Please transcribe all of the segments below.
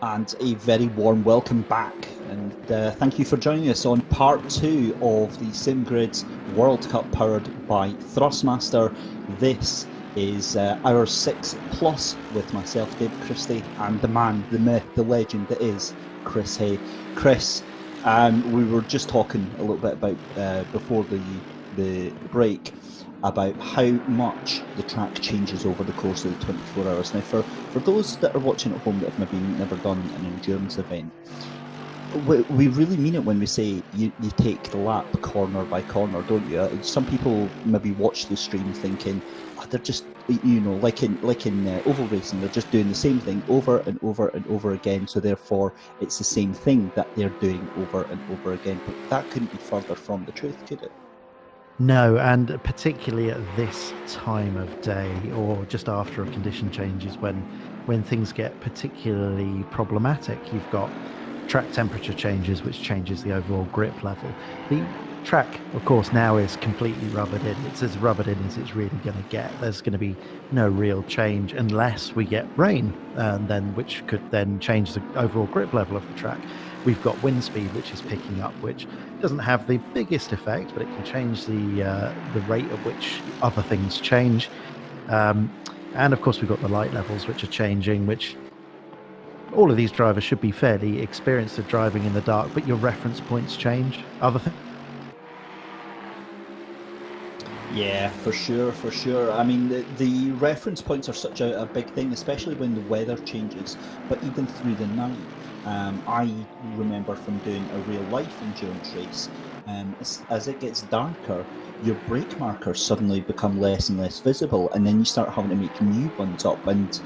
And a very warm welcome back, and thank you for joining us on part 2 of the SimGrid World Cup powered by Thrustmaster. This is hour 6 plus with myself, Dave Christie, and the man, the myth, the legend that is Chris Hay. Chris, we were just talking a little bit about before the break about how much the track changes over the course of the 24 hours. Now, for those that are watching at home that have maybe never done an endurance event, we really mean it when we say you take the lap corner by corner, don't you? Some people maybe watch the stream thinking, oh, they're just, like in oval racing, they're just doing the same thing over and over and over again, so therefore it's the same thing that they're doing over and over again. But that couldn't be further from the truth, could it? No, and particularly at this time of day or just after a condition change is when things get particularly problematic. You've got track temperature changes, which changes the overall grip level. The track, of course, now is completely rubbered in. It's as rubbered in as it's really going to get. There's going to be no real change unless we get rain, which could then change the overall grip level of the track. We've got wind speed, which is picking up, which doesn't have the biggest effect, but it can change the rate at which other things change. And of course, we've got the light levels, which are changing, which all of these drivers should be fairly experienced at driving in the dark, but your reference points change. Other things. Yeah, for sure. I mean, the reference points are such a big thing, especially when the weather changes, but even through the night. I remember from doing a real-life endurance race, as it gets darker, your brake markers suddenly become less and less visible, and then you start having to make new ones up. And,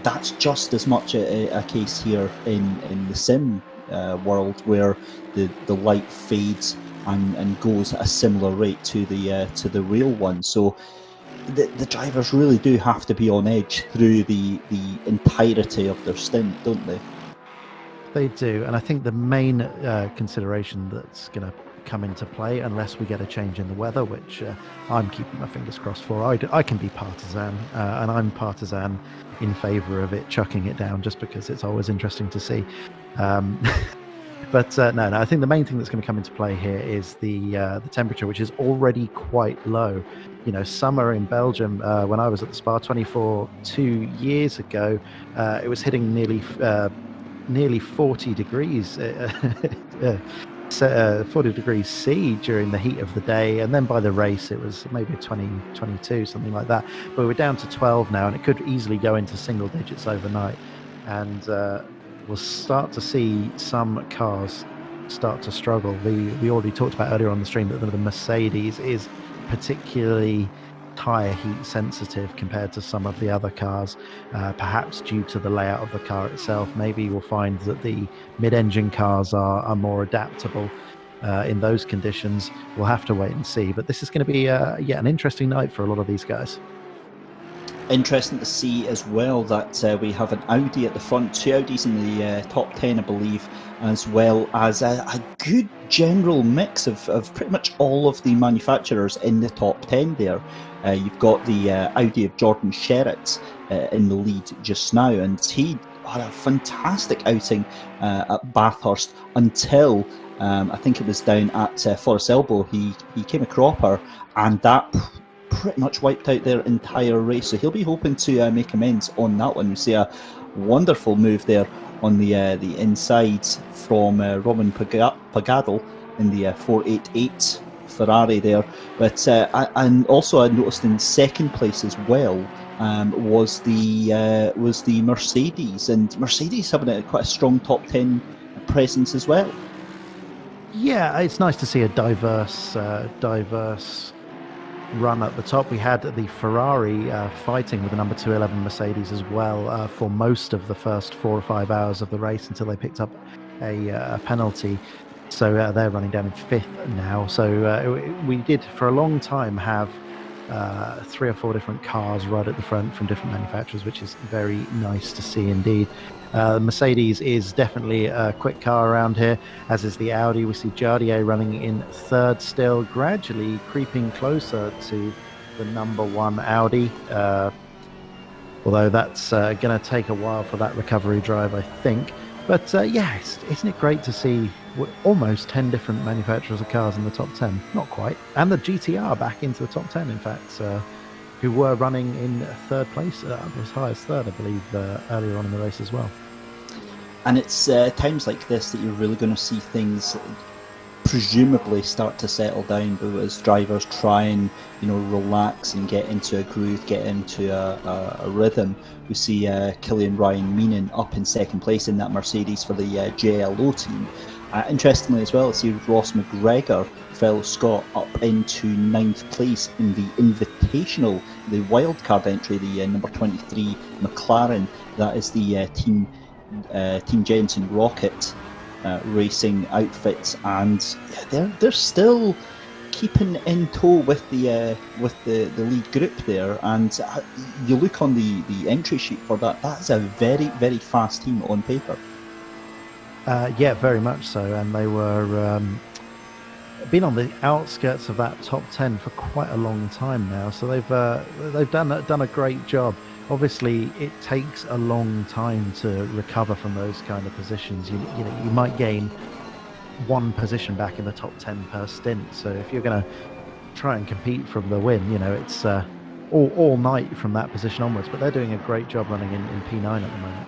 that's just as much a case here in the sim world, where the light fades and goes at a similar rate to the real one. So the drivers really do have to be on edge through the entirety of their stint, don't they? They do, and I think the main consideration that's going to come into play, unless we get a change in the weather, which I'm keeping my fingers crossed for. I can be partisan, and I'm partisan in favour of it chucking it down, just because it's always interesting to see. But no, I think the main thing that's going to come into play here is the temperature, which is already quite low. Summer in Belgium, when I was at the Spa 24 2 years ago, it was hitting nearly 40 degrees, 40 degrees C during the heat of the day, and then by the race it was maybe 20, 22, something like that. But we're down to 12 now, and it could easily go into single digits overnight. And we'll start to see some cars start to struggle. We already talked about earlier on the stream that the Mercedes is particularly tyre heat sensitive compared to some of the other cars, perhaps due to the layout of the car itself. Maybe we'll find that the mid-engine cars are more adaptable in those conditions. We'll have to wait and see, but this is going to be an interesting night for a lot of these guys. Interesting to see as well that we have an Audi at the front, 2 Audis in the top 10, I believe, as well as a good general mix of pretty much all of the manufacturers in the top 10 there. You've got the Audi of Jordan Sherritt in the lead just now, and he had a fantastic outing at Bathurst until I think it was down at Forest Elbow. He came a cropper, and that pretty much wiped out their entire race. So he'll be hoping to make amends on that one. We see a wonderful move there on the inside from Roman Pagadal in the 488 Ferrari there. But and also I noticed in second place as well was the Mercedes, and Mercedes having quite a strong top 10 presence as well. Yeah, it's nice to see a diverse run at the top. We had the Ferrari fighting with the number 211 Mercedes as well for most of the first 4 or 5 hours of the race until they picked up a penalty. So they're running down in 5th now. So we did for a long time have 3 or 4 different cars right at the front from different manufacturers, which is very nice to see indeed. Mercedes is definitely a quick car around here, as is the Audi. We see Jardier running in 3rd still, gradually creeping closer to the number 1 Audi. although that's going to take a while for that recovery drive, I think. But yeah, isn't it great to see almost 10 different manufacturers of cars in the top 10? Not quite. And the GTR back into the top 10, in fact, who were running in third place, as high as third, I believe, earlier on in the race as well. And it's times like this that you're really going to see things presumably start to settle down, but as drivers try and relax and get into a groove, get into a rhythm. We see Killian Ryan Meenan up in second place in that Mercedes for the JLO team. Interestingly as well, I see Ross McGregor, fellow Scot, up into 9th place in the Invitational, the wildcard entry, the number 23 McLaren. That is the Team Jensen Rocket racing outfits, and they're still keeping in tow with the lead group there. And you look on the entry sheet for that's a very, very fast team on paper. Yeah, very much so, and they were been on the outskirts of that top 10 for quite a long time now, so they've done a great job. Obviously, it takes a long time to recover from those kind of positions. You might gain one position back in the top 10 per stint. So if you're going to try and compete from the win, it's all night from that position onwards. But they're doing a great job running in P9 at the moment.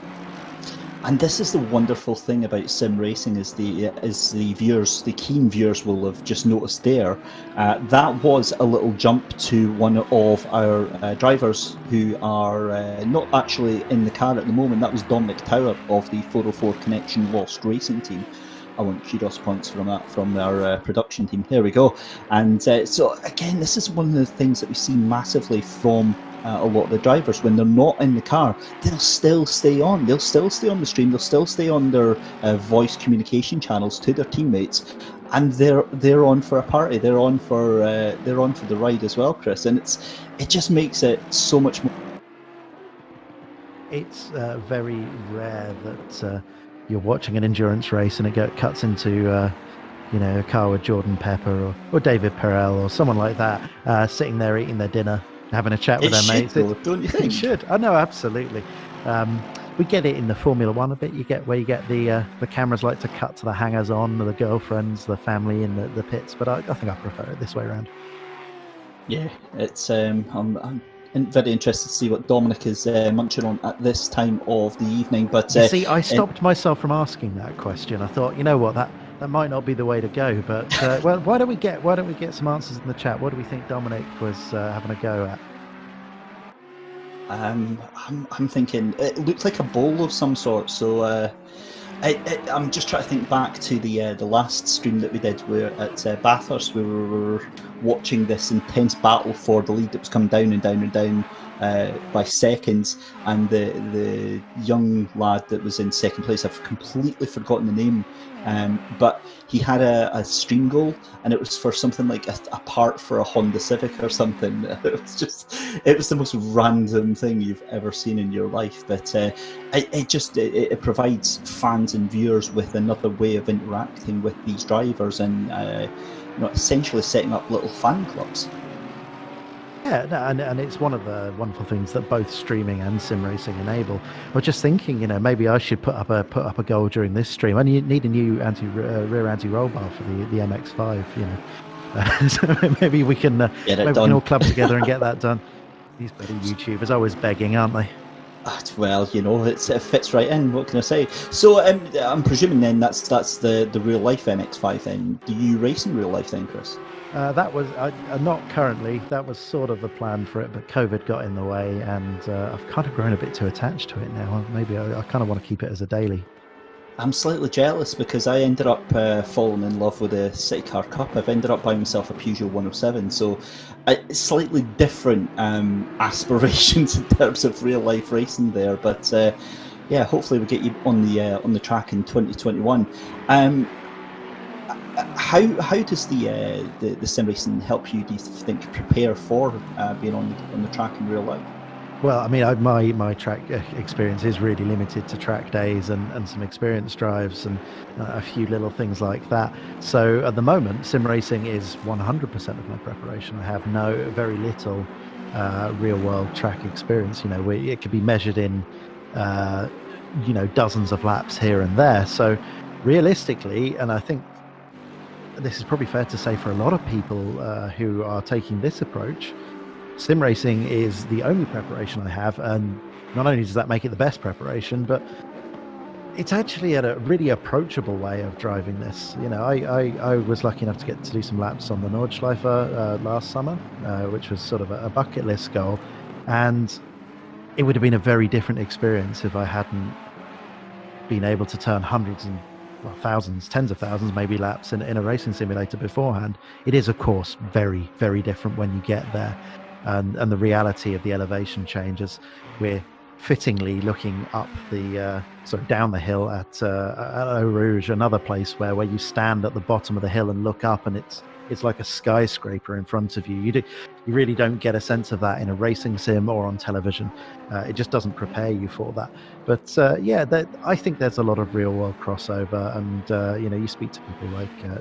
And this is the wonderful thing about sim racing, is the viewers, the keen viewers will have just noticed there. That was a little jump to one of our drivers who are not actually in the car at the moment. That was Dominic Tower of the 404 Connection Lost Racing team. I want kudos points from that, from our production team. Here we go. And so again, this is one of the things that we see massively from a lot of the drivers. When they're not in the car, they'll still stay on. They'll still stay on the stream. They'll still stay on their voice communication channels to their teammates, and they're on for a party. They're on for the ride as well, Chris. And it just makes it so much more. It's very rare that you're watching an endurance race and it cuts into a car with Jordan Pepper or David Perel or someone like that sitting there eating their dinner, having a chat with their mates. Don't you think? It should. I know, absolutely. We get it in the Formula One a bit. You get the cameras like to cut to the hangers-on, the girlfriends, the family in the pits. But I think I prefer it this way around. Yeah, it's I'm very interested to see what Dominic is munching on at this time of the evening. But you see, I stopped myself from asking that question. I thought, you know what, that might not be the way to go. But well, why don't we get some answers in the chat? What do we think Dominic was having a go at? I'm thinking it looked like a bowl of some sort. So I'm just trying to think back to the last stream that we did, where at Bathurst we were watching this intense battle for the lead that was coming down and down and down by seconds, and the young lad that was in second place, I've completely forgotten the name, but he had a stream goal, and it was for something like a part for a Honda Civic or something. It was the most random thing you've ever seen in your life, but it provides fans and viewers with another way of interacting with these drivers, and essentially setting up little fan clubs. Yeah, no, and it's one of the wonderful things that both streaming and sim racing enable. I was just thinking, maybe I should put up a goal during this stream. I need a new rear anti-roll bar for the MX-5. So maybe we can we can all club together and get that done. These bloody YouTubers always begging, aren't they? Well, it fits right in. What can I say? So I'm presuming then that's the real life MX-5 then. Do you race in real life then, Chris? That was not currently. That was sort of the plan for it, but COVID got in the way, and I've kind of grown a bit too attached to it now. Maybe I kind of want to keep it as a daily. I'm slightly jealous because I ended up falling in love with the City Car Cup. I've ended up buying myself a Peugeot 107, so slightly different aspirations in terms of real life racing there. But yeah, hopefully we get you on the track in 2021. How does the sim racing help you, do you think, prepare for being on the track in real life? Well, I mean, my track experience is really limited to track days and some experience drives and a few little things like that. So at the moment, sim racing is 100% of my preparation. I have very little real world track experience. It could be measured in dozens of laps here and there. So realistically, and I think this is probably fair to say for a lot of people who are taking this approach, sim racing is the only preparation I have, and not only does that make it the best preparation, but it's actually a really approachable way of driving this. I was lucky enough to get to do some laps on the Nordschleife last summer, which was sort of a bucket list goal, and it would have been a very different experience if I hadn't been able to turn hundreds and thousands, tens of thousands, maybe laps in a racing simulator beforehand. It is, of course, very, very different when you get there, and the reality of the elevation changes. We're fittingly looking up down the hill at Eau Rouge, another place where you stand at the bottom of the hill and look up, and it's like a skyscraper in front of you. You really don't get a sense of that in a racing sim or on television. It just doesn't prepare you for that. But I think there's a lot of real world crossover, and you speak to people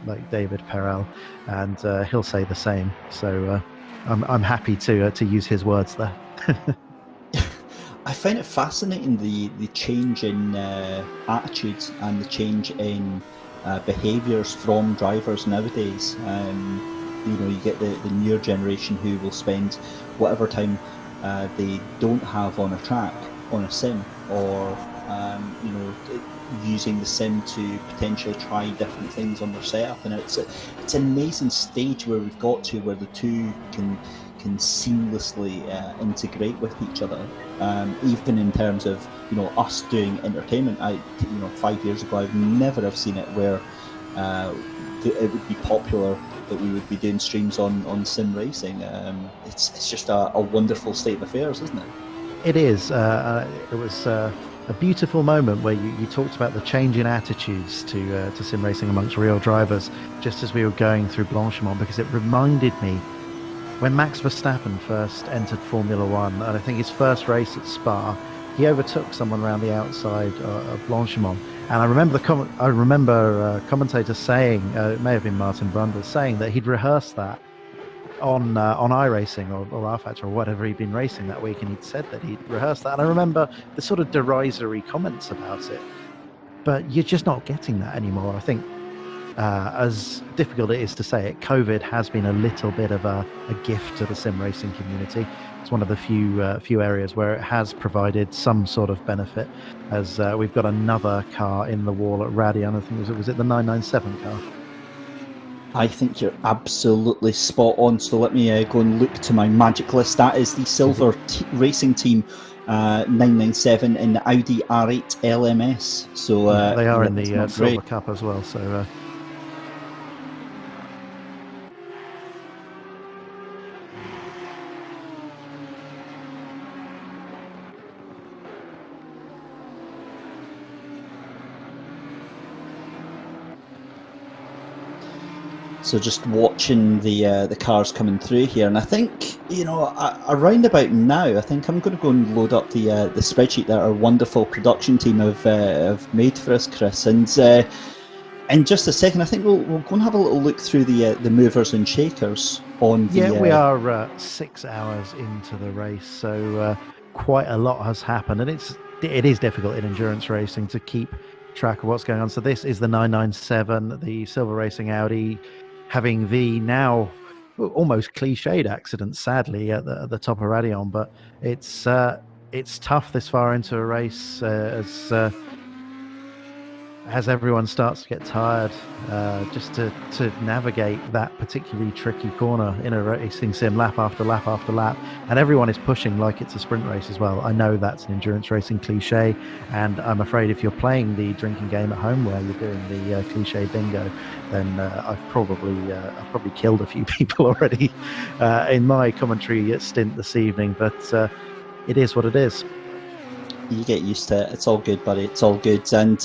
like David Perel, and he'll say the same. So I'm happy to use his words there. I find it fascinating, the change in attitudes and the change in behaviours from drivers nowadays. You get the newer generation who will spend whatever time they don't have on a track on a sim, or using the sim to potentially try different things on their setup, and it's an amazing stage where we've got to, where the two can seamlessly integrate with each other, even in terms of us doing entertainment. 5 years ago I'd never have seen it where it would be popular that we would be doing streams on sim racing. It's just a wonderful state of affairs, isn't it? It is. It was a beautiful moment where you talked about the change in attitudes to sim racing amongst real drivers, just as we were going through Blanchimont, because it reminded me when Max Verstappen first entered Formula One, and I think his first race at Spa, he overtook someone around the outside of Blanchimont. And I remember commentators saying, it may have been Martin Brundle, saying that he'd rehearsed that on iRacing or rFactor or whatever he'd been racing that week, and he'd said that he'd rehearsed that. And I remember the sort of derisory comments about it. But you're just not getting that anymore. I think as difficult it is to say it, COVID has been a little bit of a gift to the sim racing community. It's one of the few areas where it has provided some sort of benefit, as we've got another car in the wall at Radion. I think was it the 997 car? I think you're absolutely spot on. So let me go and look to my magic list. That is the Silver Racing Team 997 in the Audi R8 LMS. So they are in the Silver Cup as well. So. So just watching the cars coming through here, and I think around about now, I think I'm going to go and load up the spreadsheet that our wonderful production team have made for us, Chris. And in just a second, I think we'll go and have a little look through the movers and shakers on the. Yeah, we are 6 hours into the race, so quite a lot has happened, and it is difficult in endurance racing to keep track of what's going on. So this is the 997, the Silver Racing Audi, having the now almost cliched accident, sadly, at the top of Radion. But it's tough this far into a race, as everyone starts to get tired, just to navigate that particularly tricky corner in a racing sim, lap after lap after lap, and everyone is pushing like it's a sprint race as well. I know that's an endurance racing cliche, and I'm afraid if you're playing the drinking game at home where you're doing the cliche bingo, then I've probably killed a few people already in my commentary stint this evening. But it is what it is. You get used to it. It's all good, buddy. It's all good. And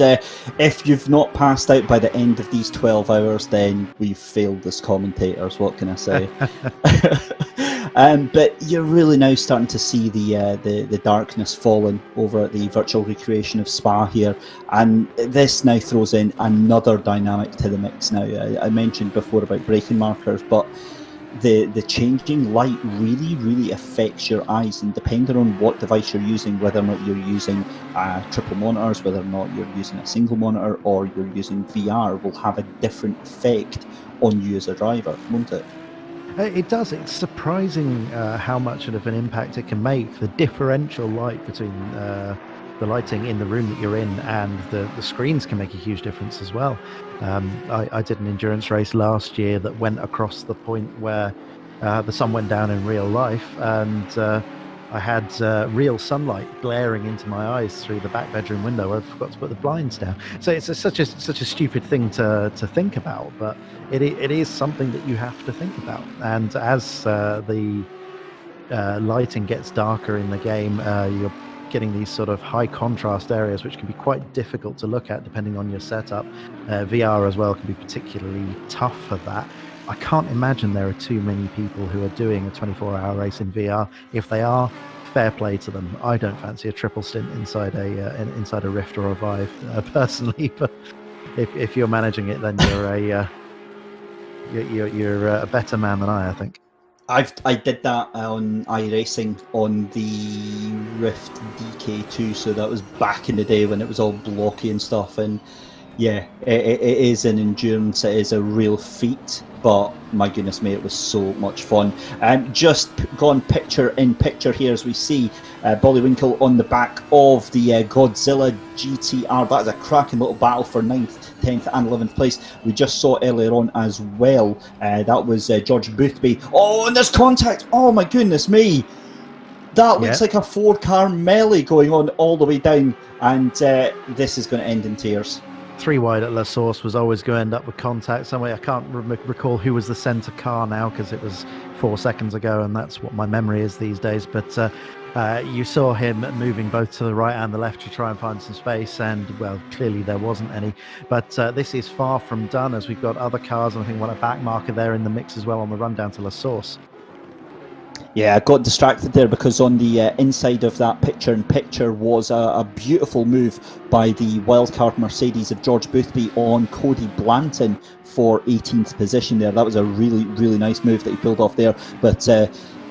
if you've not passed out by the end of these 12 hours, then we've failed as commentators. What can I say? But you're really now starting to see the darkness falling over at the virtual recreation of Spa here. And this now throws in another dynamic to the mix now. I mentioned before about braking markers, but the changing light really affects your eyes, and depending on what device you're using, whether or not you're using triple monitors, whether or not you're using a single monitor, or you're using VR, will have a different effect on you as a driver, won't it? It does. It's surprising how much of an impact it can make. The differential light between the lighting in the room that you're in and the screens can make a huge difference as well. I did an endurance race last year that went across the point where the sun went down in real life, and I had real sunlight glaring into my eyes through the back bedroom window where I forgot to put the blinds down. So it's such a stupid thing to think about, but it is something that you have to think about. And as the lighting gets darker in the game, you're getting these sort of high contrast areas which can be quite difficult to look at depending on your setup. VR as well can be particularly tough for that. I can't imagine there are too many people who are doing a 24-hour race in VR. If they are, fair play to them. I don't fancy a triple stint inside a Rift or a Vive personally, but if you're managing it, then you're a better man than I think. I did that on iRacing on the Rift DK2, so that was back in the day when it was all blocky and stuff, and yeah, it is an endurance, it is a real feat, but my goodness me, it was so much fun. Just gone picture in picture here as we see Bullywinkel on the back of the Godzilla GTR. That is a cracking little battle for 9th, 10th and 11th place. We just saw earlier on as well, that was George Boothby. Oh, and there's contact! Oh my goodness me! That looks like a 4-car melee going on all the way down, and this is going to end in tears. 3 wide at La Source was always going to end up with contact somewhere. I can't recall who was the centre car now because it was 4 seconds ago, and that's what my memory is these days. But you saw him moving both to the right and the left to try and find some space, and well, clearly there wasn't any. But this is far from done, as we've got other cars, and I think one a back marker there in the mix as well on the run down to La Source. Yeah, I got distracted there because on the inside of that picture-in-picture was a beautiful move by the wildcard Mercedes of George Boothby on Cody Blanton for 18th position there. That was a really nice move that he pulled off there. But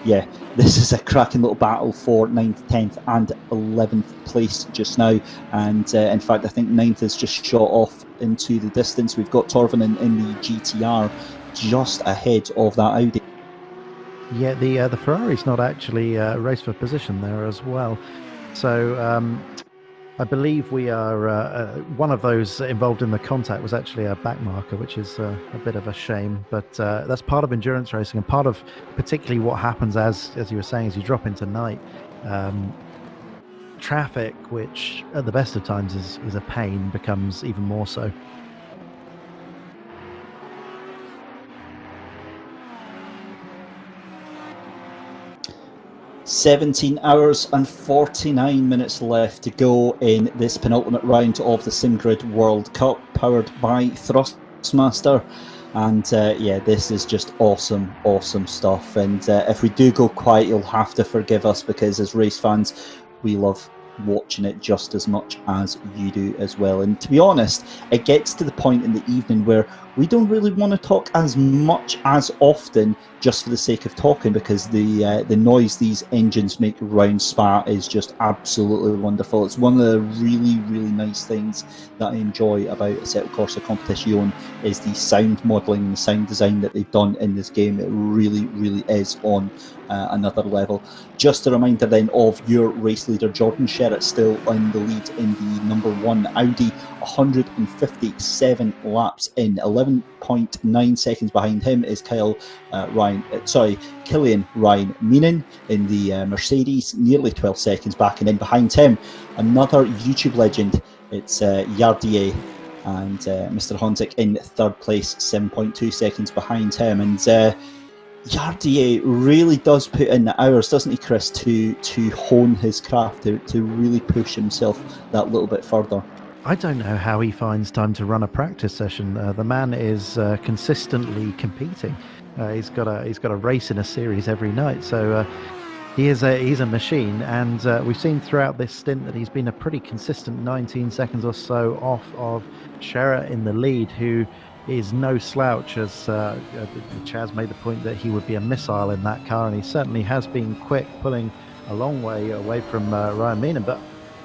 yeah, this is a cracking little battle for 9th, 10th and 11th place just now. And in fact, I think 9th is just shot off into the distance. We've got Torvinen in the GTR just ahead of that Audi. Yeah, the Ferrari's not actually race for position there as well. So I believe we are one of those involved in the contact was actually a back marker, which is a bit of a shame. But that's part of endurance racing, and part of particularly what happens as you were saying, as you drop into night. Traffic, which at the best of times is a pain, becomes even more so. 17 hours and 49 minutes left to go in this penultimate round of the SimGrid World Cup, powered by Thrustmaster. And yeah, this is just awesome stuff. And if we do go quiet, you'll have to forgive us, because as race fans, we love watching it just as much as you do as well. And to be honest, it gets to the point in the evening where we don't really want to talk as much as often, just for the sake of talking, because the noise these engines make around Spa is just absolutely wonderful. It's one of the really nice things that I enjoy about Assetto Corsa Competizione is the sound modelling and the sound design that they've done in this game. It really is on another level. Just a reminder then of your race leader, Jordan Sherritt, still in the lead in the number 1 Audi, 157 laps in. 11.9 seconds behind him is Kylian Ryan Meenan in the Mercedes, nearly 12 seconds back, and then behind him another YouTube legend, it's Yardier, and Mr. Honzik in 3rd place, 7.2 seconds behind him. And Yardier really does put in the hours, doesn't he, Chris, to hone his craft, to really push himself that little bit further. I don't know how he finds time to run a practice session. The man is consistently competing. He's got a race in a series every night. So he's a machine, and we've seen throughout this stint that he's been a pretty consistent 19 seconds or so off of Sherritt in the lead, who is no slouch, as Chaz made the point that he would be a missile in that car, and he certainly has been quick, pulling a long way away from Ryan Meenan, but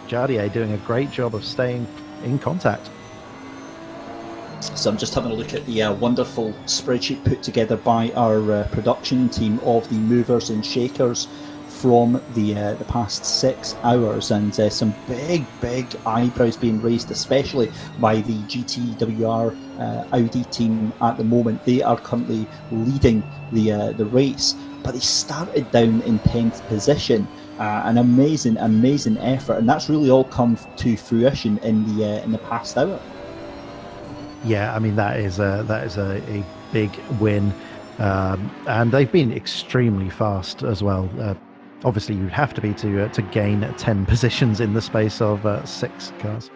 Jardier doing a great job of staying in contact. So I'm just having a look at the wonderful spreadsheet put together by our production team of the movers and shakers from the past 6 hours, and some big eyebrows being raised, especially by the GTWR Audi team at the moment. They are currently leading the race, but they started down in 10th position. An amazing effort, and that's really all come to fruition in the past hour. Yeah, I mean that is a big win, and they've been extremely fast as well. Obviously, you'd have to be to gain 10 positions in the space of 6 cars.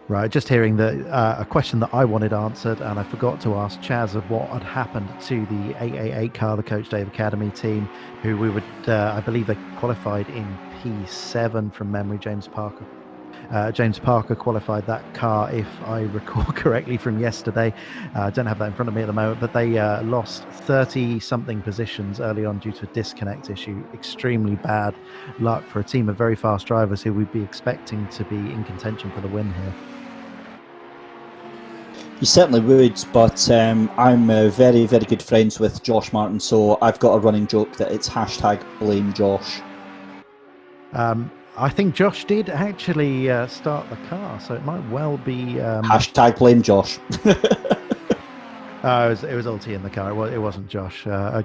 Right, just hearing a question that I wanted answered, and I forgot to ask Chaz of what had happened to the 888 car, the Coach Dave Academy team, who we would, I believe they qualified in P7 from memory. James Parker qualified that car, if I recall correctly, from yesterday. I don't have that in front of me at the moment, but they lost 30-something positions early on due to a disconnect issue. Extremely bad luck for a team of very fast drivers who we'd be expecting to be in contention for the win here. You certainly would, but I'm very good friends with Josh Martin, so I've got a running joke that it's #blame Josh. I think Josh did actually start the car, so it might well be #blame Josh. It was Ulti in the car. It wasn't Josh. We're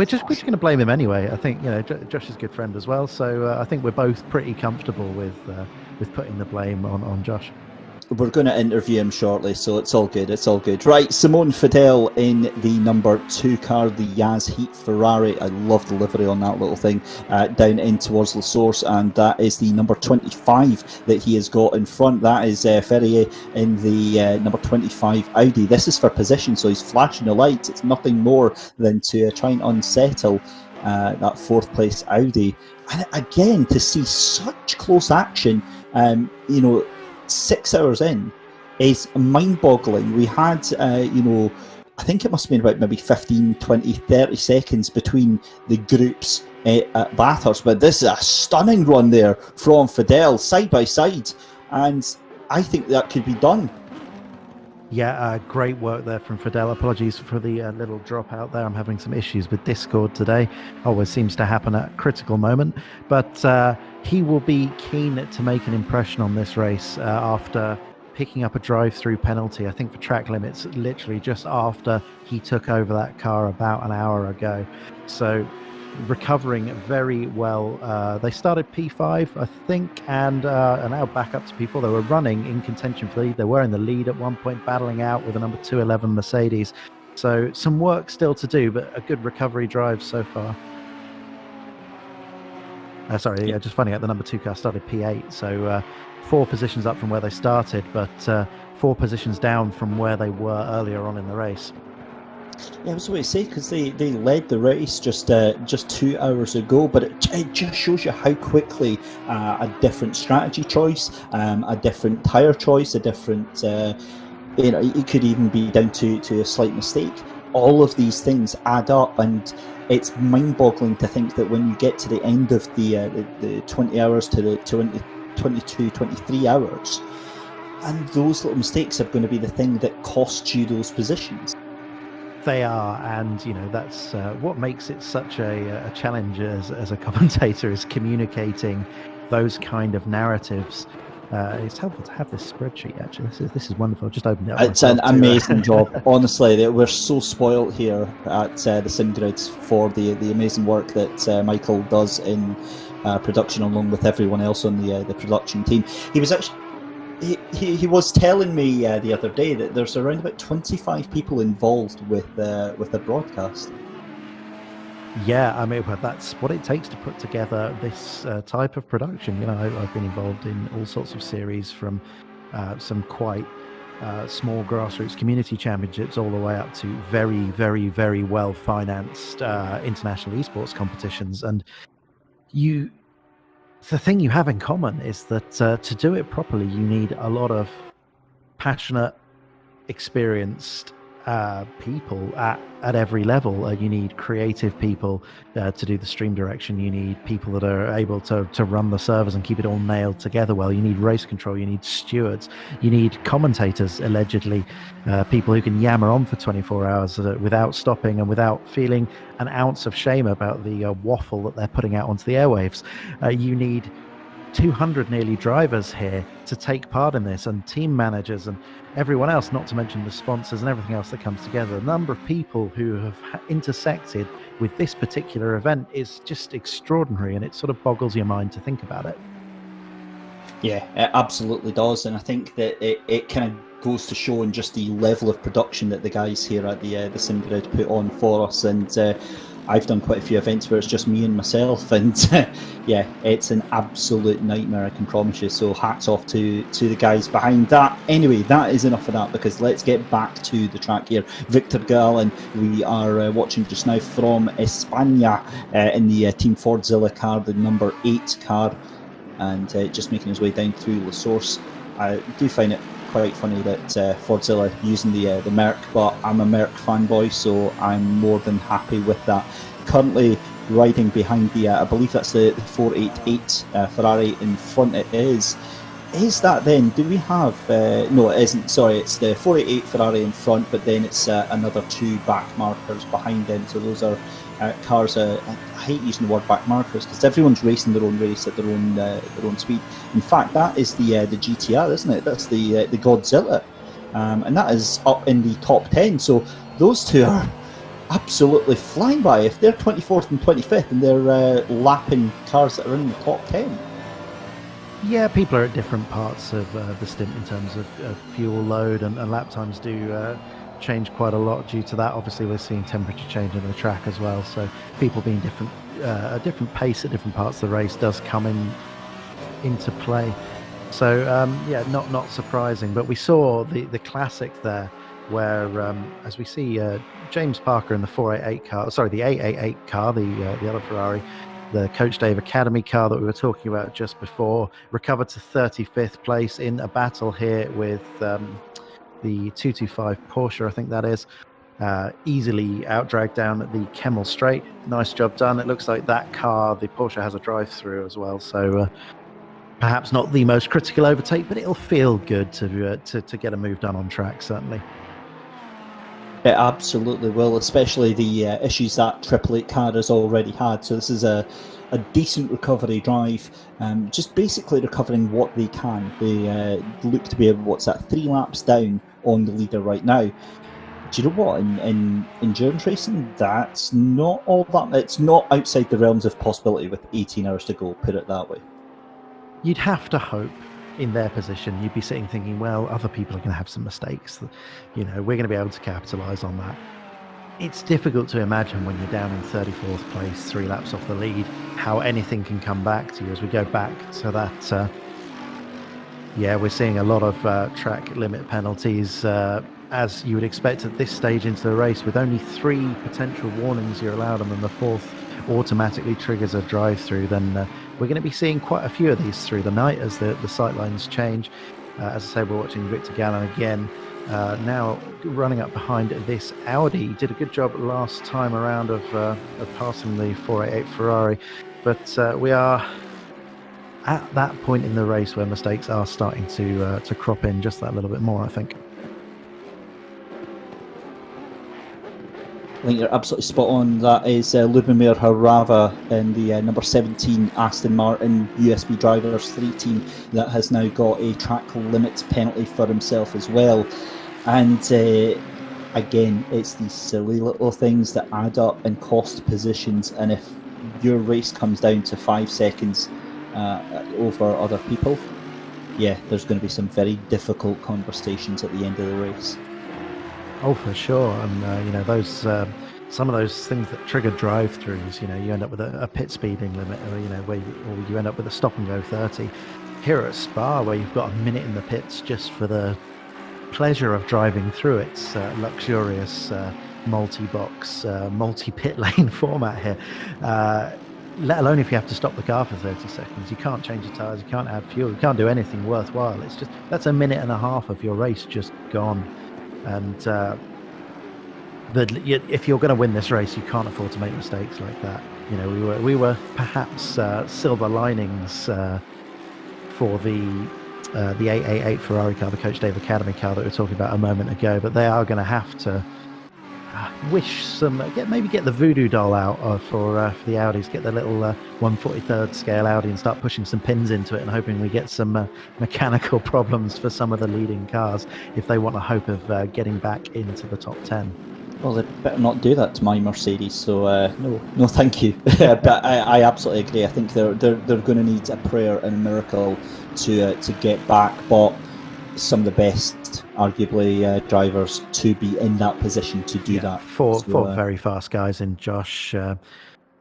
just going to blame him anyway. I think Josh is a good friend as well, so I think we're both pretty comfortable with putting the blame on Josh. We're going to interview him shortly, so it's all good. Right, Simone Fidel in the number 2 car, the Yaz Heat Ferrari. I love the livery on that little thing, down in towards the source, and that is the number 25 that he has got in front. That is Ferrier in the number 25 Audi. This is for position, so he's flashing the lights. It's nothing more than to try and unsettle that 4th place Audi. And again, to see such close action, 6 hours in is mind-boggling. We had, I think it must have been about maybe 15, 20, 30 seconds between the groups at Bathurst, but this is a stunning run there from Fidel, side by side, and I think that could be done. Yeah, great work there from Fidel. Apologies for the little drop out there. I'm having some issues with Discord today. Always seems to happen at a critical moment. But he will be keen to make an impression on this race after picking up a drive-through penalty, I think for track limits, literally just after he took over that car about an hour ago. So recovering very well. They started P5, I think, and are now back up to P4. They were running in contention for the lead. They were in the lead at one point, battling out with a number 211 Mercedes. So some work still to do, but a good recovery drive so far. Just finding out the number 2 car started P8, so 4 positions up from where they started, but 4 positions down from where they were earlier on in the race. Yeah, I was going to say, because they led the race just 2 hours ago, but it just shows you how quickly a different strategy choice, a different tyre choice, a different, it could even be down to a slight mistake. All of these things add up, and it's mind-boggling to think that when you get to the end of the 20 hours to the 22, 23 hours, and those little mistakes are going to be the thing that costs you those positions. They are, and that's what makes it such a challenge as a commentator, is communicating those kind of narratives. It's helpful to have this spreadsheet, actually. This is wonderful. Just open it up. It's an amazing job. Honestly, we're so spoiled here at the SimGrids for the amazing work that Michael does in production, along with everyone else on the production team. He was actually he was telling me the other day that there's around about 25 people involved with the broadcast. Yeah, I mean, that's what it takes to put together this type of production. I've been involved in all sorts of series, from some quite small grassroots community championships all the way up to very, very, very well financed international esports competitions. And The thing you have in common is that to do it properly, you need a lot of passionate, experienced people at every level. You need creative people to do the stream direction. You need people that are able to run the servers and keep it all nailed together well. You need race control. You need stewards. You need commentators, allegedly, people who can yammer on for 24 hours without stopping and without feeling an ounce of shame about the waffle that they're putting out onto the airwaves. You need 200 nearly drivers here to take part in this, and team managers and everyone else, not to mention the sponsors and everything else that comes together. The number of people who have intersected with this particular event is just extraordinary, and it sort of boggles your mind to think about it. Yeah, it absolutely does, and I think that it kind of goes to show in just the level of production that the guys here at the Sim Grid put on for us. And I've done quite a few events where it's just me and myself, and yeah, it's an absolute nightmare, I can promise you. So hats off to the guys behind that. Anyway, that is enough of that, because let's get back to the track here. Victor Galen, we are watching just now from España in the Team Fordzilla car, the number 8 car, and just making his way down through La Source. I do find it quite funny that Fordzilla using the Merc, but I'm a Merc fanboy, so I'm more than happy with that. Currently riding behind the, I believe that's the 488 Ferrari in front. It is. Is that then? Do we have? No, it isn't. Sorry, it's the 488 Ferrari in front, but then it's another 2 back markers behind them. So those are cars. I hate using the word back markers because everyone's racing their own race at their own speed. In fact, that is the GTR, isn't it? That's the Godzilla, and that is up in the top 10. So those two are absolutely flying by. If they're 24th and 25th, and they're lapping cars that are in the top 10. Yeah, people are at different parts of the stint in terms of fuel load, and lap times do change quite a lot due to that. Obviously, we're seeing temperature change in the track as well, so people being different, a different pace at different parts of the race does come into play. So yeah, not surprising. But we saw the classic there, where as we see James Parker in the 488 car, sorry, the 888 car, the other Ferrari, the Coach Dave Academy car that we were talking about just before, recovered to 35th place in a battle here with the 225 Porsche, I think that is. Easily outdragged down at the Kemmel Straight. Nice job done. It looks like that car, the Porsche, has a drive-through as well, so perhaps not the most critical overtake, but it'll feel good to get a move done on track, certainly. It absolutely will, especially the issues that 888 car has already had. So this is a decent recovery drive, just basically recovering what they can. They look to be able, 3 laps down on the leader right now. Do you know what? In endurance racing, that's not all that. It's not outside the realms of possibility with 18 hours to go, put it that way. You'd have to hope. In their position, you'd be sitting thinking, well, other people are going to have some mistakes. You know, we're going to be able to capitalise on that. It's difficult to imagine when you're down in 34th place, 3 laps off the lead, how anything can come back to you as we go back to that. Yeah, we're seeing a lot of track limit penalties, as you would expect at this stage into the race, with only 3 potential warnings you're allowed, and then the 4th automatically triggers a drive-through. Then we're going to be seeing quite a few of these through the night as the sight lines change. As I say, we're watching Victor Galen again, now running up behind this Audi. He did a good job last time around of passing the 488 Ferrari, but we are at that point in the race where mistakes are starting to crop in just that little bit more, I think. I think you're absolutely spot on. That is Lubomir Harava in the number 17 Aston Martin USB Drivers 3 team that has now got a track limits penalty for himself as well. And again, it's these silly little things that add up and cost positions. And if your race comes down to 5 seconds over other people, yeah, there's going to be some very difficult conversations at the end of the race. Oh, for sure. And, you know, those some of those things that trigger drive-throughs, you know, you end up with a pit speeding limit, or, you know, or you end up with a stop-and-go 30. Here at Spa, where you've got a minute in the pits just for the pleasure of driving through its luxurious multi-box, multi-pit lane format here, let alone if you have to stop the car for 30 seconds. You can't change the tyres, you can't add fuel, you can't do anything worthwhile. It's just, that's a minute and a half of your race just gone. And if you're going to win this race, you can't afford to make mistakes like that. You know, we were perhaps silver linings for the 888 Ferrari car, the Coach Dave Academy car that we were talking about a moment ago, but they are going to have to wish some, maybe get the voodoo doll out for the Audis, get the little 1/43rd scale Audi and start pushing some pins into it and hoping we get some mechanical problems for some of the leading cars if they want a hope of getting back into the top 10. Well, they better not do that to my Mercedes, so no thank you. But I absolutely agree. I think they're going to need a prayer and a miracle to get back, but some of the best, arguably, drivers to be in that position to do that. Four very fast guys in Josh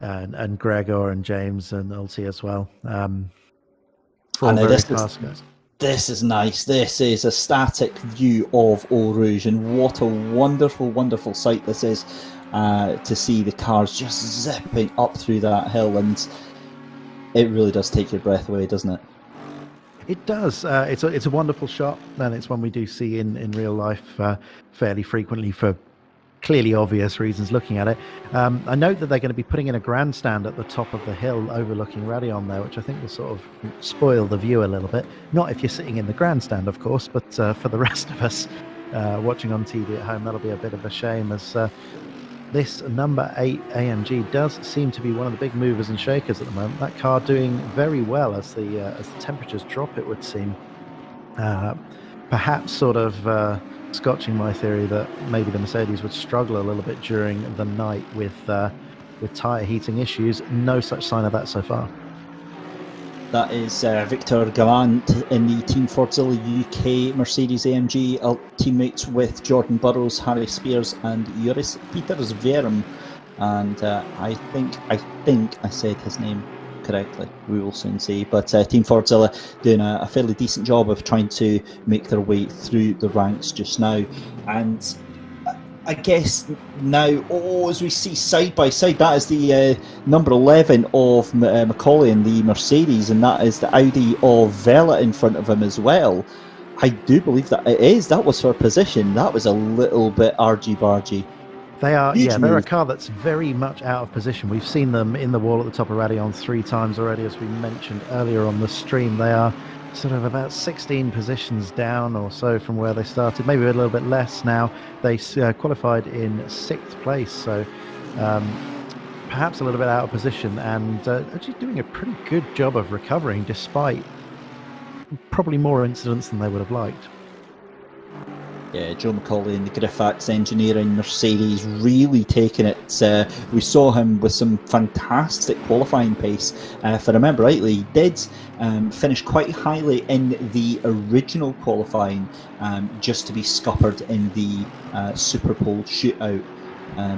and Gregor and James and Ulti as well. Four very fast guys. This is nice. This is a static view of Eau Rouge, and what a wonderful, wonderful sight this is to see the cars just zipping up through that hill, and it really does take your breath away, doesn't it? It does. It's a wonderful shot, and it's one we do see in real life fairly frequently for clearly obvious reasons looking at it. I note that they're going to be putting in a grandstand at the top of the hill overlooking Raidillon there, which I think will sort of spoil the view a little bit. Not if you're sitting in the grandstand, of course, but for the rest of us watching on TV at home, that'll be a bit of a shame, as this number 8 AMG does seem to be one of the big movers and shakers at the moment. That car doing very well as the temperatures drop, it would seem. Perhaps sort of scotching my theory that maybe the Mercedes would struggle a little bit during the night with tyre heating issues. No such sign of that so far. That is Victor Gallant in the Team Fordzilla UK Mercedes AMG, teammates with Jordan Burrows, Harry Spears and Joris Peters Verum. And I think I said his name correctly. We will soon see. But Team Fordzilla doing a fairly decent job of trying to make their way through the ranks just now. And I guess now, as we see side by side, that is the number 11 of Macaulay in the Mercedes, and that is the Audi of Vela in front of him as well. I do believe that it is. That was for position. That was a little bit argy-bargy. They are, they're a car that's very much out of position. We've seen them in the wall at the top of Raidillon 3 times already, as we mentioned earlier on the stream. They are sort of about 16 positions down or so from where they started, maybe a little bit less now. They qualified in 6th place, so perhaps a little bit out of position, and actually doing a pretty good job of recovering despite probably more incidents than they would have liked. Yeah, Joe Macaulay and the Griffax Engineering Mercedes really taking it. We saw him with some fantastic qualifying pace. If I remember rightly, he did finish quite highly in the original qualifying, just to be scuppered in the Superpole shootout.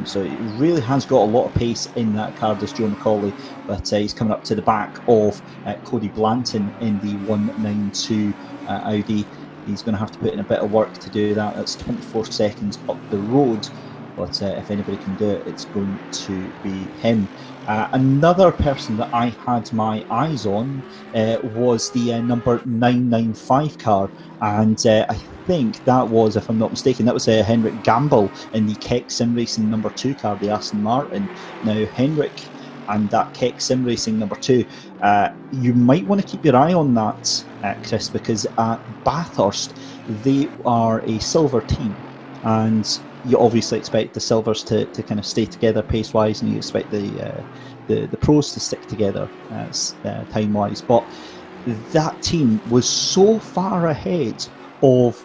So he really has got a lot of pace in that car, this Joe Macaulay, but he's coming up to the back of Cody Blanton in the 192 Audi. He's going to have to put in a bit of work to do that. That's 24 seconds up the road, but if anybody can do it, it's going to be him. Another person that I had my eyes on was the number 995 car, and I think that was, if I'm not mistaken, that was Henrik Gamble in the Keck Sim Racing number 2 car, the Aston Martin. Now, Henrik and that Keck Sim Racing number 2, you might want to keep your eye on that, Chris, because at Bathurst they are a silver team, and you obviously expect the silvers to kind of stay together pace wise, and you expect the pros to stick together time wise, but that team was so far ahead of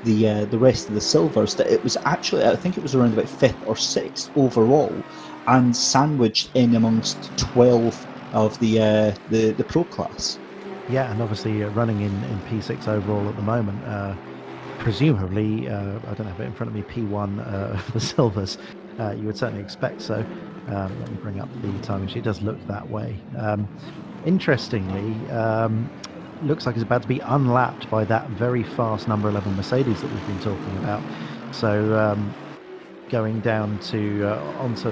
the rest of the silvers that it was actually, I think it was around about 5th or 6th overall, and sandwiched in amongst 12 of the pro class. Yeah, and obviously running in P6 overall at the moment. Presumably, I don't have it in front of me, P1 the silvers. You would certainly expect so. Let me bring up the timing sheet. It does look that way. Interestingly, looks like it's about to be unlapped by that very fast number 11 Mercedes that we've been talking about. So going down to onto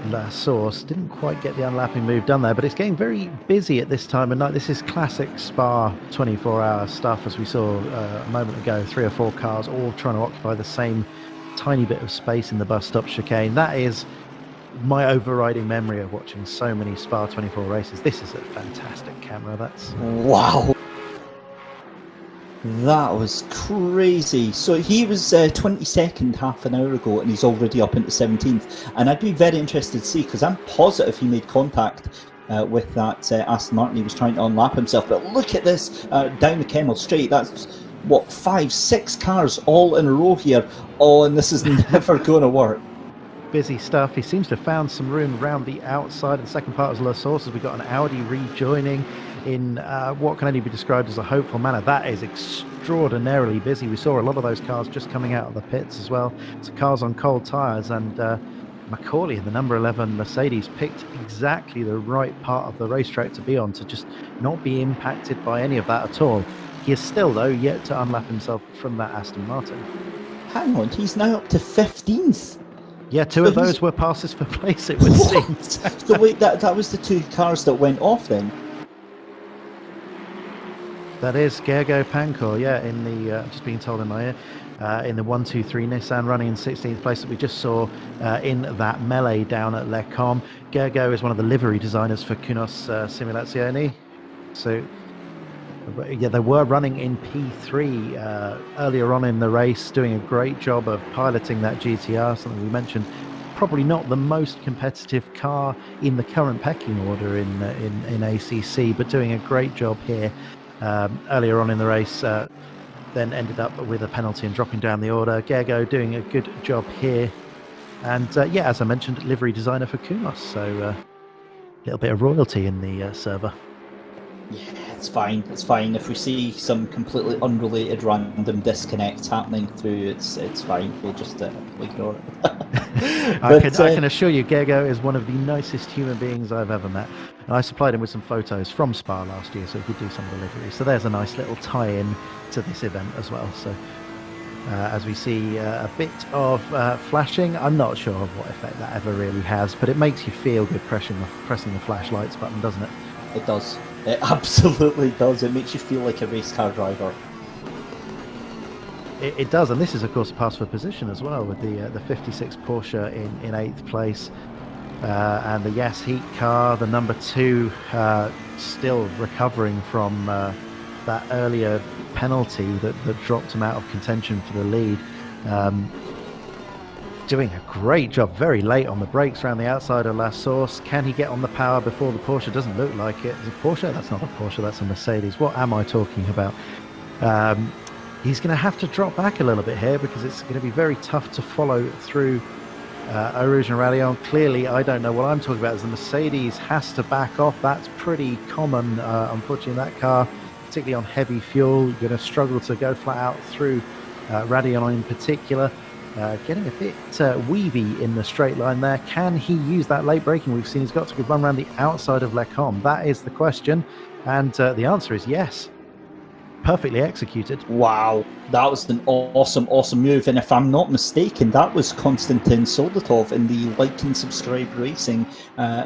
La Source didn't quite get the unlapping move done there, but it's getting very busy at this time of night. This is classic Spa 24-hour stuff, as we saw a moment ago. 3 or 4 cars all trying to occupy the same tiny bit of space in the bus stop chicane. That is my overriding memory of watching so many Spa 24 races. This is a fantastic camera. That's wow. That was crazy. So he was 22nd half an hour ago, and he's already up into 17th. And I'd be very interested to see, because I'm positive he made contact with that Aston Martin. He was trying to unlap himself. But look at this down the Connall straight. That's what, 5-6 cars all in a row here. Oh, and this is never going to work. Busy stuff. He seems to have found some room around the outside of the second part of La Source, as we got an Audi rejoining in what can only be described as a hopeful manner. That is extraordinarily busy. We saw a lot of those cars just coming out of the pits as well. So cars on cold tyres, and Macaulay in the number 11 Mercedes picked exactly the right part of the racetrack to be on, to just not be impacted by any of that at all. He is still, though, yet to unlap himself from that Aston Martin. Hang on, he's now up to 15th. Yeah, 2 of those were passes for place, it would seem. So wait, that was the 2 cars that went off then? That is Gergo Pancor, yeah, in the, just being told in my ear, in the 123 Nissan, running in 16th place that we just saw in that melee down at Les Combes. Gergo is one of the livery designers for Kunos Simulazioni. So, yeah, they were running in P3 earlier on in the race, doing a great job of piloting that GTR, something we mentioned. Probably not the most competitive car in the current pecking order in ACC, but doing a great job here. Earlier on in the race, then ended up with a penalty and dropping down the order. Gergo doing a good job here. And yeah, as I mentioned, livery designer for Kunos, so a little bit of royalty in the server. Yeah, it's fine. It's fine. If we see some completely unrelated random disconnects happening through, it's fine. We'll just ignore it. I can assure you, Gergo is one of the nicest human beings I've ever met. And I supplied him with some photos from Spa last year, so he could do some delivery. So there's a nice little tie-in to this event as well. So as we see a bit of flashing, I'm not sure of what effect that ever really has, but it makes you feel good pressing the flashlights button, doesn't it? It does. It absolutely does. It makes you feel like a race car driver. It does, and this is, of course, a pass for position as well, with the 56 Porsche in 8th place. And the Yes Heat car, the number 2, still recovering from that earlier penalty that dropped him out of contention for the lead. Doing a great job very late on the brakes around the outside of La Source. Can he get on the power before the Porsche? Doesn't look like it. Is it Porsche? That's not a Porsche, that's a Mercedes. What am I talking about? He's going to have to drop back a little bit here, because it's going to be very tough to follow through Eau Rouge and Rallion. Clearly, I don't know what I'm talking about, as the Mercedes has to back off. That's pretty common, unfortunately, in that car, particularly on heavy fuel. You're going to struggle to go flat out through Radion in particular. Getting a bit weavy in the straight line there. Can he use that late braking we've seen? He's got to run around the outside of Les Combes. That is the question, and the answer is yes. Perfectly executed. Wow, that was an awesome move, and if I'm not mistaken, that was Konstantin Soldatov in the like and subscribe racing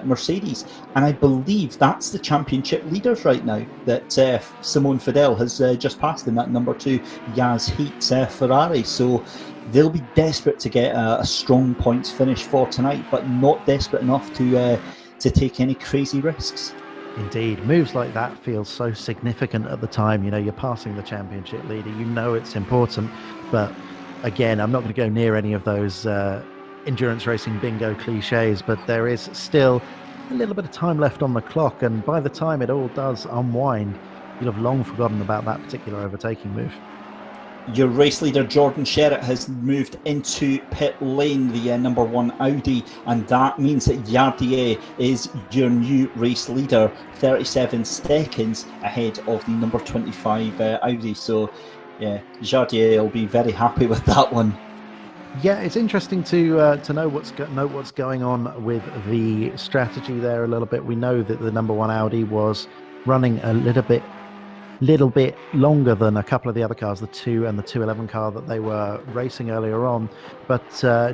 Mercedes, and I believe that's the championship leaders right now, that Simone Fidel has just passed in that number 2 Yaz Heat Ferrari. So they'll be desperate to get a strong points finish for tonight, but not desperate enough to take any crazy risks. Indeed, moves like that feel so significant at the time. You know, you're passing the championship leader, you know it's important, but again, I'm not going to go near any of those endurance racing bingo cliches, but there is still a little bit of time left on the clock, and by the time it all does unwind, you'll have long forgotten about that particular overtaking move. Your race leader, Jordan Sherritt, has moved into pit lane, the number 1 Audi, and that means that Yardier is your new race leader, 37 seconds ahead of the number 25 Audi. So, yeah, Yardier will be very happy with that one. Yeah, it's interesting to know what's going on with the strategy there a little bit. We know that the number 1 Audi was running a little bit little bit longer than a couple of the other cars, the 2 and the 211 car that they were racing earlier on. But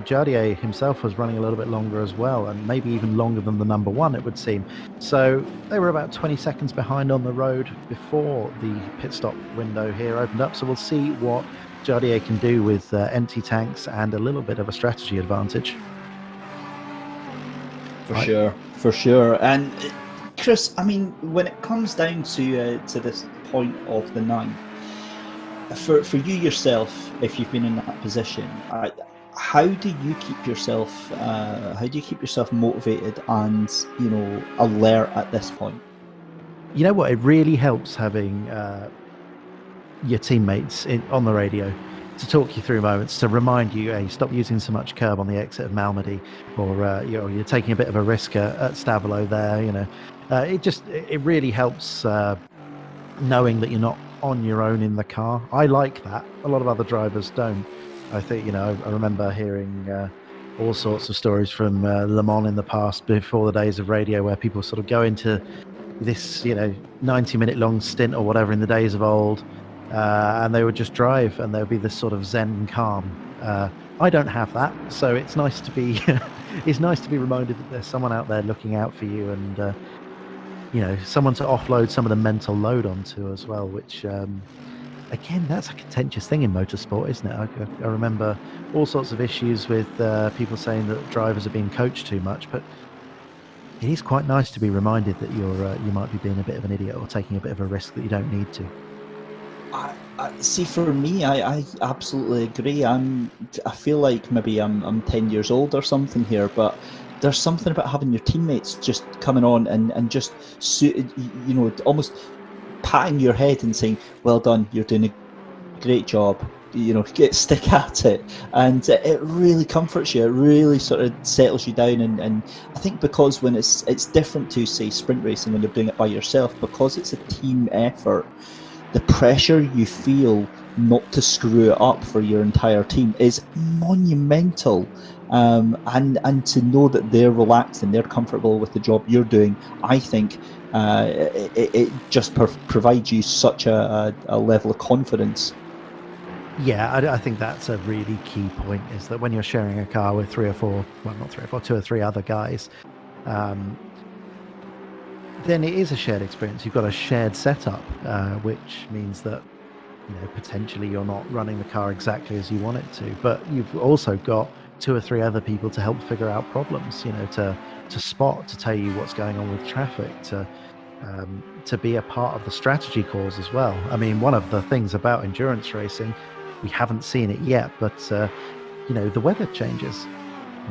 Jardier himself was running a little bit longer as well, and maybe even longer than the number 1, it would seem. So they were about 20 seconds behind on the road before the pit stop window here opened up. So we'll see what Jardier can do with empty tanks and a little bit of a strategy advantage. For sure. And Chris, I mean, when it comes down to this point of the 9, for you yourself, if you've been in that position, how do you keep yourself motivated and alert at this point? You know what? It really helps having your teammates on the radio to talk you through moments, to remind you, hey, stop using so much curb on the exit of Malmedy, or you're taking a bit of a risk at Stavelot there. It really helps knowing that you're not on your own in the car. I like that. A lot of other drivers don't. I think, I remember hearing all sorts of stories from Le Mans in the past, before the days of radio, where people sort of go into this 90-minute long stint or whatever in the days of old, and they would just drive, and there would be this sort of zen calm. I don't have that, so it's nice to be reminded that there's someone out there looking out for you, and someone to offload some of the mental load onto as well, which again, that's a contentious thing in motorsport, isn't it? I remember all sorts of issues with people saying that drivers are being coached too much, but it is quite nice to be reminded that you might be being a bit of an idiot or taking a bit of a risk that you don't need to. See, for me, I absolutely agree. I feel like maybe I'm 10 years old or something here, but there's something about having your teammates just coming on and just almost patting your head and saying, "Well done, you're doing a great job. Stick at it," and it really comforts you. It really sort of settles you down, and I think because when it's different to, say, sprint racing when you're doing it by yourself, because it's a team effort. The pressure you feel not to screw it up for your entire team is monumental, and to know that they're relaxed and they're comfortable with the job you're doing, I think it just provides you such a level of confidence. Yeah, I think that's a really key point, is that when you're sharing a car with 2 or 3 other guys, then it is a shared experience. You've got a shared setup, which means that potentially you're not running the car exactly as you want it to, but you've also got 2 or 3 other people to help figure out problems, to spot, to tell you what's going on with traffic, to be a part of the strategy calls as well. I mean, one of the things about endurance racing, we haven't seen it yet, but the weather changes.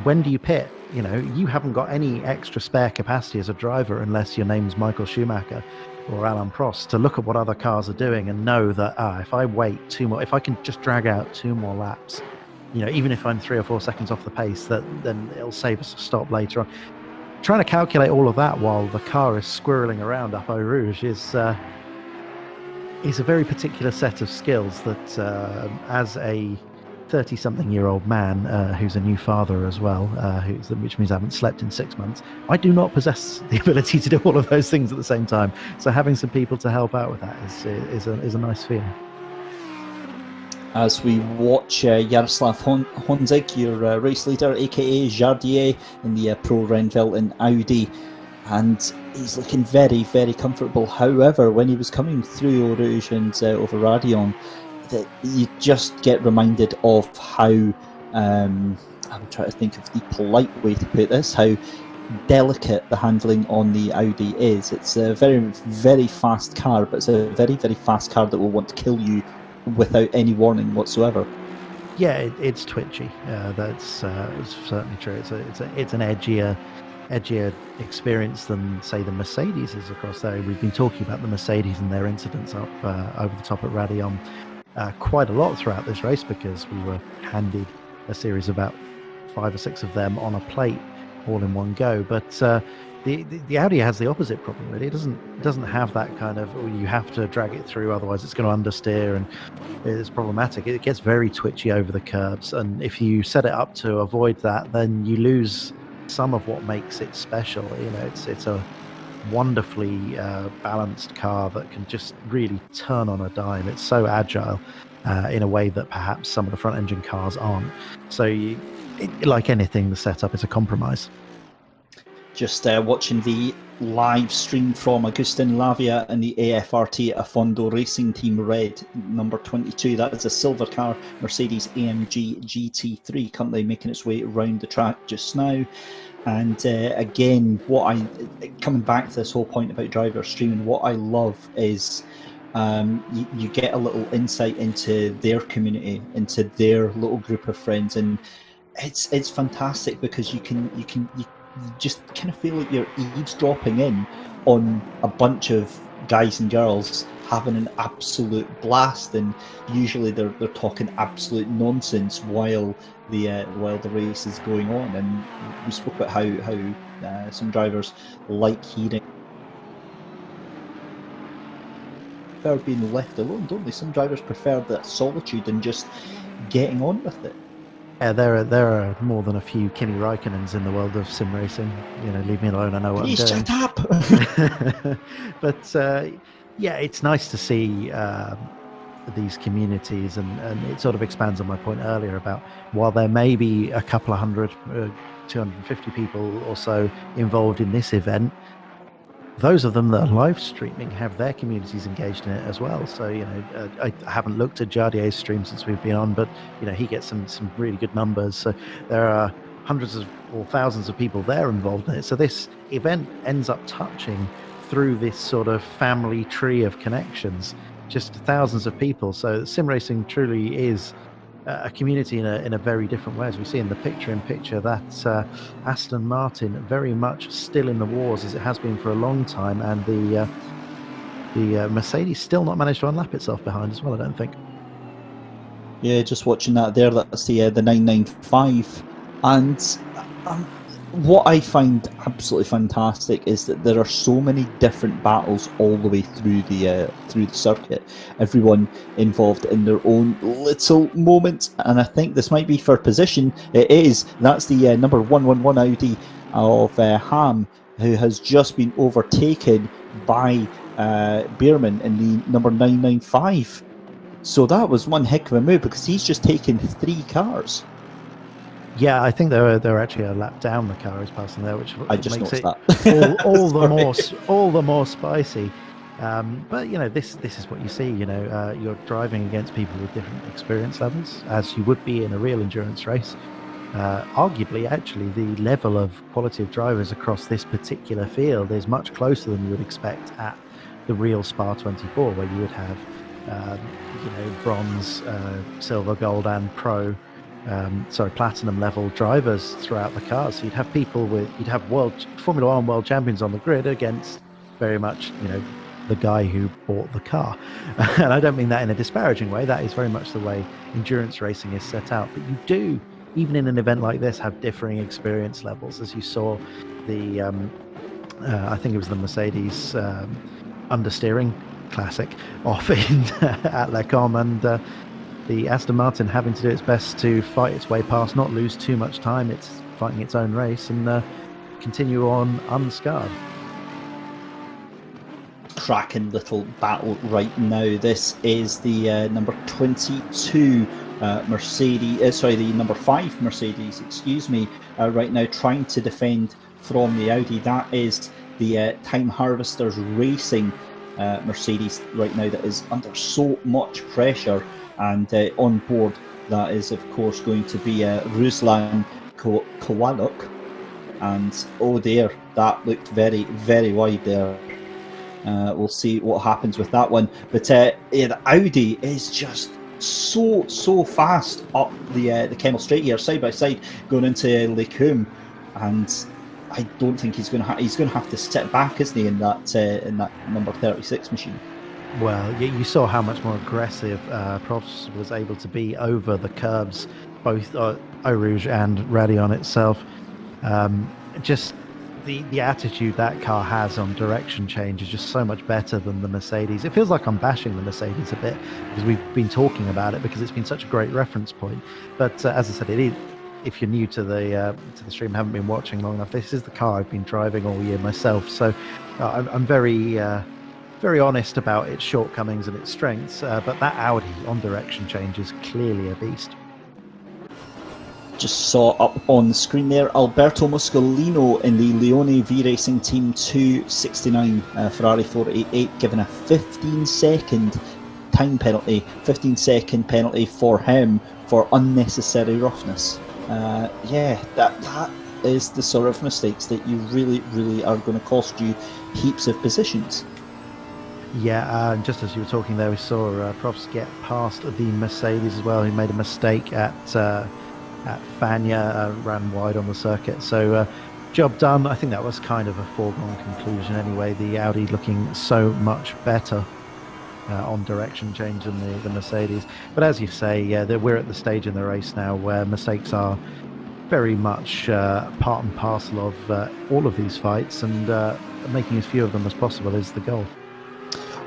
When do you pit? You haven't got any extra spare capacity as a driver unless your name's Michael Schumacher or Alain Prost to look at what other cars are doing and know that if I wait 2 more, if I can just drag out 2 more laps, even if I'm 3 or 4 seconds off the pace, then it'll save us a stop later on. Trying to calculate all of that while the car is squirreling around up Eau Rouge is a very particular set of skills that, as a 30-something-year-old man who's a new father as well, which means I haven't slept in 6 months, I do not possess the ability to do all of those things at the same time. So having some people to help out with that is a nice feeling. As we watch Jaroslav Honzik, your race leader, aka Jardier, in the Pro Rennveld in Audi, and he's looking very, very comfortable. However, when he was coming through Eau Rouge and over Radion, that you just get reminded of how, I'm trying to think of the polite way to put this, how delicate the handling on the Audi is. It's a very, very fast car, but it's a very, very fast car that will want to kill you without any warning whatsoever. Yeah, it's twitchy. That's certainly true. It's an edgier experience than, say, the Mercedes is across there. We've been talking about the Mercedes and their incidents up over the top at Radion quite a lot throughout this race, because we were handed a series of about 5 or 6 of them on a plate all in one go. But the Audi has the opposite problem, really. It doesn't have that kind of, you have to drag it through, otherwise it's going to understeer, and it's problematic. It gets very twitchy over the curbs, and if you set it up to avoid that, then you lose some of what makes it special. wonderfully balanced car that can just really turn on a dime. It's so agile in a way that perhaps some of the front engine cars aren't. So like anything, the setup is a compromise. Just watching the live stream from Agustin Lavia and the AFRT Afondo Racing Team Red, number 22. That is a silver car, Mercedes AMG GT3, currently making its way around the track just now. And again, coming back to this whole point about driver streaming, what I love is you get a little insight into their community, into their little group of friends, and it's fantastic because you just kind of feel like you're eavesdropping in on a bunch of guys and girls having an absolute blast, and usually they're talking absolute nonsense while the race is going on. And we spoke about how some drivers like hearing prefer being left alone, don't they? Some drivers prefer that solitude and just getting on with it. Yeah, there are more than a few Kimi Räikkönens in the world of sim racing. Leave me alone. I know what I'm doing. Shut up. But yeah, it's nice to see these communities, and it sort of expands on my point earlier about while there may be a couple of hundred, 250 people or so involved in this event, those of them that are live streaming have their communities engaged in it as well. So, I haven't looked at Jardier's stream since we've been on, but, he gets some really good numbers. So there are hundreds of or thousands of people there involved in it. So this event ends up touching through this sort of family tree of connections, just thousands of people. So sim racing truly is a community in a very different way. As we see in the picture-in-picture, that's Aston Martin very much still in the wars as it has been for a long time, and the Mercedes still not managed to unlap itself behind as well, I don't think. Yeah, just watching that there, that's the 995, and what I find absolutely fantastic is that there are so many different battles all the way through the circuit. Everyone involved in their own little moment, and I think this might be for position. It is. That's the number 111 Audi of Ham, who has just been overtaken by Bierman in the number 995. So that was one heck of a move because he's just taken 3 cars. Yeah, I think they're actually a lap down the car is passing there, which I just makes it that. all the more spicy. But this is what you see. You're driving against people with different experience levels, as you would be in a real endurance race. Arguably, actually, the level of quality of drivers across this particular field is much closer than you would expect at the real Spa 24, where you would have bronze, silver, gold, and platinum level drivers throughout the cars. So you'd have Formula One world champions on the grid against very much the guy who bought the car. And I don't mean that in a disparaging way. That is very much the way endurance racing is set out. But you do, even in an event like this, have differing experience levels, as you saw the I think it was the Mercedes understeering classic off in at Le Combe, and the Aston Martin having to do its best to fight its way past, not lose too much time. It's fighting its own race and continue on unscarred. Cracking little battle right now. This is the number 22 Mercedes, the number 5 Mercedes, right now trying to defend from the Audi. That is the Time Harvesters Racing Mercedes right now that is under so much pressure. And on board, that is, of course, going to be Ruslan Kowaluk. And oh dear, that looked very, very wide there. We'll see what happens with that one. But the Audi is just so fast up the Connall straight here, side by side, going into Le Combe. And I don't think he's going to have to sit back, isn't he, in that number 36 machine. Well, you saw how much more aggressive Prost was able to be over the curbs, both Eau Rouge and Raidillon itself. Just the attitude that car has on direction change is just so much better than the Mercedes. It feels like I'm bashing the Mercedes a bit because we've been talking about it because it's been such a great reference point. But as I said, if you're new to the stream, haven't been watching long enough, this is the car I've been driving all year myself. So I'm very very honest about its shortcomings and its strengths. But that Audi on direction change is clearly a beast. Just saw up on the screen there, Alberto Muscolino in the Leone V Racing Team 269 Ferrari 488, given a 15-second time penalty, 15-second penalty for him for unnecessary roughness. Yeah, that is the sort of mistakes that you really are going to cost you heaps of positions. Yeah, just as you were talking there, we saw Prost get past the Mercedes as well, who made a mistake at Fania, ran wide on the circuit. So job done. I think that was kind of a foregone conclusion anyway. The Audi looking so much better on direction change than the Mercedes. But as you say, yeah, we're at the stage in the race now where mistakes are very much part and parcel of all of these fights, and making as few of them as possible is the goal.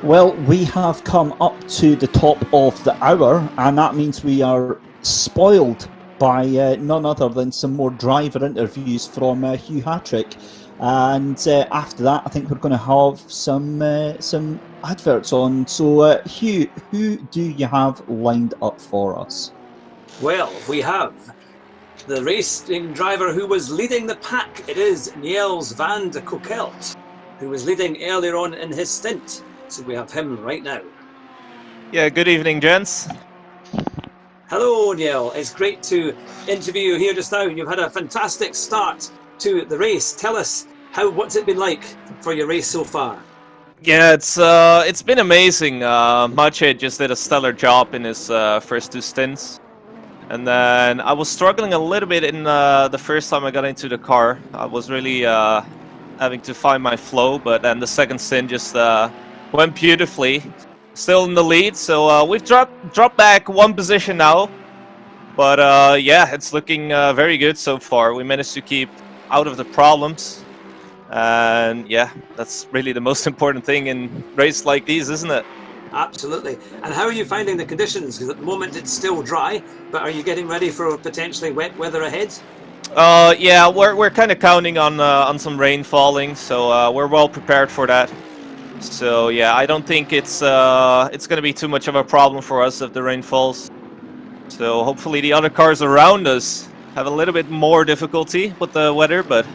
Well, we have come up to the top of the hour, and that means we are spoiled by none other than some more driver interviews from Hugh Hattrick. And after that, I think we're going to have some adverts on. So, Hugh, who do you have lined up for us? Well, we have the racing driver who was leading the pack. It is Niels van de Kokelt, who was leading earlier on in his stint. So we have him right now. Yeah, good evening, gents. Hello, Niel. It's great to interview you here just now. You've had a fantastic start to the race. Tell us, what's it been like for your race so far? Yeah, it's been amazing. Maciej just did a stellar job in his first two stints. And then I was struggling a little bit in the first time I got into the car. I was really having to find my flow, but then the second stint just went beautifully. Still in the lead, so we've dropped back one position now. But yeah, it's looking very good so far. We managed to keep out of the problems. And yeah, that's really the most important thing in races like these, isn't it? Absolutely. And how are you finding the conditions? Because at the moment it's still dry, but are you getting ready for potentially wet weather ahead? Yeah, we're kind of counting on some rain falling, so we're well prepared for that. So yeah, I don't think it's going to be too much of a problem for us if the rain falls. So hopefully the other cars around us have a little bit more difficulty with the weather, but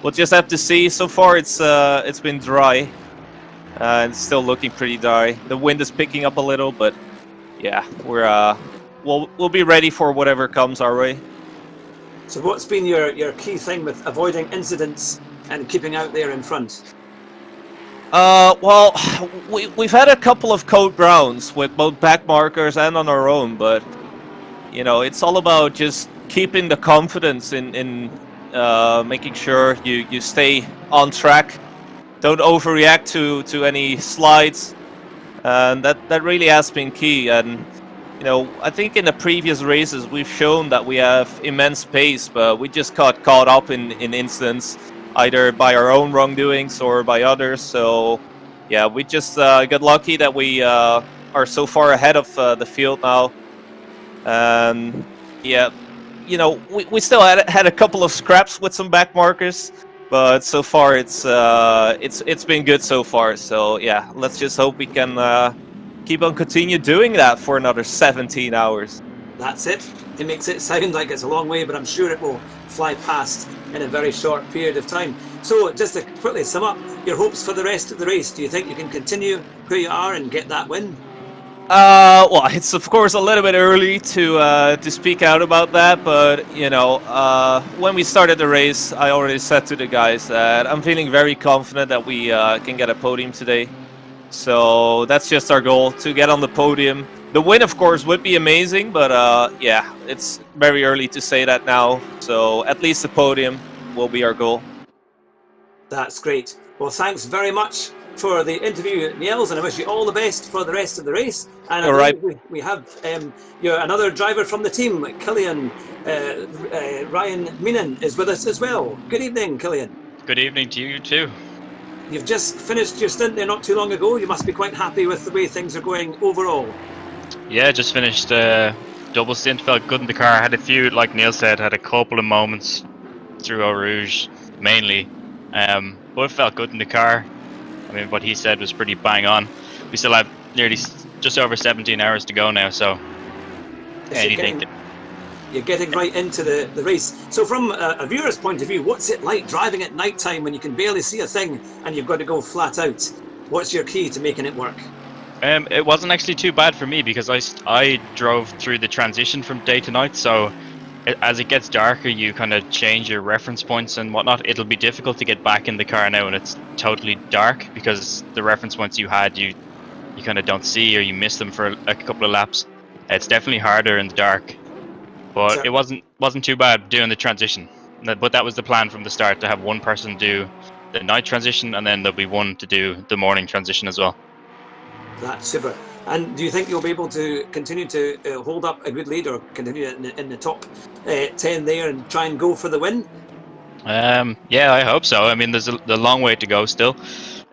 we'll just have to see. So far it's been dry, and it's still looking pretty dry. The wind is picking up a little, but yeah, we'll be ready for whatever comes our way. So what's been your key thing with avoiding incidents and keeping out there in front? Well, we've had a couple of code browns with both back markers and on our own, but you know, it's all about just keeping the confidence in making sure you stay on track, don't overreact to any slides, and that really has been key. And you know, I think in the previous races we've shown that we have immense pace, but we just got caught up in incidents, either by our own wrongdoings or by others. So yeah, we just got lucky that we are so far ahead of the field now. And yeah, you know, we still had a couple of scraps with some back markers, but so far it's been good so far. So yeah, let's just hope we can keep on continue doing that for another 17 hours. That's it. It makes it sound like it's a long way, but I'm sure it will fly past in a very short period of time. So just to quickly sum up, your hopes for the rest of the race. Do you think you can continue where you are and get that win? Well, it's of course a little bit early to speak out about that, but you know, when we started the race, I already said to the guys that I'm feeling very confident that we can get a podium today. So that's just our goal, to get on the podium. The win, of course, would be amazing, but yeah, it's very early to say that now. So at least the podium will be our goal. That's great. Well, thanks very much for the interview, Niels, and I wish you all the best for the rest of the race. And all right. We have another driver from the team, Killian Ryan Meenan, is with us as well. Good evening, Killian. Good evening to you too. You've just finished your stint there not too long ago. You must be quite happy with the way things are going overall. Yeah, just finished double stint, felt good in the car. I had a few, like Neil said, had a couple of moments through Eau Rouge, mainly. But it felt good in the car. I mean, what he said was pretty bang on. We still have nearly just over 17 hours to go now, so anything. You're getting right into the race. So from a viewer's point of view, what's it like driving at night time when you can barely see a thing and you've got to go flat out? What's your key to making it work? It wasn't actually too bad for me because I drove through the transition from day to night, so as it gets darker you kind of change your reference points and whatnot. It'll be difficult to get back in the car now when it's totally dark because the reference points you had you kind of don't see, or you miss them for a couple of laps. It's definitely harder in the dark, but it wasn't too bad doing the transition. But that was the plan from the start, to have one person do the night transition and then there'll be one to do the morning transition as well. That's super. And do you think you'll be able to continue to hold up a good lead, or continue in the top 10 there and try and go for the win? Yeah, I hope so. I mean, there's a long way to go still.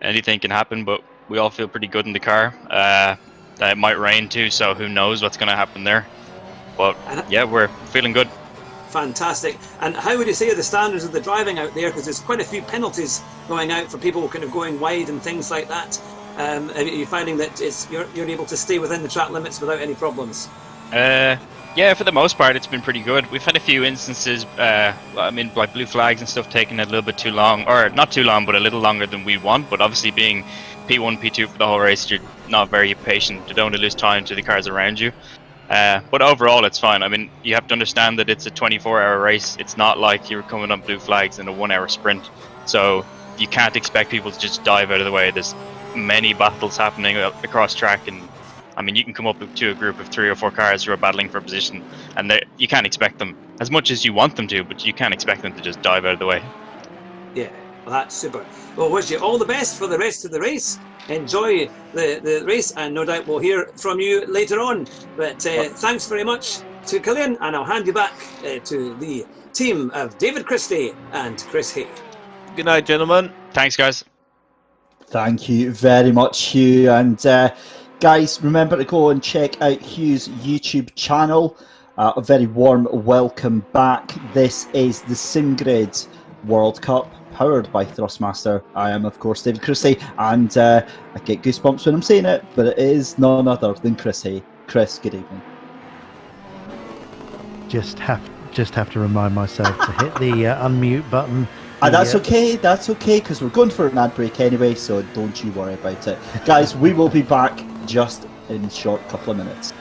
Anything can happen, but we all feel pretty good in the car. It might rain too, so who knows what's going to happen there. But yeah, we're feeling good. Fantastic. And how would you say are the standards of the driving out there? Because there's quite a few penalties going out for people kind of going wide and things like that. Are you finding that you're able to stay within the track limits without any problems? Yeah, for the most part, it's been pretty good. We've had a few instances, I mean, like blue flags and stuff taking a little bit too long, or not too long, but a little longer than we want. But obviously being P1, P2 for the whole race, you're not very patient. You don't want to lose time to the cars around you. But overall, it's fine. I mean, you have to understand that it's a 24-hour race. It's not like you're coming up blue flags in a 1-hour sprint. So you can't expect people to just dive out of the way. There's many battles happening across track, and I mean, you can come up to a group of 3 or 4 cars who are battling for position, and you can't expect them, as much as you want them to, but you can't expect them to just dive out of the way. Yeah, well, that's super. Well, wish you all the best for the rest of the race. Enjoy the race, and no doubt we'll hear from you later on. But thanks very much to Killian, and I'll hand you back to the team of David Christie and Chris Hay. Good night, gentlemen. Thanks, guys. Thank you very much, Hugh. And guys, remember to go and check out Hugh's YouTube channel. A very warm welcome back. This is the SimGrid World Cup, powered by Thrustmaster. I am, of course, David Christie, and I get goosebumps when I'm saying it, but it is none other than Chris Hay. Chris, good evening. Just have to remind myself to hit the unmute button. That's okay, because we're going for an ad break anyway, so don't you worry about it. Guys, we will be back just in a short couple of minutes.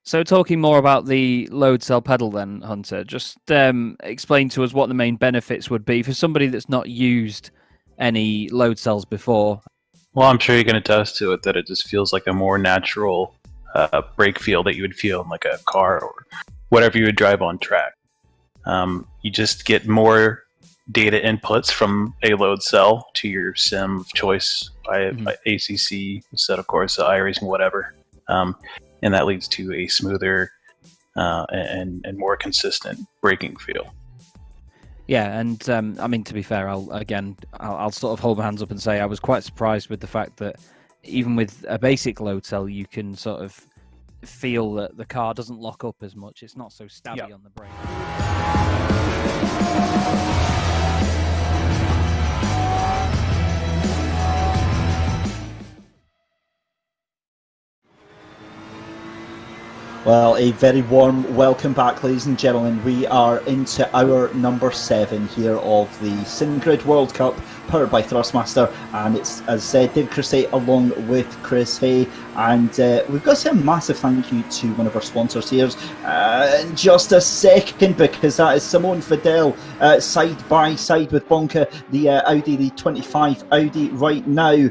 So talking more about the load cell pedal then, Hunter, just explain to us what the main benefits would be for somebody that's not used any load cells before. Well, I'm sure you can attest to it that it just feels like a more natural brake feel that you would feel in like a car or whatever you would drive on track. You just get more data inputs from a load cell to your sim of choice by ACC instead, of course, iRacing, whatever. And that leads to a smoother and more consistent braking feel. Yeah, and I mean, to be fair, I'll sort of hold my hands up and say I was quite surprised with the fact that even with a basic load cell, you can sort of feel that the car doesn't lock up as much. It's not so stabby on the brake. Well, a very warm welcome back, ladies and gentlemen. We are into hour number 7 here of the SimGrid World Cup, powered by Thrustmaster, and it's, as said, David Christie along with Chris Hay, and we've got to say a massive thank you to one of our sponsors here in just a second, because that is Simone Fidel side by side with Bonka, the Audi, the 25 Audi right now.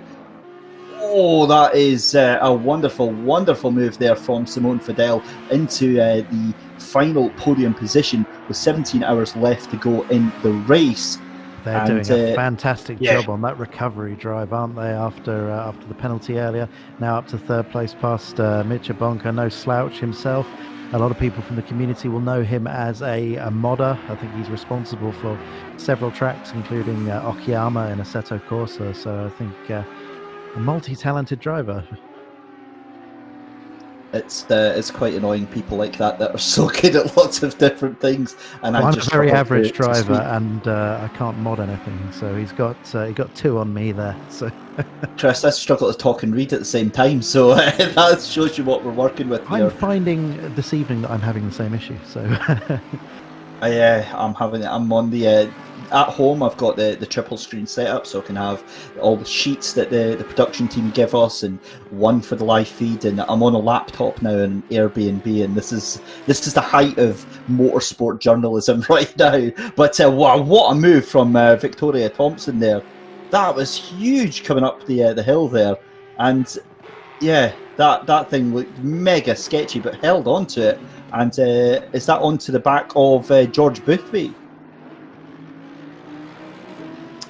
Oh, that is a wonderful, wonderful move there from Simone Fidel into the final podium position with 17 hours left to go in the race. They're And, doing a fantastic yeah. job on that recovery drive, aren't they? After the penalty earlier, now up to third place past Mitcha Bonka, no slouch himself. A lot of people from the community will know him as a modder. I think he's responsible for several tracks, including Okayama and Assetto Corsa. So I think a multi-talented driver. It's quite annoying people like that are so good at lots of different things. And Well, I'm just a very struggle average to driver, sweep. and I can't mod anything. So he got 2 on me there. So Chris, I struggle to talk and read at the same time, so that shows you what we're working with here. I'm finding this evening that I'm having the same issue. So I'm on the at home. I've got the triple screen setup, so I can have all the sheets that the production team give us, and one for the live feed. And I'm on a laptop now in Airbnb, and this is the height of motorsport journalism right now. But wow, what a move from Victoria Thompson there! That was huge coming up the hill there, and yeah, that thing looked mega sketchy, but held on to it. And is that onto the back of George Boothby?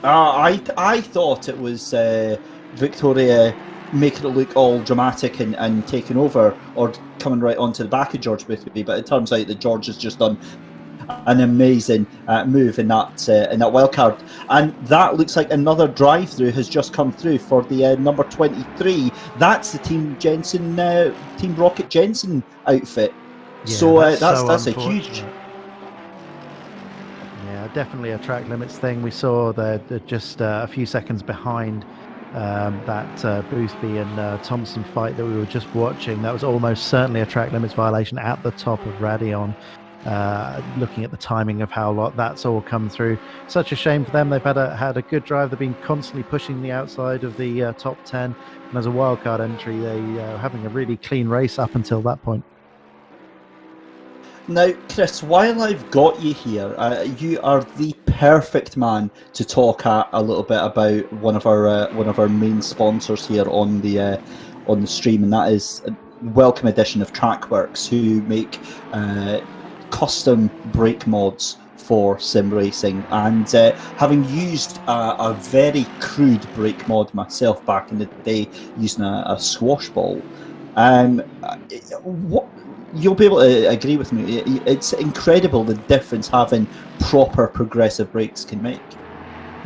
I thought it was Victoria making it look all dramatic and taking over, or coming right onto the back of George Boothby, but it turns out that George has just done an amazing move in that wildcard, and that looks like another drive-through has just come through for the number 23. That's the Team Rocket Jensen outfit. yeah, So that's a unfortunate. huge. Yeah, definitely a track limits thing. We saw they're just a few seconds behind that Boothby and Thompson fight that we were just watching. That was almost certainly a track limits violation at the top of Radion. Looking at the timing of how that's all come through, such a shame for them. They've had a good drive. They've been constantly pushing the outside of the top 10, and as a wildcard entry, they having a really clean race up until that point. Now, Chris, while I've got you here, you are the perfect man to talk a little bit about one of our main sponsors here on the stream, and that is a welcome edition of Trackworks, who make custom brake mods for sim racing. And having used a very crude brake mod myself back in the day, using a squash ball, you'll be able to agree with me. It's incredible the difference having proper progressive brakes can make.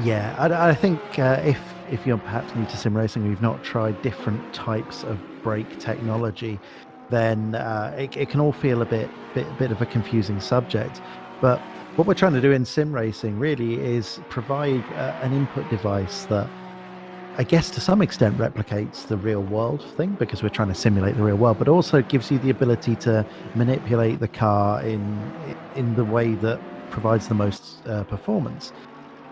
Yeah, I think if you're perhaps new to sim racing, or you've not tried different types of brake technology, then it can all feel a bit of a confusing subject. But what we're trying to do in sim racing really is provide an input device that, I guess, to some extent replicates the real world thing, because we're trying to simulate the real world, but also gives you the ability to manipulate the car in the way that provides the most performance.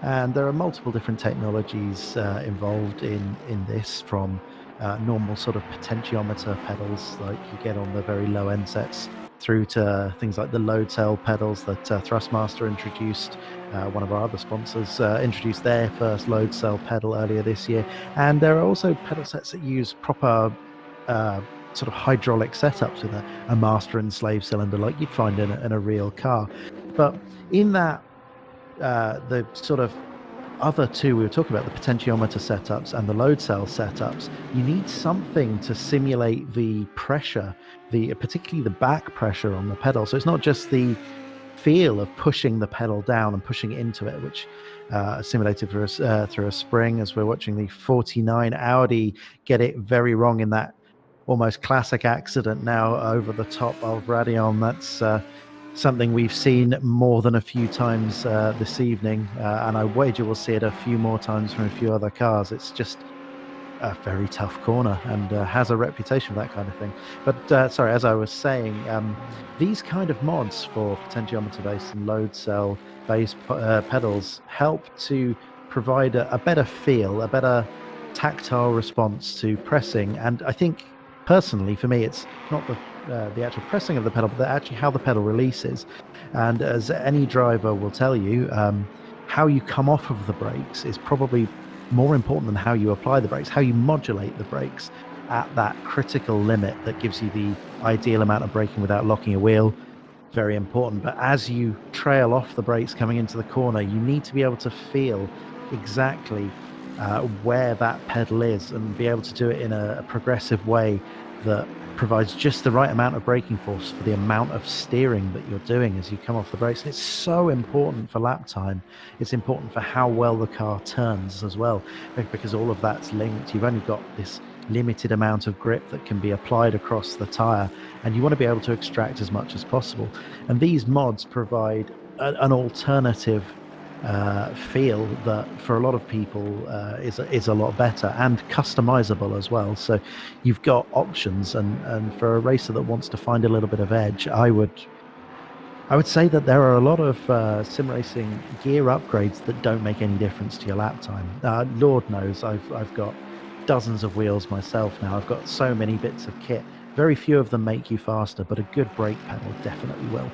And there are multiple different technologies involved in this, from normal sort of potentiometer pedals like you get on the very low end sets, through to things like the load cell pedals that Thrustmaster introduced. One of our other sponsors introduced their first load cell pedal earlier this year. And there are also pedal sets that use proper sort of hydraulic setups with a master and slave cylinder like you'd find in a real car. But in that, the sort of other two we were talking about, the potentiometer setups and the load cell setups, you need something to simulate the pressure, particularly the back pressure on the pedal. So it's not just the feel of pushing the pedal down and pushing into it, which simulated through a spring, as we're watching the 49 Audi get it very wrong in that almost classic accident now over the top of Radion. That's something we've seen more than a few times this evening, and I wager we'll see it a few more times from a few other cars. It's just a very tough corner, and has a reputation for that kind of thing. But sorry, as I was saying, these kind of mods for potentiometer based and load cell based pedals help to provide a better feel, a better tactile response to pressing. And I think personally, for me, it's not the actual pressing of the pedal, but actually how the pedal releases. And as any driver will tell you, how you come off of the brakes is probably more important than how you apply the brakes. How you modulate the brakes at that critical limit that gives you the ideal amount of braking without locking a wheel very important. But as you trail off the brakes coming into the corner, you need to be able to feel exactly where that pedal is and be able to do it in a progressive way that provides just the right amount of braking force for the amount of steering that you're doing as you come off the brakes. And it's so important for lap time. It's important for how well the car turns as well, because all of that's linked. You've only got this limited amount of grip that can be applied across the tyre, and you want to be able to extract as much as possible. And these mods provide an alternative feel that for a lot of people is a lot better and customizable as well. So you've got options, and for a racer that wants to find a little bit of edge, I would say that there are a lot of sim racing gear upgrades that don't make any difference to your lap time. Lord knows I've got dozens of wheels myself now. I've got so many bits of kit. Very few of them make you faster, but a good brake pedal definitely will.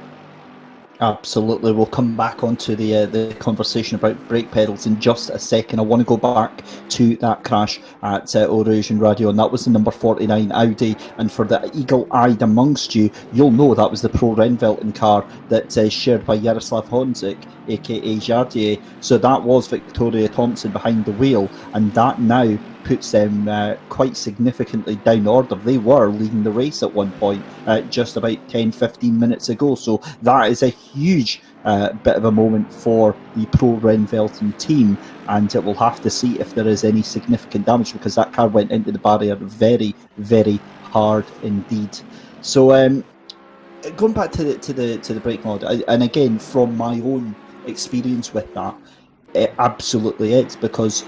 Absolutely. We'll come back onto the conversation about brake pedals in just a second. I want to go back to that crash at Eurasian Radio, and that was the number 49 Audi. And for the eagle-eyed amongst you, you'll know that was the Pro Renvelten car that is shared by Jaroslav Honzik, aka Jardier. So that was Victoria Thompson behind the wheel, and that now puts them quite significantly down order. They were leading the race at one point just about 10-15 minutes ago, so that is a huge bit of a moment for the Pro Renvelten team, and we'll have to see if there is any significant damage, because that car went into the barrier very, very hard indeed. So going back to the brake mod, and again from my own experience with that, it absolutely is, because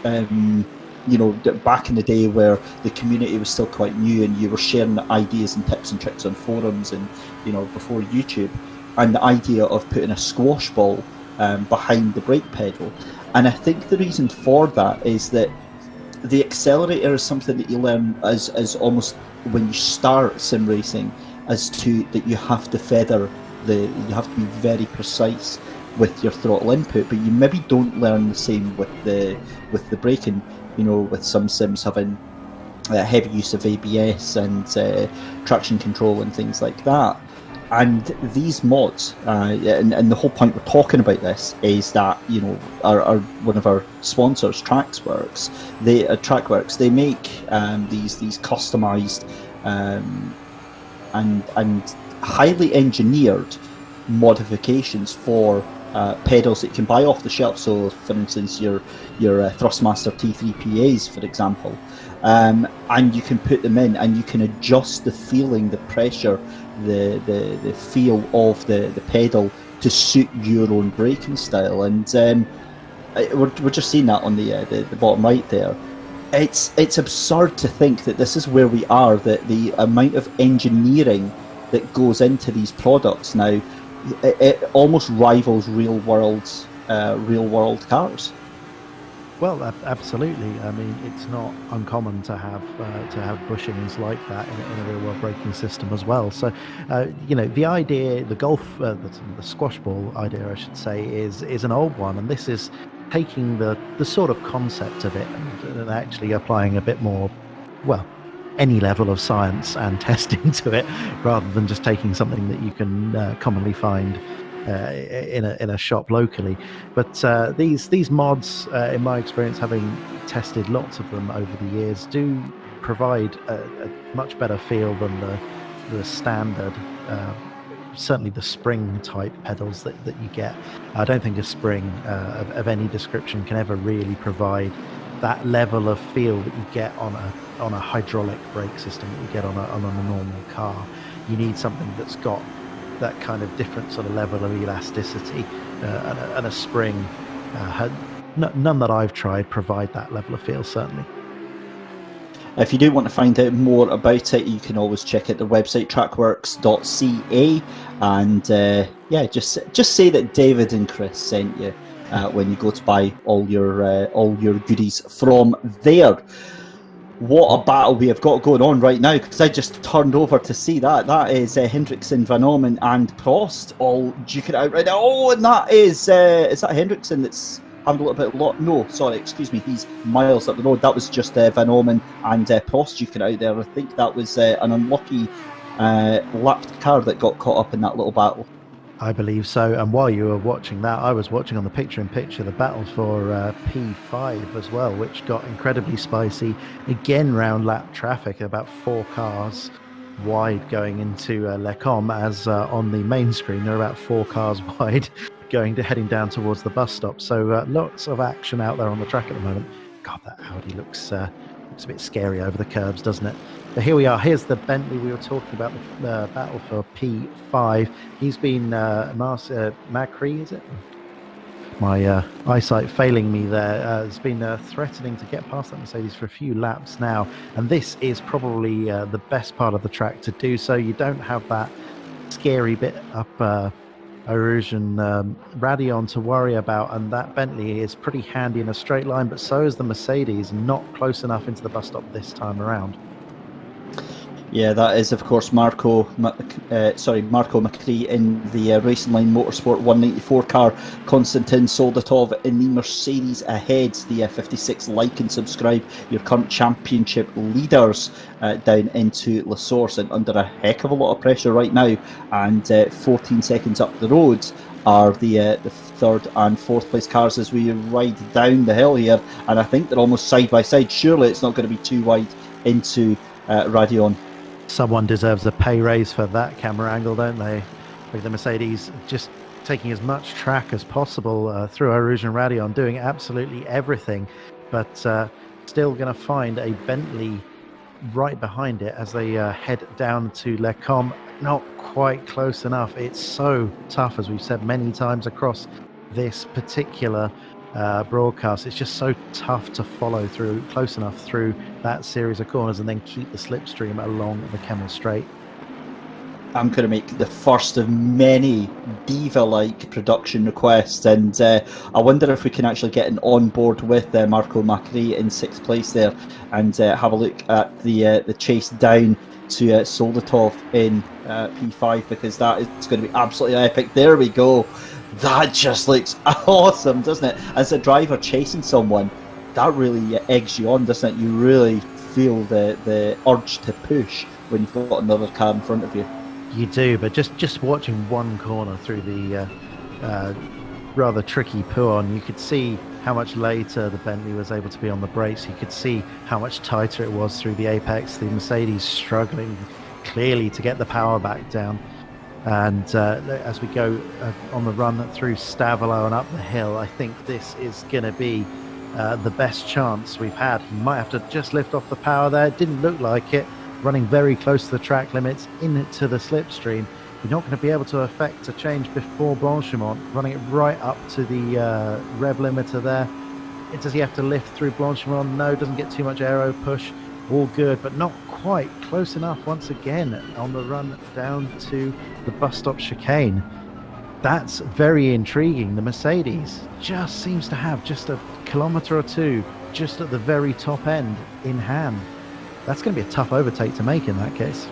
back in the day where the community was still quite new and you were sharing ideas and tips and tricks on forums and, before YouTube, and the idea of putting a squash ball behind the brake pedal. And I think the reason for that is that the accelerator is something that you learn as almost when you start sim racing, as to that you have to feather you have to be very precise with your throttle input, but you maybe don't learn the same with the braking. With some sims having heavy use of ABS and traction control and things like that. And these mods, and the whole point we're talking about this is that, our one of our sponsors, Trackworks, they make these customized and highly engineered modifications for pedals that you can buy off the shelf. So, for instance, your Thrustmaster T3 PAs, for example, and you can put them in, and you can adjust the feeling, the pressure, the feel of the pedal to suit your own braking style. And we're just seeing that on the bottom right there. It's absurd to think that this is where we are. That the amount of engineering that goes into these products now, it almost rivals real world cars. Well, absolutely. I mean, it's not uncommon to have bushings like that in a real world braking system as well. So, the idea, the squash ball idea, I should say, is an old one, and this is taking the sort of concept of it and actually applying a bit more, any level of science and testing to it, rather than just taking something that you can commonly find in a shop locally. But these mods, in my experience, having tested lots of them over the years, do provide a much better feel than the standard, certainly the spring type pedals that you get. I don't think a spring of any description can ever really provide that level of feel that you get on a hydraulic brake system that you get on a normal car. You need something that's got that kind of different sort of level of elasticity, and a spring, none that I've tried provide that level of feel, certainly. If you do want to find out more about it, you can always check out the website trackworks.ca, and just say that David and Chris sent you when you go to buy all your goodies from there. What a battle we have got going on right now, because I just turned over to see that. That is Hendrickson, Van Oomen and Prost all duking it out right now. Oh, and that is that Hendrickson that's having a little bit of luck? No, sorry, excuse me, he's miles up the road. That was just Van Oomen and Prost duking it out there. I think that was an unlucky lapped car that got caught up in that little battle. I believe so. And while you were watching that, I was watching on the picture-in-picture the battle for P5 as well, which got incredibly spicy. Again, round lap traffic, about 4 cars wide going into Lecom, as on the main screen there are about 4 cars wide heading down towards the bus stop. So lots of action out there on the track at the moment. God, that Audi looks a bit scary over the curbs, doesn't it? But here we are. Here's the Bentley we were talking about, the battle for P5. He's been Macri, is it? My eyesight failing me there. Has been threatening to get past that Mercedes for a few laps now, and this is probably the best part of the track to do so. You don't have that scary bit up Erosion Radeon to worry about, and that Bentley is pretty handy in a straight line, but so is the Mercedes, not close enough into the bus stop this time around. Yeah, that is, of course, Marco McCree in the Racing Line Motorsport 194 car. Konstantin Soldatov in the Mercedes ahead. The 56 like and subscribe. Your current championship leaders down into La Source and under a heck of a lot of pressure right now. And 14 seconds up the road are the third and fourth place cars as we ride down the hill here. And I think they're almost side by side. Surely it's not going to be too wide into Radeon. Someone deserves a pay raise for that camera angle, don't they? Like the Mercedes just taking as much track as possible through Erosion Radeon, doing absolutely everything, but still going to find a Bentley right behind it as they head down to Lecom. Not quite close enough. It's so tough, as we've said many times across this particular broadcast. It's just so tough to follow through close enough through that series of corners and then keep the slipstream along the Kemmel Straight. I'm going to make the first of many diva-like production requests, and I wonder if we can actually get an on board with Marco Macri in 6th place there, and have a look at the chase down to Soldatov in P5, because that is going to be absolutely epic. There we go. That just looks awesome, doesn't it? As a driver chasing someone, that really eggs you on, doesn't it? You really feel the urge to push when you've got another car in front of you. You do, but just watching one corner through the rather tricky Puon, you could see how much later the Bentley was able to be on the brakes. You could see how much tighter it was through the apex. The Mercedes struggling clearly to get the power back down. And as we go on the run through Stavolo and up the hill, I think this is going to be the best chance we've had. He might have to just lift off the power there. It didn't look like it. Running very close to the track limits into the slipstream. You're not going to be able to effect a change before Blanchimont. Running it right up to the rev limiter there. Does he have to lift through Blanchimont? No, doesn't get too much aero push. All good, but not quite close enough once again on the run down to the bus stop chicane. That's very intriguing. The Mercedes just seems to have just a kilometre or two just at the very top end in hand. That's going to be a tough overtake to make in that case.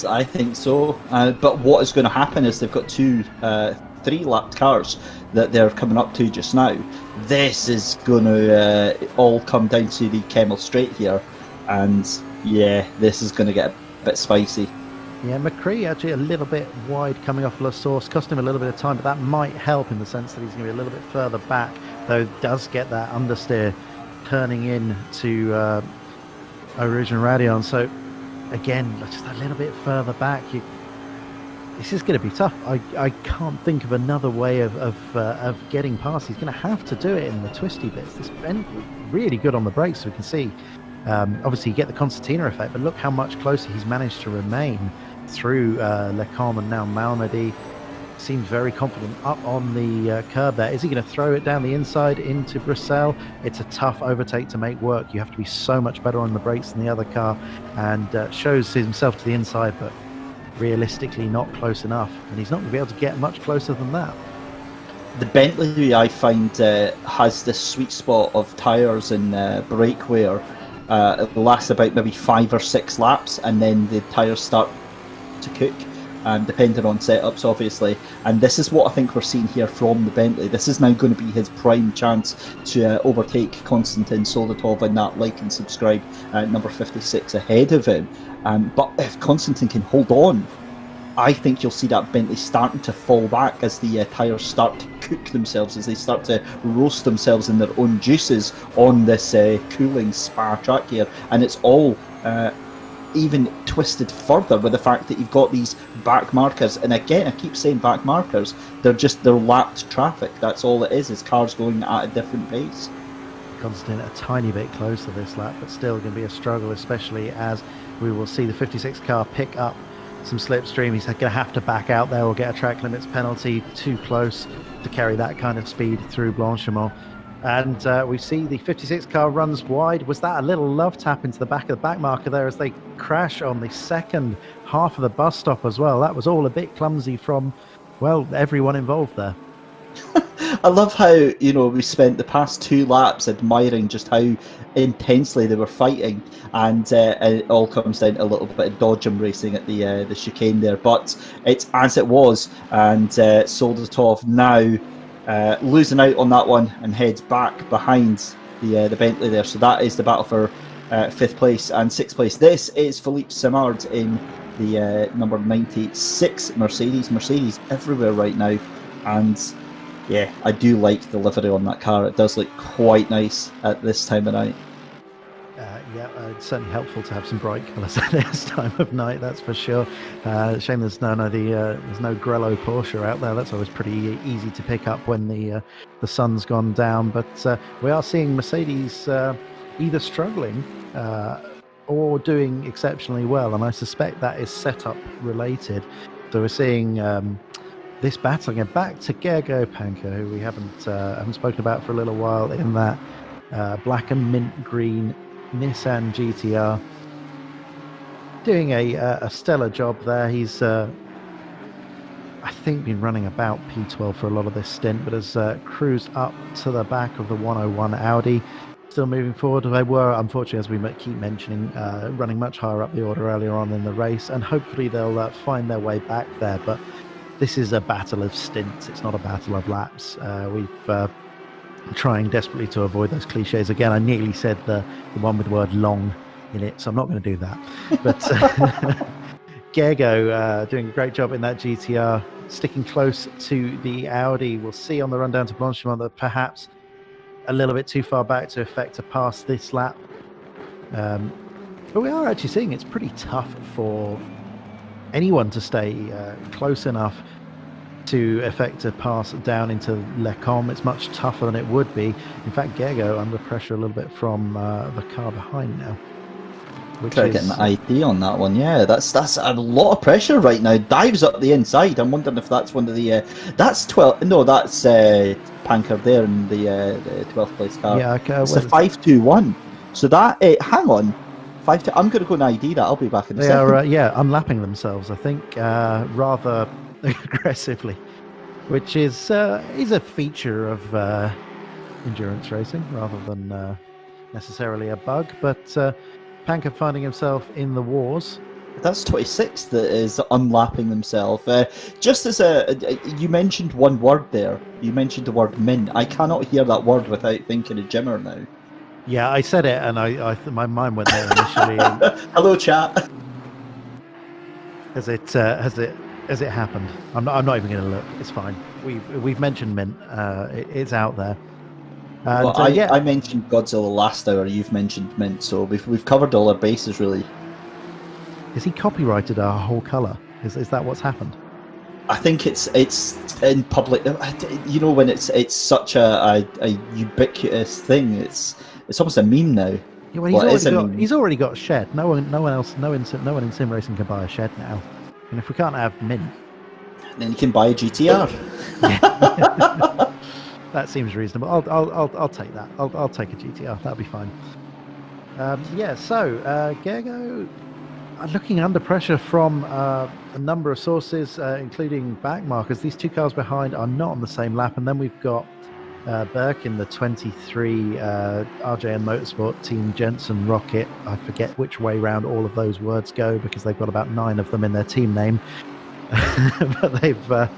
I think so. But what is going to happen is they've got 2 3-lapped cars that they're coming up to just now. This is going to all come down to the Kemmel Straight here. And yeah, this is going to get a bit spicy. Yeah, McCree actually a little bit wide coming off La Source, cost him a little bit of time, but that might help in the sense that he's going to be a little bit further back, though does get that understeer turning in to Erosion Radeon. So again, just a little bit further back. This is going to be tough. I can't think of another way of getting past. He's going to have to do it in the twisty bits. This bend really good on the brakes, so we can see. Obviously, you get the concertina effect, but look how much closer he's managed to remain through Lecom and now Malmedy. Seems very confident up on the curb there. Is he going to throw it down the inside into Bruxelles? It's a tough overtake to make work. You have to be so much better on the brakes than the other car, and shows himself to the inside, but realistically not close enough, and he's not going to be able to get much closer than that. The Bentley, I find, has this sweet spot of tyres and brake wear. It lasts about maybe 5 or 6 laps, and then the tyres start to cook, depending on setups, obviously. And this is what I think we're seeing here from the Bentley. This is now going to be his prime chance to overtake Konstantin Soldatov in that like and subscribe number 56 ahead of him. But if Konstantin can hold on I think you'll see that Bentley starting to fall back as the tyres start to cook themselves, as they start to roast themselves in their own juices on this cooling Spa track here. And it's all even twisted further with the fact that you've got these back markers. And again, I keep saying back markers, they're lapped traffic. That's all it is cars going at a different pace. Constant a tiny bit closer this lap, but still going to be a struggle, especially as we will see the 56 car pick up some slipstream. He's going to have to back out there or get a track limits penalty. Too close to carry that kind of speed through Blanchimont. And we see the 56 car runs wide. Was that a little love tap into the back of the back marker there as they crash on the second half of the bus stop as well? That was all a bit clumsy from, well, everyone involved there. I love how, we spent the past 2 laps admiring just how intensely they were fighting, and it all comes down to a little bit of dodgem racing at the chicane there. But it's as it was, and Soldatov now losing out on that one and heads back behind the Bentley there. So that is the battle for 5th place and 6th place. This is Philippe Simard in the number 96 Mercedes. Mercedes everywhere right now, and yeah, I do like the livery on that car. It does look quite nice at this time of night. It's certainly helpful to have some bright colours at this time of night, that's for sure. Shame there's no Grello Porsche out there. That's always pretty easy to pick up when the sun's gone down. But we are seeing Mercedes either struggling or doing exceptionally well, and I suspect that is setup related. So we're seeing this battle again, back to Gergo Panker, who we haven't spoken about for a little while, in that black and mint green Nissan GTR, doing a stellar job there. He's I think been running about P12 for a lot of this stint, but has cruised up to the back of the 101 Audi, still moving forward. They were, unfortunately, as we keep mentioning, running much higher up the order earlier on in the race, and hopefully they'll find their way back there. But this is a battle of stints, it's not a battle of laps. We've trying desperately to avoid those cliches. Again, I nearly said the one with the word long in it, so I'm not going to do that. But Gergo doing a great job in that GTR, sticking close to the Audi. We'll see on the run down to Blanchimont that perhaps a little bit too far back to effect a pass this lap. But we are actually seeing it's pretty tough for anyone to stay close enough to effect a pass down into Lecombe. It's much tougher than it would be. In fact, Gergo under pressure a little bit from the car behind now. Try getting the ID on that one. Yeah, that's a lot of pressure right now. Dives up the inside. I'm wondering if that's one of the that's 12. No, that's Panker there in the 12th place car. Yeah, okay, it's the 521. So that hang on. 5. I'm going to go and ID that. I'll be back in a second. They are unlapping themselves, I think, rather aggressively, which is a feature of endurance racing rather than necessarily a bug. But Panker finding himself in the wars. That's 26 that is unlapping themselves. Just as you mentioned one word there. You mentioned the word mint. I cannot hear that word without thinking of Jimmer now. Yeah, I said it, and my mind went there initially. Hello, chat. Has it happened? I'm not even going to look. It's fine. We've mentioned mint. It's out there. And, well, I mentioned Godzilla last hour. You've mentioned mint, so we've covered all our bases really. Has he copyrighted our whole colour? Is that what's happened? I think it's in public. You know, when it's such a ubiquitous thing. It's almost a meme now. Yeah, well, he's already got a shed. No one in sim racing can buy a shed now. And if we can't have mint, then you can buy a GTR. That seems reasonable. I'll take that. I'll take a GTR. That'll be fine. So Gergo looking under pressure from a number of sources, including back markers. These two cars behind are not on the same lap, and then we've got Burke in the 23 RJN Motorsport Team Jensen Rocket. I forget which way round all of those words go because they've got about 9 of them in their team name. But they've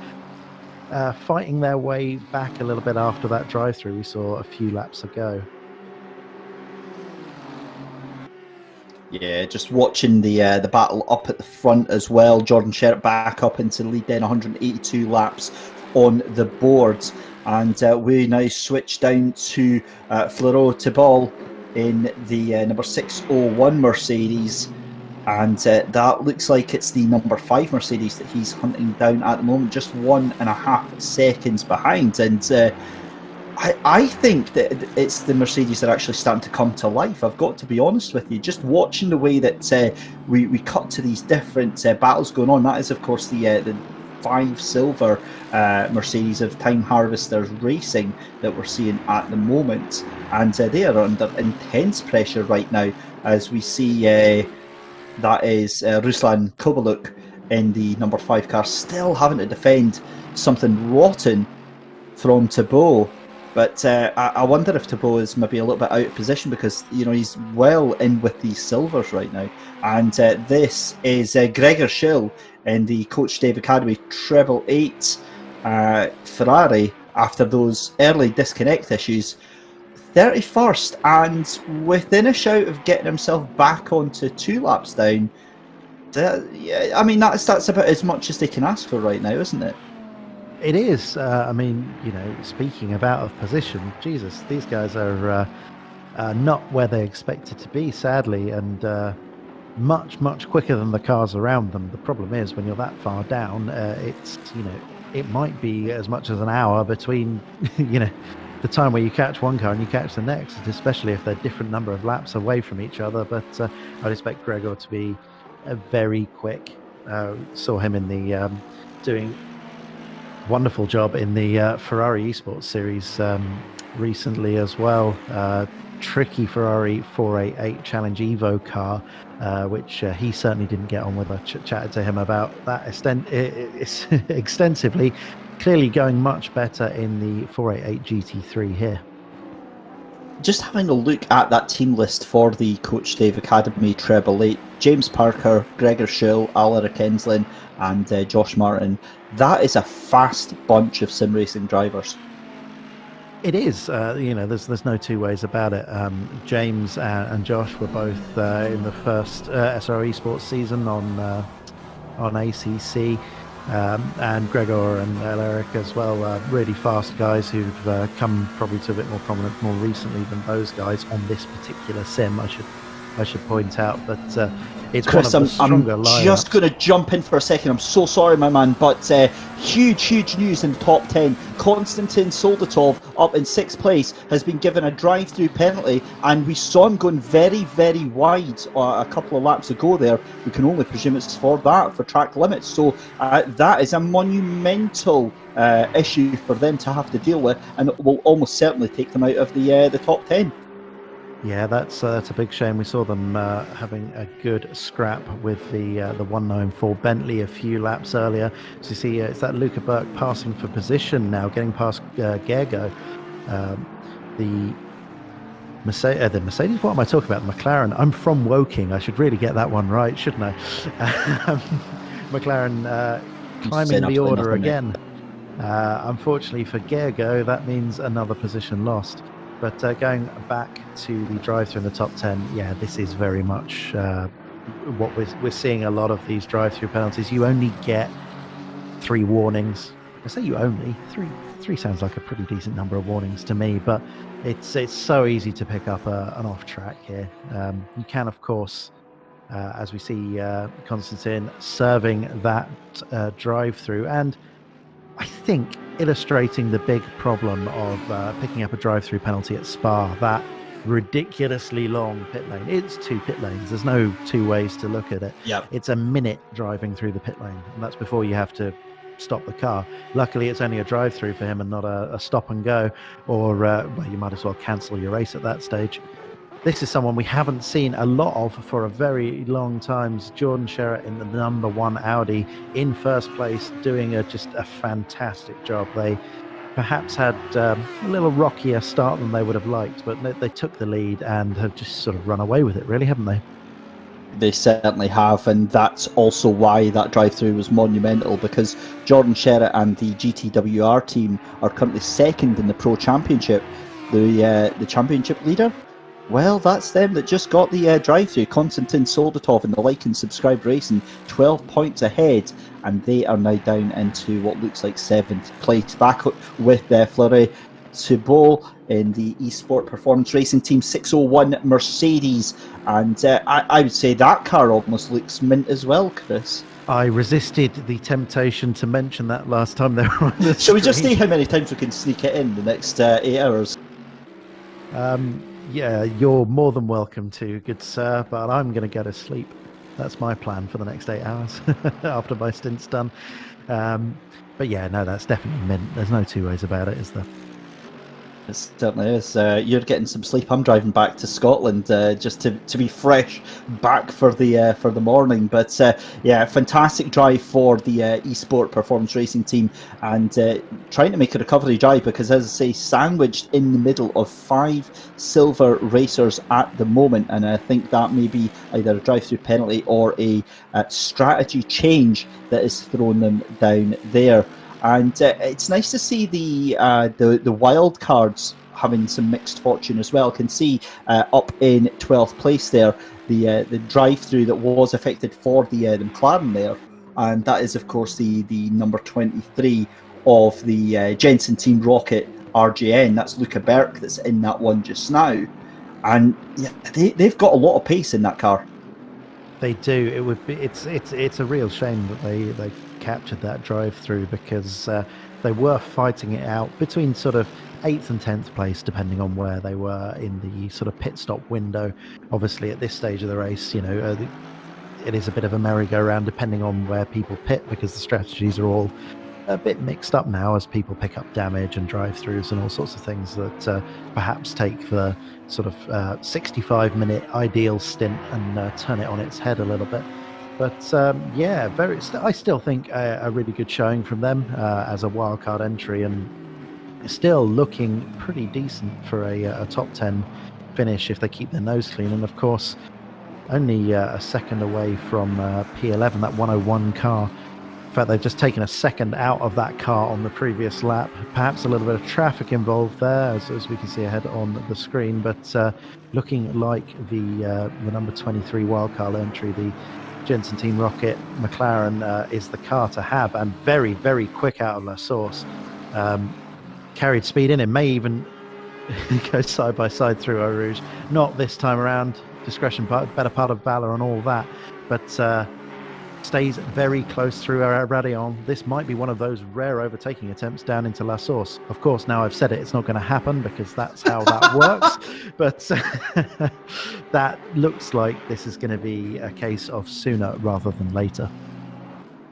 fighting their way back a little bit after that drive-through we saw a few laps ago. Yeah, just watching the battle up at the front as well. Jordan Sherritt back up into the lead then, 182 laps on the board. And we now switch down to Florent Thibault in the number 601 Mercedes. And that looks like it's the number 5 Mercedes that he's hunting down at the moment, just 1.5 seconds behind. And I think that it's the Mercedes that are actually starting to come to life. I've got to be honest with you. Just watching the way that we cut to these different battles going on. That is, of course, the 5 silver Mercedes of Time Harvesters Racing that we're seeing at the moment. And they are under intense pressure right now as we see... that is Ruslan Kobaluk in the number 5 car, still having to defend something rotten from Thibault. But I wonder if Thibault is maybe a little bit out of position because, you know, he's well in with these silvers right now. And this is Gregor Schill in the Coach Dave Academy Treble 8 Ferrari after those early disconnect issues. 31st, and within a shout of getting himself back onto 2 laps down. I mean, that's about as much as they can ask for right now, isn't it? It is. I mean, you know, speaking of out of position, Jesus, these guys are not where they expected to be, sadly, and much quicker than the cars around them. The problem is when you're that far down, it's, you know, it might be as much as an hour between, you know, the time where you catch one car and you catch the next, especially if they're different number of laps away from each other. But I'd expect Gregor to be very quick. Saw him in the doing wonderful job in the Ferrari Esports Series recently as well. Tricky Ferrari 488 Challenge Evo car, which he certainly didn't get on with. I chatted to him about that extensively. Clearly going much better in the 488 GT3 here. Just having a look at that team list for the Coach Dave Academy Treble 8, James Parker, Gregor Schill, Alaric Enslin and Josh Martin. That is a fast bunch of sim racing drivers. It is. You know, there's no two ways about it. James and Josh were both in the first SRO Esports season on ACC. And Gregor and Alaric as well, really fast guys who've come probably to a bit more prominent more recently than those guys on this particular sim, I should point out. But it's Chris, one of the stronger I'm lineups. just going to jump in for a second. I'm so sorry, my man, but huge news in the top 10. Konstantin Soldatov up in 6th place has been given a drive-through penalty, and we saw him going very wide a couple of laps ago there. We can only presume it's for track limits. So that is a monumental issue for them to have to deal with, and it will almost certainly take them out of the top 10. Yeah, that's a big shame. We saw them having a good scrap with the 194 Bentley a few laps earlier. So you see, it's that Luca Burke passing for position now, getting past Gergo. The Mercedes, what am I talking about? The McLaren. I'm from Woking. I should really get that one right, shouldn't I? McLaren climbing the order again. Unfortunately for Gergo, that means another position lost. But going back to the drive-through in the top 10, yeah, this is very much what we're seeing a lot of these drive-through penalties. You only get 3 warnings. I say you only. Three sounds like a pretty decent number of warnings to me, but it's so easy to pick up an off-track here. You can, of course, as we see Konstantin serving that drive-through, and I think illustrating the big problem of picking up a drive-through penalty at Spa, that ridiculously long pit lane. It's 2 pit lanes. There's no 2 ways to look at it. Yep. It's a minute driving through the pit lane, and that's before you have to stop the car. Luckily, it's only a drive-through for him and not a stop and go, or well, you might as well cancel your race at that stage. This is someone we haven't seen a lot of for a very long time. Jordan Sherritt in the number 1 Audi in first place, doing just a fantastic job. They perhaps had a little rockier start than they would have liked, but they took the lead and have just sort of run away with it, really, haven't they? They certainly have, and that's also why that drive-through was monumental, because Jordan Sherritt and the GTWR team are currently second in the Pro Championship. The championship leader Well, that's them that just got the drive-through. Konstantin Soldatov in the like and subscribe racing, 12 points ahead, and they are now down into what looks like 7th place. Back with Fleury Thibault in the eSport Performance Racing Team 601 Mercedes, and I would say that car almost looks mint as well, Chris. I resisted the temptation to mention that last time they were on the Shall we just screen. see how many times we can sneak it in the next 8 hours? Yeah, you're more than welcome to, good sir, but I'm going to go to sleep. That's my plan for the next 8 hours after my stint's done. But yeah, no, that's definitely mint. There's no two ways about it, is there? It certainly is. You're getting some sleep. I'm driving back to Scotland just to be fresh back for the morning. But yeah, fantastic drive for the eSport Performance Racing Team, and trying to make a recovery drive because, as I say, sandwiched in the middle of 5 silver racers at the moment, and I think that may be either a drive-through penalty or a strategy change that has thrown them down there. And it's nice to see the wild cards having some mixed fortune as well. Can see up in 12th place there the drive-through that was affected for the McLaren there, and that is of course the number 23 of the Jensen Team Rocket RJN. That's Luca Berk that's in that one just now, and yeah, they've got a lot of pace in that car. They do. It would be. It's a real shame that they captured that drive-through, because they were fighting it out between sort of 8th and 10th place, depending on where they were in the sort of pit stop window. Obviously, at this stage of the race, you know, it is a bit of a merry-go-round depending on where people pit, because the strategies are all a bit mixed up now as people pick up damage and drive-throughs and all sorts of things that perhaps take the sort of 65-minute ideal stint and turn it on its head a little bit. But yeah, I still think a really good showing from them as a wildcard entry, and still looking pretty decent for a top 10 finish if they keep their nose clean. And of course, only a second away from P11, that 101 car. In fact, they've just taken a second out of that car on the previous lap. Perhaps a little bit of traffic involved there, as we can see ahead on the screen. But looking like the number 23 wildcard entry, the Jensen Team Rocket McLaren, is the car to have, and very, very quick out of La Source. Carried speed in. It may even go side by side through Eau Rouge. Not this time around. Discretion, better part of valor and all that. But stays very close through Radion. This might be one of those rare overtaking attempts down into La Source. Of course, now I've said it, it's not going to happen because that's how that works. But that looks like this is going to be a case of sooner rather than later.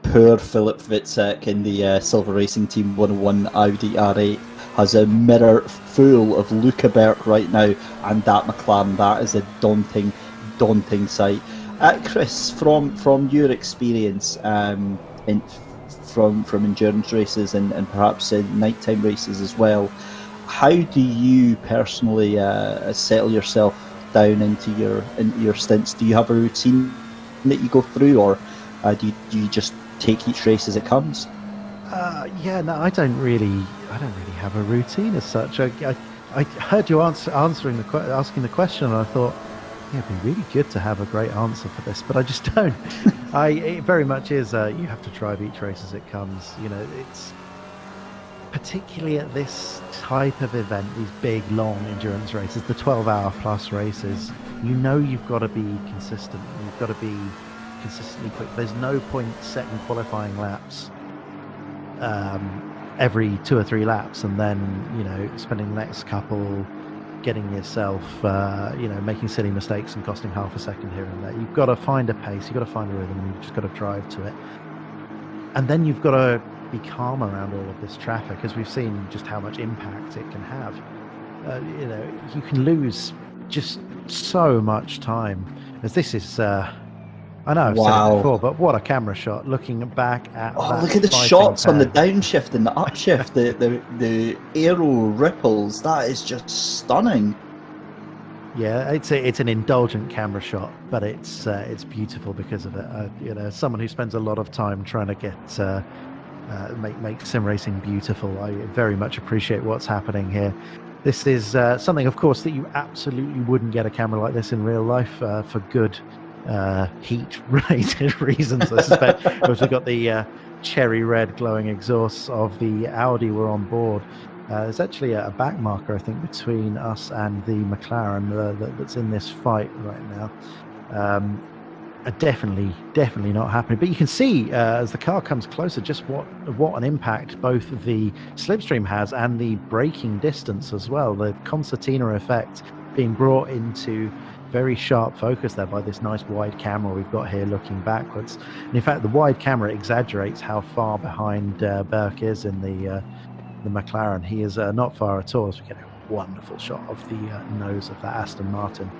Poor Philip Witzek in the Silver Racing Team 101 Audi R8 has a mirror full of Luca Berk right now, and that McLaren, that is a daunting sight. Chris, from your experience from endurance races and perhaps nighttime races as well, how do you personally settle yourself down into your stints? Do you have a routine that you go through, or do you just take each race as it comes? Yeah, no, I don't really have a routine as such. I heard you asking the question, and I thought, yeah, it'd be really good to have a great answer for this, but I just don't. It very much is you have to drive each race as it comes. You know, it's particularly at this type of event, these big, long endurance races, the 12-hour plus races. You know, you've got to be consistent. You've got to be consistently quick. There's no point setting qualifying laps every 2 or 3 laps and then, you know, spending the next couple getting yourself, making silly mistakes and costing half a second here and there. You've got to find a pace, you've got to find a rhythm, and you've just got to drive to it. And then you've got to be calm around all of this traffic, as we've seen just how much impact it can have. You can lose just so much time, as this is... I know I've said it before, but what a camera shot! Looking back at look at the shots on the downshift and the upshift, the aero ripples. That is just stunning. Yeah, it's an indulgent camera shot, but it's beautiful because of it. Someone who spends a lot of time trying to get make sim racing beautiful, I very much appreciate what's happening here. This is something, of course, that you absolutely wouldn't get a camera like this in real life for good heat-related reasons, I suspect. We've got the cherry red glowing exhausts of the Audi were on board. There's actually a back marker, I think, between us and the McLaren that's in this fight right now. Definitely not happening. But you can see as the car comes closer just what an impact both the slipstream has and the braking distance as well. The concertina effect being brought into very sharp focus there by this nice wide camera we've got here looking backwards. And in fact, the wide camera exaggerates how far behind Burke is in the McLaren. He is not far at all, as we get a wonderful shot of the nose of that Aston Martin.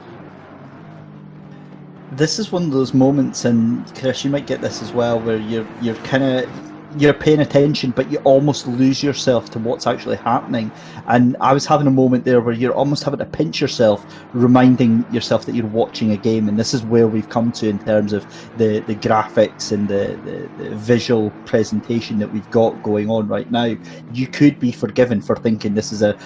This is one of those moments, and Chris, you might get this as well, where you're paying attention, but you almost lose yourself to what's actually happening. And I was having a moment there where you're almost having to pinch yourself, reminding yourself that you're watching a game. And this is where we've come to in terms of the graphics and the visual presentation that we've got going on right now. You could be forgiven for thinking this is a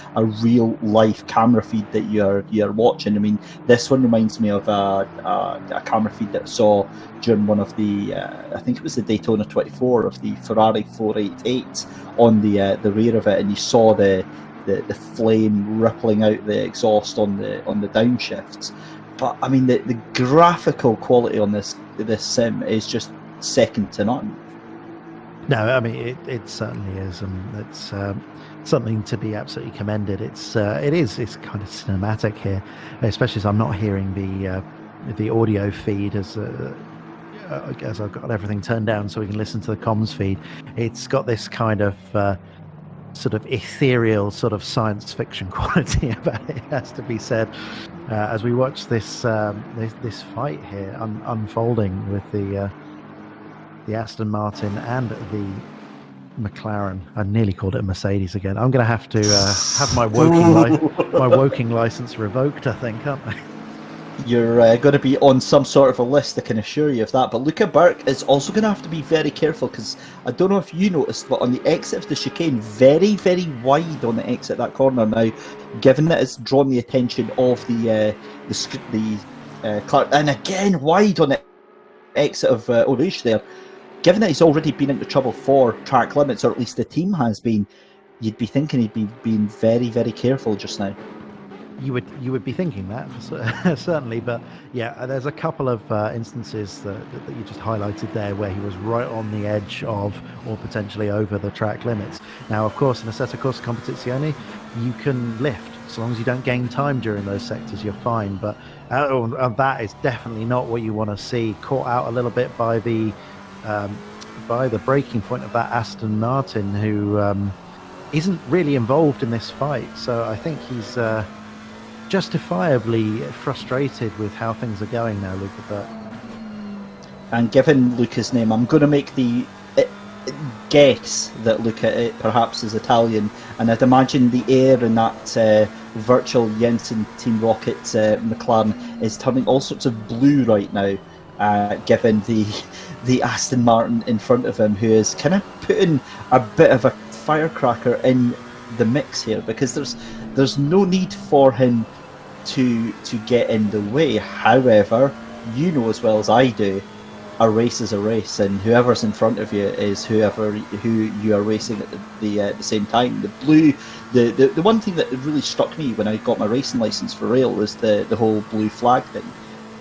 real life camera feed that you're watching. I mean, this one reminds me of a camera feed that I saw during one of the, I think it was the Daytona 24 of the Ferrari 488 on the rear of it, and you saw the flame rippling out the exhaust on the downshifts. But I mean, the graphical quality on this sim is just second to none. No, I mean it certainly is, and it's something to be absolutely commended. It's kind of cinematic here, especially as I'm not hearing the audio feed as I've got everything turned down so we can listen to the comms feed. It's got this kind of sort of ethereal, sort of science fiction quality about it, has to be said, as we watch this fight here unfolding with the Aston Martin and the McLaren. I nearly called it a Mercedes again. I'm going to have to have my Woking license revoked, I think, aren't I? You're going to be on some sort of a list, I can assure you of that. But Luca Burke is also going to have to be very careful, because I don't know if you noticed, but on the exit of the chicane, very, very wide on the exit of that corner now, given that it's drawn the attention of the Clark, and again wide on the exit of Eau Rouge there. Given that he's already been into trouble for track limits, or at least the team has been, you'd be thinking he'd be being very, very careful just now. You would be thinking that, certainly, but yeah, there's a couple of instances that you just highlighted there where he was right on the edge of, or potentially over, the track limits. Now, of course, in Assetto Corsa Competizione, you can lift. So long as you don't gain time during those sectors, you're fine. But that is definitely not what you want to see. Caught out a little bit by the breaking point of that Aston Martin, who isn't really involved in this fight. So I think he's justifiably frustrated with how things are going now, Luca Burke. And given Luca's name, I'm going to make the guess that Luca perhaps is Italian, and I'd imagine the air in that virtual Jensen Team Rocket McLaren is turning all sorts of blue right now, given the Aston Martin in front of him, who is kind of putting a bit of a firecracker in the mix here, because there's no need for him to get in the way. However, you know as well as I do, a race is a race, and whoever's in front of you is who you are racing at the same time. The blue, the one thing that really struck me when I got my racing license for rail was the whole blue flag thing.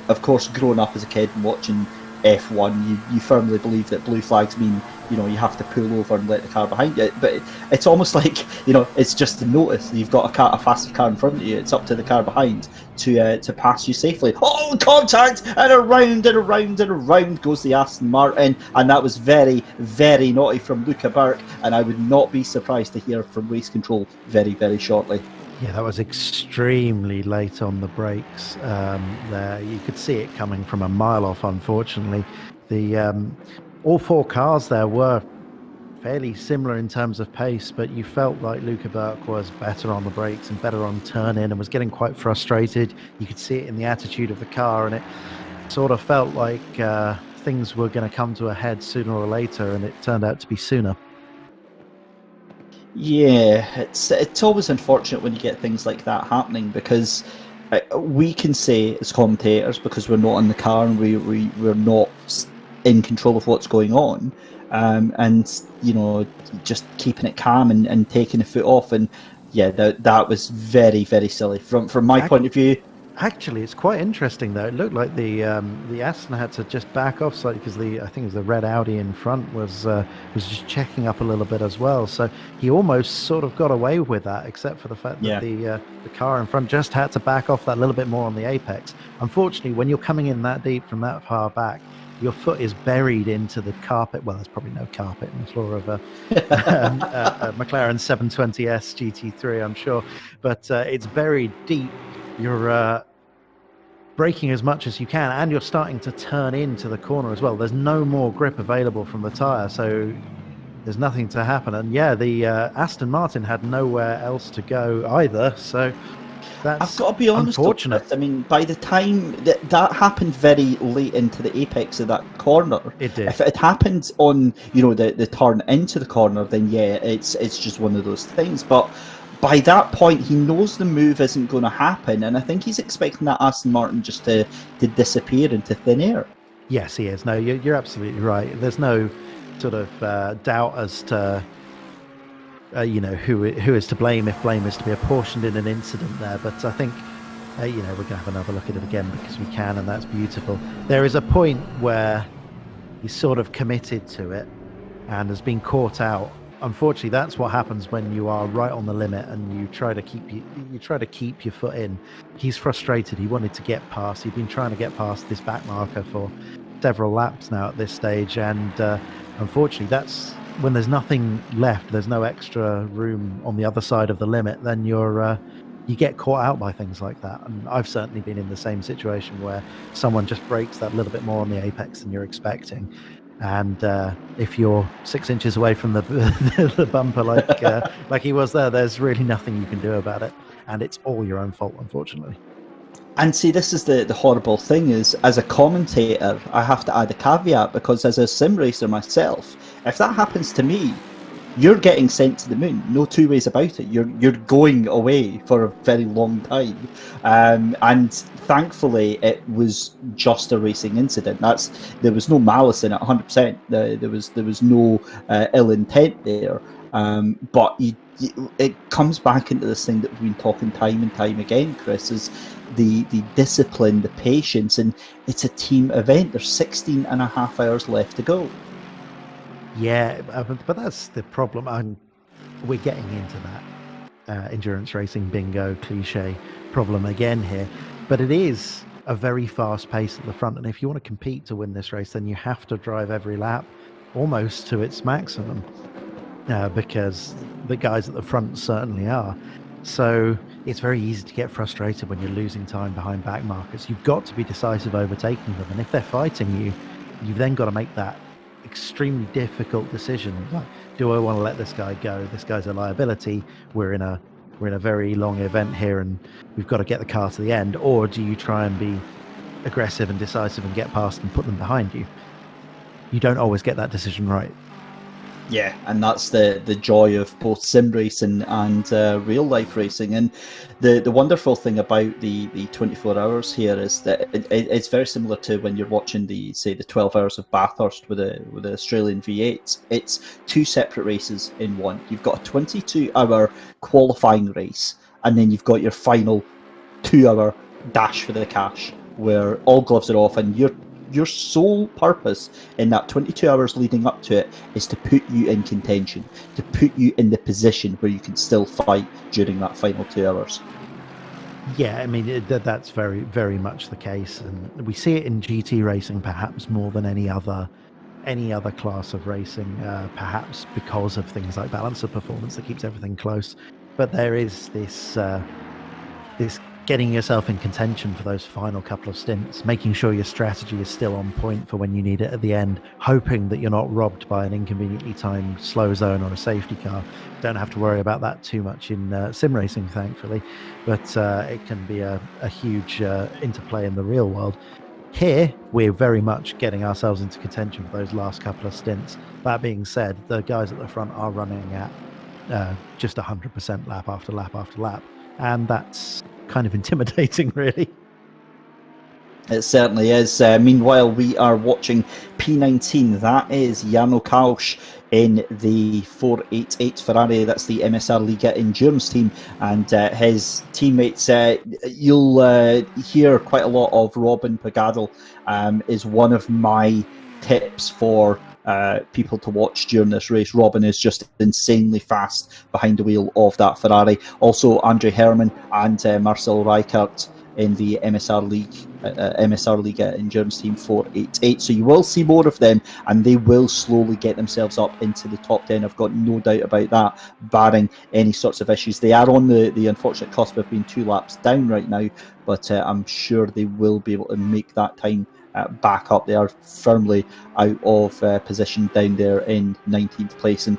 Of course, growing up as a kid and watching F1, you firmly believe that blue flags mean, you have to pull over and let the car behind you. But it's almost like, it's just a notice. You've got a faster car in front of you. It's up to the car behind to pass you safely. Oh, contact! And around and around and around goes the Aston Martin. And that was very, very naughty from Luca Burke. And I would not be surprised to hear from race control very, very shortly. Yeah, that was extremely late on the brakes. There, you could see it coming from a mile off. Unfortunately, all four cars there were fairly similar in terms of pace, but you felt like Luca Burke was better on the brakes and better on turn in, and was getting quite frustrated. You could see it in the attitude of the car, and it sort of felt like things were going to come to a head sooner or later, and it turned out to be sooner. Yeah, it's always unfortunate when you get things like that happening, because we can say as commentators, because we're not in the car and we're not in control of what's going on, and you know, just keeping it calm and taking a foot off, and yeah, that was very, very silly from my point of view. Actually, it's quite interesting though. It looked like the Aston had to just back off slightly because I think it was the red Audi in front was just checking up a little bit as well. So he almost sort of got away with that, except for the fact that the car in front just had to back off that little bit more on the apex. Unfortunately, when you're coming in that deep from that far back, your foot is buried into the carpet. Well, there's probably no carpet in the floor of a McLaren 720S GT3, I'm sure, but it's buried deep. You're braking as much as you can, and you're starting to turn into the corner as well. There's no more grip available from the tyre, so there's nothing to happen. And yeah, the Aston Martin had nowhere else to go either, so that's I've got to be honest, unfortunate. I mean, by the time that happened very late into the apex of that corner, It did. If it had happened on, you know, the turn into the corner, then yeah, it's just one of those things. But by that point, he knows the move isn't going to happen, and I think he's expecting that Aston Martin just to disappear into thin air. Yes, he is. No, you're absolutely right. There's no sort of doubt as to you know, who is to blame if blame is to be apportioned in an incident there. But I think you know, we're going to have another look at it again because we can, and that's beautiful. There is a point where he's sort of committed to it and has been caught out. Unfortunately, that's what happens when you are right on the limit and you try to keep your foot in. He's frustrated. He wanted to get past. He'd been trying to get past this back marker for several laps now at this stage, and unfortunately, that's when there's nothing left. There's no extra room on the other side of the limit. Then you get caught out by things like that. And I've certainly been in the same situation where someone just breaks that little bit more on the apex than you're expecting. And if you're 6 inches away from the bumper like he was there's really nothing you can do about it, and it's all your own fault, unfortunately. And see, this is the horrible thing is, as a commentator, I have to add a caveat, because as a sim racer myself, if that happens to me, you're getting sent to the moon. No two ways about it. You're going away for a very long time. And thankfully, it was just a racing incident. There was no malice in it, 100%. There was no ill intent there. But it comes back into this thing that we've been talking time and time again, Chris, is the discipline, the patience, and it's a team event. There's 16 and a half hours left to go. Yeah, but that's the problem. We're getting into that endurance racing bingo cliche problem again here. But it is a very fast pace at the front, and if you want to compete to win this race, then you have to drive every lap almost to its maximum, because the guys at the front certainly are. So it's very easy to get frustrated when you're losing time behind back markers. You've got to be decisive overtaking them, and if they're fighting you, you've then got to make that extremely difficult decision. Like, do I want to let this guy go? This guy's a liability. We're in a very long event here, and we've got to get the car to the end. Or do you try and be aggressive and decisive and get past and put them behind you? You don't always get that decision right. Yeah, and that's the joy of both sim racing and real life racing. And the wonderful thing about the 24 hours here is that it's very similar to when you're watching the 12 hours of Bathurst with the Australian V8s. It's two separate races in one. You've got a 22-hour qualifying race, and then you've got your final 2-hour dash for the cash, where all gloves are off, and your sole purpose in that 22 hours leading up to it is to put you in contention, to put you in the position where you can still fight during that final 2 hours. Yeah, I mean, that's very, very much the case. And we see it in GT racing perhaps more than any other class of racing, perhaps because of things like balance of performance that keeps everything close. But there is this getting yourself in contention for those final couple of stints, making sure your strategy is still on point for when you need it at the end, hoping that you're not robbed by an inconveniently timed slow zone or a safety car. Don't have to worry about that too much in sim racing, thankfully, but it can be a huge interplay in the real world. Here, we're very much getting ourselves into contention for those last couple of stints. That being said, the guys at the front are running at just 100% lap after lap after lap, and that's kind of intimidating, really. It certainly is. Meanwhile, we are watching P19. That is Jarno Kalsch in the 488 Ferrari. That's the MSR Liga endurance team, and his teammates. You'll hear quite a lot of Robin Pagadel. Is one of my tips for people to watch during this race. Robin is just insanely fast behind the wheel of that Ferrari. Also, Andre Herman and Marcel Reichardt in the MSR Liga endurance team 488. So you will see more of them, and they will slowly get themselves up into the top 10. I've got no doubt about that, barring any sorts of issues. They are on the unfortunate cusp of being 2 laps down right now, but I'm sure they will be able to make that time back up. They are firmly out of position down there in 19th place. And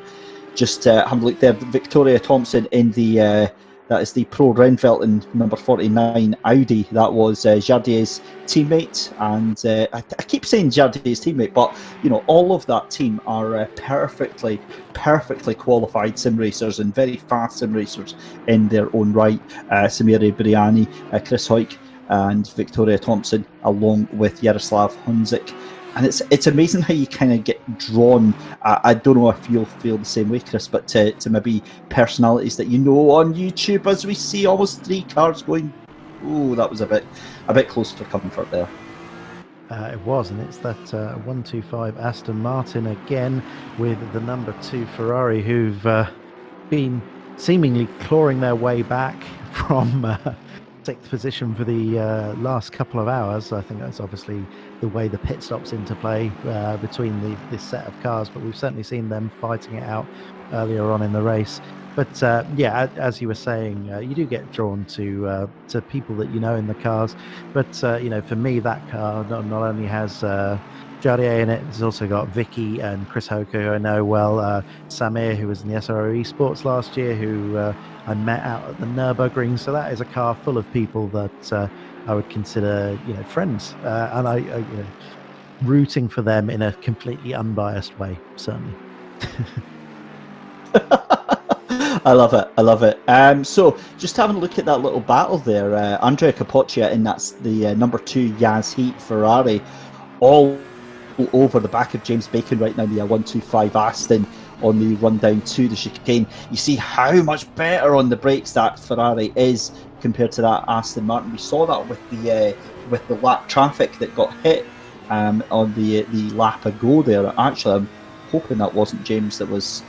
just have a look there, Victoria Thompson in the that is the Pro Renfelten number 49 Audi. That was Jardier's teammate, and I keep saying Jardier's teammate, but you know, all of that team are perfectly qualified sim racers and very fast sim racers in their own right. Samira Briani, Chris Hoyk, and Victoria Thompson, along with Yaroslav Hunzik. And it's amazing how you kind of get drawn. I don't know if you'll feel the same way, Chris, but to maybe personalities that you know on YouTube, as we see almost 3 cars going. Oh, that was a bit close for comfort there. It was, and it's that 125 Aston Martin again with the number 2 Ferrari, who've been seemingly clawing their way back from 6th position for the last couple of hours. I think that's obviously the way the pit stops into play between this set of cars, but we've certainly seen them fighting it out earlier on in the race. But yeah, as you were saying, you do get drawn to people that you know in the cars. But you know, for me, that car not only has Jardier in it, it's also got Vicky and Chris Hoker, who I know well, Samir, who was in the SRO Esports last year, who I met out at the Nürburgring. So that is a car full of people that I would consider, you know, friends, and I you know, rooting for them in a completely unbiased way, certainly. I love it. So just having a look at that little battle there, Andrea Capoccia, and that's the number 2 Yaz Heat Ferrari, all over the back of James Bacon right now, the 125 Aston on the run down to the chicane. You see how much better on the brakes that Ferrari is compared to that Aston Martin. We saw that with the lap traffic that got hit on the lap ago there. Actually, I'm hoping that wasn't James that was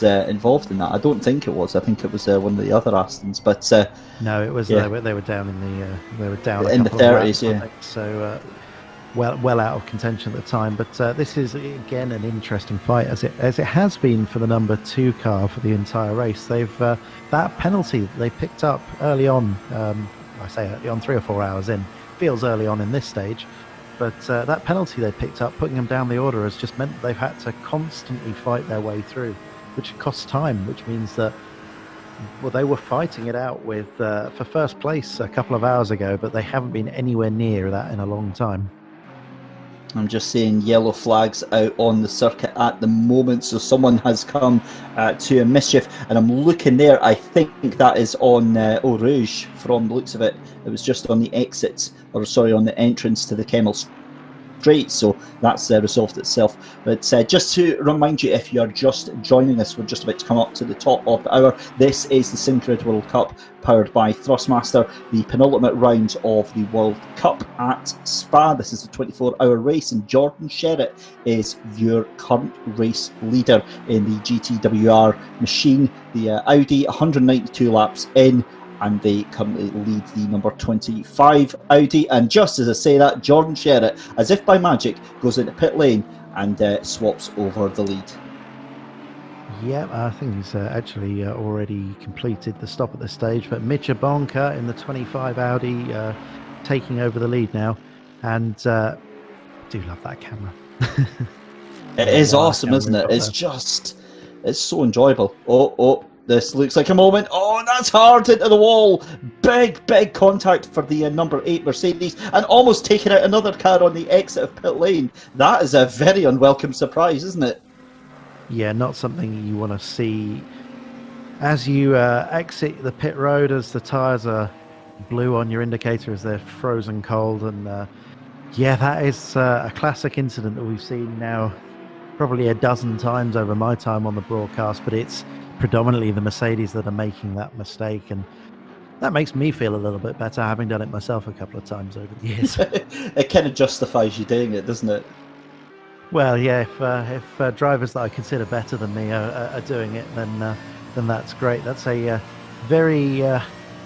involved in that. I don't think it was. I think it was one of the other Astons. But no, it was. Yeah. They were down in the the 30s. Yeah. So well out of contention at the time. But this is again an interesting fight, as it has been for the number 2 car for the entire race. They've that penalty they picked up early on. I say early on, 3 or 4 hours in. Feels early on in this stage. But that penalty they picked up, putting them down the order, has just meant that they've had to constantly fight their way through, which costs time, which means that, well, they were fighting it out with for first place a couple of hours ago, but they haven't been anywhere near that in a long time. I'm just seeing yellow flags out on the circuit at the moment, so someone has come to a mischief, and I'm looking there. I think that is on Eau Rouge from the looks of it. It was just on the exits, or sorry, on the entrance to the Kemmel Straight, so that's resolved itself. But just to remind you, if you're just joining us, we're just about to come up to the top of the hour. This is the Syncred World Cup, powered by Thrustmaster, the penultimate round of the World Cup at Spa. This is the 24-hour race, and Jordan Sherritt is your current race leader in the GTWR machine. The Audi, 192 laps in, and they currently lead the number 25 Audi. And just as I say that, Jordan Sherritt, as if by magic, goes into pit lane and swaps over the lead. Yeah, I think he's actually already completed the stop at this stage. But Mitja Bonka in the 25 Audi taking over the lead now. And I do love that camera. It is awesome, isn't it? It's so enjoyable. Oh. This looks like a moment. Oh, that's hard into the wall. Big contact for the number 8 Mercedes, and almost taking out another car on the exit of pit lane. That is a very unwelcome surprise, isn't it? Yeah, not something you want to see As you exit the pit road, as the tyres are blue on your indicator as they're frozen cold, and yeah, that is a classic incident that we've seen now probably a dozen times over my time on the broadcast, but it's predominantly the Mercedes that are making that mistake, and that makes me feel a little bit better, having done it myself a couple of times over the years. It kind of justifies you doing it, doesn't it? Well, yeah, if drivers that I consider better than me are doing it, then that's great. That's a very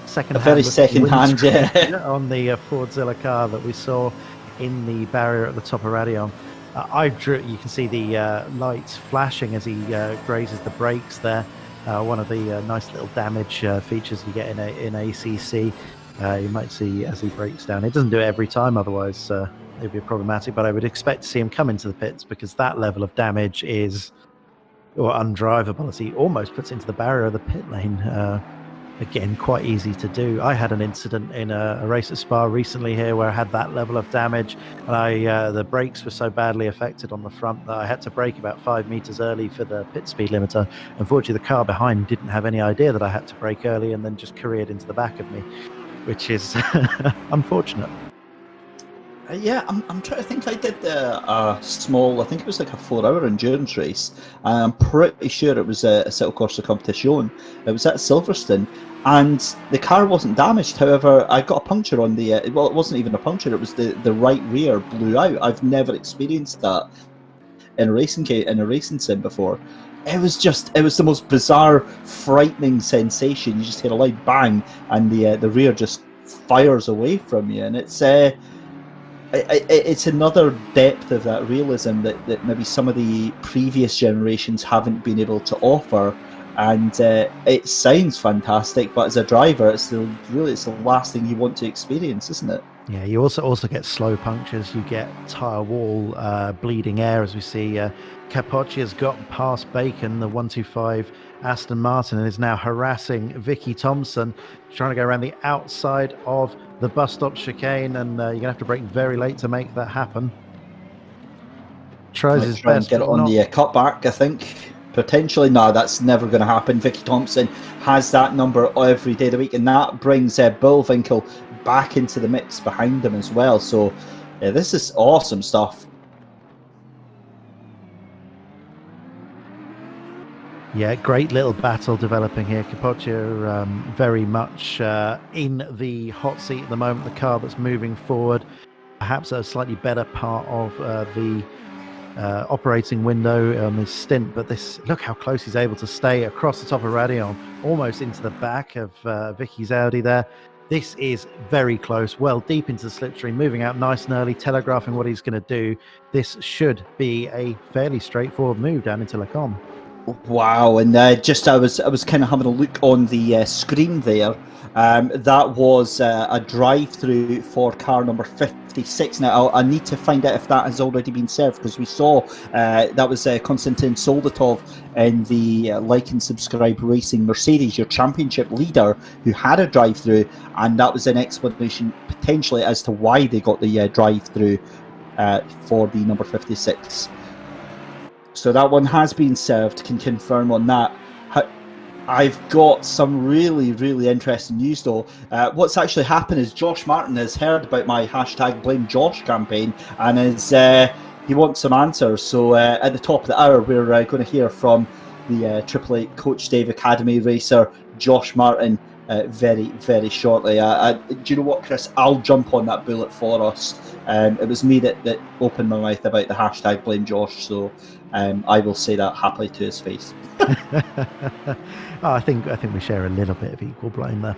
second-hand yeah. on the Fordzilla car that we saw in the barrier at the top of Radion. You can see the lights flashing as he grazes the brakes there. One of the nice little damage features you get in ACC. You might see as he breaks down. It doesn't do it every time, otherwise it'd be problematic, but I would expect to see him come into the pits because that level of damage is undrivable as he almost puts into the barrier of the pit lane. Again, quite easy to do. I had an incident in a race at Spa recently here where I had that level of damage, and the brakes were so badly affected on the front that I had to brake about 5 meters early for the pit speed limiter. Unfortunately, the car behind didn't have any idea that I had to brake early and then just careered into the back of me, which is unfortunate. Yeah, I'm trying to think. I did a small, I think it was like a 4-hour endurance race. I'm pretty sure it was a City Corsa Competition. It was at Silverstone, and the car wasn't damaged. However, I got a puncture on the, well, it wasn't even a puncture, it was the right rear blew out. I've never experienced that in a racing sim before. It was the most bizarre, frightening sensation. You just hear a loud bang, and the rear just fires away from you, and it's another depth of that realism that maybe some of the previous generations haven't been able to offer, and it sounds fantastic, but as a driver, it's the last thing you want to experience, isn't it? Yeah, you also get slow punctures. You get tyre wall bleeding air, as we see. Capocci has got past Bacon, the 125 Aston Martin, and is now harassing Vicky Thompson, trying to go around the outside of the bus stop chicane, and you're going to have to brake very late to make that happen. Tries his best. Get it on the cutback, I think. Potentially, no, that's never going to happen. Vicky Thompson has that number every day of the week, and that brings Bullwinkle back into the mix behind him as well. So this is awesome stuff. Yeah, great little battle developing here. Capoccia very much in the hot seat at the moment, the car that's moving forward. Perhaps a slightly better part of the operating window on his stint, but look how close he's able to stay across the top of Radion, almost into the back of Vicky's Audi there. This is very close, well deep into the slipstream, moving out nice and early, telegraphing what he's going to do. This should be a fairly straightforward move down into Lecom. Wow, and I was kind of having a look on the screen there. That was a drive-through for car number 56. Now, I need to find out if that has already been served, because we saw that was Konstantin Soldatov in the Like and Subscribe Racing Mercedes, your championship leader, who had a drive-through, and that was an explanation potentially as to why they got the drive-through for the number 56. So that one has been served, can confirm on that. I've got some really, really interesting news though. What's actually happened is Josh Martin has heard about my #BlameJosh campaign, and he wants some answers. So at the top of the hour, we're going to hear from the Triple Eight Coach Dave Academy racer, Josh Martin, very, very shortly. Do you know what, Chris? I'll jump on that bullet for us. It was me that opened my mouth about the #BlameJosh, so I will say that happily to his face. I think we share a little bit of equal blame there.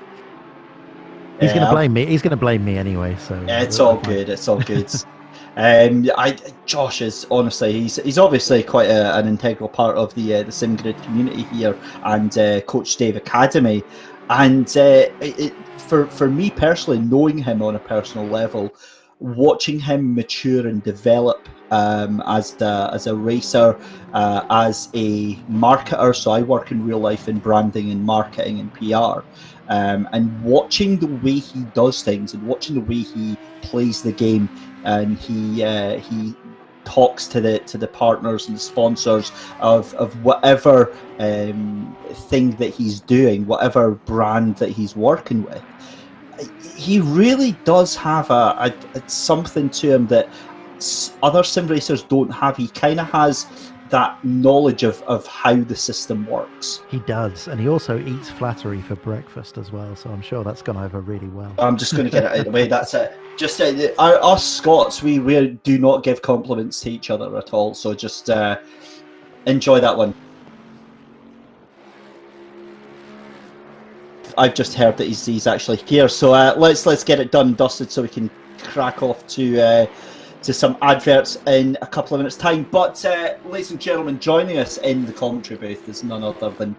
He's going to blame me. He's going to blame me anyway. So it's all good. It's all good. Josh is honestly, he's obviously quite an integral part of the SimGrid community here, and Coach Dave Academy. And for me personally, knowing him on a personal level, watching him mature and develop as a racer, as a marketer. So I work in real life in branding and marketing and PR, and watching the way he does things and watching the way he plays the game, and he talks to the partners and the sponsors of whatever thing that he's doing, whatever brand that he's working with. He really does have a something to him that other sim racers don't have. He kind of has that knowledge of how the system works. He does, and he also eats flattery for breakfast as well, so I'm sure that's gone over really well. I'm just going to get it out of the way. That's it. Just us Scots, we do not give compliments to each other at all, so just enjoy that one. I've just heard that he's actually here, so let's get it done and dusted so we can crack off to some adverts in a couple of minutes' time. But ladies and gentlemen, joining us in the commentary booth is none other than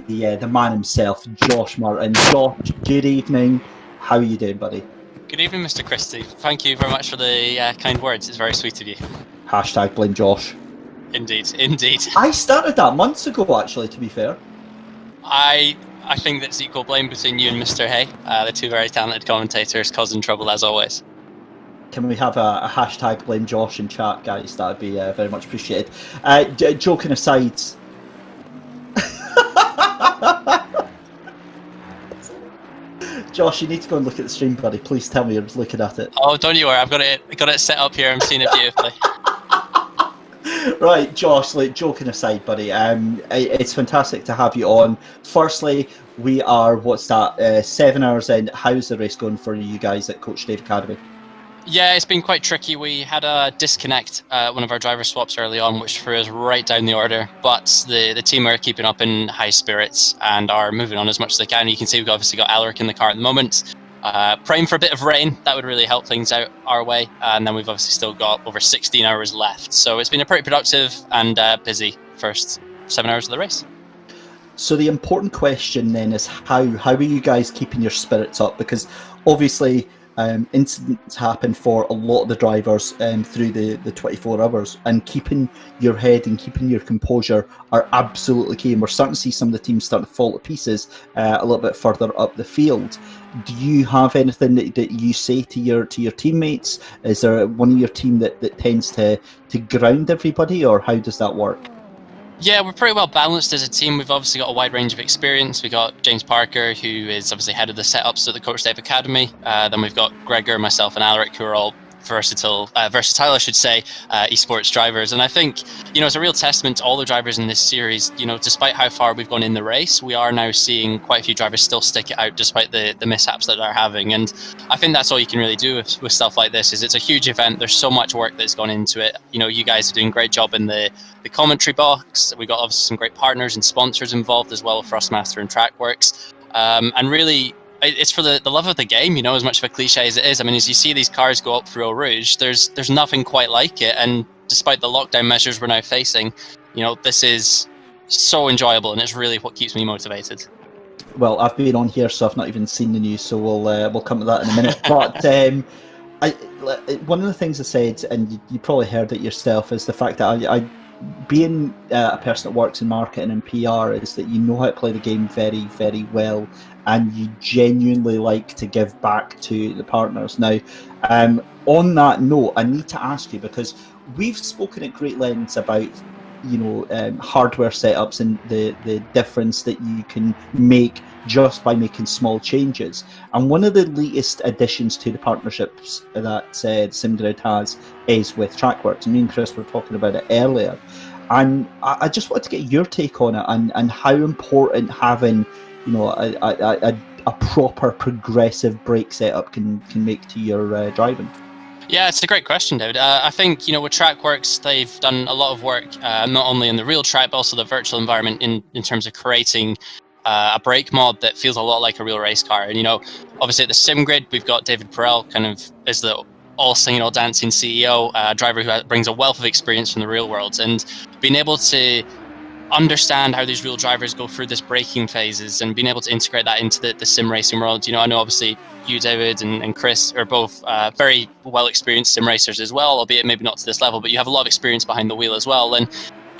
the man himself, Josh Martin. Josh, good evening. How are you doing, buddy? Good evening, Mr. Christie. Thank you very much for the kind words. It's very sweet of you. Hashtag blame Josh. Indeed. I started that months ago, actually, to be fair. I think that's equal blame between you and Mr. Hay, the two very talented commentators causing trouble as always. Can we have a hashtag blame Josh in chat, guys? That would be very much appreciated. Joking aside, Josh, you need to go and look at the stream, buddy. Please tell me you're looking at it. Oh, don't you worry. I've got it set up here. I'm seeing it beautifully. Right, Josh, joking aside, buddy, it's fantastic to have you on. Firstly, we are, 7 hours in. How's the race going for you guys at Coach Dave Academy? Yeah, it's been quite tricky. We had a disconnect, one of our driver swaps early on, which threw us right down the order. But the team are keeping up in high spirits and are moving on as much as they can. You can see we've obviously got Alaric in the car at the moment. Praying for a bit of rain, that would really help things out our way. And then we've obviously still got over 16 hours left. So it's been a pretty productive and busy first 7 hours of the race. So the important question then is how are you guys keeping your spirits up? Because obviously incidents happen for a lot of the drivers through the 24 hours, and keeping your head and keeping your composure are absolutely key. And we're starting to see some of the teams starting to fall to pieces a little bit further up the field. Do you have anything that you say to your teammates? Is there one of your team that tends to ground everybody, or how does that work? Yeah, we're pretty well balanced as a team. We've obviously got a wide range of experience. We've got James Parker, who is obviously head of the setups at the Coach Dave Academy. Then we've got Gregor, myself, and Alaric, who are all versatile, I should say, esports drivers. And I think, it's a real testament to all the drivers in this series. Despite how far we've gone in the race, we are now seeing quite a few drivers still stick it out despite the mishaps that they're having. And I think that's all you can really do with stuff like this. Is it's a huge event. There's so much work that's gone into it. You guys are doing a great job in the commentary box. We've got obviously some great partners and sponsors involved as well with Thrustmaster and Trackworks. And really, it's for the love of the game, as much of a cliche as it is. I mean, as you see these cars go up through Eau Rouge, there's nothing quite like it. And despite the lockdown measures we're now facing, this is so enjoyable, and it's really what keeps me motivated. Well, I've been on here, so I've not even seen the news, so we'll come to that in a minute. But one of the things I said, and you probably heard it yourself, is the fact that I being a person that works in marketing and PR, is that you know how to play the game very, very well, and you genuinely like to give back to the partners. Now, on that note, I need to ask you, because we've spoken at great lengths about hardware setups and the difference that you can make just by making small changes. And one of the latest additions to the partnerships that SimGrid has is with Trackworks. And me and Chris were talking about it earlier. And I just wanted to get your take on it and how important having a proper progressive brake setup can make to your driving. Yeah, it's a great question, David. I think, with Trackworks, they've done a lot of work, not only in the real track, but also the virtual environment in terms of creating a brake mod that feels a lot like a real race car. And, obviously at the SimGrid, we've got David Perel kind of as the all singing, all dancing CEO, driver who brings a wealth of experience from the real world. And being able to understand how these real drivers go through this braking phases and being able to integrate that into the sim racing world. I know obviously you, David, and Chris are both very well experienced sim racers as well, albeit maybe not to this level, but you have a lot of experience behind the wheel as well. And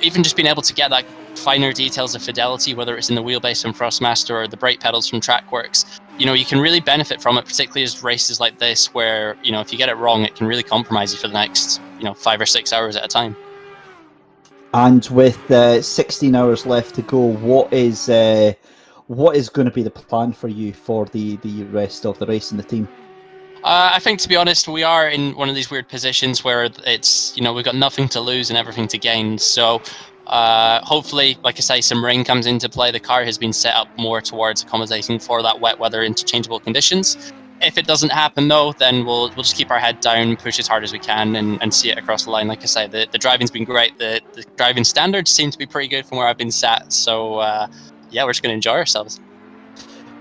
even just being able to get that finer details of fidelity, whether it's in the wheelbase from Thrustmaster or the brake pedals from Trackworks, you can really benefit from it, particularly as races like this, where if you get it wrong, it can really compromise you for the next 5 or 6 hours at a time. And with 16 hours left to go, what is going to be the plan for you for the rest of the race and the team? I think, to be honest, we are in one of these weird positions where it's we've got nothing to lose and everything to gain. So hopefully, like I say, some rain comes into play. The car has been set up more towards accommodating for that wet weather, interchangeable conditions. If it doesn't happen, though, then we'll just keep our head down, push as hard as we can, and see it across the line. Like I say, the driving's been great. The driving standards seem to be pretty good from where I've been sat. So yeah, we're just going to enjoy ourselves.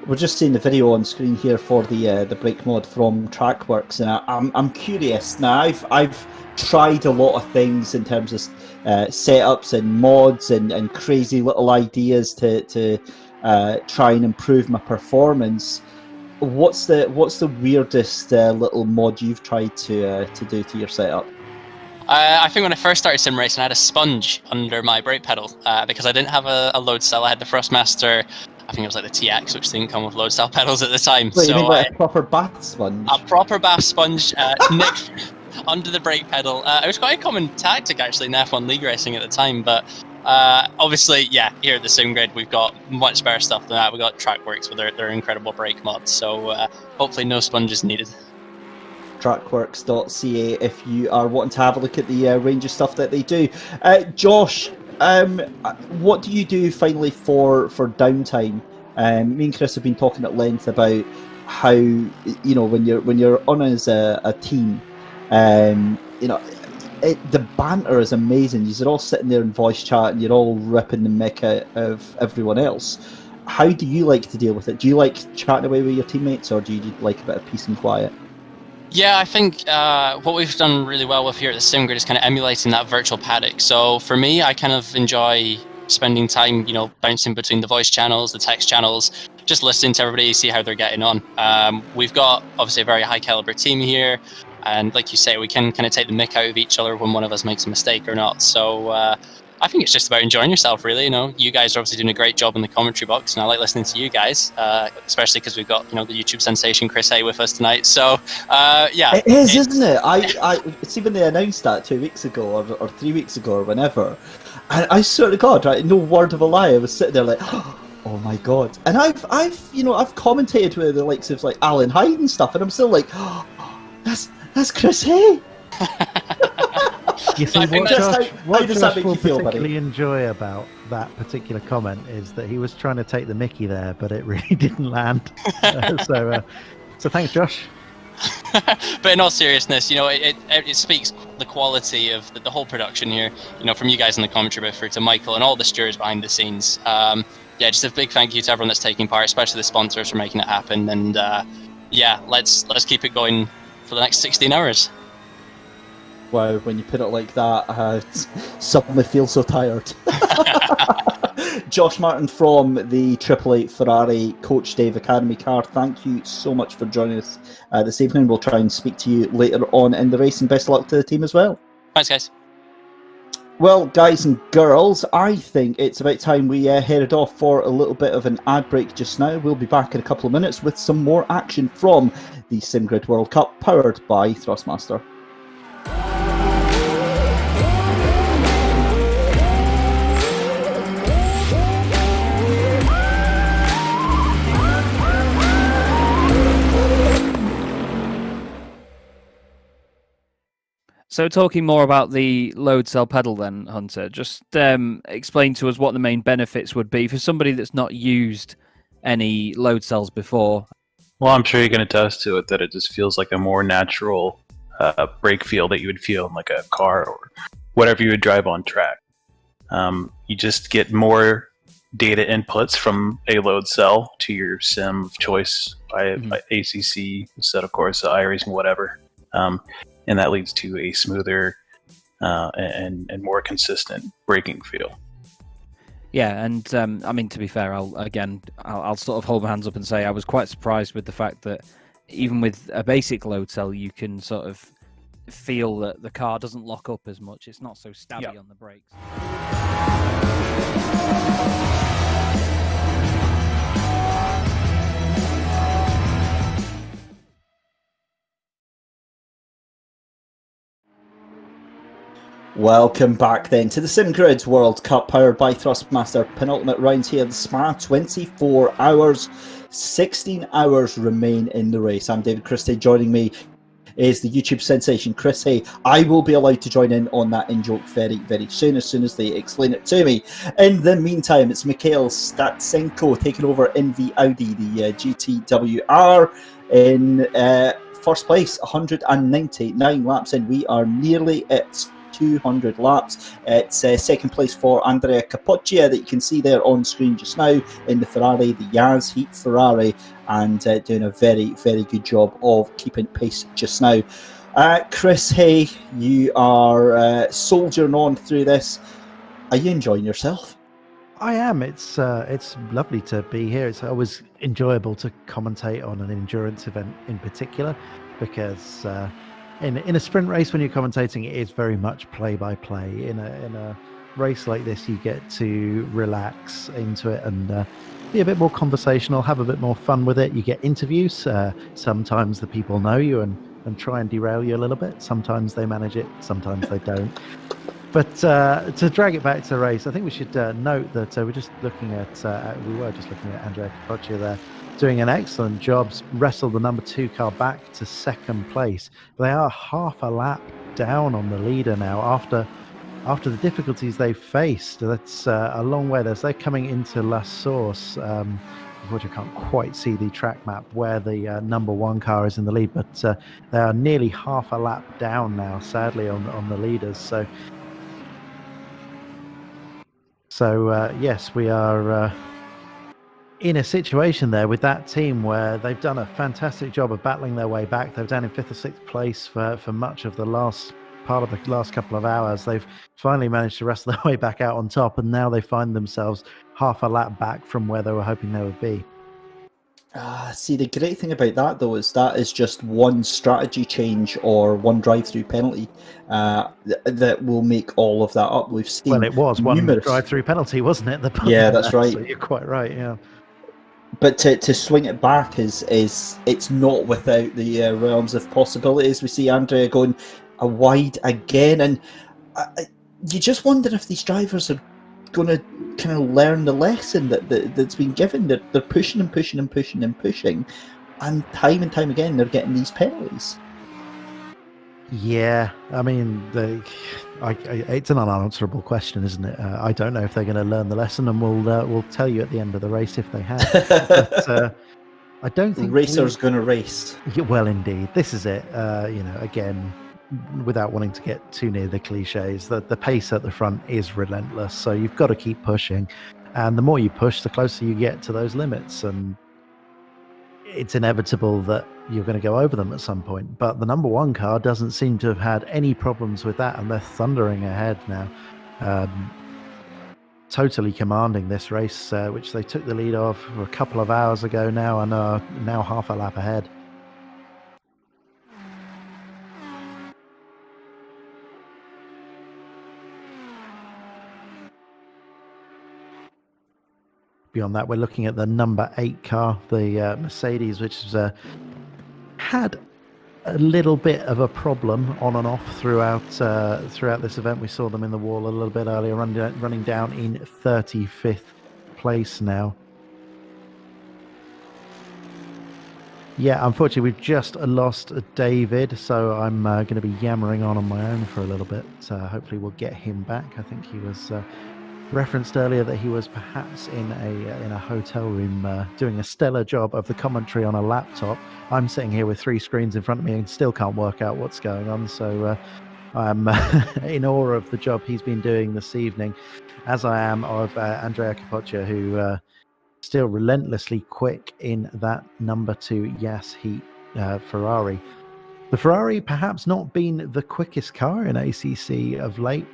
We're just seeing the video on screen here for the brake mod from Trackworks, and I'm curious. Now, I've tried a lot of things in terms of setups and mods and crazy little ideas to try and improve my performance. What's the weirdest little mod you've tried to do to your setup? I think when I first started sim racing, I had a sponge under my brake pedal because I didn't have a load cell. I had the Thrustmaster. I think it was like the TX, which didn't come with load cell pedals at the time. Wait, so you mean like a proper bath sponge? A proper bath sponge nicked under the brake pedal. It was quite a common tactic actually in F1 league racing at the time, but obviously, yeah, here at the Sim Grid, we've got much better stuff than that. We've got Trackworks with their incredible brake mods, so hopefully no sponges needed. Trackworks.ca if you are wanting to have a look at the range of stuff that they do. Josh, what do you do finally for downtime? Me and Chris have been talking at length about how when you're on as a team, the banter is amazing. You're all sitting there in voice chat and you're all ripping the mick out of everyone else. How do you like to deal with it? Do you like chatting away with your teammates, or do you like a bit of peace and quiet? Yeah, I think what we've done really well with here at the Sim Grid is kind of emulating that virtual paddock. So for me, I kind of enjoy spending time, bouncing between the voice channels, the text channels, just listening to everybody, see how they're getting on. We've got obviously a very high caliber team here, and like you say, we can kind of take the mick out of each other when one of us makes a mistake or not. So I think it's just about enjoying yourself, really. You guys are obviously doing a great job in the commentary box, and I like listening to you guys, especially because we've got the YouTube sensation Chris A with us tonight. So yeah, it is, isn't it? It's even they announced that 2 weeks ago or 3 weeks ago or whenever, and I swear to God, right, no word of a lie, I was sitting there like, oh my God, and I've commentated with the likes of like Alan Hyde and stuff, and I'm still like, that's Chris A. You see, what does that Josh make will you feel, buddy? particularly enjoy about that particular comment is that he was trying to take the mickey there, but it really didn't land. So thanks, Josh. But in all seriousness, it speaks the quality of the whole production here. From you guys in the commentary booth through to Michael and all the stewards behind the scenes. Yeah, just a big thank you to everyone that's taking part, especially the sponsors for making it happen. And yeah, let's keep it going for the next 16 hours. Wow, when you put it like that, I suddenly feel so tired. Josh Martin from the 888 Ferrari Coach Dave Academy car, thank you so much for joining us this evening. We'll try and speak to you later on in the race, and best of luck to the team as well. Thanks, guys. Well, guys and girls, I think it's about time we headed off for a little bit of an ad break just now. We'll be back in a couple of minutes with some more action from the SimGrid World Cup, powered by Thrustmaster. So talking more about the load cell pedal then, Hunter, just explain to us what the main benefits would be for somebody that's not used any load cells before. Well, I'm sure you can attest to it that it just feels like a more natural brake feel that you would feel in like a car or whatever you would drive on track. You just get more data inputs from a load cell to your sim of choice by ACC, instead of course iRacing, whatever. And that leads to a smoother and more consistent braking feel. Yeah, and I mean, to be fair, I'll sort of hold my hands up and say I was quite surprised with the fact that even with a basic load cell, you can sort of feel that the car doesn't lock up as much. It's not so stabby on the brakes. Welcome back then to the SimGrid World Cup powered by Thrustmaster. Penultimate round here, the Spa, 24 hours, 16 hours remain in the race. I'm David Christie. Joining me is the YouTube sensation Chris Hay. I will be allowed to join in on that in-joke very soon, as soon as they explain it to me. In the meantime, it's Mikhail Statsenko taking over in the Audi, the GTWR, in first place, 199 laps in. We are nearly at 200 laps. It's second place for Andrea Capoccia that you can see there on screen just now in the Ferrari, the Chaz Heat Ferrari, and doing a very good job of keeping pace just now. Chris Hay, you are soldiering on through this. Are you enjoying yourself? I am. It's lovely to be here. It's always enjoyable to commentate on an endurance event in particular, because in a sprint race, when you're commentating, it is very much play-by-play. In a race like this, you get to relax into it and be a bit more conversational, have a bit more fun with it. You get interviews. Sometimes the people know you and try and derail you a little bit. Sometimes they manage it, sometimes they don't. But to drag it back to the race, I think we should note that we were just looking at Andrea Capoccia there, doing an excellent job, wrestled the number 2 car back to second place. They are half a lap down on the leader now after the difficulties they faced. That's a long way. They're coming into La Source. Unfortunately, I can't quite see the track map where the number 1 car is in the lead, but they are nearly half a lap down now, sadly, on the leaders. So yes, we are in a situation there with that team where they've done a fantastic job of battling their way back. They're down in 5th or 6th place for much of the last part of the last couple of hours. They've finally managed to wrestle their way back out on top, and now they find themselves half a lap back from where they were hoping they would be. See, the great thing about that, though, is that is just one strategy change or one drive-through penalty that will make all of that up. We've seen. Well, it was one drive-through penalty, wasn't it? Yeah, that's right. So you're quite right. Yeah. But to swing it back is it's not without the realms of possibilities. We see Andrea going wide again, and you just wonder if these drivers are going to kind of learn the lesson that's been given. They're pushing and pushing and pushing and pushing, and time again they're getting these penalties. Yeah, I mean, it's an unanswerable question, isn't it? I don't know if they're going to learn the lesson, and we'll tell you at the end of the race if they have. But I don't think racers going to race. Well, indeed, this is it. Again, without wanting to get too near the cliches, the pace at the front is relentless. So you've got to keep pushing, and the more you push, the closer you get to those limits, and it's inevitable that you're going to go over them at some point. But the number 1 car doesn't seem to have had any problems with that, and they're thundering ahead now, totally commanding this race, which they took the lead of a couple of hours ago now, and are now half a lap ahead. Beyond that, we're looking at the number 8 car, the Mercedes, which has had a little bit of a problem on and off throughout this event. We saw them in the wall a little bit earlier, running down in 35th place now. Yeah, unfortunately, we've just lost David, so I'm going to be yammering on my own for a little bit. Hopefully, we'll get him back. I think he was referenced earlier that he was perhaps in a hotel room doing a stellar job of the commentary on a laptop. I'm sitting here with 3 screens in front of me and still can't work out what's going on. So I'm in awe of the job he's been doing this evening, as I am of Andrea Capoccia, who still relentlessly quick in that number 2 Chaz Heat Ferrari. The Ferrari perhaps not been the quickest car in ACC of late.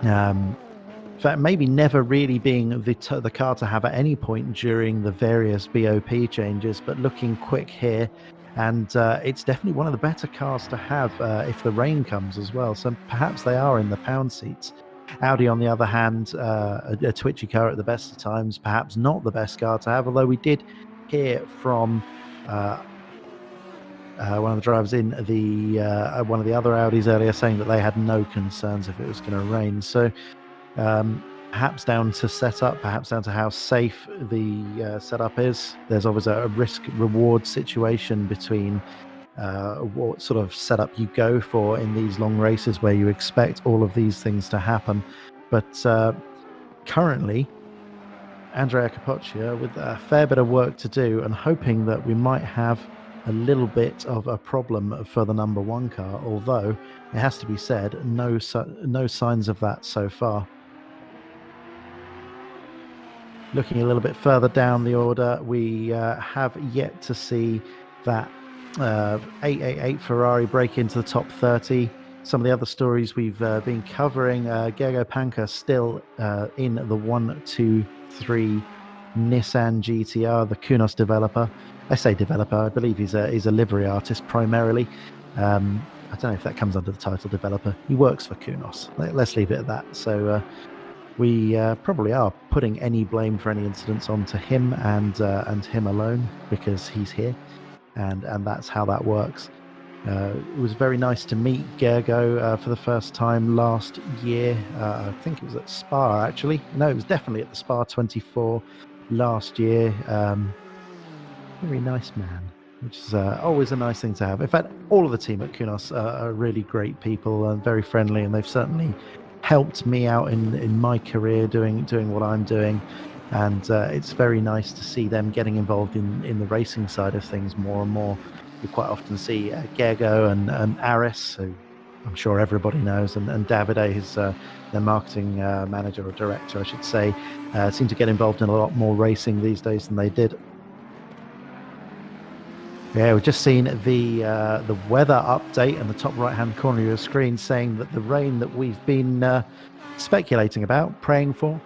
In fact, maybe never really being the car to have at any point during the various BOP changes, but looking quick here. And it's definitely one of the better cars to have if the rain comes as well. So perhaps they are in the pound seats. Audi, on the other hand, a twitchy car at the best of times, perhaps not the best car to have, although we did hear from one of the drivers in the one of the other Audis earlier, saying that they had no concerns if it was going to rain. So perhaps down to setup, perhaps down to how safe the setup is. There's always a risk-reward situation between what sort of setup you go for in these long races where you expect all of these things to happen. But currently, Andrea Capoccia with a fair bit of work to do, and hoping that we might have a little bit of a problem for the number one car, although it has to be said, no signs of that so far. Looking a little bit further down the order, we have yet to see that 888 Ferrari break into the top 30. Some of the other stories we've been covering, Gergo Panka still in the 123 Nissan GTR, the Kunos developer. I say developer, I believe he's a livery artist primarily. I don't know if that comes under the title developer. He works for Kunos. Let's leave it at that. So we probably are putting any blame for any incidents onto him and him alone, because he's here, and that's how that works. It was very nice to meet Gergo for the first time last year. I think it was at Spa, actually. No, it was definitely at the Spa 24 last year. Very nice man, which is always a nice thing to have. In fact, all of the team at Kunos are really great people and very friendly, and they've certainly helped me out in my career doing what I'm doing. And it's very nice to see them getting involved in the racing side of things more and more. You quite often see Gergo and Aris, who I'm sure everybody knows, and Davide, who's their marketing manager or director, I should say, seem to get involved in a lot more racing these days than they did. Yeah, we've just seen the weather update in the top right-hand corner of your screen, saying that the rain that we've been speculating about, praying for,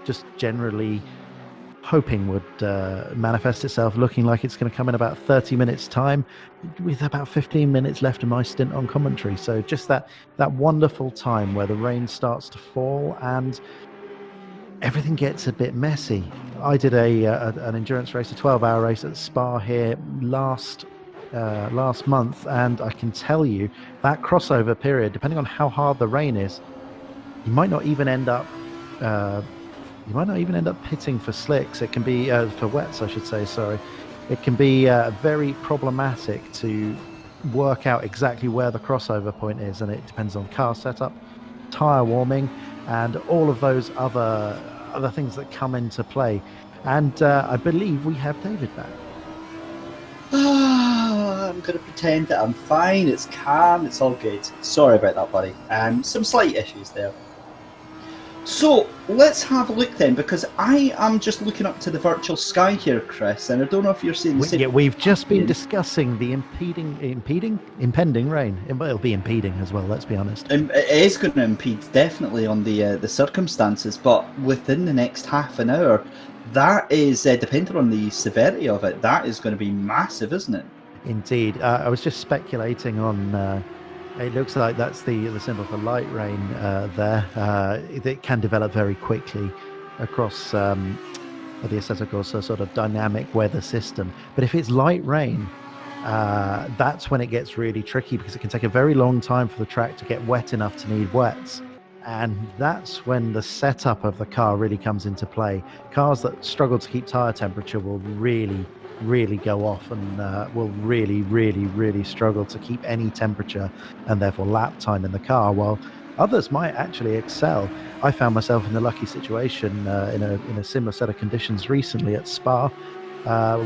just generally hoping would manifest itself, looking like it's going to come in about 30 minutes time, with about 15 minutes left of my stint on commentary. So just that wonderful time where the rain starts to fall and everything gets a bit messy. I did an endurance race, a 12-hour race at Spa here last month, and I can tell you that crossover period, depending on how hard the rain is, you might not even end up pitting for slicks. It can be for wets, I should say. Sorry, it can be very problematic to work out exactly where the crossover point is, and it depends on car setup, tire warming, and all of those other things that come into play. And I believe we have David back. I'm going to pretend that I'm fine. It's calm. It's all good. Sorry about that, buddy. Some slight issues there. So let's have a look then, because I am just looking up to the virtual sky here, Chris, and I don't know if you're seeing the same. Yeah, we've just been discussing the impending rain. It'll be impeding as well, let's be honest. It is going to impede definitely on the circumstances, but within the next half an hour, that is, depending on the severity of it, that is going to be massive, isn't it? Indeed. I was just speculating on... it looks like that's the symbol for light rain there. It can develop very quickly across the Assetto sort of dynamic weather system. But if it's light rain, that's when it gets really tricky, because it can take a very long time for the track to get wet enough to need wets. And that's when the setup of the car really comes into play. Cars that struggle to keep tyre temperature will really go off and will really struggle to keep any temperature and therefore lap time in the car, while others might actually excel. I found myself in the lucky situation in a similar set of conditions recently at Spa,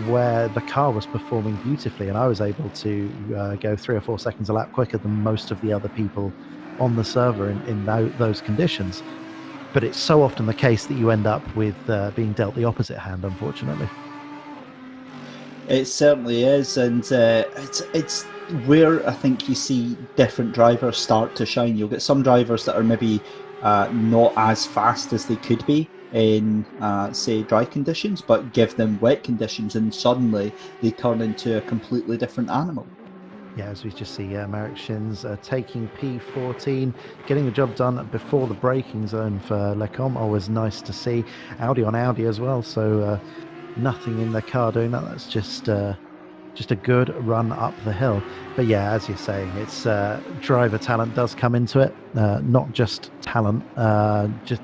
where the car was performing beautifully and I was able to go 3 or 4 seconds a lap quicker than most of the other people on the server in those conditions. But it's so often the case that you end up with being dealt the opposite hand, unfortunately. It certainly is, and it's where I think you see different drivers start to shine. You'll get some drivers that are maybe not as fast as they could be in, say, dry conditions, but give them wet conditions, and suddenly they turn into a completely different animal. Yeah, as we just see Marek Shins taking P14, getting the job done before the braking zone for Lecombe. Always nice to see. Audi on Audi as well, so nothing in the car doing that. That's just just a good run up the hill. But yeah, as you're saying, it's driver talent does come into it, not just talent, just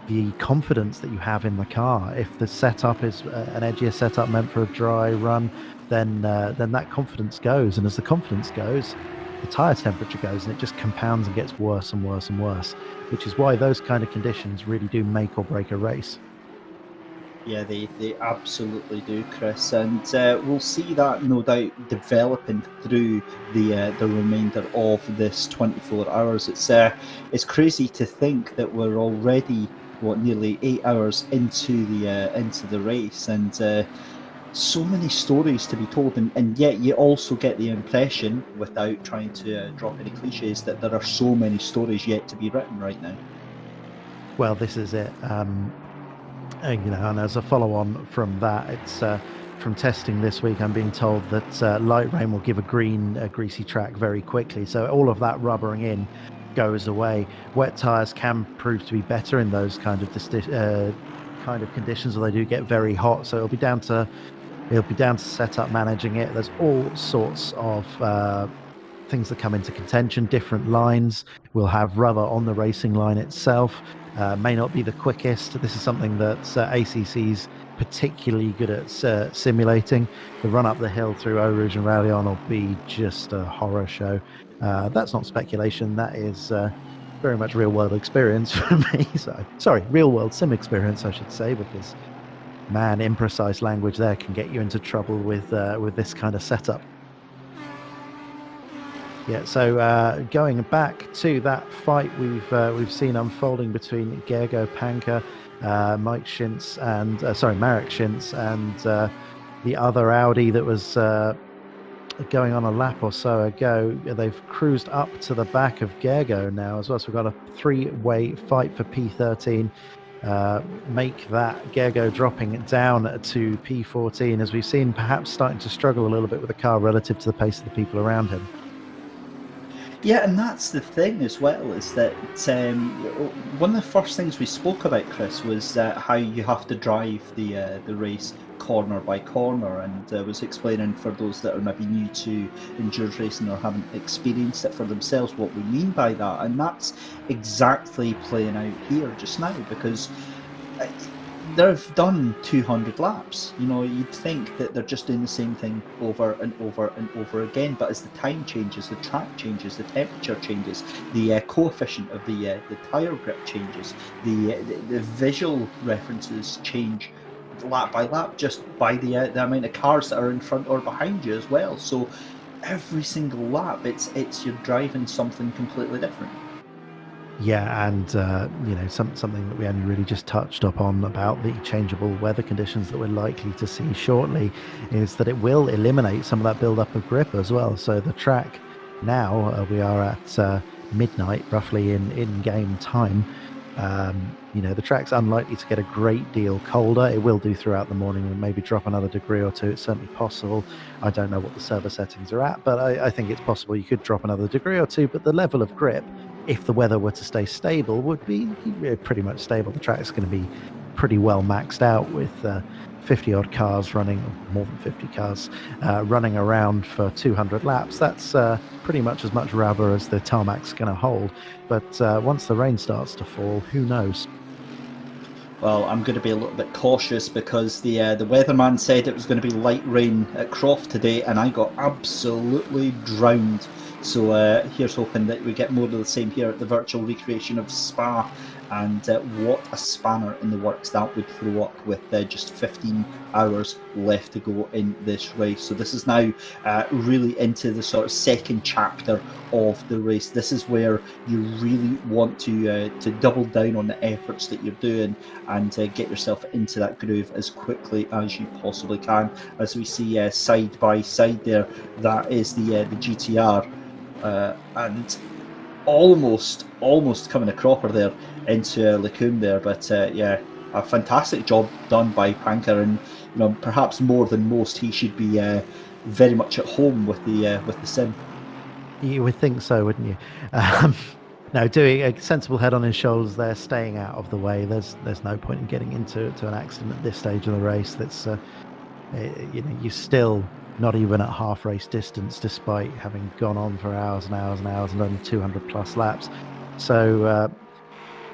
the confidence that you have in the car. If the setup is an edgier setup meant for a dry run, then that confidence goes, and as the confidence goes, the tyre temperature goes, and it just compounds and gets worse and worse and worse, which is why those kind of conditions really do make or break a race. Yeah, they absolutely do, Chris, and we'll see that no doubt developing through the remainder of this 24 hours. It's crazy to think that we're already nearly 8 hours into the race, and so many stories to be told, and yet you also get the impression, without trying to drop any cliches, that there are so many stories yet to be written right now. Well, this is it. And as a follow-on from that, it's from testing this week, I'm being told that light rain will give a greasy track very quickly. So all of that rubbering in goes away. Wet tyres can prove to be better in those kind of conditions, or they do get very hot. So it'll be down to setup managing it. There's all sorts of things that come into contention. Different lines. We'll have rubber on the racing line itself. May not be the quickest. This is something that ACC's particularly good at simulating. The run up the hill through Eau Rouge and Rallion will be just a horror show. That's not speculation. That is very much real world experience for me. Sorry, real world sim experience, I should say, because man, imprecise language there can get you into trouble with this kind of setup. Yeah, so going back to that fight we've seen unfolding between Gergo Panker, Marek Schintz and the other Audi that was going on a lap or so ago. They've cruised up to the back of Gergo now as well, so we've got a three-way fight for P13. Make that Gergo dropping it down to P14, as we've seen perhaps starting to struggle a little bit with the car relative to the pace of the people around him. Yeah, and that's the thing as well, is that one of the first things we spoke about, Chris, was how you have to drive the race corner by corner, and I was explaining for those that are maybe new to endurance racing or haven't experienced it for themselves what we mean by that, and that's exactly playing out here just now, because they've done 200 laps. You'd think that they're just doing the same thing over and over and over again, but as the time changes, the track changes, the temperature changes, the coefficient of the tyre grip changes, the visual references change lap by lap, just by the amount of cars that are in front or behind you as well. So every single lap, it's you're driving something completely different. Yeah, and something that we only really just touched upon about the changeable weather conditions that we're likely to see shortly is that it will eliminate some of that build-up of grip as well. So the track now, we are at midnight, roughly in game time. The track's unlikely to get a great deal colder. It will do throughout the morning and maybe drop another degree or two. It's certainly possible. I don't know what the server settings are at, but I think it's possible you could drop another degree or two. But the level of grip, if the weather were to stay stable, would be pretty much stable. The track's going to be pretty well maxed out with 50 odd cars running, more than 50 cars running around for 200 laps. That's pretty much as much rubber as the tarmac's going to hold. But once the rain starts to fall, who knows? Well, I'm going to be a little bit cautious, because the weatherman said it was going to be light rain at Croft today, and I got absolutely drowned. So here's hoping that we get more of the same here at the virtual recreation of Spa, and what a spanner in the works that would throw up with just 15 hours left to go in this race. So this is now really into the sort of second chapter of the race. This is where you really want to double down on the efforts that you're doing and get yourself into that groove as quickly as you possibly can. As we see side by side there, that is the GTR. And almost coming a cropper there into Lecumbe there, but yeah, a fantastic job done by Panker, and perhaps more than most, he should be very much at home with the sim. You would think so, wouldn't you? No, doing a sensible head on his shoulders there, staying out of the way. There's no point in getting into an accident at this stage of the race. That's you still not even at half race distance, despite having gone on for hours and hours and hours and done 200 plus laps. So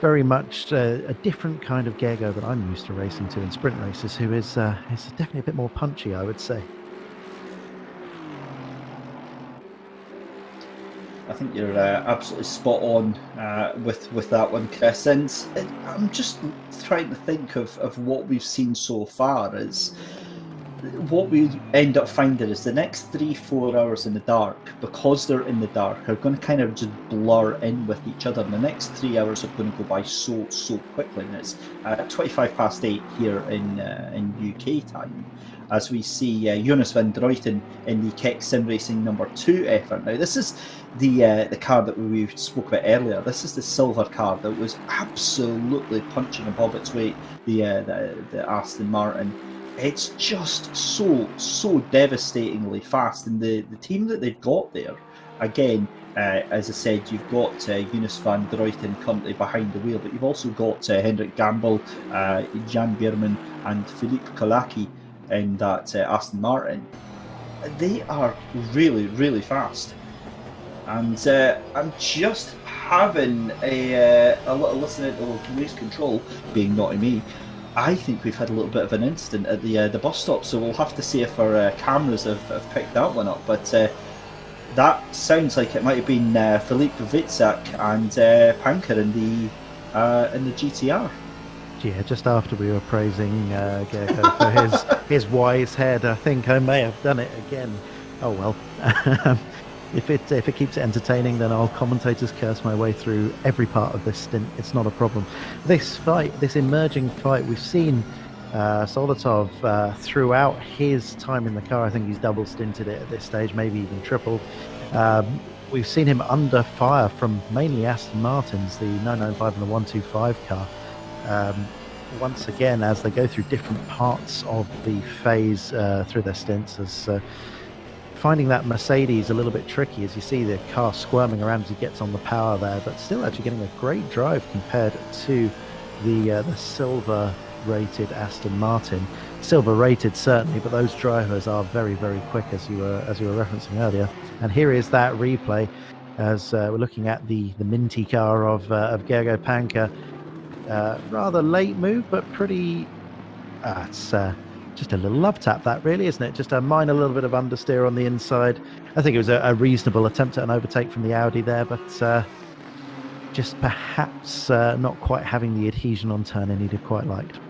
very much a different kind of Gergo that I'm used to racing to in sprint races, who is definitely a bit more punchy, I would say. I think you're absolutely spot on with that one, Chris. And I'm just trying to think of what we've seen so far. Is what we end up finding is the next 3-4 hours in the dark, because they're in the dark, are going to kind of just blur in with each other. And the next 3 hours are going to go by so quickly. And it's 8:25 here in UK time, as we see Jonas van Druyten in the Keck Sim Racing number 2 effort. Now, this is the car that we spoke about earlier. This is the silver car that was absolutely punching above its weight, the Aston Martin. It's just so devastatingly fast, and the team that they've got there, again, as I said, you've got Jonas van Druyten currently behind the wheel, but you've also got Hendrik Gamble, Jan Bierman and Philippe Kolacki in that Aston Martin. They are really fast, and I'm just having a little listen to race control, being naughty me. I think we've had a little bit of an incident at the bus stop, so we'll have to see if our cameras have picked that one up. But that sounds like it might have been Philippe Witzak and Panker in the GTR. Yeah, just after we were praising Gergo for his wise head, I think I may have done it again. Oh well. If it keeps it entertaining, then I'll commentators curse my way through every part of this stint. It's not a problem. This fight, this emerging fight, we've seen Solotov throughout his time in the car. I think he's double stinted it at this stage, maybe even triple. We've seen him under fire from mainly Aston Martins, the 995 and the 125 car. Once again, as they go through different parts of the phase through their stints, as finding that Mercedes a little bit tricky, as you see the car squirming around as he gets on the power there, but still actually getting a great drive compared to the silver rated Aston Martin. Silver rated certainly, but those drivers are very quick, as you were referencing earlier. And here is that replay as we're looking at the minty car of Gergo Panker. Rather late move, but pretty it's just a little love tap, that really, isn't it? Just a minor little bit of understeer on the inside. I think it was a reasonable attempt at an overtake from the Audi there, but just perhaps not quite having the adhesion on turn and he'd have quite liked.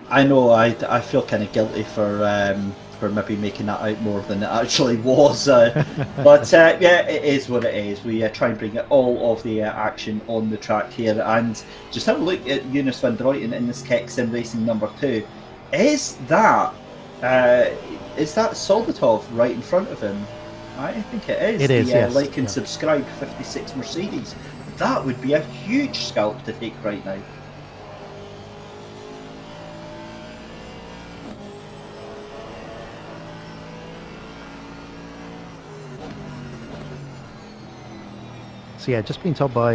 I know, I feel kind of guilty for maybe making that out more than it actually was. But yeah, it is what it is. We try and bring all of the action on the track here. And just have a look at Jonas van Druyten in this Keck Sim Racing number 2. Is that Soldatov right in front of him? I think it is. It is, yes. Like and subscribe 56 Mercedes. That would be a huge scalp to take right now. So yeah, just been told by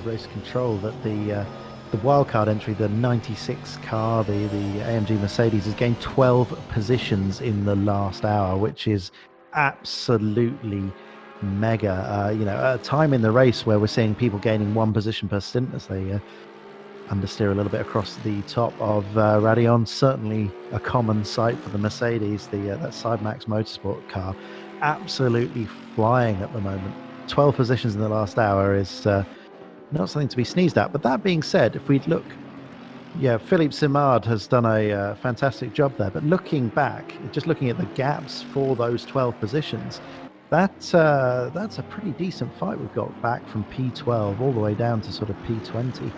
Race Control that the wildcard entry, the 96 car, the AMG Mercedes, has gained 12 positions in the last hour, which is absolutely mega. You know, at a time in the race where we're seeing people gaining 1 position per stint as they understeer a little bit across the top of Radion. Certainly a common sight for the Mercedes, that Sidemax Motorsport car, absolutely flying at the moment. 12 positions in the last hour is not something to be sneezed at. But that being said, if we'd look, Philippe Simard has done a fantastic job there. But looking back, just looking at the gaps for those 12 positions, that's a pretty decent fight we've got back from P12 all the way down to sort of P20.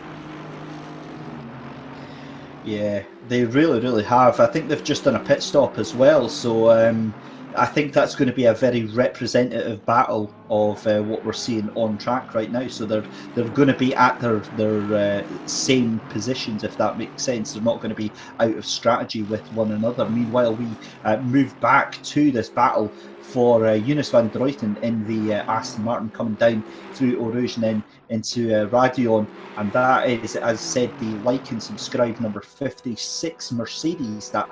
Yeah, they really have. I think they've just done a pit stop as well. So I think that's going to be a very representative battle of what we're seeing on track right now. So they're going to be at their same positions, if that makes sense. They're not going to be out of strategy with one another. Meanwhile, we move back to this battle for Jonas van Druyten in the Aston Martin, coming down through Eau Rouge and then into Radion. And that is, as I said, the like and subscribe number 56 Mercedes that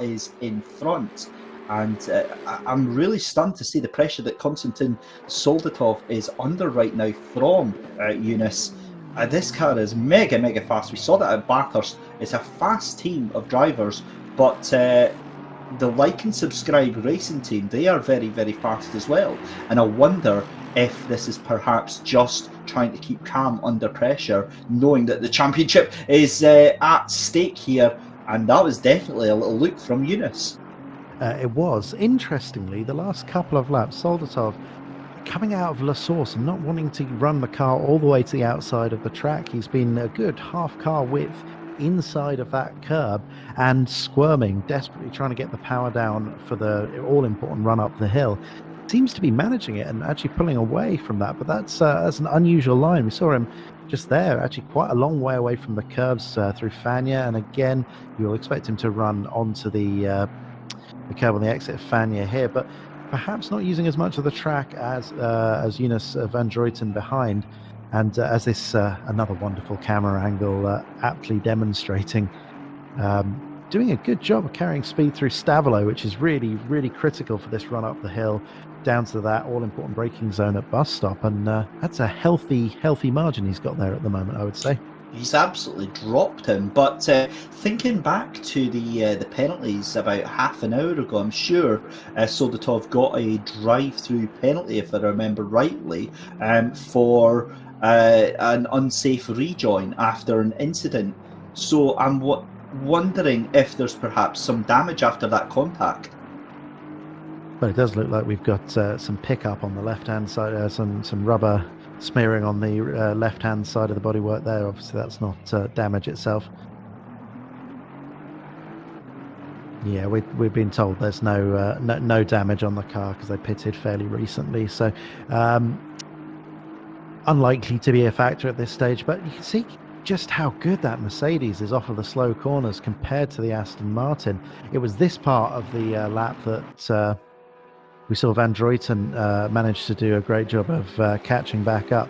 is in front. And I'm really stunned to see the pressure that Konstantin Soldatov is under right now from Eunice. This car is mega, mega fast. We saw that at Bathurst. It's a fast team of drivers, but the Like and Subscribe racing team, they are very, very fast as well. And I wonder if this is perhaps just trying to keep calm under pressure, knowing that the championship is at stake here. And that was definitely a little look from Eunice. It was. Interestingly, the last couple of laps, Soldatov coming out of La Source and not wanting to run the car all the way to the outside of the track. He's been a good half car width inside of that curb and squirming, desperately trying to get the power down for the all-important run up the hill. Seems to be managing it and actually pulling away from that, but that's an unusual line. We saw him just there, actually quite a long way away from the curbs through Fania, and again, you'll expect him to run onto the curb on the exit of Fania here, but perhaps not using as much of the track as Eunice van Druyten behind. And as this another wonderful camera angle aptly demonstrating, doing a good job of carrying speed through Stavelot, which is really, really critical for this run up the hill down to that all-important braking zone at bus stop. And that's a healthy margin he's got there at the moment, I would say. He's absolutely dropped him. But thinking back to the penalties about half an hour ago, I'm sure Soldatov got a drive-through penalty, if I remember rightly, for an unsafe rejoin after an incident. So I'm wondering if there's perhaps some damage after that contact. But it does look like we've got some pickup on the left-hand side, some rubber smearing on the left-hand side of the bodywork there. Obviously, that's not damage itself. Yeah, we've been told there's no damage on the car because they pitted fairly recently. So unlikely to be a factor at this stage. But you can see just how good that Mercedes is off of the slow corners compared to the Aston Martin. It was this part of the lap that we saw Van Druyten manage to do a great job of catching back up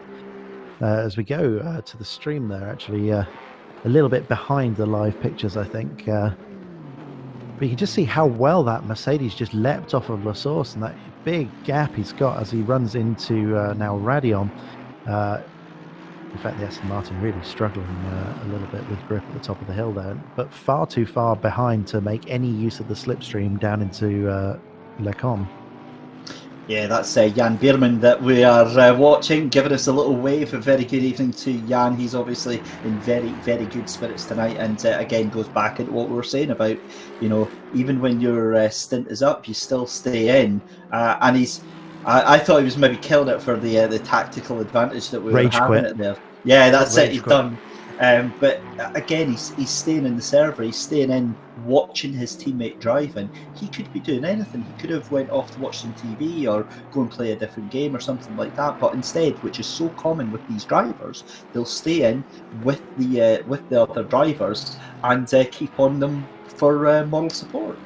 as we go to the stream there. Actually, a little bit behind the live pictures, I think. But you can just see how well that Mercedes just leapt off of La Source and that big gap he's got as he runs into now Radion. In fact, the Aston Martin really struggling a little bit with grip at the top of the hill there, but far too far behind to make any use of the slipstream down into Lecombe. Yeah, that's Jan Bierman that we are watching, giving us a little wave. A very good evening to Jan. He's obviously in very, very good spirits tonight, and again goes back into what we were saying about, even when your stint is up, you still stay in. And he's, I thought he was maybe killing it for the tactical advantage that we were having it there. Yeah, that's it. He's done. But again, he's staying in the server. He's staying in, watching his teammate driving. He could be doing anything. He could have went off to watch some TV or go and play a different game or something like that. But instead, which is so common with these drivers, they'll stay in with the other drivers and keep on them for moral support.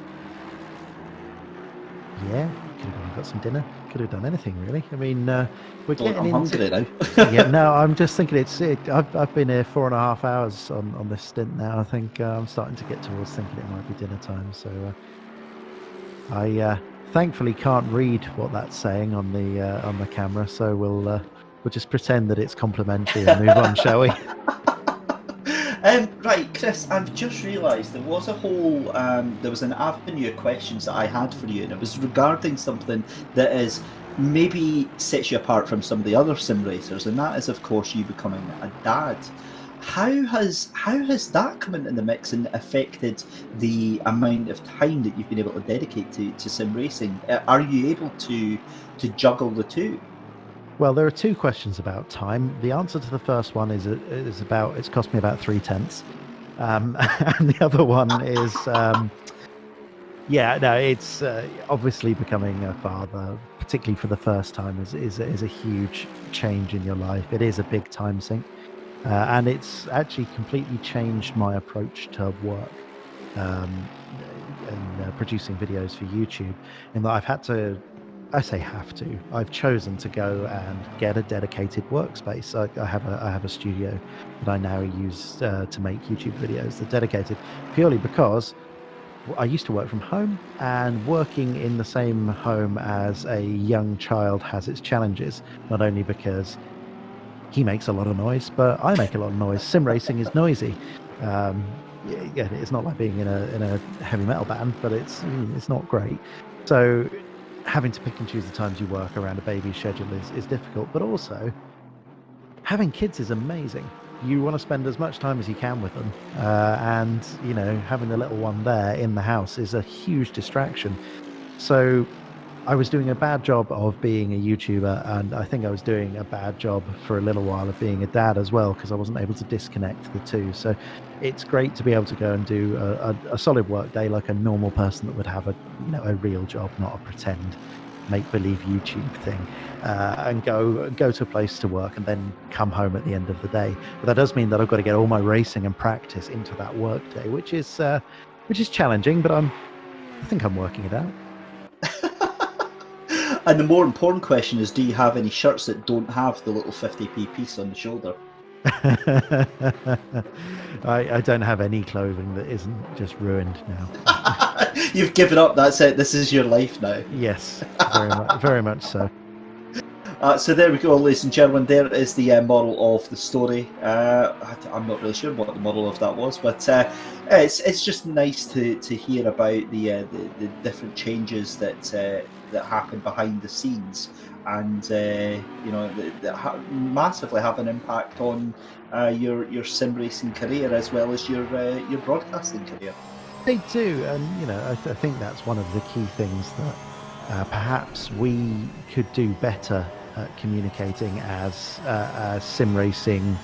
Yeah, could have got some dinner. Could have done anything really. I mean, we're getting I'm hungry now. Yeah, no, I'm just thinking I've been here 4.5 hours on this stint now. I think I'm starting to get towards thinking it might be dinner time. So I thankfully can't read what that's saying on the camera. So we'll just pretend that it's complimentary and move on, shall we? Right, Chris, I've just realised there was an avenue of questions that I had for you, and it was regarding something that is maybe sets you apart from some of the other sim racers, and that is, of course, you becoming a dad. How has that come into the mix and affected the amount of time that you've been able to dedicate to sim racing? Are you able to juggle the two? Well, there are two questions about time. The answer to the first one is it's cost me about 3/10, and the other one is it's obviously becoming a father, particularly for the first time, is a huge change in your life. It is a big time sink, and it's actually completely changed my approach to work and producing videos for YouTube. In that I've chosen to go and get a dedicated workspace. I have a studio that I now use to make YouTube videos. They're dedicated purely because I used to work from home, and working in the same home as a young child has its challenges, not only because he makes a lot of noise, but I make a lot of noise. Sim racing is noisy. Yeah, it's not like being in a heavy metal band, but it's not great. So having to pick and choose the times you work around a baby's schedule is difficult, but also having kids is amazing. You want to spend as much time as you can with them, and having the little one there in the house is a huge distraction. So I was doing a bad job of being a YouTuber, and I think I was doing a bad job for a little while of being a dad as well, because I wasn't able to disconnect the two. So it's great to be able to go and do a solid work day like a normal person that would have a real job, not a pretend make-believe YouTube thing, and go to a place to work and then come home at the end of the day. But that does mean that I've got to get all my racing and practice into that work day, which is challenging, but I think I'm working it out. And the more important question is, do you have any shirts that don't have the little 50p piece on the shoulder? I don't have any clothing that isn't just ruined now. You've given up, that's it, this is your life now. Yes, very much so. So there we go, ladies and gentlemen. There is the moral of the story. I'm not really sure what the moral of that was, but it's just nice to hear about the different changes that happen behind the scenes, and that massively have an impact on your sim racing career as well as your broadcasting career. They do, and I think that's one of the key things that perhaps we could do better at communicating as sim racing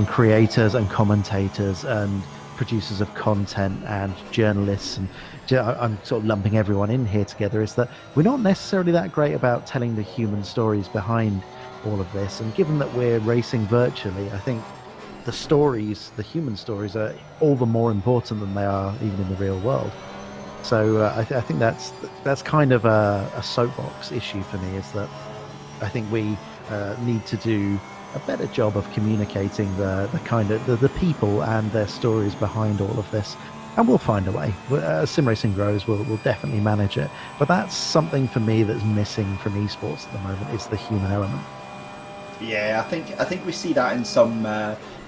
creators and commentators and producers of content and journalists, and I'm sort of lumping everyone in here together, is that we're not necessarily that great about telling the human stories behind all of this. And given that we're racing virtually, I think the human stories are all the more important than they are even in the real world. So I think that's kind of a soapbox issue for me, is that I think we need to do a better job of communicating the kind of the people and their stories behind all of this. And we'll find a way. As sim racing grows, we'll definitely manage it. But that's something for me that's missing from esports at the moment, is the human element. Yeah, I think we see that in some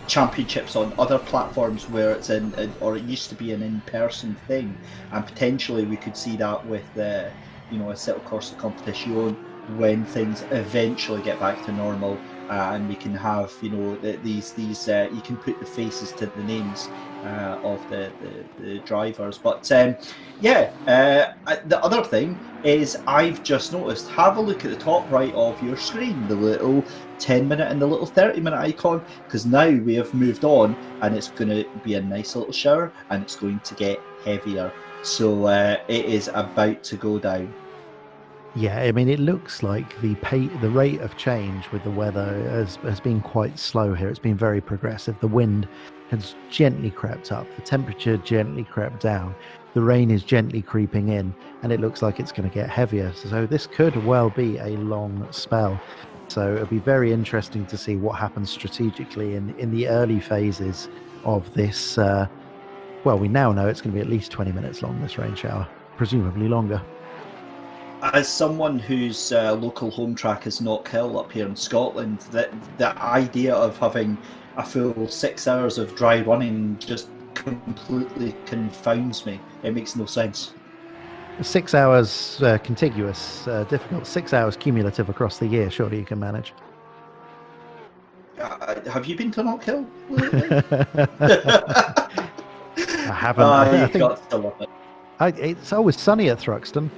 championships on other platforms where it's or it used to be an in-person thing, and potentially we could see that with a Settle Corsa competition when things eventually get back to normal, and we can have these you can put the faces to the names of the drivers. But the other thing is, I've just noticed, have a look at the top right of your screen, the little 10-minute and the little 30-minute icon, because now we have moved on and it's going to be a nice little shower and it's going to get heavier. So it is about to go down. Yeah, I mean, it looks like the rate of change with the weather has been quite slow here. It's been very progressive. The wind has gently crept up, the temperature gently crept down, the rain is gently creeping in, and it looks like it's going to get heavier. So this could well be a long spell. So it'll be very interesting to see what happens strategically in the early phases of this. We now know it's going to be at least 20 minutes long, this rain shower, presumably longer. As someone whose local home track is Knockhill up here in Scotland, the idea of having a full 6 hours of dry running just completely confounds me. It makes no sense. 6 hours contiguous, difficult. 6 hours cumulative across the year, surely you can manage. Have you been to Knockhill? I haven't. I think got to love it. It's always sunny at Thruxton.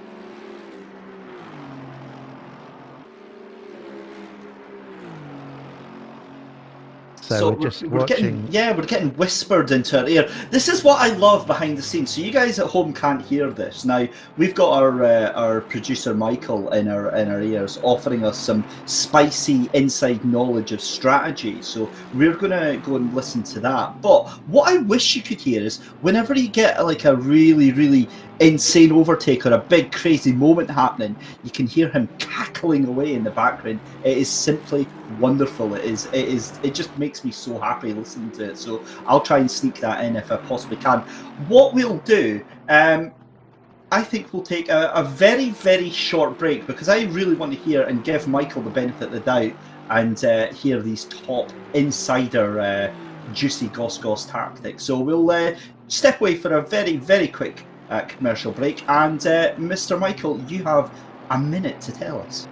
So we're getting whispered into our ear. This is what I love behind the scenes. So you guys at home can't hear this. Now we've got our producer Michael in our ears, offering us some spicy inside knowledge of strategy. So we're gonna go and listen to that. But what I wish you could hear is whenever you get like a really, really insane overtake or a big crazy moment happening, you can hear him cackling away in the background. It is simply wonderful. It just makes makes me so happy listening to it. So I'll try and sneak that in if I possibly can. What we'll do, I think we'll take a very, very short break because I really want to hear and give Michael the benefit of the doubt and hear these top insider juicy goss tactics. So we'll step away for a very, very quick commercial break. And Mr. Michael, you have a minute to tell us.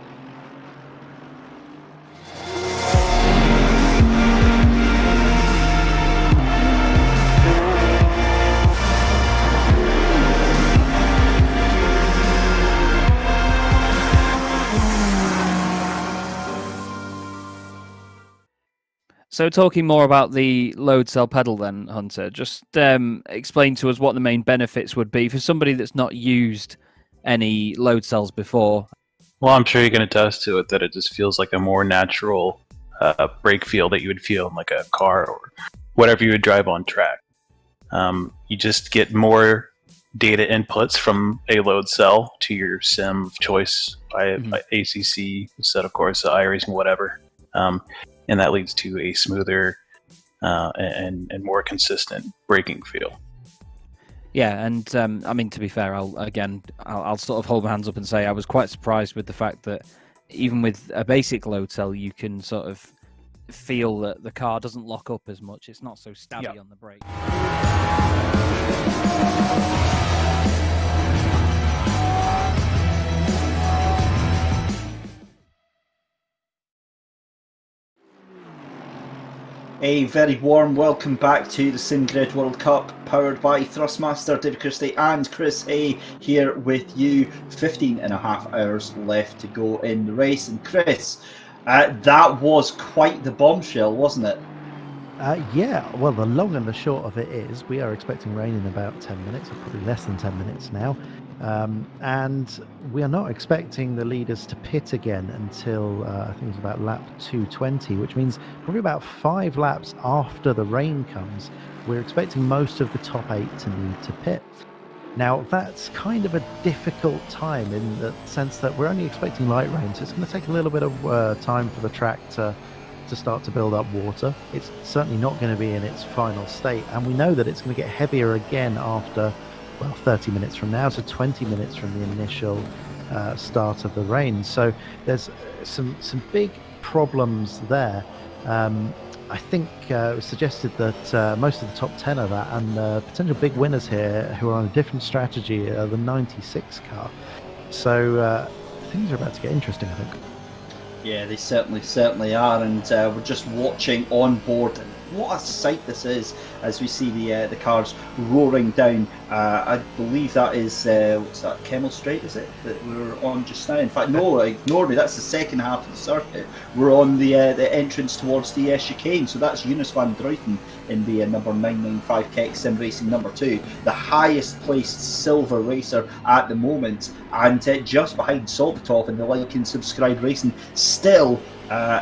So talking more about the load cell pedal then, Hunter, just explain to us what the main benefits would be for somebody that's not used any load cells before. Well, I'm sure you can attest to it that it just feels like a more natural brake feel that you would feel in like a car or whatever you would drive on track. You just get more data inputs from a load cell to your sim of choice by ACC, set of course, iRacing, whatever. And that leads to a smoother and more consistent braking feel. Yeah, and I mean, to be fair, I'll sort of hold my hands up and say I was quite surprised with the fact that even with a basic load cell, you can sort of feel that the car doesn't lock up as much. It's not so stabby on the brake. A very warm welcome back to the SimGrid World Cup, powered by Thrustmaster, David Christie and Chris A here with you. 15 and a half hours left to go in the race. And Chris, that was quite the bombshell, wasn't it? Yeah, well, the long and the short of it is we are expecting rain in about 10 minutes, or probably less than 10 minutes now. And we are not expecting the leaders to pit again until I think it's about lap 220, which means probably about 5 laps after the rain comes. We're expecting most of the top 8 to need to pit. Now, that's kind of a difficult time in the sense that we're only expecting light rain, so it's going to take a little bit of time for the track to start to build up water. It's certainly not going to be in its final state, and we know that it's going to get heavier again after 30 minutes from now, so 20 minutes from the initial start of the rain. So there's some big problems there. I think it was suggested that most of the top 10 of that and potential big winners here who are on a different strategy are the 96 car. So things are about to get interesting, I think. Yeah, they certainly are, and we're just watching on board. What a sight this is as we see the cars roaring down. I believe that is what's that, Kemmel Straight, is it, that we're on just now? In fact, no, ignore me, that's the second half of the circuit. We're on the entrance towards the chicane, so that's Jonas van Druiten in the number 995 Keck Sim Racing number 2, the highest placed silver racer at the moment, and just behind Solbatov in the like and subscribe racing, still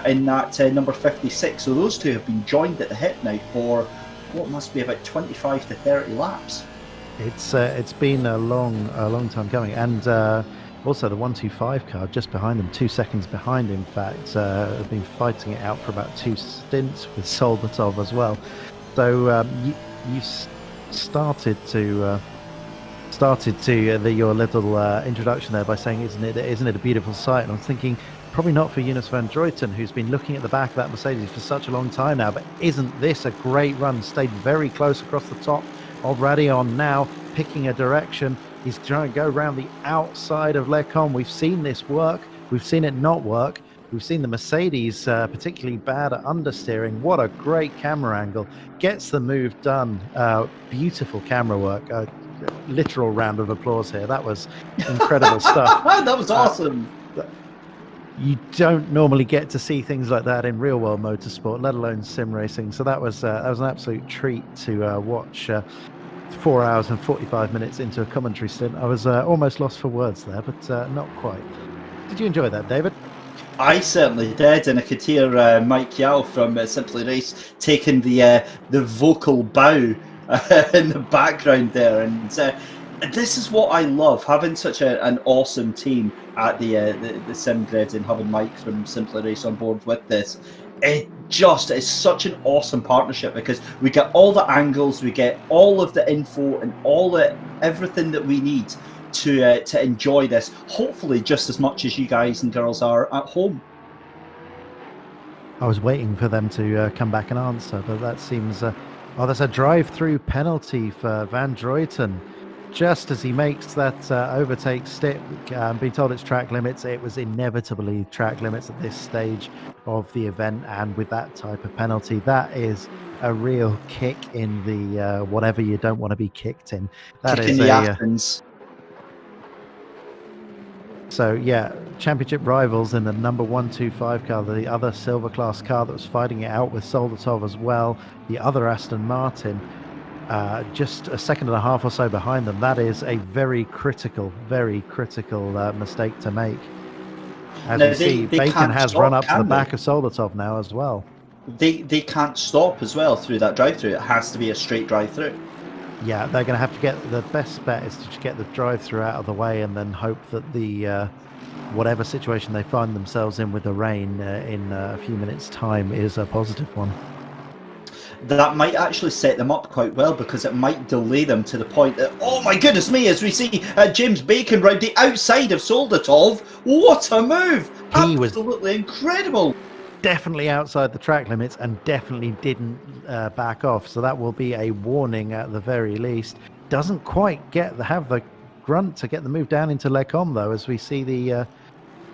in that number 56. So those two have been joined at the hip now for what must be about 25 to 30 laps. It's been a long time coming, and also the 125 car just behind them, 2 seconds behind, in fact, have been fighting it out for about 2 stints with Solbatov as well. So you started to your little introduction there by saying, isn't it a beautiful sight? And I'm thinking, probably not for Jonas van Druiten, who's been looking at the back of that Mercedes for such a long time now, but isn't this a great run? Stayed very close across the top of Radion, now picking a direction. He's trying to go around the outside of Lecom. We've seen this work, we've seen it not work. We've seen the Mercedes particularly bad at understeering. What a great camera angle. Gets the move done. Beautiful camera work. Literal round of applause here. That was incredible stuff. That was awesome. You don't normally get to see things like that in real world motorsport, let alone sim racing. So that was an absolute treat to watch 4 hours and 45 minutes into a commentary stint. I was almost lost for words there, but not quite. Did you enjoy that, David? I certainly did, and I could hear Mike Kyal from Simply Race taking the vocal bow in the background there, and this is what I love, having such an awesome team at the SimGrid and having Mike from Simply Race on board with this. it just is such an awesome partnership because we get all the angles, we get all of the info and everything that we need to enjoy this, hopefully just as much as you guys and girls are at home. I was waiting for them to come back and answer, but that seems... there's a drive-through penalty for Van Druyten. Just as he makes that overtake stick, being told it's track limits, it was inevitably track limits at this stage of the event, and with that type of penalty, that is a real kick in the whatever you don't want to be kicked in. That kick is in the Athens. So yeah, championship rivals in the number 125 car, the other silver class car that was fighting it out with Soldatov as well, the other Aston Martin, just a second and a half or so behind them. That is a very critical mistake to make. As we see, Bacon has run up to the back of Soldatov now as well. They can't stop as well through that drive-through. It has to be a straight drive-through. Yeah, they're going to have to get... The best bet is to get the drive-through out of the way and then hope that the whatever situation they find themselves in with the rain in a few minutes' time is a positive one. That might actually set them up quite well because it might delay them to the point that, oh my goodness me, as we see James Bacon round the outside of Soldatov. What a move! He was absolutely incredible. Definitely outside the track limits and definitely didn't back off, so that will be a warning at the very least. Doesn't quite have the grunt to get the move down into Les Combes though, as we see the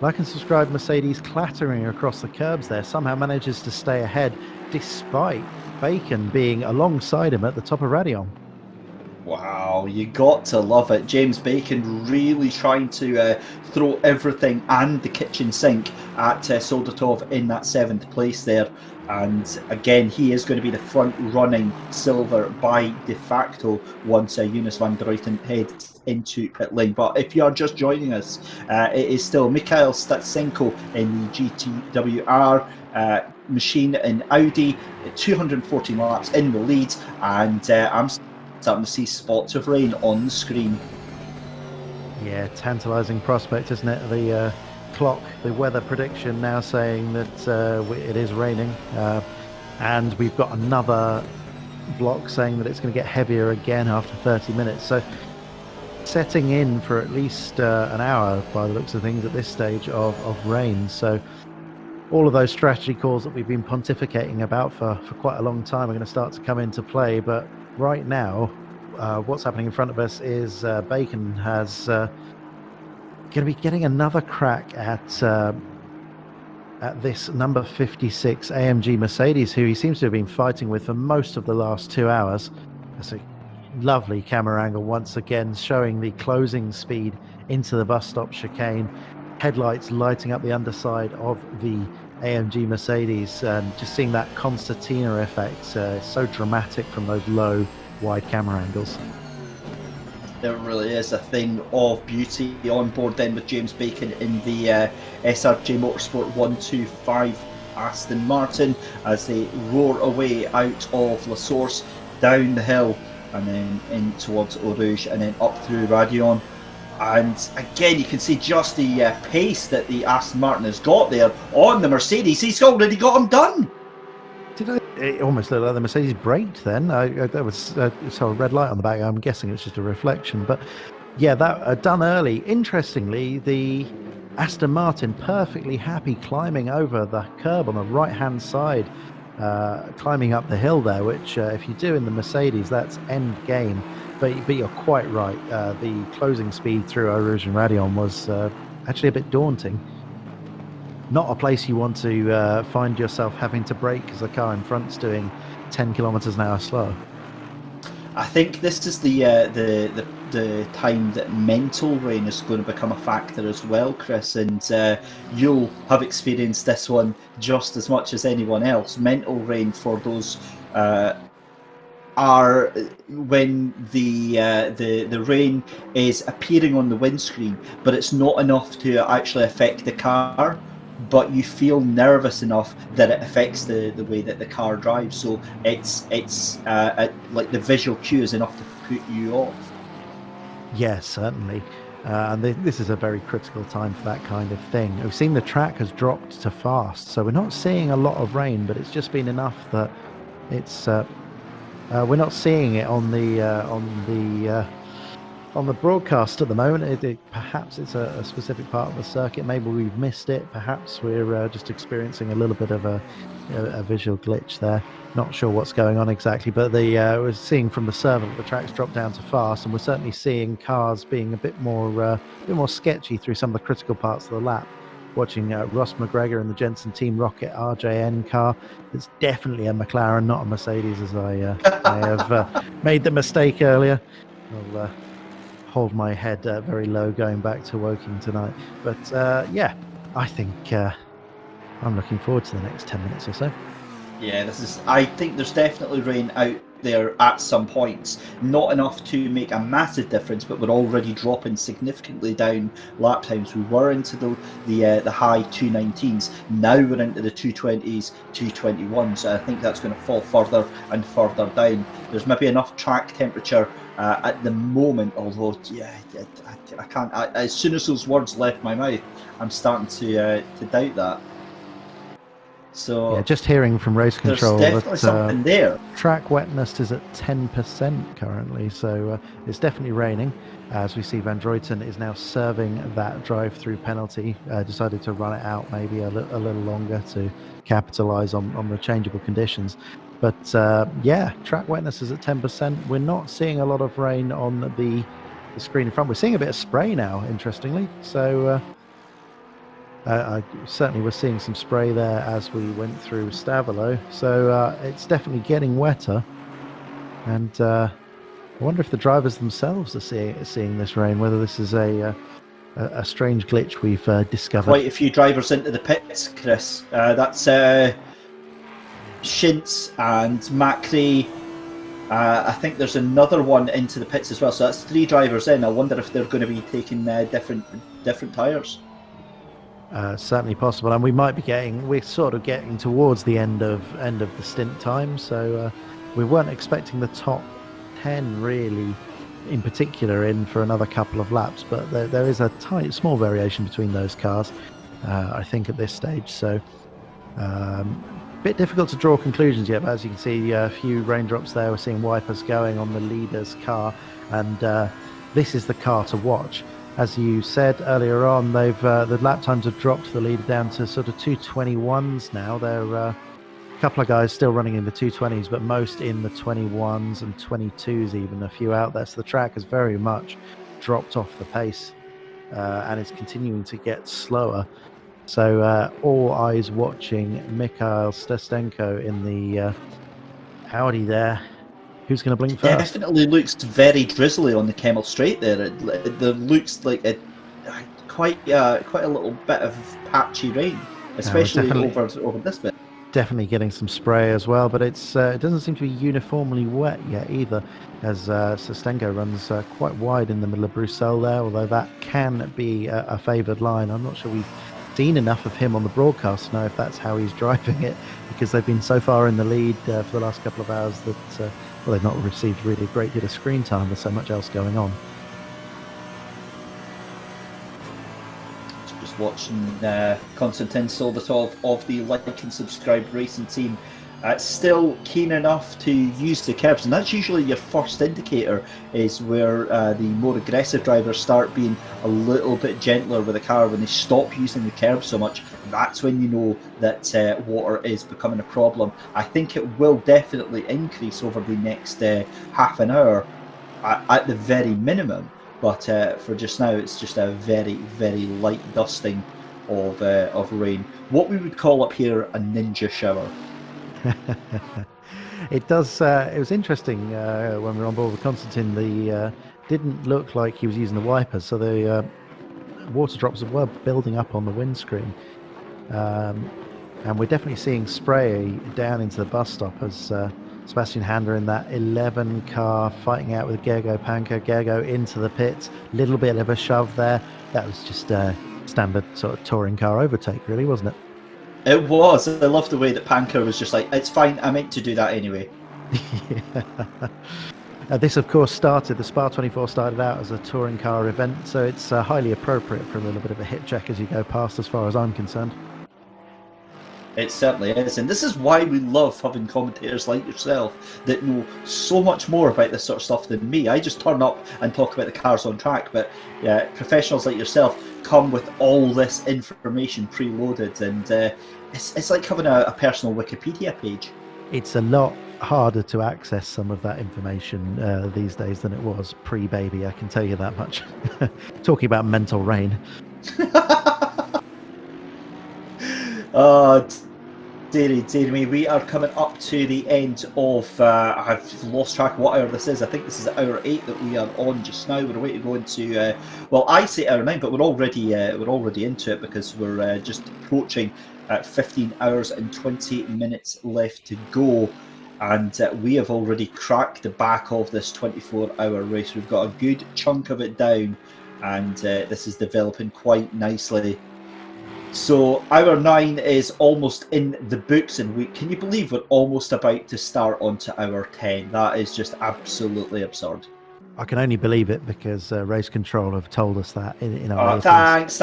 like and subscribe Mercedes clattering across the curbs there. Somehow manages to stay ahead despite Bacon being alongside him at the top of Radion. Wow, you got to love it. James Bacon really trying to throw everything and the kitchen sink at Soldatov in that 7th place there. And again, he is going to be the front-running silver by de facto once Jonas van Druyten heads into pit lane. But if you are just joining us, it is still Mikhail Statsenko in the GTWR machine in Audi, 214 laps in the lead, and I'm starting to see spots of rain on the screen. Yeah, tantalising prospect, isn't it? The clock, the weather prediction now saying that it is raining, and we've got another block saying that it's going to get heavier again after 30 minutes. So setting in for at least an hour by the looks of things at this stage of rain. So all of those strategy calls that we've been pontificating about for quite a long time are going to start to come into play. But right now, what's happening in front of us is Bacon has going to be getting another crack at this number 56 AMG Mercedes, who he seems to have been fighting with for most of the last 2 hours. That's a lovely camera angle once again, showing the closing speed into the bus stop chicane. Headlights lighting up the underside of the AMG Mercedes, and just seeing that concertina effect, so dramatic from those low wide camera angles. There really is a thing of beauty on board then with James Bacon in the SRJ Motorsport 125 Aston Martin as they roar away out of La Source, down the hill and then in towards Eau Rouge and then up through Radion. And again, you can see just the pace that the Aston Martin has got there on the Mercedes. He's already got him done. It almost looked like the Mercedes braked then. There was saw a red light on the back. I'm guessing it's just a reflection. But yeah, that done early. Interestingly, the Aston Martin perfectly happy climbing over the curb on the right-hand side, climbing up the hill there, which if you do in the Mercedes, that's end game. But you're quite right. The closing speed through Eau Rouge and Radion was actually a bit daunting. Not a place you want to find yourself having to brake as the car in front's doing 10 kilometers an hour slow. I think this is the time that mental rain is going to become a factor as well, Chris, and you'll have experienced this one just as much as anyone else. Mental rain for those are when the rain is appearing on the windscreen, but it's not enough to actually affect the car, but you feel nervous enough that it affects the way that the car drives. So it's like the visual cue is enough to put you off. Yes, certainly. And this is a very critical time for that kind of thing. We've seen the track has dropped to fast, so we're not seeing a lot of rain, but it's just been enough that it's we're not seeing it on the broadcast at the moment. Perhaps it's a specific part of the circuit. Maybe we've missed it. Perhaps we're just experiencing a little bit of a visual glitch there. Not sure what's going on exactly, but we're seeing from the server that the track's dropped down to fast, and we're certainly seeing cars being a bit more sketchy through some of the critical parts of the lap. Watching Ross McGregor and the Jensen Team Rocket RJN car. It's definitely a McLaren, not a Mercedes, as I have made the mistake earlier. I'll hold my head very low going back to Woking tonight. But yeah, I think I'm looking forward to the next 10 minutes or so. Yeah, I think there's definitely rain out there at some points. Not enough to make a massive difference, but we're already dropping significantly down lap times. We were into the high 219s. Now we're into the 220s, 221s. So I think that's going to fall further and further down. There's maybe enough track temperature at the moment, although I can't. As soon as those words left my mouth, I'm starting to doubt that. So yeah, just hearing from race control there's definitely something there. Track wetness is at 10% currently, so it's definitely raining. As we see, Van Druyten is now serving that drive-through penalty. Decided to run it out maybe a little longer to capitalise on the changeable conditions. But yeah, track wetness is at 10%. We're not seeing a lot of rain on the screen in front. We're seeing a bit of spray now, interestingly. So I certainly was seeing some spray there as we went through Stavilo. So it's definitely getting wetter. And I wonder if the drivers themselves are seeing this rain, whether this is a strange glitch we've discovered. Quite a few drivers into the pits, Chris. That's Shintz and Macri. I think there's another one into the pits as well. So that's 3 drivers in. I wonder if they're going to be taking different tyres. Certainly possible, and we're sort of getting towards the end of the stint time. So we weren't expecting the top 10 really, in particular, in for another couple of laps. But there is a small variation between those cars, I think, at this stage. So bit difficult to draw conclusions yet, but as you can see, a few raindrops there. We're seeing wipers going on the leader's car, and this is the car to watch. As you said earlier on, the lap times have dropped the leader down to sort of 221s now. There are a couple of guys still running in the 220s, but most in the 21s and 22s, even a few out there. So the track has very much dropped off the pace and is continuing to get slower. So all eyes watching Mikhail Stestenko in the Audi there. Who's going to blink first? Definitely looks very drizzly on the Kemmel Straight there. It looks like quite a little bit of patchy rain, especially over this bit. Definitely getting some spray as well, but it doesn't seem to be uniformly wet yet either, as Stestenko runs quite wide in the middle of Bruxelles there, although that can be a favoured line. I'm not sure we've seen enough of him on the broadcast to know if that's how he's driving it, because they've been so far in the lead for the last couple of hours that they've not received really a great deal of screen time. There's so much else going on. Just watching Konstantin Soldatov of the like and subscribe racing team. Still keen enough to use the curbs, and that's usually your first indicator, is where the more aggressive drivers start being a little bit gentler with the car. When they stop using the curbs so much, that's when you know that water is becoming a problem. I think it will definitely increase over the next half an hour at the very minimum, but for just now it's just a very, very light dusting of rain. What we would call up here a ninja shower. It does. It was interesting when we were on board with Konstantin. The didn't look like he was using the wipers, so the water drops were building up on the windscreen, and we're definitely seeing spray down into the bus stop as Sebastian Hander in that 11 car fighting out with Gergo Panker. Gergo into the pits, little bit of a shove there. That was just a standard sort of touring car overtake, really, wasn't it? It was. I love the way that Panker was just like, it's fine, I meant to do that anyway. This, of course, the Spa 24 started out as a touring car event, so it's highly appropriate for a little bit of a hit check as you go past, as far as I'm concerned. It certainly is, and this is why we love having commentators like yourself that know so much more about this sort of stuff than me. I just turn up and talk about the cars on track, but professionals like yourself come with all this information preloaded, and it's like having a personal Wikipedia page. It's a lot harder to access some of that information these days than it was pre-baby, I can tell you that much. Talking about mental rain. Dear me, we are coming up to the end of, I've lost track of what hour this is. I think this is hour 8 that we are on just now. We're waiting to go into, well, I say hour 9, but we're already into it because we're just approaching 15 hours and 20 minutes left to go. And we have already cracked the back of this 24-hour race. We've got a good chunk of it down, and this is developing quite nicely. So hour 9 is almost in the books, and can you believe we're almost about to start onto hour 10? That is just absolutely absurd. I can only believe it because Race Control have told us that in our thanks.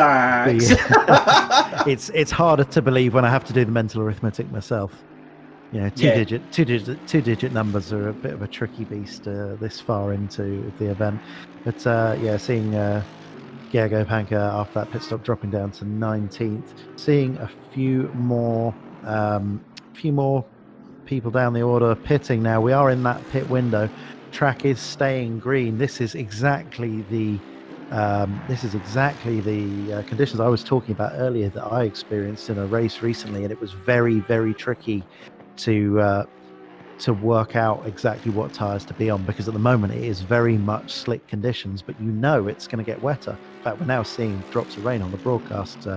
It's harder to believe when I have to do the mental arithmetic myself. You know, two-digit numbers are a bit of a tricky beast this far into the event. But seeing Gergo Panka after that pit stop dropping down to 19th, seeing a few more people down the order pitting now. We are in that pit window. Track is staying green. This is exactly the conditions I was talking about earlier that I experienced in a race recently, and it was very, very tricky to work out exactly what tyres to be on, because at the moment it is very much slick conditions, but you know it's going to get wetter. In fact, we're now seeing drops of rain on the broadcast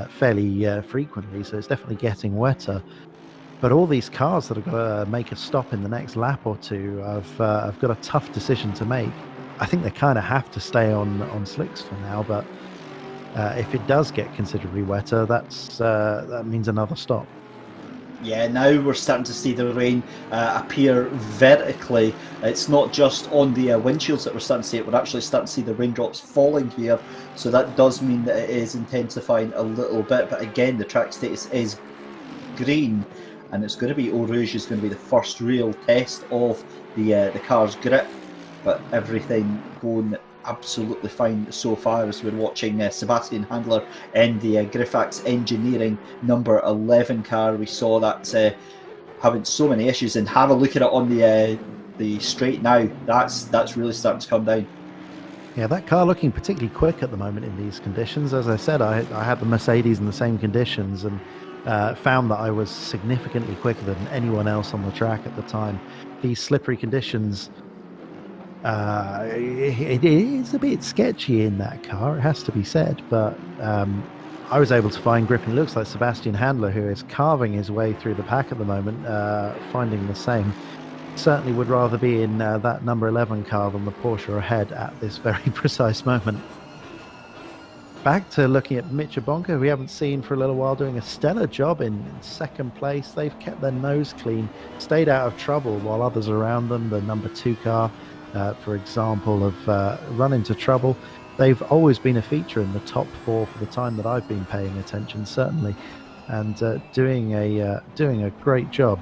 fairly frequently, so it's definitely getting wetter. But all these cars that are going to make a stop in the next lap or two have got a tough decision to make. I think they kind of have to stay on slicks for now, but if it does get considerably wetter, that means another stop. Yeah, now we're starting to see the rain appear vertically. It's not just on the windshields that we're starting to see it. We're actually starting to see the raindrops falling here. So that does mean that it is intensifying a little bit. But again, the track status is green. And it's going to be Eau Rouge is going to be the first real test of the car's grip. But everything going absolutely fine so far as we're watching Sebastian Handler in the Griphax Engineering number 11 car. We saw that having so many issues, and have a look at it on the straight now. That's really starting to come down. Yeah, that car looking particularly quick at the moment in these conditions. As I said, I had the Mercedes in the same conditions and found that I was significantly quicker than anyone else on the track at the time. These slippery conditions, it is a bit sketchy in that car, it has to be said, but I was able to find grip, and it looks like Sebastian Handler, who is carving his way through the pack at the moment, finding the same. Certainly would rather be in that number 11 car than the Porsche ahead at this very precise moment. Back to looking at Mitchell Bonka, who we haven't seen for a little while, doing a stellar job in second place. They've kept their nose clean, stayed out of trouble while others around them, the number 2 car, for example, have run into trouble. They've always been a feature in the top 4 for the time that I've been paying attention, certainly, and doing a great job,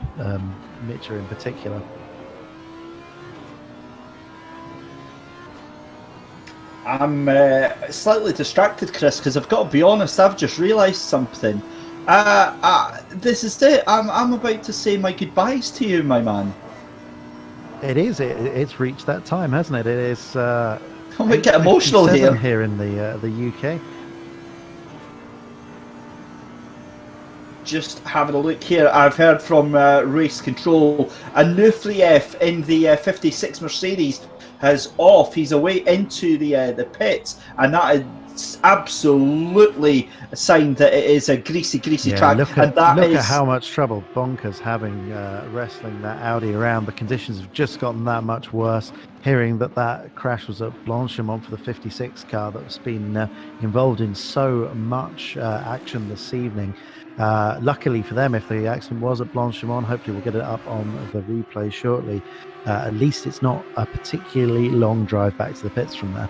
Mitchell in particular. I'm slightly distracted, Chris, because I've got to be honest, I've just realised something. This is it. I'm about to say my goodbyes to you, my man. It is. It's reached that time, hasn't it? It is. I might get emotional here in the UK. Just having a look here, I've heard from Race Control, Anufief in the 56 Mercedes is off. He's away into the pits, and that is absolutely a sign that it is a greasy track. Look at how much trouble Bonka's having wrestling that Audi around. The conditions have just gotten that much worse. hearing that crash was at Blanchimont for the 56 car that's been involved in so much action this evening. Luckily for them, if the accident was at Blanchimont, hopefully we'll get it up on the replay shortly. At least it's not a particularly long drive back to the pits from there.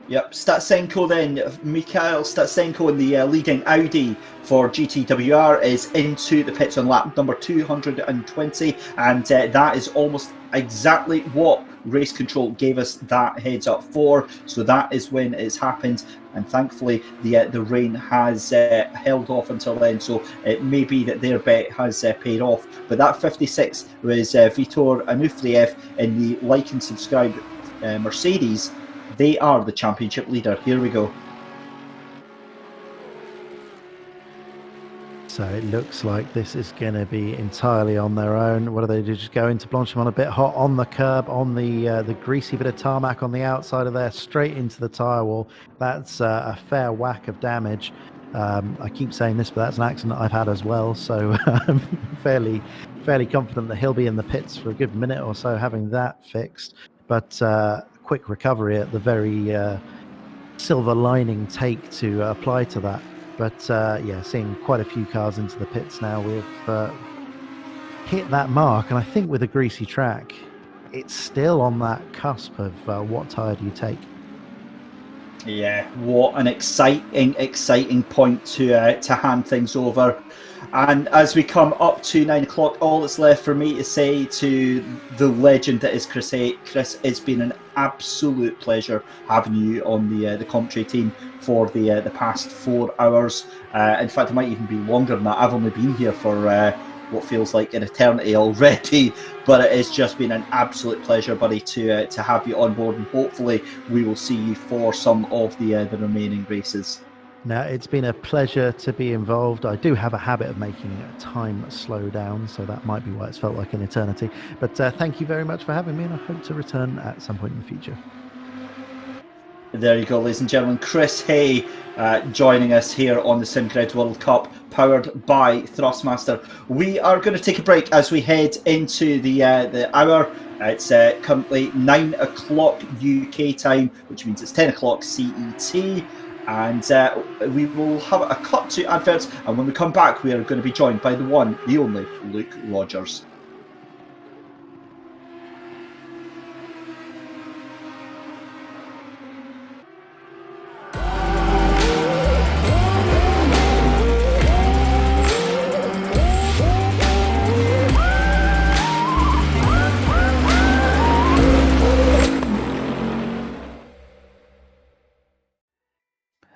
Yep, Statsenko then, Mikhail Statsenko in the leading Audi for GTWR is into the pits on lap number 220, and that is almost exactly what race control gave us that heads up for. So that is when it's happened, and thankfully the rain has held off until then, so it may be that their bet has paid off. But that 56 was Vitor Anufriev in the like and subscribe Mercedes. They are the championship leader. Here we go. So it looks like this is going to be entirely on their own. What do they do? Just go into Blanchimont a bit hot on the curb, on the greasy bit of tarmac on the outside of there, straight into the tyre wall. That's a fair whack of damage. I keep saying this, but that's an accident I've had as well. So I'm fairly confident that he'll be in the pits for a good minute or so having that fixed. But quick recovery at the very silver lining take to apply to that. But yeah, seeing quite a few cars into the pits now, we've hit that mark, and I think with a greasy track, it's still on that cusp of what tyre do you take. Yeah, what an exciting point to hand things over. And as we come up to 9 o'clock, all that's left for me to say to the legend that is Chris, it's been an absolute pleasure having you on the commentary team for the past 4 hours. In fact, it might even be longer than that. I've only been here for what feels like an eternity already, but it has just been an absolute pleasure, buddy, to have you on board, and hopefully we will see you for some of the remaining races. Now, it's been a pleasure to be involved. I do have a habit of making time slow down, so that might be why it's felt like an eternity. But thank you very much for having me, and I hope to return at some point in the future. There you go, ladies and gentlemen. Chris Hay joining us here on the SimGrid World Cup, powered by Thrustmaster. We are going to take a break as we head into the hour. It's currently 9 o'clock UK time, which means it's 10 o'clock CET. And we will have a cut to adverts, and when we come back, we are going to be joined by the one, the only, Luke Rogers.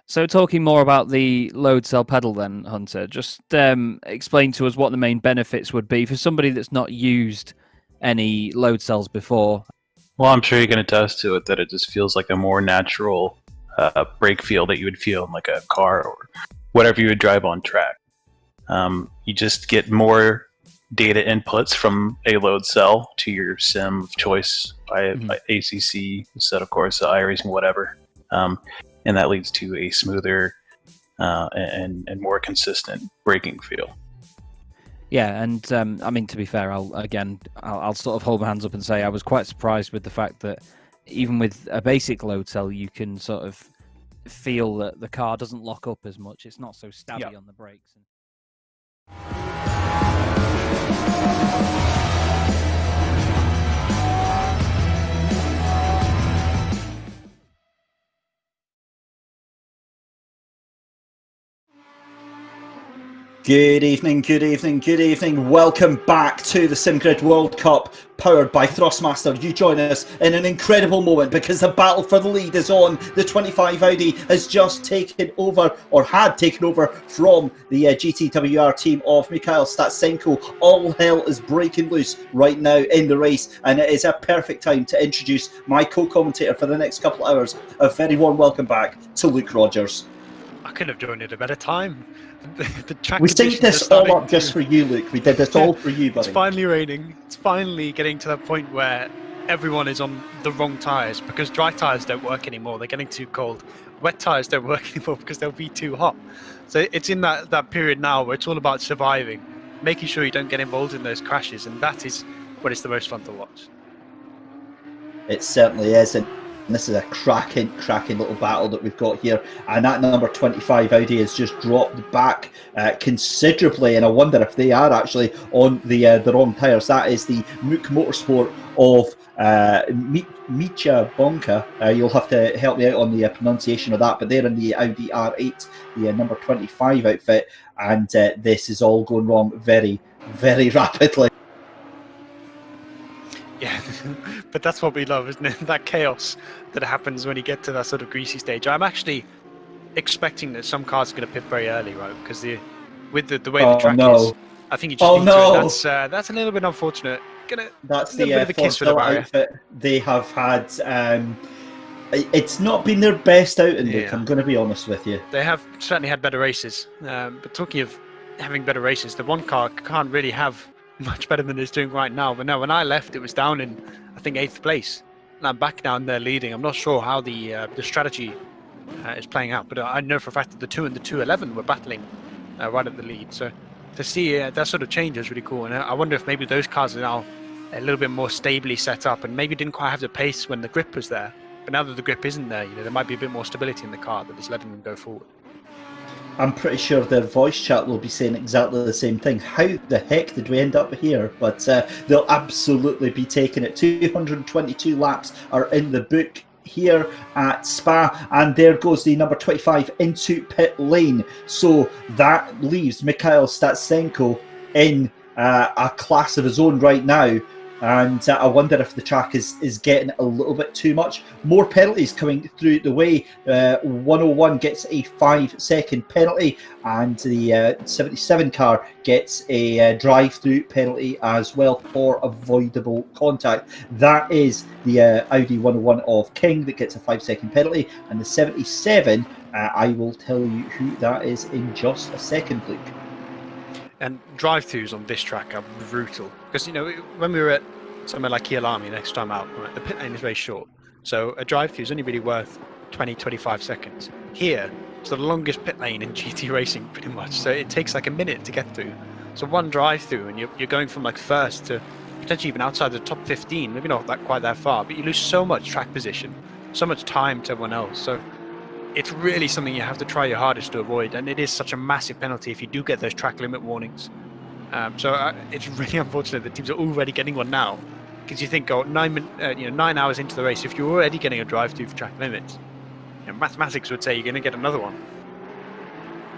So talking more about the load cell pedal then, Hunter, just explain to us what the main benefits would be for somebody that's not used any load cells before. Well, I'm sure you can attest to it that it just feels like a more natural brake feel that you would feel in like a car or whatever you would drive on track. You just get more data inputs from a load cell to your sim of choice by ACC instead, of course, iRacing, whatever. And that leads to a smoother and more consistent braking feel. Yeah, and I mean, to be fair, I'll sort of hold my hands up and say I was quite surprised with the fact that even with a basic load cell, you can sort of feel that the car doesn't lock up as much. It's not so stabby on the brakes. Good evening. Welcome back to the SimGrid World Cup, powered by Thrustmaster. You join us in an incredible moment because the battle for the lead is on. The 25 Audi has just taken over, or had taken over, from the GTWR team of Mikhail Statsenko. All hell is breaking loose right now in the race, and it is a perfect time to introduce my co-commentator for the next couple of hours. A very warm welcome back to Luke Rogers. I couldn't have joined at a better time. The track we synced this all up just for you, Luke. We did this all for you, buddy. It's finally raining. It's finally getting to that point where everyone is on the wrong tyres because dry tyres don't work anymore. They're getting too cold. Wet tyres don't work anymore because they'll be too hot. So it's in that period now where it's all about surviving, making sure you don't get involved in those crashes, and that is when it's the most fun to watch. It certainly is. And this is a cracking little battle that we've got here. And that number 25 Audi has just dropped back considerably. And I wonder if they are actually on the wrong tyres. That is the Mook Motorsport of Micha Bonka. You'll have to help me out on the pronunciation of that. But they're in the Audi R8, the number 25 outfit. And this is all going wrong very, very rapidly. Yeah, but that's what we love, isn't it? That chaos that happens when you get to that sort of greasy stage. I'm actually expecting that some cars are going to pit very early, right? Because with the way the track is, I think you just need to. That's a little bit unfortunate. That's the bit of a kiss for the outfit. They have had. It's not been their best outing, Luke, I'm going to be honest with you. They have certainly had better races. But talking of having better races, the one car can't really have much better than it's doing right now. But no, when I left, it was down in, I think, 8th place. And I'm back down there leading. I'm not sure how the strategy is playing out, but I know for a fact that the 2 and the 211 were battling right at the lead. So to see that sort of change is really cool. And I wonder if maybe those cars are now a little bit more stably set up and maybe didn't quite have the pace when the grip was there. But now that the grip isn't there, there might be a bit more stability in the car that is letting them go forward. I'm pretty sure their voice chat will be saying exactly the same thing. How the heck did we end up here? But they'll absolutely be taking it. 222 laps are in the book here at Spa, and there goes the number 25 into pit lane. So that leaves Mikhail Statsenko in a class of his own right now. And I wonder if the track is getting a little bit too much. More penalties coming through the way. 101 gets a 5-second penalty, and the 77 car gets a drive-through penalty as well for avoidable contact. That is the Audi 101 of King that gets a 5-second penalty, and the 77, I will tell you who that is in just a second, Luke. And drive-throughs on this track are brutal because when we were at somewhere like Kyalami next time out, the pit lane is very short, so a drive-through is only really worth 20-25 seconds. Here it's the longest pit lane in GT racing pretty much, so it takes like a minute to get through. So one drive-through and you're going from like first to potentially even outside the top 15, maybe not quite that far, but you lose so much track position, so much time to everyone else. So it's really something you have to try your hardest to avoid, and it is such a massive penalty if you do get those track limit warnings. So it's really unfortunate that teams are already getting one now, because you think, 9 hours into the race, if you're already getting a drive-through for track limits, mathematics would say you're going to get another one.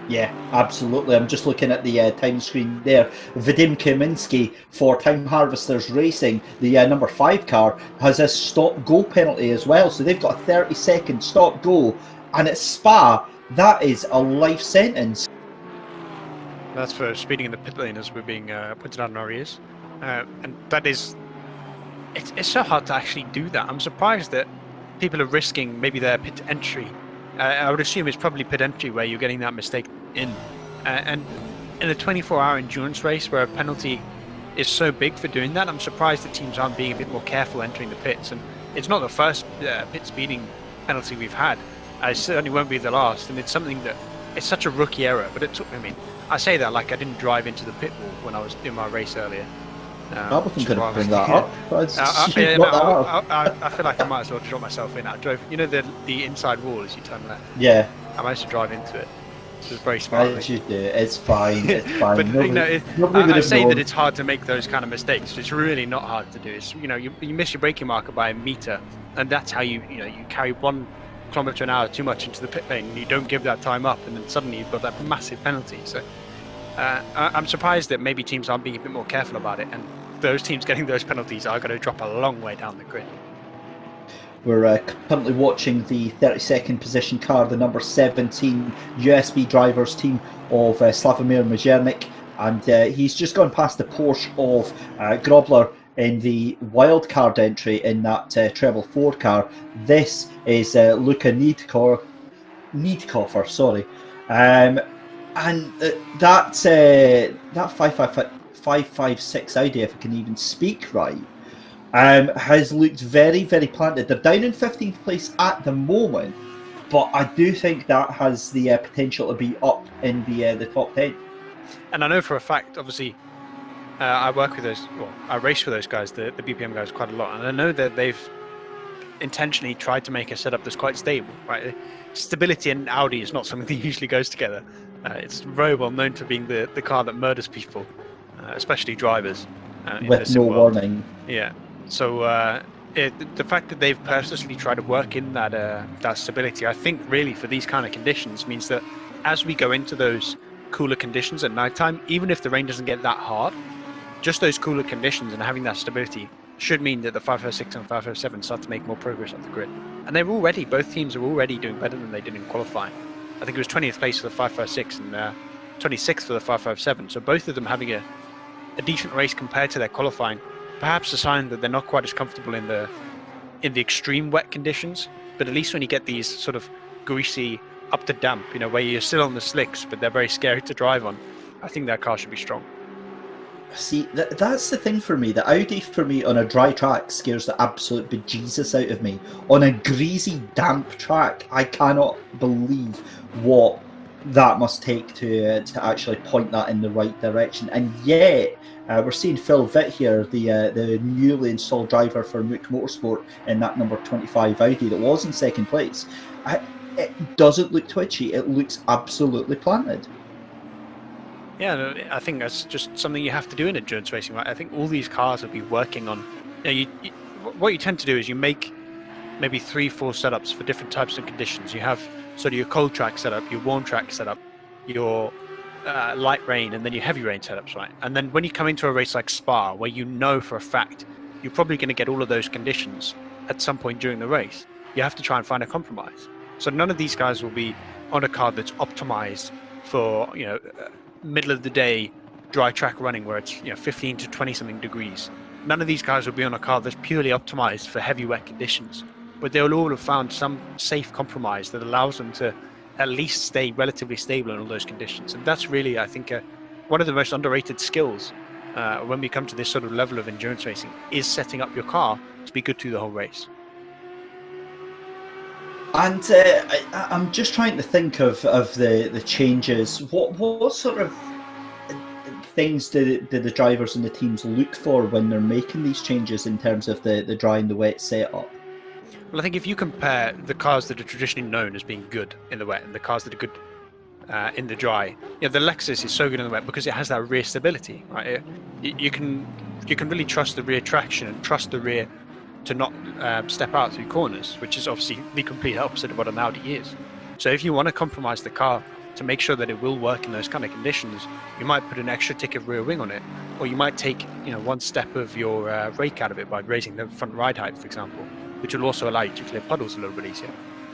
Yeah, absolutely. I'm just looking at the time screen there. Vadim Kaminsky for Time Harvesters Racing, the number 5 car, has a stop-go penalty as well. So they've got a 30-second stop-go. And at Spa, that is a life sentence. That's for speeding in the pit lane, as we're being pointed out in our ears. And that is... It's so hard to actually do that. I'm surprised that people are risking maybe their pit entry. I would assume it's probably pit entry where you're getting that mistake in. And in a 24-hour endurance race where a penalty is so big for doing that, I'm surprised that teams aren't being a bit more careful entering the pits. And it's not the first pit speeding penalty we've had. I certainly won't be the last, and it's something that it's such a rookie error. But it took. I say that like I didn't drive into the pit wall when I was doing my race earlier. I wasn't going to bring that up. I feel like I might as well drop myself in. I drove, the inside wall as you turn left. Yeah. I managed to drive into it. It was very smart. As you do. It's fine. It's fine. But I say that it's hard to make those kind of mistakes. It's really not hard to do. It's you miss your braking marker by a meter, and that's how you carry 1 kilometre an hour too much into the pit lane, and you don't give that time up, and then suddenly you've got that massive penalty. So I'm surprised that maybe teams aren't being a bit more careful about it, and those teams getting those penalties are going to drop a long way down the grid. We're currently watching the 32nd position car, the number 17 USB drivers team of Slavomir Majernik, and he's just gone past the Porsche of Grobler in the wildcard entry in that treble 4 car. This is Luka Niedkoffer, sorry. And that 556 Audi, if I can even speak right, has looked very, very planted. They're down in 15th place at the moment, but I do think that has the potential to be up in the top 10. And I know for a fact, obviously, I work with those. Well, I race with those guys, the BPM guys, quite a lot, and I know that they've intentionally tried to make a setup that's quite stable, right? Stability and Audi is not something that usually goes together. It's very well known for being the car that murders people, especially drivers. With no warning. Yeah. So the fact that they've purposely tried to work in that stability, I think really for these kind of conditions means that as we go into those cooler conditions at nighttime, even if the rain doesn't get that hard, just those cooler conditions and having that stability should mean that the 556 and 557 start to make more progress on the grid. And both teams are already doing better than they did in qualifying. I think it was 20th place for the 556 and 26th for the 557. So both of them having a decent race compared to their qualifying. Perhaps a sign that they're not quite as comfortable in the extreme wet conditions. But at least when you get these sort of greasy up to damp, where you're still on the slicks, but they're very scary to drive on, I think that car should be strong. See, that's the thing for me. The Audi for me on a dry track scares the absolute bejesus out of me. On a greasy, damp track, I cannot believe what that must take to actually point that in the right direction. And yet, we're seeing Phil Vitt here, the newly installed driver for Mook Motorsport in that number 25 Audi that was in second place. It doesn't look twitchy. It looks absolutely planted. Yeah, I think that's just something you have to do in endurance racing, right? I think all these cars will be working on. What you tend to do is you make maybe 3-4 setups for different types of conditions. You have sort of your cold track setup, your warm track setup, your light rain, and then your heavy rain setups, right? And then when you come into a race like Spa, where you know for a fact you're probably going to get all of those conditions at some point during the race, you have to try and find a compromise. So none of these guys will be on a car that's optimized for middle of the day dry track running where it's 15 to 20 something degrees. None of these guys will be on a car that's purely optimized for heavy wet conditions, but they'll all have found some safe compromise that allows them to at least stay relatively stable in all those conditions. And that's really, I think, one of the most underrated skills when we come to this sort of level of endurance racing is setting up your car to be good through the whole race. And I'm just trying to think of the changes. What sort of things do the drivers and the teams look for when they're making these changes in terms of the dry and the wet setup? Well, I think if you compare the cars that are traditionally known as being good in the wet and the cars that are good in the dry, the Lexus is so good in the wet because it has that rear stability, right? You can really trust the rear traction and trust the rear to not step out through corners, which is obviously the complete opposite of what an Audi is. So if you want to compromise the car to make sure that it will work in those kind of conditions, you might put an extra tick of rear wing on it, or you might take one step of your rake out of it by raising the front ride height, for example, which will also allow you to clear puddles a little bit easier.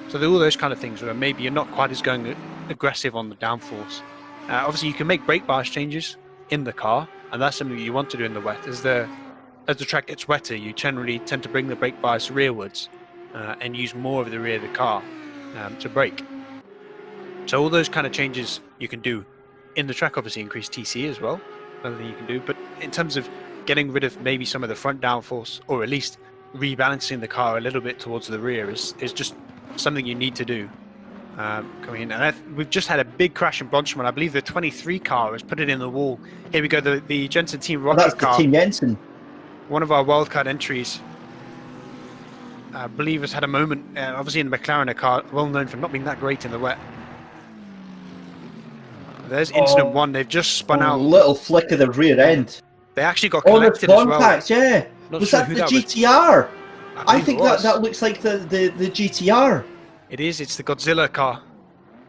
So there are all those kind of things where maybe you're not quite as going aggressive on the downforce. Obviously, you can make brake bias changes in the car, and that's something you want to do in the wet. As the track gets wetter, you generally tend to bring the brake bias rearwards and use more of the rear of the car to brake. So all those kind of changes you can do in the track, obviously increase TC as well, another thing you can do. But in terms of getting rid of maybe some of the front downforce, or at least rebalancing the car a little bit towards the rear is just something you need to do coming in. And we've just had a big crash in Bronschmann. I believe the 23 car has put it in the wall. Here we go, the Jensen Team Rocket car. That's the Team Jensen. One of our wildcard entries, I believe, has had a moment, obviously in the McLaren, a car well known for not being that great in the wet. There's incident one, they've just spun out. A little flick of the rear end. They actually got collected as well. Contacts, yeah. Was that the GTR? I think that looks like the GTR. It is, it's the Godzilla car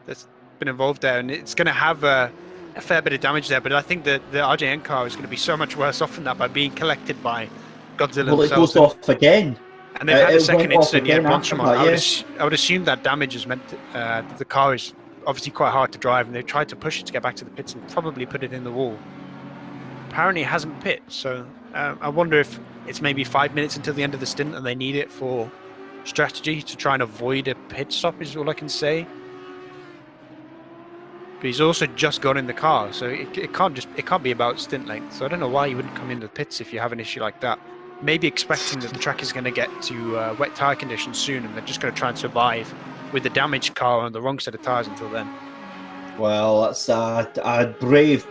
that's been involved there, and it's going to have a fair bit of damage there, but I think that the RJN car is going to be so much worse off than that by being collected by Godzilla. Well, it goes off again. And they've had a second incident yet, I would assume that damage is meant that the car is obviously quite hard to drive, and they've tried to push it to get back to the pits and probably put it in the wall. Apparently it hasn't pit, so I wonder if it's maybe 5 minutes until the end of the stint and they need it for strategy to try and avoid a pit stop is all I can say. But he's also just got in the car, so it can't be about stint length. So I don't know why you wouldn't come in the pits if you have an issue like that. Maybe expecting that the track is going to get to wet tyre conditions soon, and they're just going to try and survive with the damaged car on the wrong set of tyres until then. Well, that's a brave,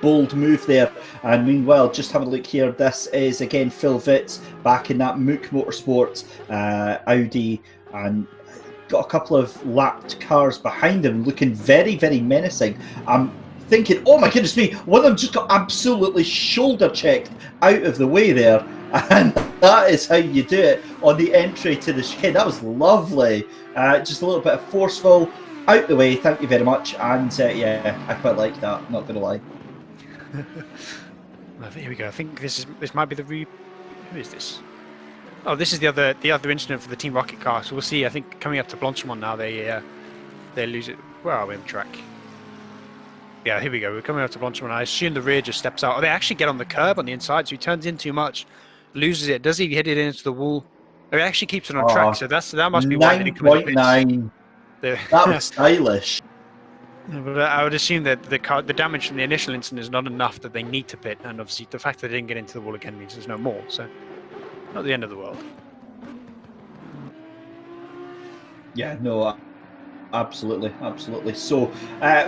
bold move there. And meanwhile, just having a look here, this is again Phil Vitz back in that Mook Motorsport Audi, and got a couple of lapped cars behind him, looking very, very menacing. I'm thinking, oh my goodness me, one of them just got absolutely shoulder checked out of the way there. And that is how you do it on the entry to the chicane. That was lovely. Just a little bit of forceful. Out the way, thank you very much, and yeah, I quite like that. Not gonna lie. Well, here we go. I think this might be the Who is this? Oh, this is the other incident for the Team Rocket car. So we'll see. I think coming up to Blanchimont now, they lose it. Where are we on the track? Yeah, here we go. We're coming up to Blanchimont. I assume the rear just steps out. Oh, they actually get on the curb on the inside, so he turns in too much, loses it. Does he hit it into the wall? Oh, he actually keeps it on track. So that must be why they didn't come in the pits. 9.9. That was stylish. But I would assume that the damage from the initial incident is not enough that they need to pit, and obviously the fact that they didn't get into the wall again means there's no more, so not the end of the world. Yeah, no, absolutely. So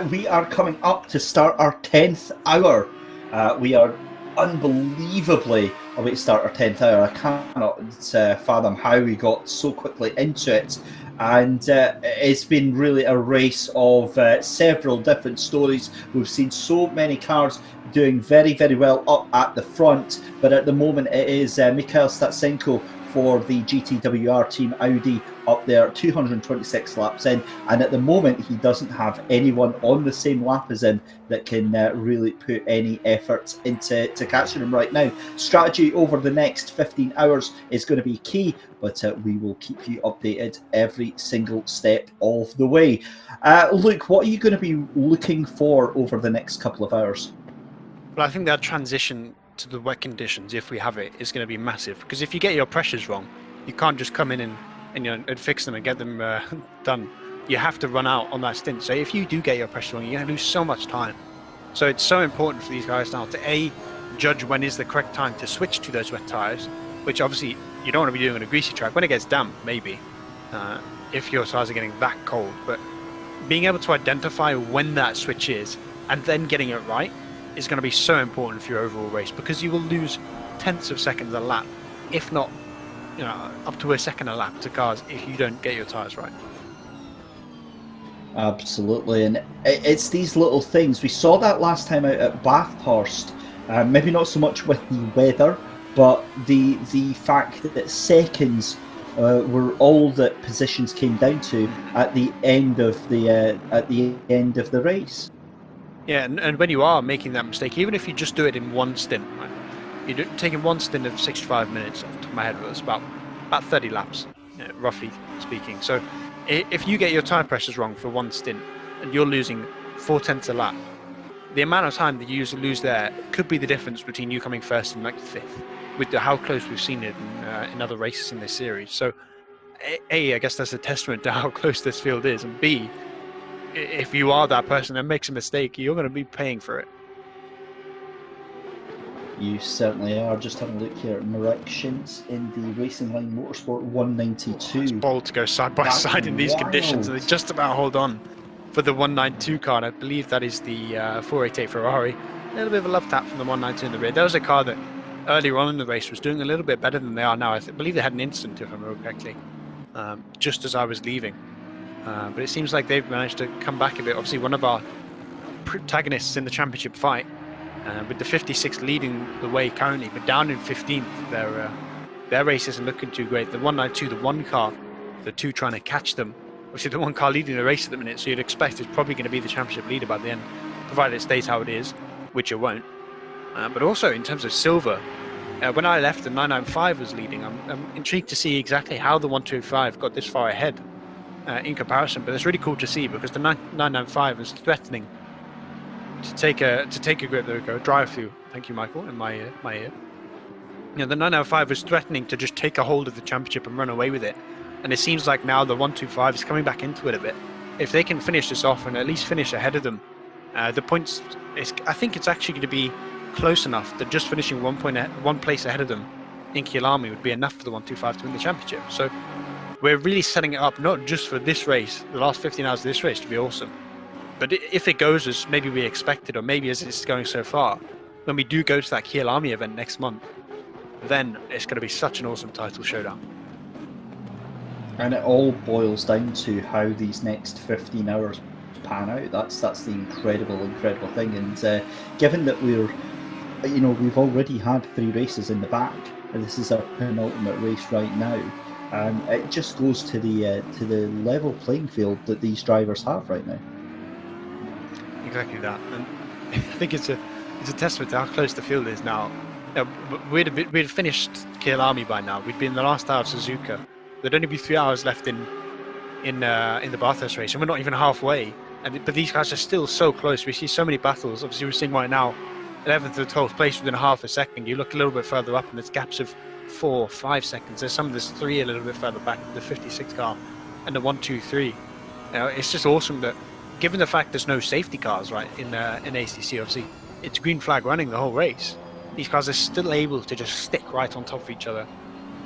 we are coming up to start our 10th hour. We are unbelievably away to start our 10th hour. I cannot fathom how we got so quickly into it. And it's been really a race of several different stories. We've seen so many cars doing very, very well up at the front, but at the moment it is Mikhail Statsenko for the GTWR Team Audi up there, 226 laps in, and at the moment he doesn't have anyone on the same lap as him that can really put any effort into catching him right now. Strategy over the next 15 hours is going to be key, but we will keep you updated every single step of the way. Luke, what are you going to be looking for over the next couple of hours? Well, I think that transition to the wet conditions, if we have it, is going to be massive, because if you get your pressures wrong, you can't just come in and fix them and get them done. You have to run out on that stint. So if you do get your pressures wrong, you're going to lose so much time. So it's so important for these guys now to judge when is the correct time to switch to those wet tires, which obviously you don't want to be doing on a greasy track. When it gets damp, maybe, if your tires are getting that cold, but being able to identify when that switch is and then getting it right is going to be so important for your overall race, because you will lose tenths of seconds a lap, if not, up to a second a lap to cars if you don't get your tires right. Absolutely, and it's these little things. We saw that last time out at Bathurst. Maybe not so much with the weather, but the fact that seconds were all that positions came down to at the end of the race. Yeah, and when you are making that mistake, even if you just do it in one stint, right? You're taking one stint of 65 minutes, off the top of my head, it's about 30 laps, roughly speaking. So if you get your tyre pressures wrong for one stint and you're losing 4/10 a lap, the amount of time that you lose there could be the difference between you coming first and like fifth, with how close we've seen it in other races in this series. So A, I guess that's a testament to how close this field is, and B, if you are that person that makes a mistake, you're going to be paying for it. You certainly are. Just having a look here at Marek Shintz in the Racing Line Motorsport 192. It's bold to go side by side in these conditions, and they just about hold on for the 192 car. And I believe that is the 488 Ferrari. A little bit of a love tap from the 192 in the rear. There was a car that earlier on in the race was doing a little bit better than they are now. I believe they had an incident, if I remember correctly, just as I was leaving. But it seems like they've managed to come back a bit. Obviously, one of our protagonists in the championship fight, with the 56 leading the way currently, but down in 15th, their race isn't looking too great. The 192, the one car, the two trying to catch them. Obviously, the one car leading the race at the minute, so you'd expect it's probably going to be the championship leader by the end, provided it stays how it is, which it won't. But also, in terms of silver, when I left, the 995 was leading. I'm intrigued to see exactly how the 125 got this far ahead. In comparison, but it's really cool to see, because the 995 is threatening to take a grip. There we go. Drive through. Thank you, Michael. In my ear. The 995 is threatening to just take a hold of the championship and run away with it. And it seems like now the 125 is coming back into it a bit. If they can finish this off and at least finish ahead of them, the points. I think it's actually going to be close enough that just finishing one place ahead of them in Kyalami would be enough for the 125 to win the championship. So we're really setting it up not just for this race, the last 15 hours of this race, to be awesome, But if it goes as maybe we expected, or maybe as it's going so far, when we do go to that Kyalami event next month, then it's going to be such an awesome title showdown. And it all boils down to how these next 15 hours pan out. That's the incredible thing. And given that we've already had 3 races in the back, and this is our penultimate race right now, it just goes to the level playing field that these drivers have right now. Exactly that, and I think it's a testament to how close the field is now. We'd finished Kyalami by now. We'd been in the last hour of Suzuka. There'd only be 3 hours left in the Bathurst race, and we're not even halfway. But these guys are still so close. We see so many battles. Obviously, we're seeing right now 11th to 12th place within half a second. You look a little bit further up, and there's gaps of 4, 5 seconds. There's 3 a little bit further back, the 56 car, and the 1, 2, 3. It's just awesome that, given the fact there's no safety cars right in ACC, obviously it's green flag running the whole race. These cars are still able to just stick right on top of each other,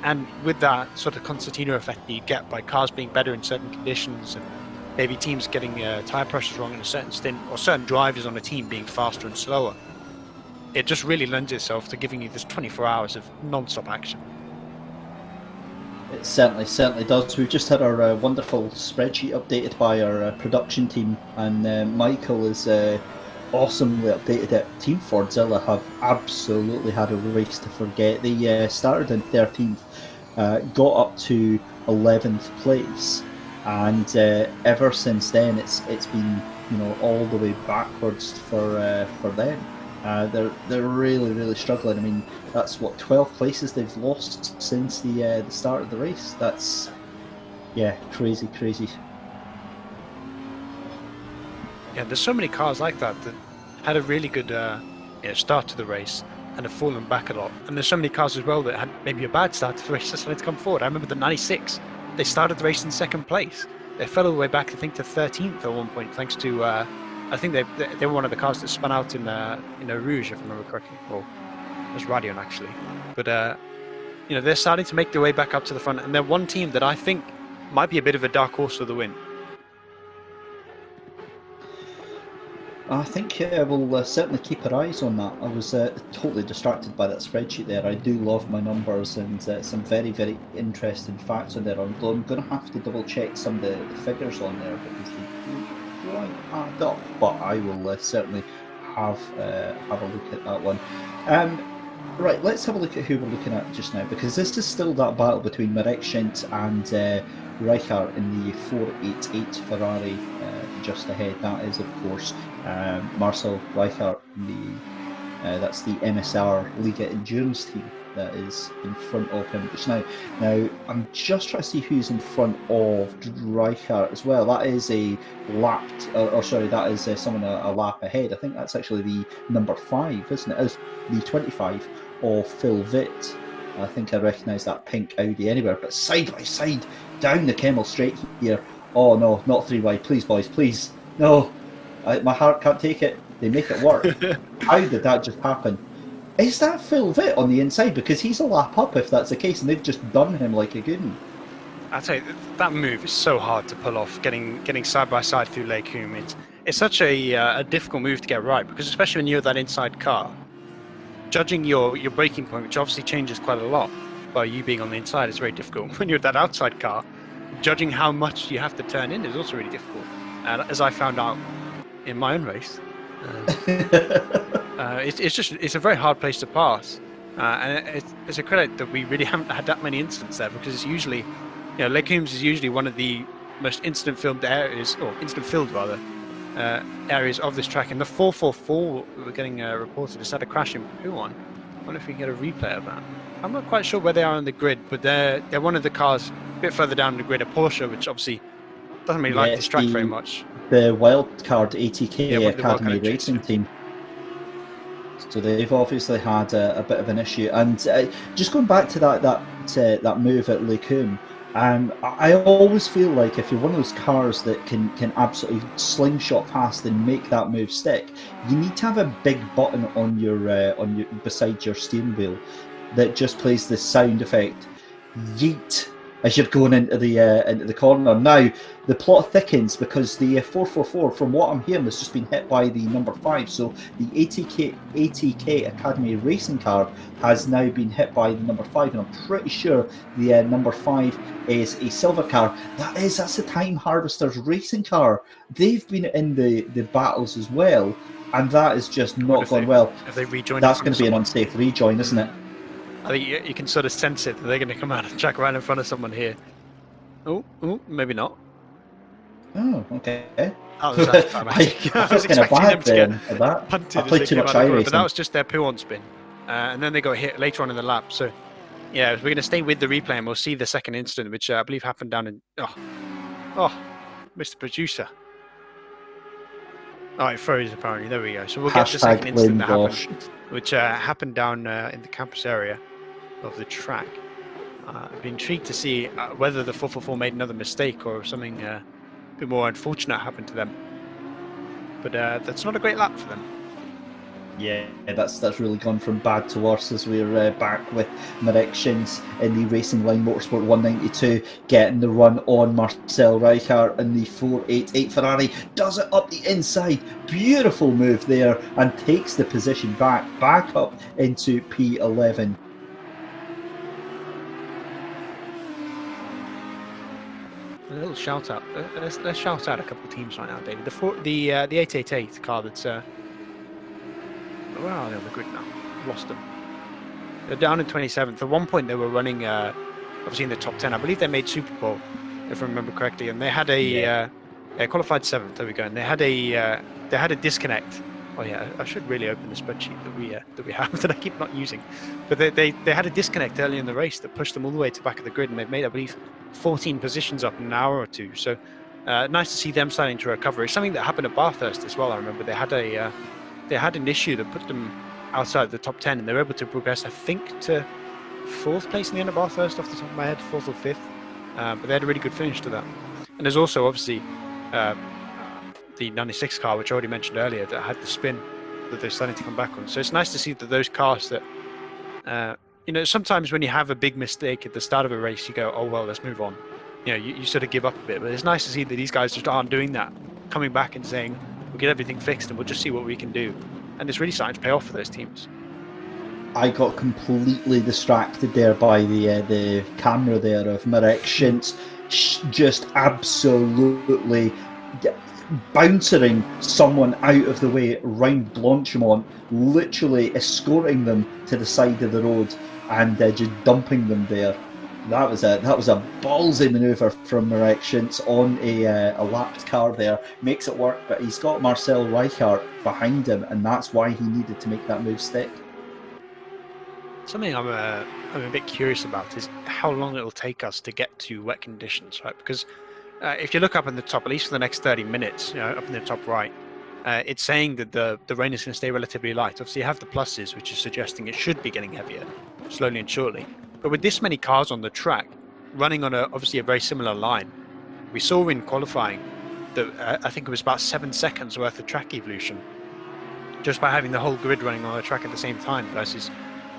and with that sort of concertina effect that you get by cars being better in certain conditions, and maybe teams getting tyre pressures wrong in a certain stint, or certain drivers on a team being faster and slower, it just really lends itself to giving you this 24 hours of non-stop action. It certainly does. We've just had our wonderful spreadsheet updated by our production team, and Michael is awesomely updated it. Team Fordzilla have absolutely had a race to forget. They started in 13th, got up to 11th place, and ever since then it's been all the way backwards for them. They're really struggling. I mean, that's 12 places they've lost since the start of the race. That's crazy. Yeah, there's so many cars like that had a really good start to the race and have fallen back a lot. And there's so many cars as well that had maybe a bad start to the race, decided to come forward. I remember the 96. They started the race in 2nd place. They fell all the way back, I think, to 13th at one point, thanks to I think they were one of the cars that spun out in a Rouge, if I remember correctly. Well, it was Radion actually. But they're starting to make their way back up to the front, and they're one team that I think might be a bit of a dark horse for the win. I think we'll certainly keep our eyes on that. I was totally distracted by that spreadsheet there. I do love my numbers and some very interesting facts on there. I'm going to have to double check some of the figures on there because they don't add up, but I will certainly have a look at that one. Right, let's have a look at who we're looking at just now, because this is still that battle between Marek Schint and Draycott in the 488 Ferrari just ahead. That is, of course, Marcel Draycott, that's the MSR Liga Endurance team that is in front of him just now. Now, I'm just trying to see who's in front of Draycott as well. That is that is someone a lap ahead. I think that's actually the number 5, isn't it? It's the 25 of Phil Vitt. I think I recognise that pink Audi anywhere, but side by side, down the Kemmel straight here. Oh no, not 3 wide, please boys, please. No, my heart can't take it. They make it work. How did that just happen? Is that Phil Vitt on the inside? Because he's a lap up if that's the case, and they've just done him like a good one. I tell you, that move is so hard to pull off, getting side by side through Lake Hume. It's such a difficult move to get right, because especially when you're that inside car, judging your braking point, which obviously changes quite a lot by you being on the inside, is very difficult. When you're that outside car, judging how much you have to turn in is also really difficult. And as I found out in my own race, it's a very hard place to pass, and it's a credit that we really haven't had that many incidents there, because it's usually, Lake Humes is usually one of the most incident-filled areas of this track. And the 444 we're getting reported has had a crash in Puan. I wonder if we can get a replay of that. I'm not quite sure where they are on the grid, but they're one of the cars a bit further down the grid, a Porsche, which obviously doesn't really like this track very much. The Wildcard ATK Academy racing team. So they've obviously had a bit of an issue. And just going back to that move at Lake Hume, I always feel like if you're one of those cars that can absolutely slingshot past and make that move stick, you need to have a big button on your beside your steering wheel that just plays this sound effect, yeet, as you're going into the corner. Now the plot thickens because the 444, from what I'm hearing, has just been hit by the number 5. So the ATK Academy racing car has now been hit by the number 5, and I'm pretty sure the number 5 is a silver car. That's a Time Harvesters racing car. They've been in the battles as well, and that is just not gone well. If they rejoin, that's going to be an unsafe rejoin, isn't it? I think you can sort of sense it that they're going to come out and track right in front of someone here. Oh, maybe not. Oh, okay. That was dramatic. I was kind of bad then for that. Punted I played too much iRacing. But that was just their poo-on spin. And then they got hit later on in the lap. So, yeah, we're going to stay with the replay and we'll see the second incident, which I believe happened down in... Oh, Mr. Producer. Oh, it froze apparently. There we go. So we'll get the second incident that happened, which happened down in the campus area of the track. I'd be intrigued to see whether the 444 made another mistake or something a bit more unfortunate happened to them. But that's not a great lap for them. Yeah, that's really gone from bad to worse as we're back with Marek Schins in the Racing Line Motorsport 192 getting the run on Marcel Reichardt in the 488 Ferrari. Does it up the inside. Beautiful move there and takes the position back up into P11. A little shout out. Let's shout out a couple of teams right now, David. The 888 car that's where are they on the grid now? Lost them. They're down in 27th. At one point they were running obviously in the top 10. I believe they made Super Bowl, if I remember correctly, and they had a qualified 7th. There we go. And they had a disconnect. Oh yeah, I should really open the spreadsheet that we have that I keep not using. But they had a disconnect early in the race that pushed them all the way to the back of the grid, and they've made, I believe, 14 positions up in an hour or two. So nice to see them starting to recover. It's something that happened at Bathurst as well. I remember they had an issue that put them outside the top 10, and they were able to progress, I think, to 4th place in the end of Bathurst, off the top of my head, 4th or 5th. But they had a really good finish to that. And there's also, obviously, the 96 car, which I already mentioned earlier, that had the spin that they're starting to come back on. So it's nice to see that those cars that, sometimes when you have a big mistake at the start of a race, you go, oh, well, let's move on. You sort of give up a bit. But it's nice to see that these guys just aren't doing that, coming back and saying, we'll get everything fixed and we'll just see what we can do. And it's really starting to pay off for those teams. I got completely distracted there by the camera there of Marek Schins just absolutely bouncing someone out of the way round Blanchimont, literally escorting them to the side of the road and just dumping them there. That was a ballsy manoeuvre from Marek Schins on a lapped car there. Makes it work, but he's got Marcel Reichardt behind him, and that's why he needed to make that move stick. Something I'm a bit curious about is how long it'll take us to get to wet conditions, right? Because if you look up in the top, at least for the next 30 minutes, up in the top right, it's saying that the rain is going to stay relatively light. Obviously, you have the pluses, which is suggesting it should be getting heavier, slowly and surely. But with this many cars on the track, running on obviously a very similar line, we saw in qualifying that I think it was about 7 seconds worth of track evolution, just by having the whole grid running on the track at the same time versus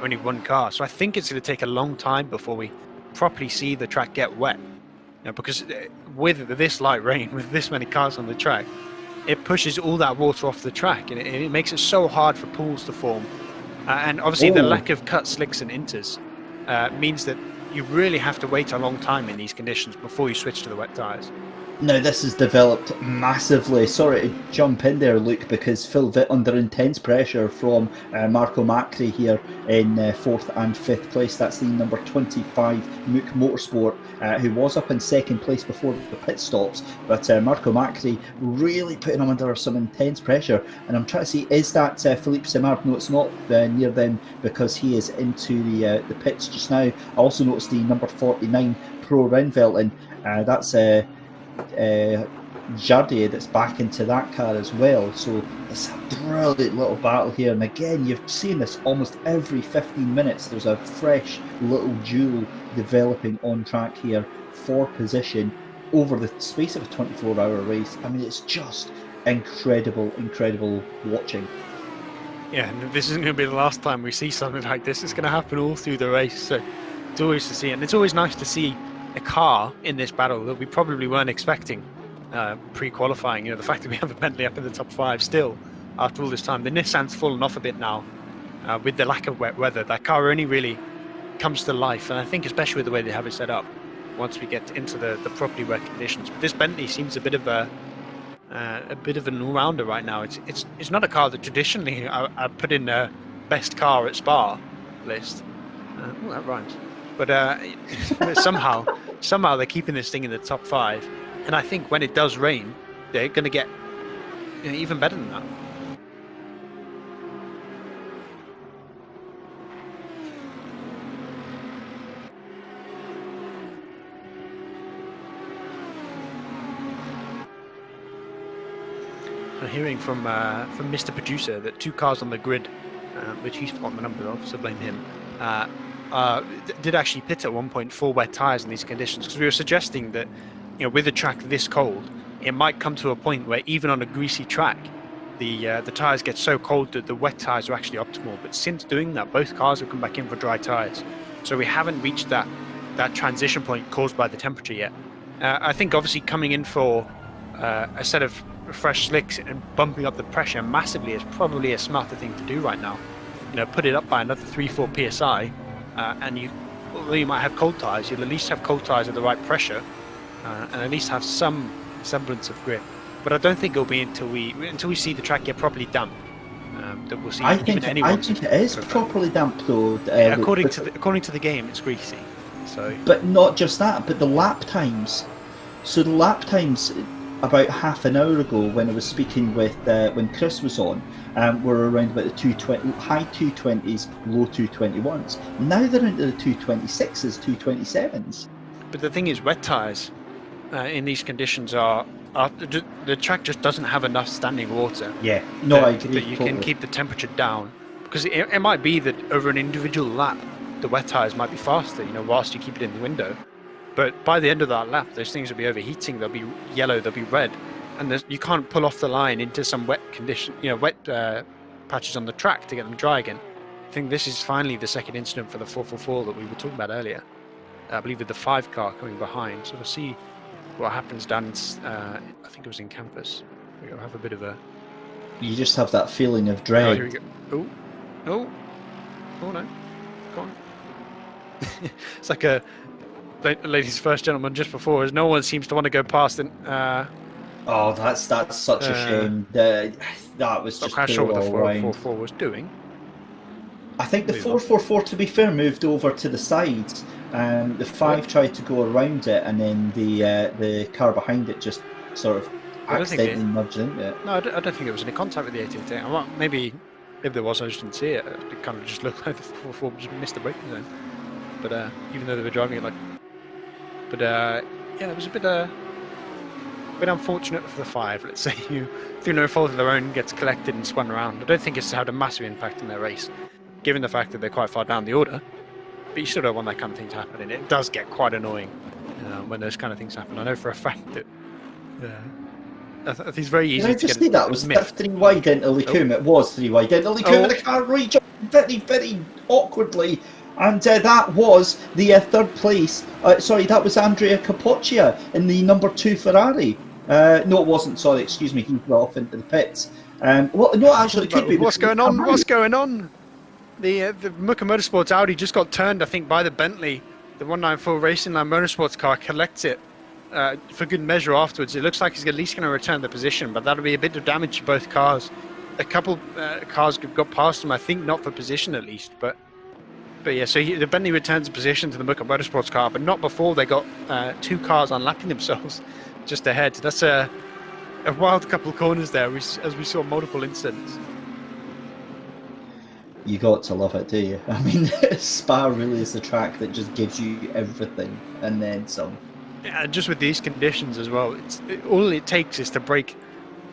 only one car. So I think it's going to take a long time before we properly see the track get wet. Because with this light rain, with this many cars on the track, it pushes all that water off the track, and it makes it so hard for pools to form. And obviously the lack of cut, slicks and inters means that you really have to wait a long time in these conditions before you switch to the wet tyres. Now this has developed massively. Sorry to jump in there, Luke, because Phil Vitt under intense pressure from Marco Macri here in 4th and 5th place. That's the number 25 Mook Motorsport, who was up in 2nd place before the pit stops. But Marco Macri really putting him under some intense pressure. And I'm trying to see, is that Philippe Simard? No, it's not near them because he is into the pits just now. I also noticed the number 49 Pro Renvelten. That's Jardier that's back into that car as well. So it's a brilliant little battle here, and again you've seen this almost every 15 minutes. There's a fresh little duel developing on track here for position over the space of a 24-hour race. I mean, it's just incredible watching. Yeah, and this isn't going to be the last time we see something like this. It's going to happen all through the race, so it's always to see, and it's always nice to see a car in this battle that we probably weren't expecting pre-qualifying. You know, the fact that we have a Bentley up in the top 5 still after all this time. The Nissan's fallen off a bit now with the lack of wet weather. That car only really comes to life, and I think especially with the way they have it set up once we get into the properly wet conditions. But this Bentley seems a bit of an all-rounder right now. It's not a car that traditionally I put in a best car at Spa list. Oh, that rhymes. But somehow they're keeping this thing in the top 5, and I think when it does rain, they're going to get even better than that. I'm hearing from Mr. Producer that 2 cars on the grid, which he's forgotten the numbers of, so blame him, did actually pit at one point for wet tyres in these conditions, because we were suggesting that, you know, with a track this cold, it might come to a point where even on a greasy track, the tyres get so cold that the wet tyres are actually optimal. But since doing that, both cars have come back in for dry tyres, so we haven't reached that transition point caused by the temperature yet. I think obviously coming in for a set of fresh slicks and bumping up the pressure massively is probably a smarter thing to do right now. You know, put it up by another 3-4 psi, and although you might have cold tyres, you'll at least have cold tyres at the right pressure, and at least have some semblance of grip. But I don't think it'll be until we see the track get properly damp that we'll see. I think it is properly damp though. According to the game, it's greasy. So, but not just that, but the lap times. So the lap times, about half an hour ago when I was speaking with when Chris was on, were around about the 220, high 220s, low 221s. Now they're into the 226s, 227s. But the thing is, wet tyres in these conditions are the track just doesn't have enough standing water. Yeah, no, I agree. That you can keep the temperature down, because it might be that over an individual lap, the wet tyres might be faster, you know, whilst you keep it in the window. But by the end of that lap, those things will be overheating. They'll be yellow. They'll be red, and you can't pull off the line into some wet condition, you know, wet patches on the track to get them dry again. I think this is finally the second incident for the 444 that we were talking about earlier. I believe with the 5 car coming behind. So we'll see what happens down in, I think it was in Campus. We'll have a bit of a... You just have that feeling of dread. Oh, here we go. Oh no. Go on. It's like a ladies first, gentlemen just before, as no one seems to want to go past it. Oh, that's such a shame. That was just not sure what the 444 was doing. I think the 444, to be fair, moved over to the sides. The 5 tried to go around it, and then the car behind it just sort of accidentally nudged into it. No, I don't think there was any contact with the 888. Maybe if there was, I just didn't see it. It kind of just looked like the 444 just missed the braking zone. But even though they were driving it like... But yeah, it was a bit unfortunate for the 5. Let's say who, through no fault of their own, gets collected and spun around. I don't think it's had a massive impact on their race, given the fact that they're quite far down the order. But you still don't want that kind of thing to happen, and it does get quite annoying when those kind of things happen. I know for a fact that it's very easy. Did I just see that? Was that 3 wide into Licum? It was 3 wide into Licum, and the car rejumped very, very awkwardly. And that was the 3rd place. Sorry, that was Andrea Capoccia in the number 2 Ferrari. No, it wasn't. Sorry, excuse me. He got off into the pits. Well, no, actually, it could be. What's going on? What's going on? The Muka Motorsports Audi just got turned, I think, by the Bentley. The 194 Racing Line Motorsports car collects it for good measure afterwards. It looks like he's at least going to return the position, but that'll be a bit of damage to both cars. A couple cars got past him, I think, not for position at least, but yeah. So the Bentley returns position to the Muka Motorsports car, but not before they got 2 cars unlapping themselves just ahead. That's a wild couple of corners there, as we saw multiple incidents. You got to love it, do you? I mean, Spa really is the track that just gives you everything and then some. Yeah, just with these conditions as well, all it takes is to brake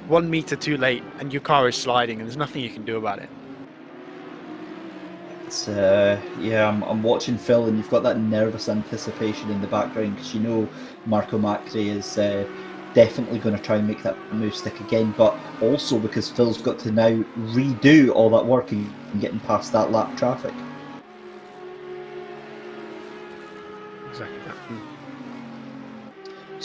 1 meter too late and your car is sliding, and there's nothing you can do about it. It's yeah, I'm watching Phil, and you've got that nervous anticipation in the background, because you know Marco Macri is definitely going to try and make that move stick again, but also because Phil's got to now redo all that work and getting past that lap traffic. Exactly that.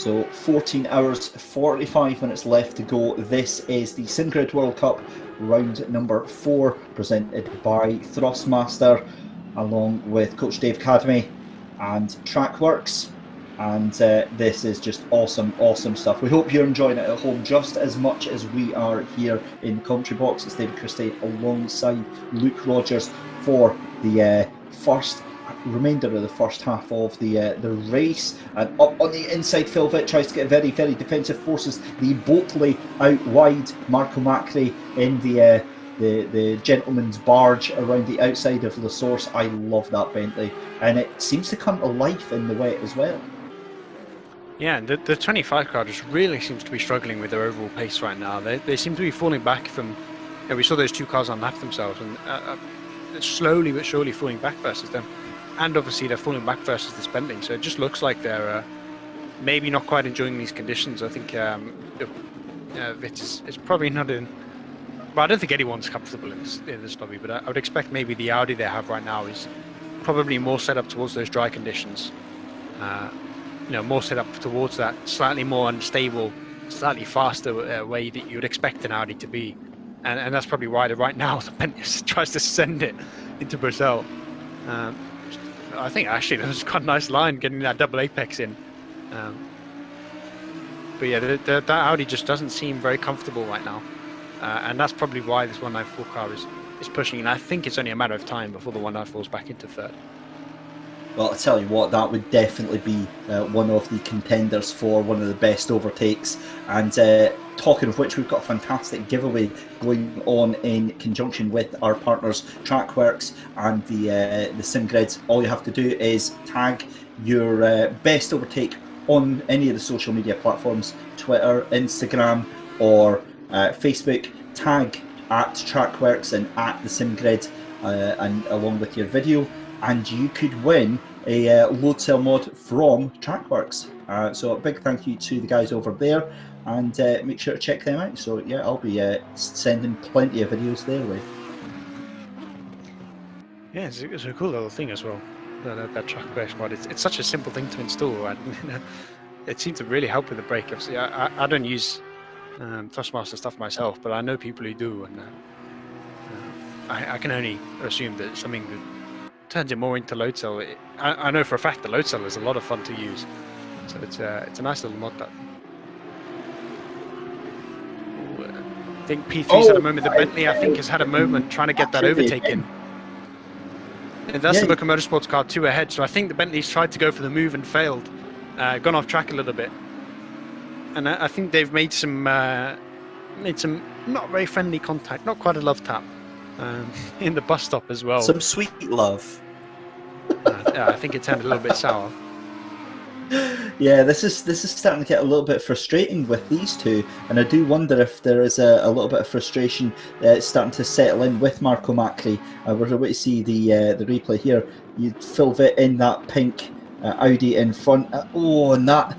So 14 hours, 45 minutes left to go. This is the Singrid World Cup, round number 4, presented by Thrustmaster, along with Coach Dave Academy and Trackworks. And this is just awesome stuff. We hope you're enjoying it at home just as much as we are here in the commentary box. It's David Christie alongside Luke Rogers for the remainder of the first half of the race. And up on the inside, Phil Vitt tries to get very defensive, forces the Boatley out wide. Marco Macri in the gentleman's barge around the outside of La Source. I love that Bentley, and it seems to come to life in the wet as well. Yeah, the 25 car just really seems to be struggling with their overall pace right now. They seem to be falling back from... we saw those two cars unlap themselves, and slowly but surely falling back versus them. And obviously they're falling back versus this Bentley, so it just looks like they're maybe not quite enjoying these conditions. I think Vitt is probably not in... Well, I don't think anyone's comfortable in this lobby, but I would expect maybe the Audi they have right now is probably more set up towards those dry conditions. More set up towards that slightly more unstable, slightly faster way that you would expect an Audi to be. And that's probably why right now the Bentley tries to send it into Brazil. I think actually that was quite a nice line, getting that double apex in. But yeah, that Audi just doesn't seem very comfortable right now. And that's probably why this 194 car is pushing. And I think it's only a matter of time before the 194 is back into third. Well, I tell you what, that would definitely be one of the contenders for one of the best overtakes. And talking of which, we've got a fantastic giveaway going on in conjunction with our partners Trackworks and the Singrid. All you have to do is tag your best overtake on any of the social media platforms, Twitter, Instagram, or Facebook. Tag at Trackworks and at the Singrid, and along with your video, and you could win a load cell mod from Trackworks. So a big thank you to the guys over there, and make sure to check them out. So yeah, I'll be sending plenty of videos their way. Yeah, it's a cool little thing as well, that Trackworks mod. It's such a simple thing to install, and it seems to really help with the brake. Obviously, I don't use Thrustmaster stuff myself, but I know people who do, and I can only assume that it's something that turns it more into load cell. I know for a fact the load cell is a lot of fun to use, so it's a nice little mod. That I think P3's had a moment. The Bentley, I think, has had a moment trying to get that overtake in. And that's the Look Motorsports car 2 ahead, so I think the Bentley's tried to go for the move and failed, gone off track a little bit, and I think they've made some not very friendly contact, not quite a love tap. In the bus stop as well. Some sweet love. I think it turned a little bit sour. Yeah, this is starting to get a little bit frustrating with these two, and I do wonder if there is a little bit of frustration starting to settle in with Marco Macri. We're about to see the replay here. You Phil Vitt in that pink Audi in front. And that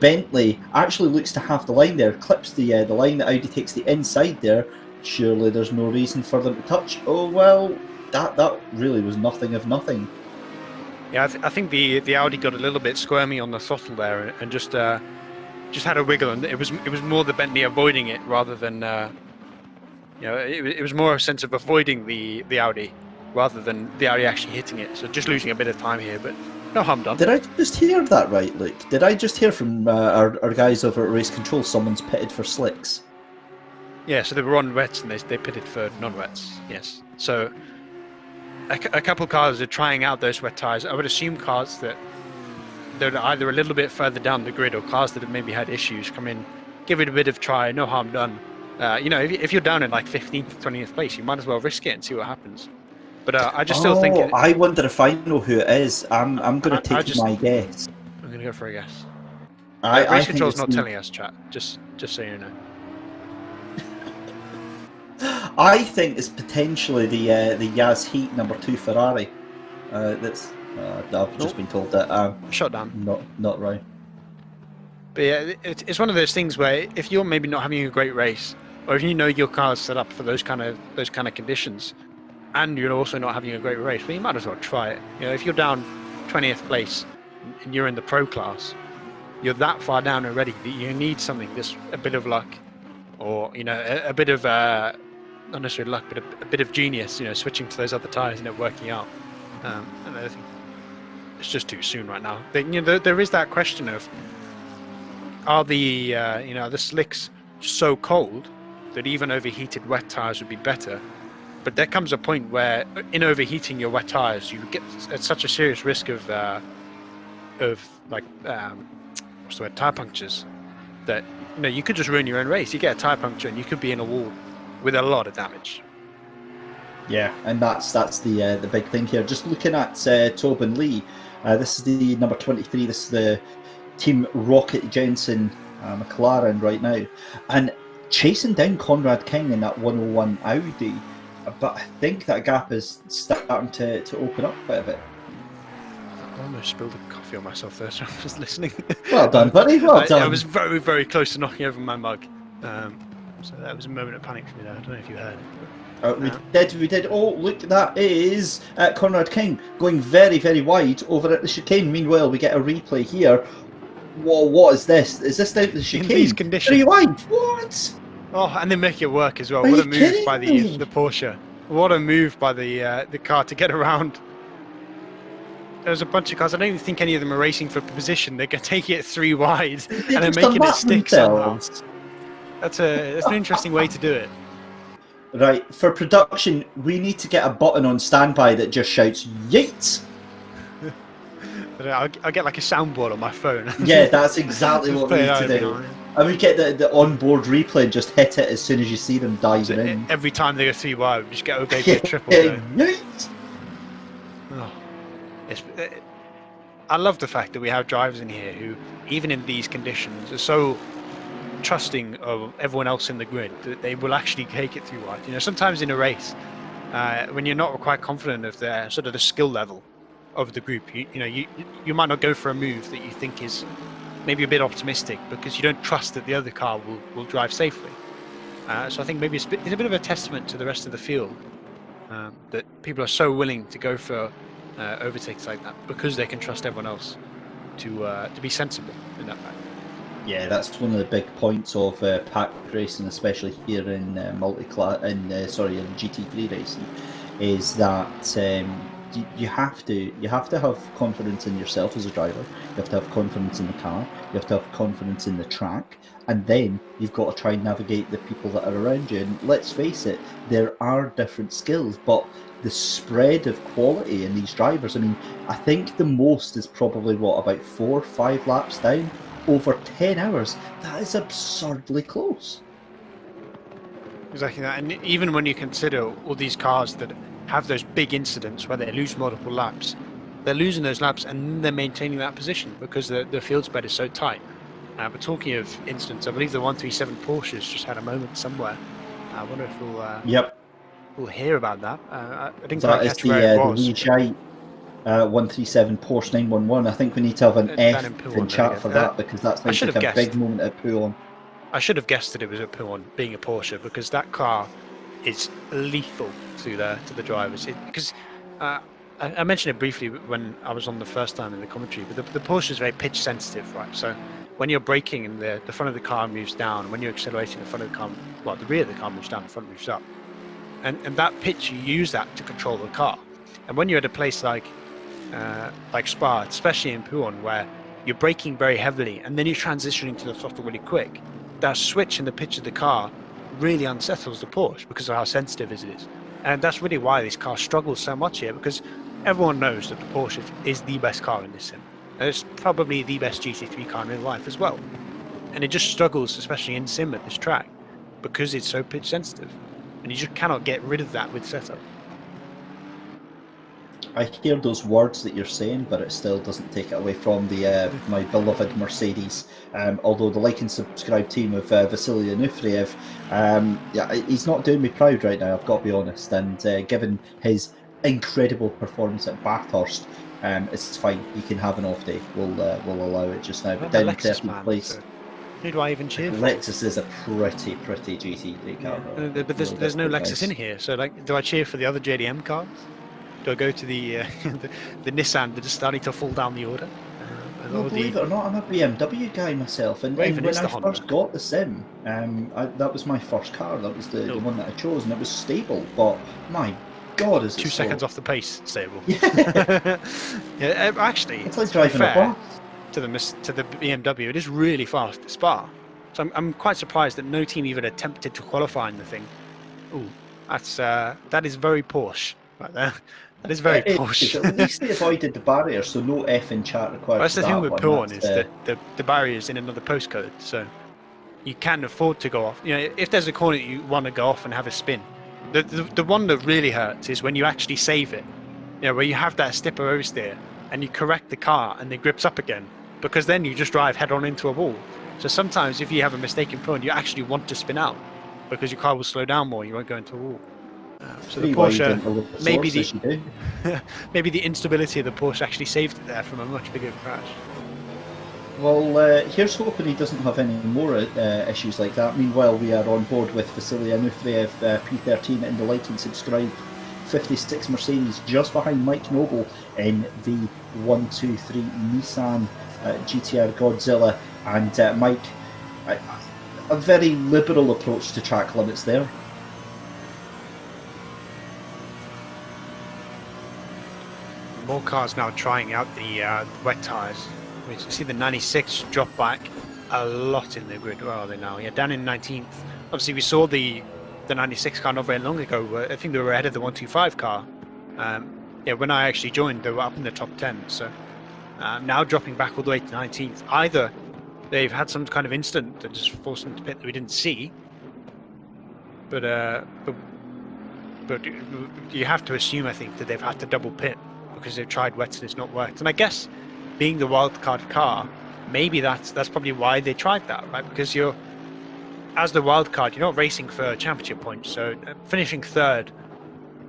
Bentley actually looks to have the line there, clips the line. The Audi takes the inside there. Surely there's no reason for them to touch. Oh well, that really was nothing of nothing. Yeah, I think the Audi got a little bit squirmy on the throttle there, and just had a wiggle, and it was more the Bentley avoiding it rather than it was more a sense of avoiding the Audi rather than the Audi actually hitting it. So just losing a bit of time here, but no harm done. Did I just hear that right, Luke? Did I just hear from our guys over at Race Control someone's pitted for slicks? Yeah, so they were on wets and they pitted for non-wets, yes. So a couple of cars are trying out those wet tyres. I would assume cars that they're either a little bit further down the grid or cars that have maybe had issues come in, give it a bit of try, no harm done. If you're down in like 15th, 20th place, you might as well risk it and see what happens. But I just still think... I wonder if I know who it is. I'm going to take my guess. I'm going to go for a guess. Race Control's not telling us, chat, just so you know. I think it's potentially the Yaz Heat number 2 Ferrari. That's I've just been told that. Shut down. Not right. But yeah, it's one of those things where if you're maybe not having a great race, or if you know your car's set up for those kind of conditions, and you're also not having a great race, well, you might as well try it. If you're down 20th place and you're in the pro class, you're that far down already that you need something, just a bit of luck, or a bit of not necessarily luck, but a bit of genius, switching to those other tyres and it working out. And I think it's just too soon right now. There is that question of, are the the slicks so cold that even overheated wet tyres would be better? But there comes a point where, in overheating your wet tyres, you get at such a serious risk of tyre punctures, that you could just ruin your own race. You get a tyre puncture and you could be in a wall with a lot of damage. Yeah, and that's the big thing here. Just looking at Tobin Lee, this is the number 23. This is the Team Rocket Jensen McLaren right now, and chasing down Conrad King in that 101 Audi. But I think that gap is starting to open up quite a bit. I almost spilled a coffee on myself there, so I was listening. Well done, buddy. Well done. I was very, very close to knocking over my mug. So that was a moment of panic for me there. I don't know if you heard it. We did. Oh, look, that is Conrad King going very, very wide over at the chicane. Meanwhile, we get a replay here. Whoa, what is this? Is this down to the chicane? In these conditions. 3 wide. What? Oh, and they make it work as well. Are What you a move kidding by me? the Porsche. What a move by the car to get around. There's a bunch of cars. I don't even think any of them are racing for position. They're going to take it 3 wide and they're making it stick somehow. That's an interesting way to do it. Right, for production, we need to get a button on standby that just shouts "Yeet!" I'll get like a soundboard on my phone. Yeah, that's exactly what we need to do. And we get the onboard replay and just hit it as soon as you see them diving in. Every time they go 3 wide, we just get obeyed Yeah, with a triple. Going. yeet! Oh. I love the fact that we have drivers in here who, even in these conditions, are so trusting of everyone else in the grid that they will actually take it 3 wide. Sometimes in a race, when you're not quite confident of the sort of the skill level of the group, you might not go for a move that you think is maybe a bit optimistic because you don't trust that the other car will drive safely. So I think maybe it's a bit of a testament to the rest of the field that people are so willing to go for overtakes like that because they can trust everyone else to be sensible in that fact. Yeah, that's one of the big points of pack racing, especially here in GT3 racing, is that you have to have confidence in yourself as a driver. You have to have confidence in the car. You have to have confidence in the track, and then you've got to try and navigate the people that are around you. And let's face it, there are different skills, but the spread of quality in these drivers. I mean, I think the most is probably about 4 or 5 laps down over 10 hours. That is absurdly close. Exactly that. And even when you consider all these cars that have those big incidents where they lose multiple laps, they're losing those laps and they're maintaining that position because the field spread is so tight. But talking of incidents, I believe the 137 Porsches just had a moment somewhere. I wonder if we'll hear about that. I didn't quite catch where it was. The 137 Porsche 911. I think we need to have an F in chat for that because that's like a big moment at Pouon. I should have guessed that it was a Pouon, being a Porsche, because that car is lethal to the drivers. Because I mentioned it briefly when I was on the first time in the commentary, but the Porsche is very pitch sensitive, right? So when you're braking and the front of the car moves down, when you're accelerating, the front of the car, the rear of the car moves down, the front moves up, and that pitch, you use that to control the car. And when you're at a place like Spa, especially in Pouon, where you're braking very heavily and then you're transitioning to the throttle really quick, that switch in the pitch of the car really unsettles the Porsche because of how sensitive it is. And that's really why this car struggles so much here, because everyone knows that the Porsche is the best car in this sim. And it's probably the best GT3 car in real life as well. And it just struggles, especially in sim at this track, because it's so pitch sensitive. And you just cannot get rid of that with setup. I hear those words that you're saying, but it still doesn't take it away from the my beloved Mercedes. Although the like and subscribe team of Vasily Onufriev, he's not doing me proud right now, I've got to be honest. And given his incredible performance at Bathurst, it's fine. He can have an off day. We'll allow it just now. But down in 13th place. So who do I even cheer for? Lexus is a pretty GT3 car. Yeah. But there's no Lexus in here, so do I cheer for the other JDM cars? Do I go to the Nissan that is starting to fall down the order? Well, believe it or not, I'm a BMW guy myself, and Well, even when it's I the Honda. first got the Sim, that was my first car. That was the one that I chose, and it was stable. But my God, is it 2 slow. seconds off the pace, stable. Yeah. Yeah, actually, It's like to be driving a fair bus. to the BMW, it is really fast at Spa. So I'm quite surprised that no team even attempted to qualify in the thing. Ooh, that is very Porsche right there. That is very Porsche. At least they avoided the barrier, so no F in chat required. Well, that's the for thing that with one. P1 is that the barrier is in another postcode, so you can afford to go off. You know, if there's a corner that you want to go off and have a spin, the one that really hurts is when you actually save it. You know, where you have that stipper oversteer and you correct the car and it grips up again, because then you just drive head on into a wall. So sometimes if you have a mistake in P1, you actually want to spin out because your car will slow down more. You won't go into a wall. So the Porsche, maybe the instability of the Porsche actually saved it there from a much bigger crash. Well, here's hoping he doesn't have any more issues like that. Meanwhile, we are on board with Vasily Anufriev, P13, in the like and subscribe 56 Mercedes, just behind Mike Noble in the 123 Nissan GTR Godzilla. And Mike, a very liberal approach to track limits there. More cars now trying out the wet tyres. We see the 96 drop back a lot in the grid. Where are they now? Yeah, down in 19th. Obviously, we saw the 96 car not very long ago. I think they were ahead of the 125 car. Yeah, when I actually joined, they were up in the top 10. So now dropping back all the way to 19th. Either they've had some kind of incident that just forced them to pit that we didn't see, but you have to assume, I think, that they've had to double pit because they've tried wets and it's not worked. And I guess being the wildcard car, maybe that's probably why they tried that, right? Because you're, as the wildcard, you're not racing for championship points. So finishing third,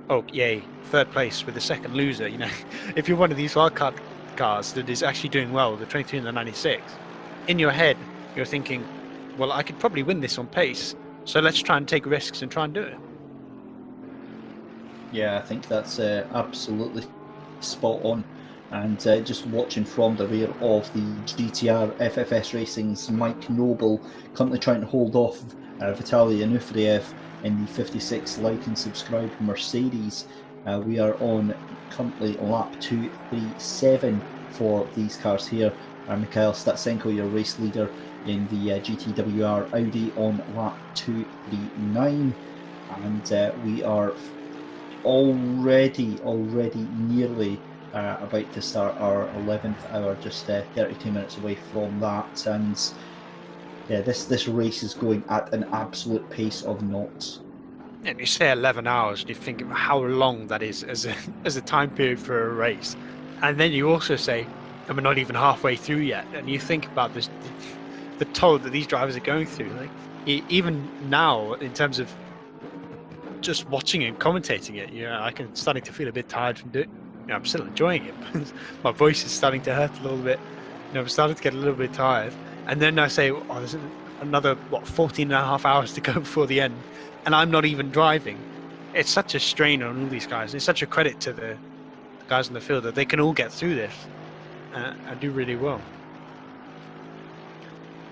oh yay, third place with the second loser. You know, if you're one of these wildcard cars that is actually doing well, the 23 and the 96, in your head you're thinking, well, I could probably win this on pace, so let's try and take risks and try and do it. Yeah, I think that's absolutely spot on. And just watching from the rear of the GTR FFS Racing's Mike Noble, currently trying to hold off Vitaly Anufriev in the 56 like and subscribe Mercedes. We are on currently lap 237 for these cars here. Mikhail Statsenko, your race leader in the GTWR Audi, on lap 239. And we are already nearly about to start our 11th hour, just 32 minutes away from that. And yeah, this race is going at an absolute pace of knots. And you say 11 hours, and you think how long that is as a time period for a race. And then you also say, and we're not even halfway through yet. And you think about this, the toll that these drivers are going through. Like, even now, in terms of just watching and commentating it, I can starting to feel a bit tired from doing. I'm still enjoying it. My voice is starting to hurt a little bit. I'm starting to get a little bit tired. And then I say, oh, there's another 14 and a half hours to go before the end, and I'm not even driving. It's such a strain on all these guys. It's such a credit to the guys in the field that they can all get through this and do really well.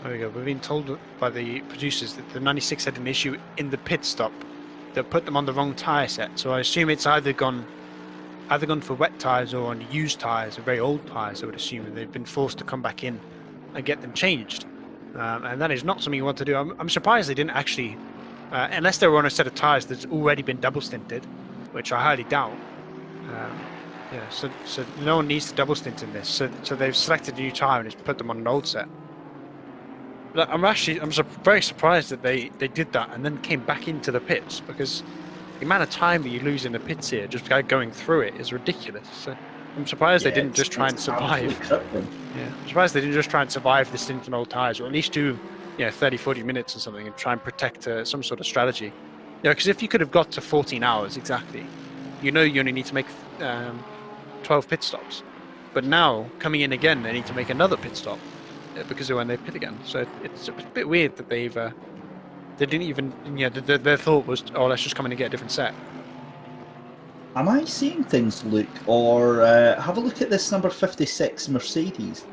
There we go. We've been told by the producers that the 96 had an issue in the pit stop that put them on the wrong tyre set. So I assume it's either gone for wet tyres or on used tyres, or very old tyres, I would assume, and they've been forced to come back in and get them changed. And that is not something you want to do. I'm surprised they didn't actually, unless they were on a set of tyres that's already been double stinted, which I highly doubt. So no one needs to double stint in this. So they've selected a new tyre and just put them on an old set. But I'm very surprised that they did that and then came back into the pits, because the amount of time that you lose in the pits here just going through it is ridiculous. So I'm surprised they didn't just try and survive. I'm surprised they didn't just try and survive the stint on old tyres, or at least do 30-40 minutes or something and try and protect some sort of strategy. Because if you could have got to 14 hours exactly, you only need to make 12 pit stops. But now, coming in again, they need to make another pit stop because of when they pit again. So it's a bit weird that they didn't even, their thought was, oh, let's just come in and get a different set. Am I seeing things, Luke? Or have a look at this number 56 Mercedes.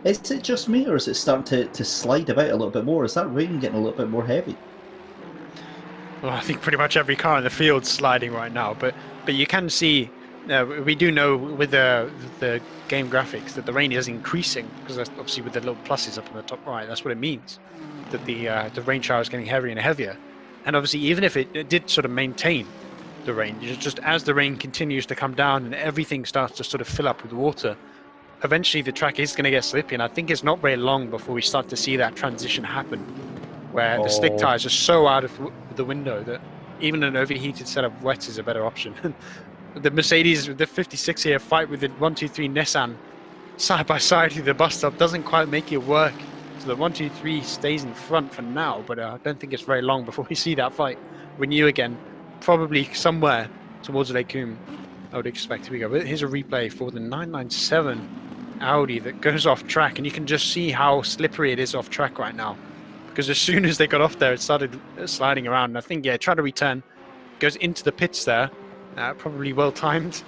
Is it just me, or is it starting to slide about a little bit more? Is that rain getting a little bit more heavy? Well, I think pretty much every car in the field's sliding right now, but you can see, we do know with the game graphics that the rain is increasing, because that's obviously with the little pluses up on the top right, that's what it means, that the rain shower is getting heavier and heavier. And obviously, even if it did sort of maintain the rain, just as the rain continues to come down and everything starts to sort of fill up with water, eventually the track is going to get slippy, and I think it's not very long before we start to see that transition happen, where the slick tires are so out of the window that even an overheated set of wets is a better option. The Mercedes, the 56 here, fight with the 123 Nissan side by side through the bus stop doesn't quite make it work. So the 123 stays in front for now, but I don't think it's very long before we see that fight renew again, probably somewhere towards Lake Coombe, I would expect to be go. But here's a replay for the 997 Audi that goes off track, and you can just see how slippery it is off track right now, because as soon as they got off there it started sliding around, and I think tried to return, goes into the pits there, probably well timed,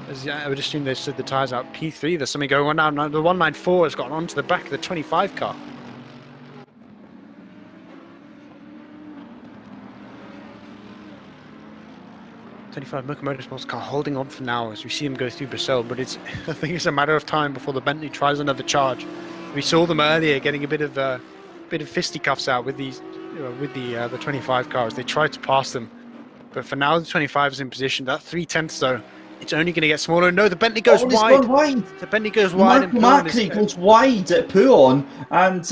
as I would assume they slid the tyres out. P3, there's something going on now. The 194 has gotten onto the back of the 25 car. Mocha Motorsports car holding on for now as we see them go through Brazil, but I think it's a matter of time before the Bentley tries another charge. We saw them earlier getting a bit of fisticuffs out with these, with the 25 cars. They tried to pass them, but for now the 25 is in position. That 3/10 though, it's only going to get smaller. No, the Bentley goes wide. The Bentley goes wide. Macri goes wide at Pouon, and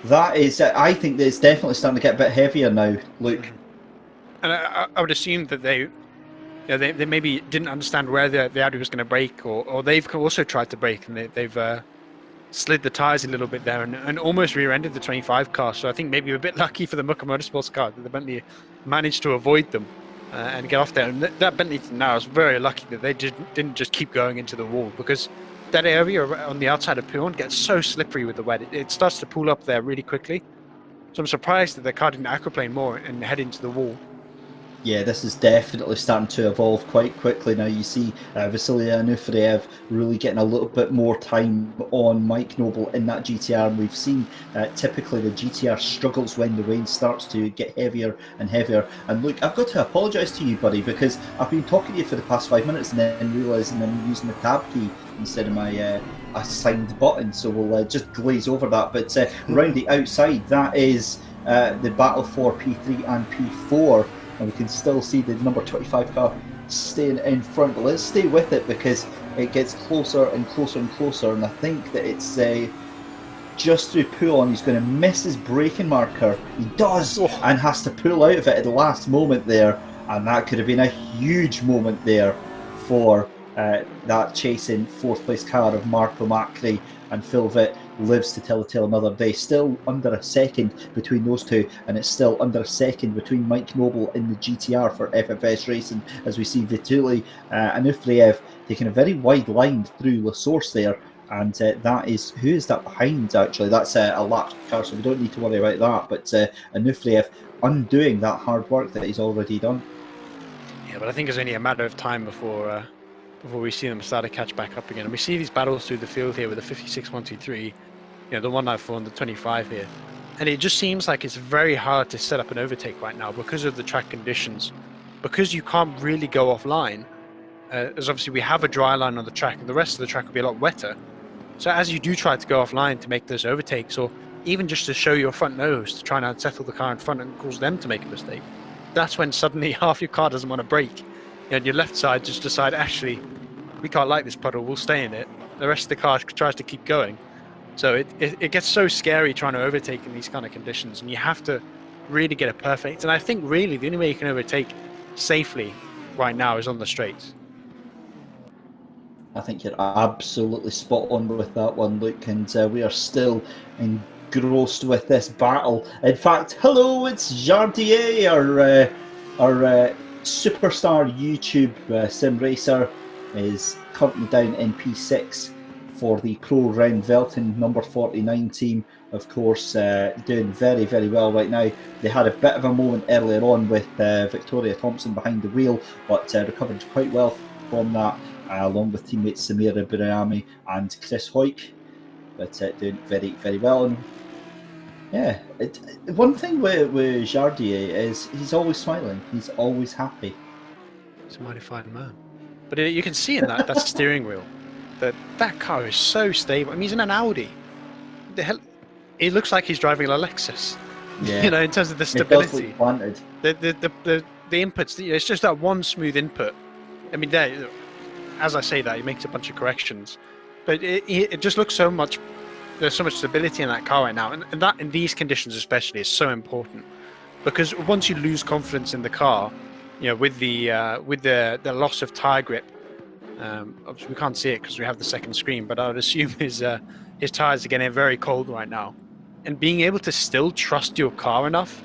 that is. I think that it's definitely starting to get a bit heavier now, Luke. And I would assume that they maybe didn't understand where the Audi was going to brake, or they've also tried to brake, and they've slid the tyres a little bit there and almost rear-ended the 25 car. So I think maybe a bit lucky for the Mucka Motorsports car that the Bentley managed to avoid them and get off there. And that Bentley now is very lucky that they didn't just keep going into the wall, because that area on the outside of Pouon gets so slippery with the wet. It starts to pull up there really quickly. So I'm surprised that the car didn't aquaplane more and head into the wall. Yeah, this is definitely starting to evolve quite quickly now. You see Vasily Anufriev really getting a little bit more time on Mike Noble in that GTR, and we've seen typically the GTR struggles when the rain starts to get heavier and heavier. And look, I've got to apologise to you, buddy, because I've been talking to you for the past 5 minutes and then realising I'm using the tab key instead of my assigned button, so we'll just glaze over that. But round the outside, that is the battle for P3 and P4. And we can still see the number 25 car staying in front. But let's stay with it because it gets closer and closer and closer. And I think that it's just through Pouon. He's going to miss his braking marker. He does, and has to pull out of it at the last moment there. And that could have been a huge moment there for that chasing fourth place car of Marco Macri, and Phil Vitt lives to tell the tale another day. Still under a second between those two, and it's still under a second between Mike Noble in the GTR for FFS Racing, as we see Vituli Anufriev taking a very wide line through La Source there, and that is, who is that behind actually? That's a lap car, so we don't need to worry about that, but Anufriev undoing that hard work that he's already done. Yeah, but I think it's only a matter of time before we see them start to catch back up again. And we see these battles through the field here with the 56 123, the 194 and the 25 here. And it just seems like it's very hard to set up an overtake right now because of the track conditions. Because you can't really go offline, as obviously we have a dry line on the track, and the rest of the track will be a lot wetter. So as you do try to go offline to make those overtakes, or even just to show your front nose to try and unsettle the car in front and cause them to make a mistake, that's when suddenly half your car doesn't want to brake. And your left side just decide, actually, we can't like this puddle, we'll stay in it. The rest of the car tries to keep going. So it gets so scary trying to overtake in these kind of conditions, and you have to really get it perfect. And I think really the only way you can overtake safely right now is on the straights. I think you're absolutely spot on with that one, Luke, and we are still engrossed with this battle. In fact, hello, it's Jardier, our superstar YouTube sim racer, is currently down in P6 for the Pro Round Velton number 49 team. Of course, doing very, very well right now. They had a bit of a moment earlier on with Victoria Thompson behind the wheel, but recovered quite well from that. along with teammates Samira Burayami and Chris Hoyk, but doing very, very well. And yeah, one thing with Jardier is he's always smiling, he's always happy. He's a mighty fine man. But you can see in that steering wheel that car is so stable. I mean, he's in an Audi. The hell, it looks like he's driving a Lexus. Yeah. You know, in terms of the stability. It does look planted. The inputs, it's just that one smooth input. I mean, as I say that, he makes a bunch of corrections, but it just looks so much. There's so much stability in that car right now, and that in these conditions especially is so important, because once you lose confidence in the car, you know, with the loss of tire grip, obviously we can't see it because we have the second screen, but I would assume his tires are getting very cold right now, and being able to still trust your car enough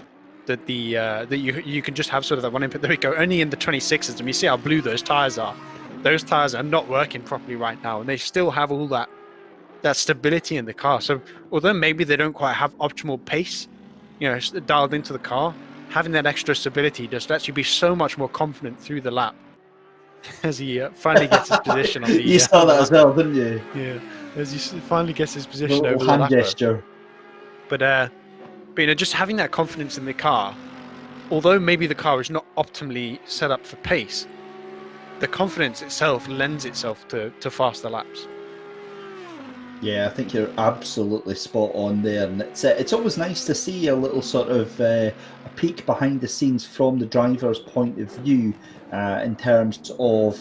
that that you can just have sort of that one input. There we go. Only in the 26s, and you see how blue those tires are. Those tires are not working properly right now, and they still have all that stability in the car. So although maybe they don't quite have optimal pace, you know, dialed into the car, having that extra stability just lets you be so much more confident through the lap as he finally gets his position on the. You saw that as well, didn't you? Yeah, as he finally gets his position over hand the lapper. gesture. But you know, just having that confidence in the car, although maybe the car is not optimally set up for pace, the confidence itself lends itself to faster laps. Yeah, I think you're absolutely spot on there, and it's always nice to see a little sort of a peek behind the scenes from the driver's point of view in terms of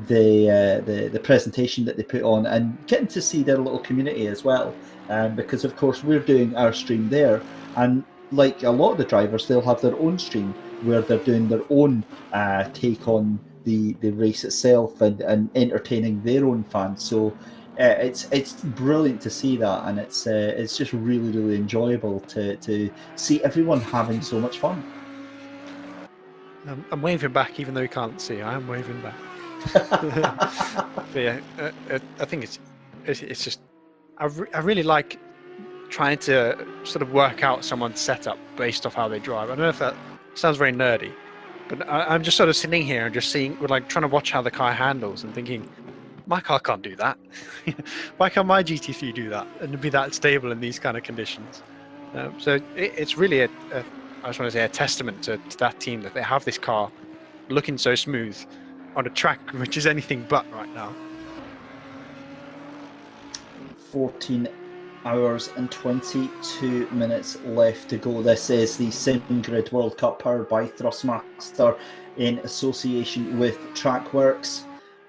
the presentation that they put on, and getting to see their little community as well, because of course we're doing our stream there, and like a lot of the drivers, they'll have their own stream where they're doing their own take on the race itself and entertaining their own fans. So it's brilliant to see that, and it's just really, really enjoyable to see everyone having so much fun. I'm waving back, even though you can't see. I am waving back. But yeah, I think it's just I really like trying to sort of work out someone's setup based off how they drive. I don't know if that sounds very nerdy, but I'm just sort of sitting here and just seeing, like, trying to watch how the car handles and thinking, my car can't do that. Why can't my GT3 do that and be that stable in these kind of conditions? So it's really I just want to say a testament to that team that they have this car looking so smooth on a track which is anything but right now. 14 hours and 22 minutes left to go. This is the SimGrid World Cup powered by Thrustmaster in association with Trackworks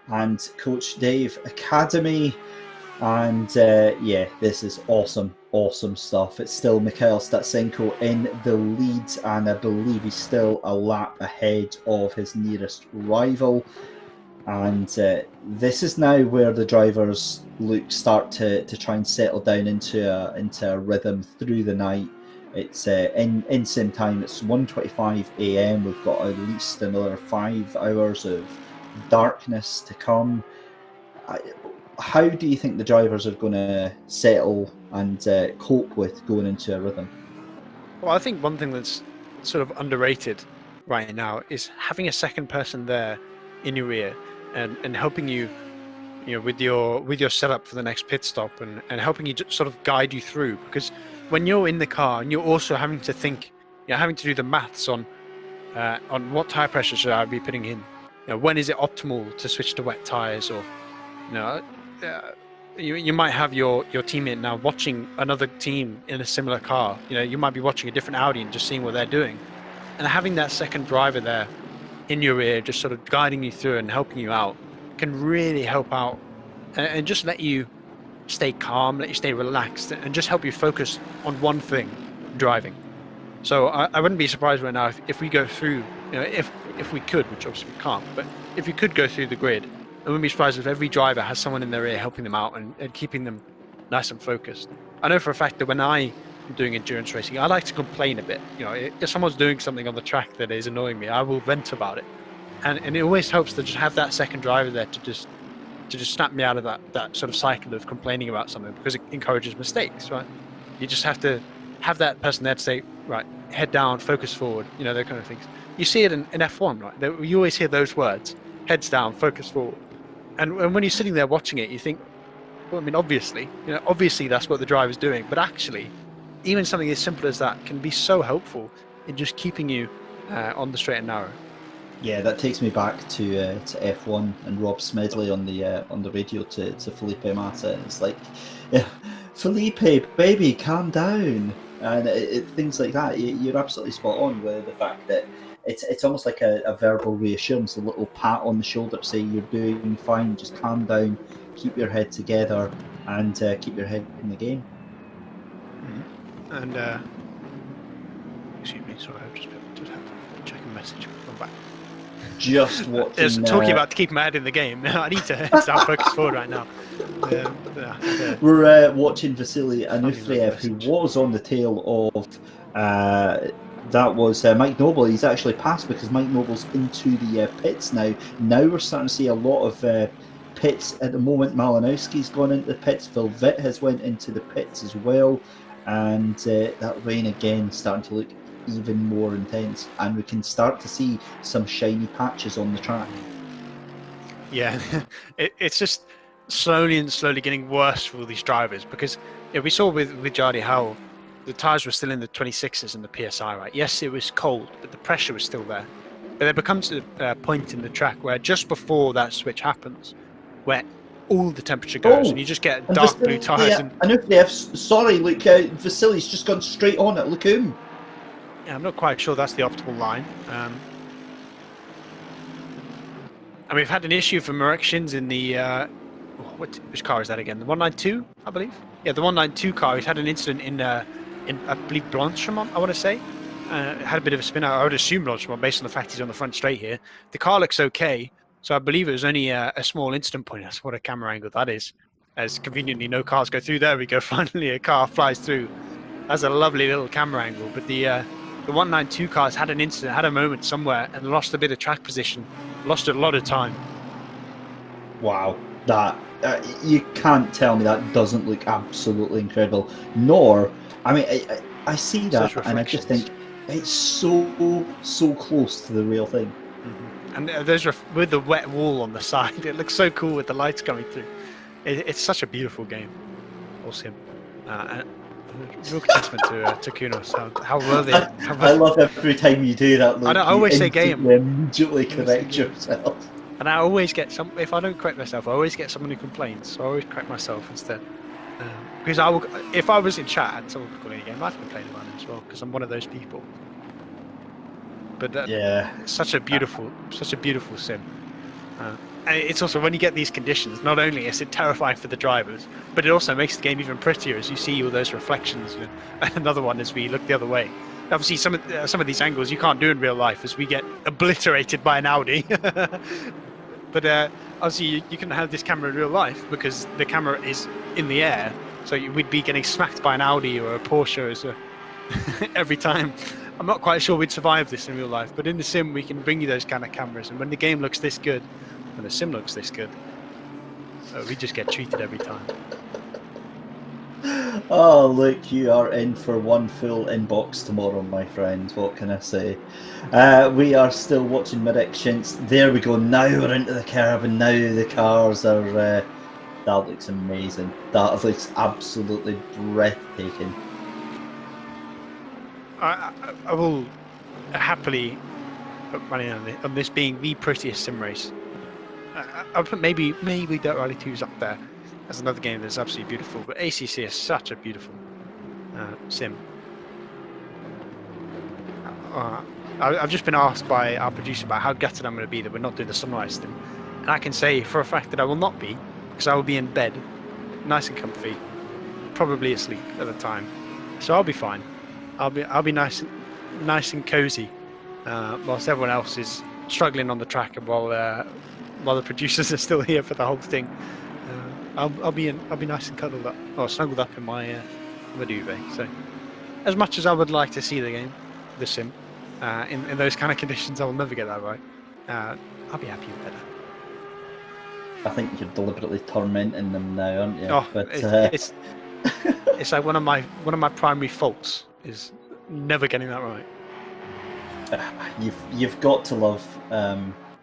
and Coach Dave Academy, and yeah, this is awesome stuff. It's still Mikhail Statsenko in the lead, and I believe he's still a lap ahead of his nearest rival, and this is now where the drivers start to try and settle down into a rhythm through the night. It's in sim time, it's 1:25 a.m. We've got at least another 5 hours of darkness to come. How do you think the drivers are going to settle and cope with going into a rhythm? Well, I think one thing that's sort of underrated right now is having a second person there in your ear and helping you, you know, with your setup for the next pit stop, and helping you sort of guide you through. Because when you're in the car and you're also having to think, you're having to do the maths on what tire pressure should I be putting in. You know, when is it optimal to switch to wet tires, or you know, you might have your teammate now watching another team in a similar car. You know, you might be watching a different Audi and just seeing what they're doing, and having that second driver there in your ear, just sort of guiding you through and helping you out, can really help out and just let you stay calm, let you stay relaxed, and just help you focus on one thing, driving. So I wouldn't be surprised right now if we go through, you know, if we could, which obviously we can't, but if you could go through the grid, I wouldn't be surprised if every driver has someone in their ear helping them out and keeping them nice and focused. I know for a fact that when I am doing endurance racing, I like to complain a bit. You know, if someone's doing something on the track that is annoying me, I will vent about it. And it always helps to just have that second driver there to just snap me out of that sort of cycle of complaining about something, because it encourages mistakes, right? You just have to have that person there to say, right, head down, focus forward, you know, those kind of things. You see it in F1, right? You always hear those words, heads down, focus forward. And when you're sitting there watching it, you think, well, I mean, obviously that's what the driver's doing. But actually, even something as simple as that can be so helpful in just keeping you on the straight and narrow. Yeah, that takes me back to F1 and Rob Smedley on the radio to Felipe Massa. It's like, yeah, Felipe, baby, calm down, and things like that. You're absolutely spot on with the fact that it's almost like a verbal reassurance, a little pat on the shoulder to say you're doing fine, just calm down, keep your head together, and keep your head in the game. And excuse me, sorry, I've just had to check a message. I'm back. Just watching. Talking about to keep my head in the game. I need to start focus forward right now. We're watching Vasily Anufriev, who was on the tail of that was Mike Noble. He's actually passed because Mike Noble's into the pits now. Now we're starting to see a lot of pits at the moment. Malinowski's gone into the pits. Phil Vitt has went into the pits as well, and that rain again starting to look even more intense, and we can start to see some shiny patches on the track. Yeah, it's just slowly getting worse for all these drivers, because we saw with Jardy how the tyres were still in the 26s and the PSI, right? Yes, it was cold, but the pressure was still there. But there becomes a point in the track where just before that switch happens, where all the temperature goes and you just get dark blue tyres. Yeah, sorry, look, Vasily's just gone straight on it. Look him. Yeah, I'm not quite sure that's the optimal line. And we've had an issue for Marek in the which car is that again? The 192, I believe. Yeah, the 192 car. He's had an incident in I believe Blanchemont, I want to say. Had a bit of a spin out. I would assume Blanchemont based on the fact he's on the front straight here. The car looks okay, so I believe it was only a small incident point. That's what a camera angle that is. As conveniently no cars go through. There we go. Finally, a car flies through. That's a lovely little camera angle. But the 192 cars had an incident, had a moment somewhere, and lost a bit of track position, lost a lot of time. Wow, that you can't tell me that doesn't look absolutely incredible. Nor, I mean, I see that and I just think it's so close to the real thing. Mm-hmm. And there's with the wet wall on the side, it looks so cool with the lights coming through. It's such a beautiful game. Awesome. Real testament to Kunos, how worthy. I love every time you do that. Luke. I always say game. Immediately correct yourself. And I always get if I don't correct myself, I always get someone who complains. So I always correct myself instead. Because if I was in chat and someone was calling a game, I'd complain about it as well, because I'm one of those people. But yeah, it's such a beautiful sim. And it's also, when you get these conditions, not only is it terrifying for the drivers, but it also makes the game even prettier as you see all those reflections. You know? And another one as we look the other way. Obviously, some of these angles you can't do in real life as we get obliterated by an Audi. But obviously, you can have this camera in real life because the camera is in the air, so we'd be getting smacked by an Audi or a Porsche every time. I'm not quite sure we'd survive this in real life, but in the sim we can bring you those kind of cameras, and when the game looks this good, when the sim looks this good, we just get treated every time. Oh, look, you are in for one full inbox tomorrow, my friend. What can I say? We are still watching Marek Schintz. There we go. Now we're into the curb, and now the cars are... that looks amazing. That looks absolutely breathtaking. I will happily put money on this being the prettiest sim race. I'll put maybe Dirt Rally 2 is up there as another game that's absolutely beautiful, but ACC is such a beautiful sim. I've just been asked by our producer about how gutted I'm going to be that we're not doing the sunrise thing, and I can say for a fact that I will not be, because I will be in bed, nice and comfy, probably asleep at the time, so I'll be fine. I'll be nice and cozy, whilst everyone else is struggling on the track, and while the producers are still here for the whole thing. I'll be nice and cuddled up, or snuggled up in my duvet. So, as much as I would like to see the sim, in those kind of conditions, I will never get that right. I'll be happy with that. I think you're deliberately tormenting them now, aren't you? Oh, but, it's like one of my primary faults is never getting that right. You've got to love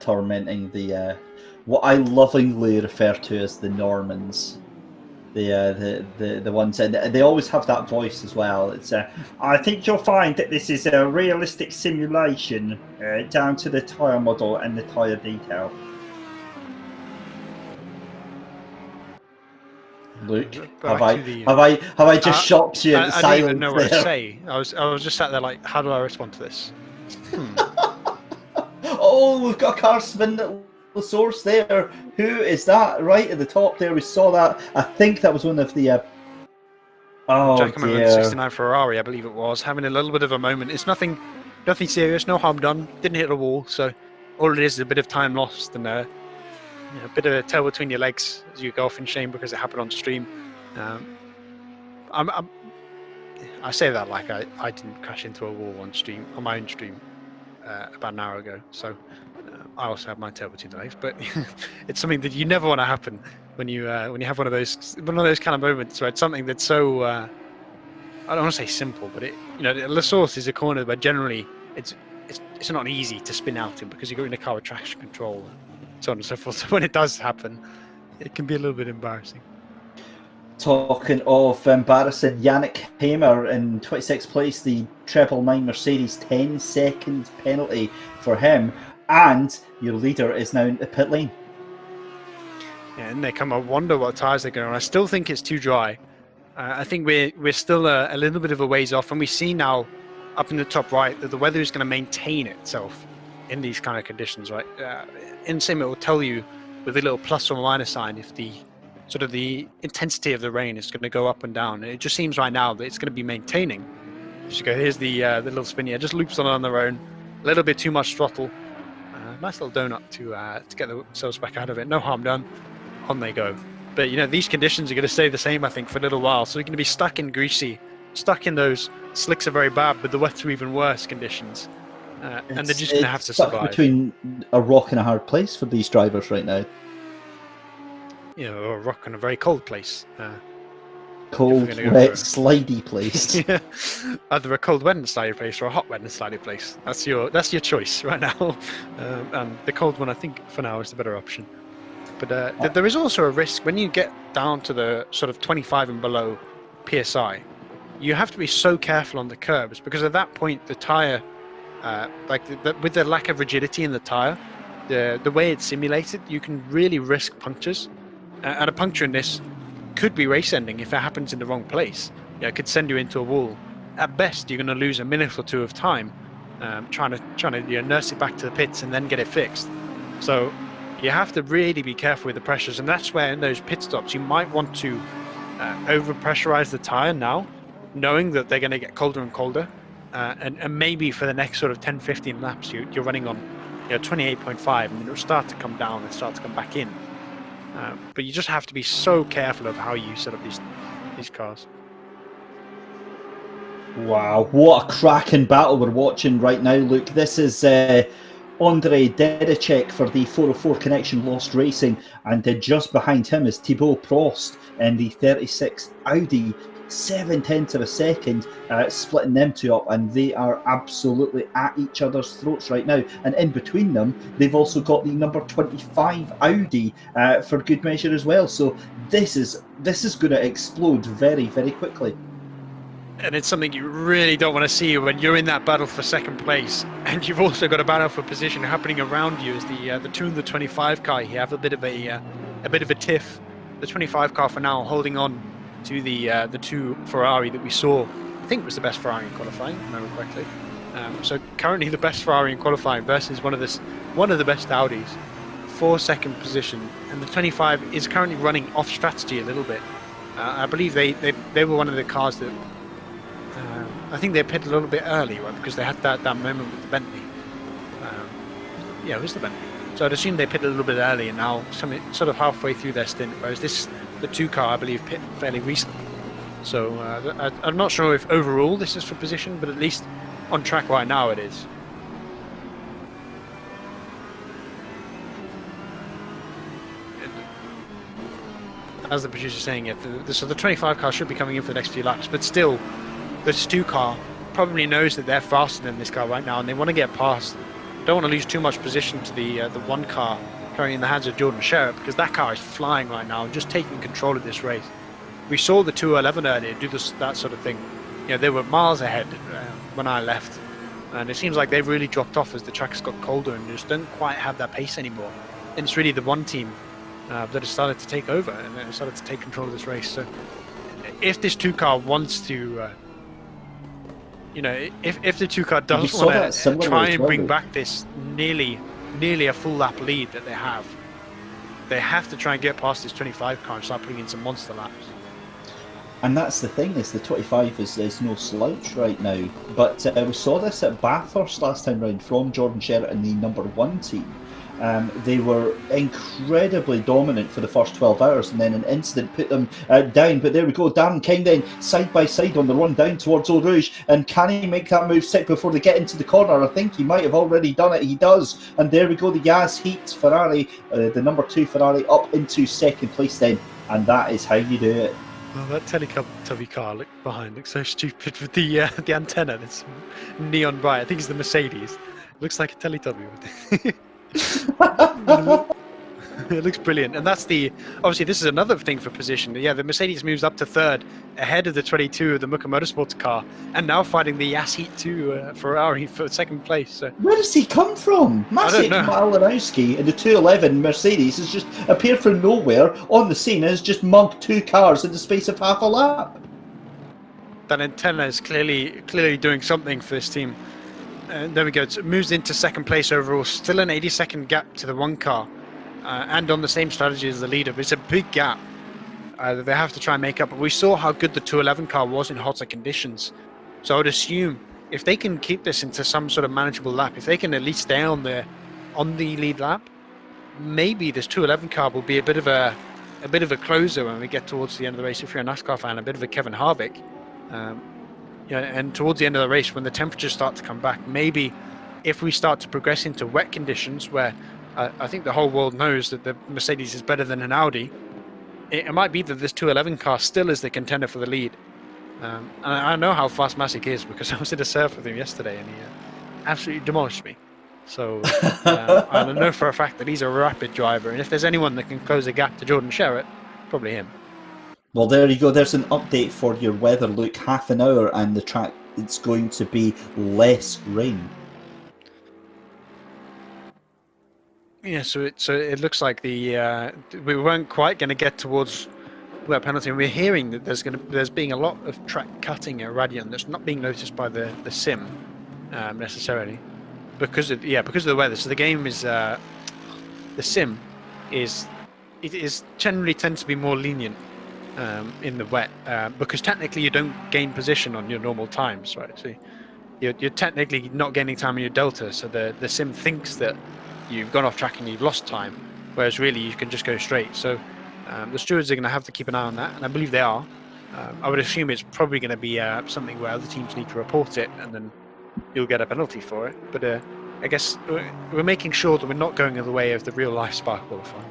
tormenting the what I lovingly refer to as the Normans. The ones, and they always have that voice as well. It's I think you'll find that this is a realistic simulation down to the tyre model and the tyre detail. Luke, have I just shocked you at the silence? I didn't even know what there? to say. I was just sat there like, how do I respond to this? Oh, we've got a car spinning at the source there. Who is that? Right at the top there, we saw that. I think that was one of the. Oh Giacomo in dear. the 69 Ferrari, I believe it was, having a little bit of a moment. It's nothing serious, no harm done. Didn't hit the wall, so all it is a bit of time lost and a bit of a tail between your legs as you go off in shame because it happened on stream. I say that like I didn't crash into a wall on my own stream about an hour ago. So I also have my tail between the legs, but it's something that you never want to happen when you have one of those kind of moments where it's something that's so I don't want to say simple, but La Source is a corner where generally it's not easy to spin out in because you're in a car with traction control, so on and so forth. So when it does happen, it can be a little bit embarrassing. Talking of embarrassing, Yannick Hamer in 26th place, the 999 Mercedes, 10-second penalty for him, and your leader is now in the pit lane. Yeah, and they come. I wonder what tyres they're going on. I still think it's too dry. I think we're still a little bit of a ways off, and we see now up in the top right that the weather is going to maintain itself in these kind of conditions, right? In sim, it will tell you with a little plus or minus sign if the sort of the intensity of the rain is going to go up and down. And it just seems right now that it's going to be maintaining. Just go. Here's the little spin here. Just loops on their own. A little bit too much throttle. Nice little donut to get themselves back out of it. No harm done. On they go. But these conditions are going to stay the same, I think, for a little while. So you're going to be stuck in greasy, stuck in those slicks are very bad, but the wets are even worse conditions. And they're just going to have to survive. Between a rock and a hard place for these drivers right now. A rock and a very cold place. Cold, wet, slidey place. Yeah. Either a cold, wet and slidey place or a hot, wet and slidey place. That's your choice right now. And the cold one, I think, for now is the better option. But there is also a risk when you get down to the sort of 25 and below PSI. You have to be so careful on the curbs because at that point the tire, with the lack of rigidity in the tire, the way it's simulated, you can really risk punctures. And a puncture in this could be race ending if it happens in the wrong place. It could send you into a wall. At best, you're going to lose a minute or two of time trying to nurse it back to the pits and then get it fixed. So you have to really be careful with the pressures, and that's where in those pit stops you might want to over pressurize the tire now, knowing that they're going to get colder and colder, and maybe for the next sort of 10-15 laps you're running on 28.5, and it'll start to come down and start to come back in. But you just have to be so careful of how you set up these cars. Wow, what a cracking battle we're watching right now, Luke. This is Andre Dedicek for the 404 Connection Lost Racing, and just behind him is Thibaut Prost in the 36 Audi, 0.7 of a second, splitting them two up, and they are absolutely at each other's throats right now. And in between them, they've also got the number 25 Audi for good measure as well. So this is going to explode very, very quickly. And it's something you really don't want to see when you're in that battle for second place, and you've also got a battle for position happening around you. As the 2 and the 25 car, you have a bit of a tiff. The 25 car for now holding on to the 2 Ferrari that we saw. I think was the best Ferrari in qualifying, if I remember correctly. So currently the best Ferrari in qualifying versus one of the best Audis, 4-second position, and the 25 is currently running off strategy a little bit. I believe they were one of the cars that. I think they pitted a little bit early, right, because they had that moment with the Bentley. It was the Bentley. So I'd assume they pitted a little bit early, and now sort of halfway through their stint, whereas the 2 car, I believe, pit fairly recently. So I'm not sure if overall this is for position, but at least on track right now it is. As the producer's saying it, so the 25 car should be coming in for the next few laps, but still, this 2 car probably knows that they're faster than this car right now, and they want to get past don't want to lose too much position to the one car currently in the hands of Jordan Sherritt, because that car is flying right now and just taking control of this race. We saw the 211 earlier do that sort of thing. They were miles ahead when I left, and it seems like they've really dropped off as the track has got colder and just don't quite have that pace anymore. And it's really the one team that has started to take over and has started to take control of this race. So if this 2 car wants to, if the 2 car does want to try and bring back this nearly a full lap lead that they have to try and get past this 25 car and start putting in some monster laps. And that's the thing, is the 25 is no slouch right now. But we saw this at Bathurst last time round from Jordan Sherritt and the number 1 team. They were incredibly dominant for the first 12 hours, and then an incident put them down. But there we go, Darren King then side by side on the run down towards Eau Rouge. And can he make that move sick before they get into the corner? I think he might have already done it. He does. And there we go, the Yaz Heat Ferrari, the number 2 Ferrari, up into second place then. And that is how you do it. Well, that Teletubby car behind looks so stupid with the antenna that's neon bright. I think it's the Mercedes. Looks like a Teletubby. It looks brilliant, and that's obviously this is another thing for position. Yeah, the Mercedes moves up to 3rd ahead of the 22 of the Muka Motorsports car, and now fighting the Yas Heat 2 Ferrari for 2nd place. So where does he come from? Maciej Malinowski in the 211 Mercedes has just appeared from nowhere on the scene and has just mugged 2 cars in the space of half a lap. That antenna is clearly doing something for this team. There we go. It moves into 2nd place overall. Still an 80-second gap to the 1 car, and on the same strategy as the leader. But it's a big gap that they have to try and make up. But we saw how good the 211 car was in hotter conditions. So I would assume if they can keep this into some sort of manageable lap, if they can at least stay on the lead lap, maybe this 211 car will be a bit of a closer when we get towards the end of the race. If you're a NASCAR fan, a bit of a Kevin Harvick. And towards the end of the race, when the temperatures start to come back, maybe if we start to progress into wet conditions, where I think the whole world knows that the Mercedes is better than an Audi, it might be that this 211 car still is the contender for the lead. And I know how fast Maciej is, because I was in a surf with him yesterday and he absolutely demolished me. So I know for a fact that he's a rapid driver, and if there's anyone that can close a gap to Jordan Sherritt, probably him. Well, there you go. There's an update for your weather look. Half an hour and the track, it's going to be less rain. Yeah, so it looks like we weren't quite going to get towards penalty. And we're hearing that there's being a lot of track cutting at Radion that's not being noticed by the sim necessarily because of the weather. So the game is the sim is generally tends to be more lenient in the wet, because technically you don't gain position on your normal times, right? So you're technically not gaining time in your delta, so the sim thinks that you've gone off track and you've lost time, whereas really you can just go straight. So the stewards are going to have to keep an eye on that, and I believe they are. I would assume it's probably going to be something where other teams need to report it, and then you'll get a penalty for it. But I guess we're making sure that we're not going in the way of the real life Spark qualifying.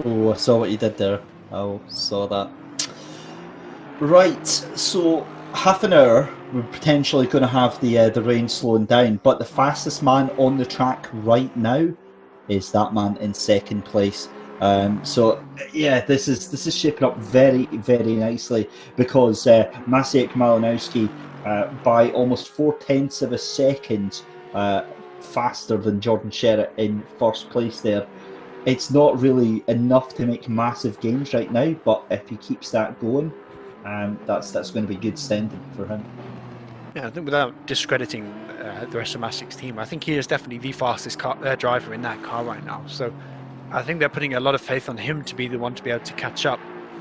Oh, I saw what you did there. I saw that. Right, so half an hour, we're potentially going to have the rain slowing down, but the fastest man on the track right now is that man in 2nd place. So yeah, this is shaping up very, very nicely, because Maciej Malinowski by almost 0.4 of a second faster than Jordan Sherritt in 1st place there. It's not really enough to make massive gains right now, but if he keeps that going, that's going to be good standing for him. Yeah, I think without discrediting the rest of Maciej's team, I think he is definitely the fastest driver in that car right now. So I think they're putting a lot of faith on him to be the one to be able to catch up,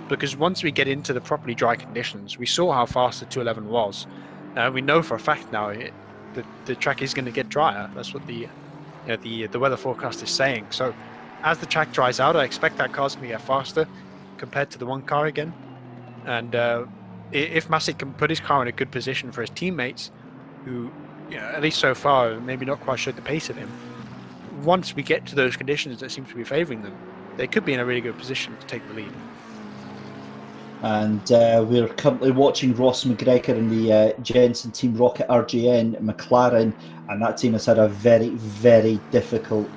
because once we get into the properly dry conditions, we saw how fast the 211 was. We know for a fact now that the track is going to get drier. That's what the weather forecast is saying. So as the track dries out, I expect that car's going to get faster compared to the 1 car again. And if Maciej can put his car in a good position for his teammates, who, at least so far, maybe not quite showed the pace of him, once we get to those conditions that seem to be favouring them, they could be in a really good position to take the lead. And we're currently watching Ross McGregor and the Jensen team Rocket RGN McLaren, and that team has had a very, very difficult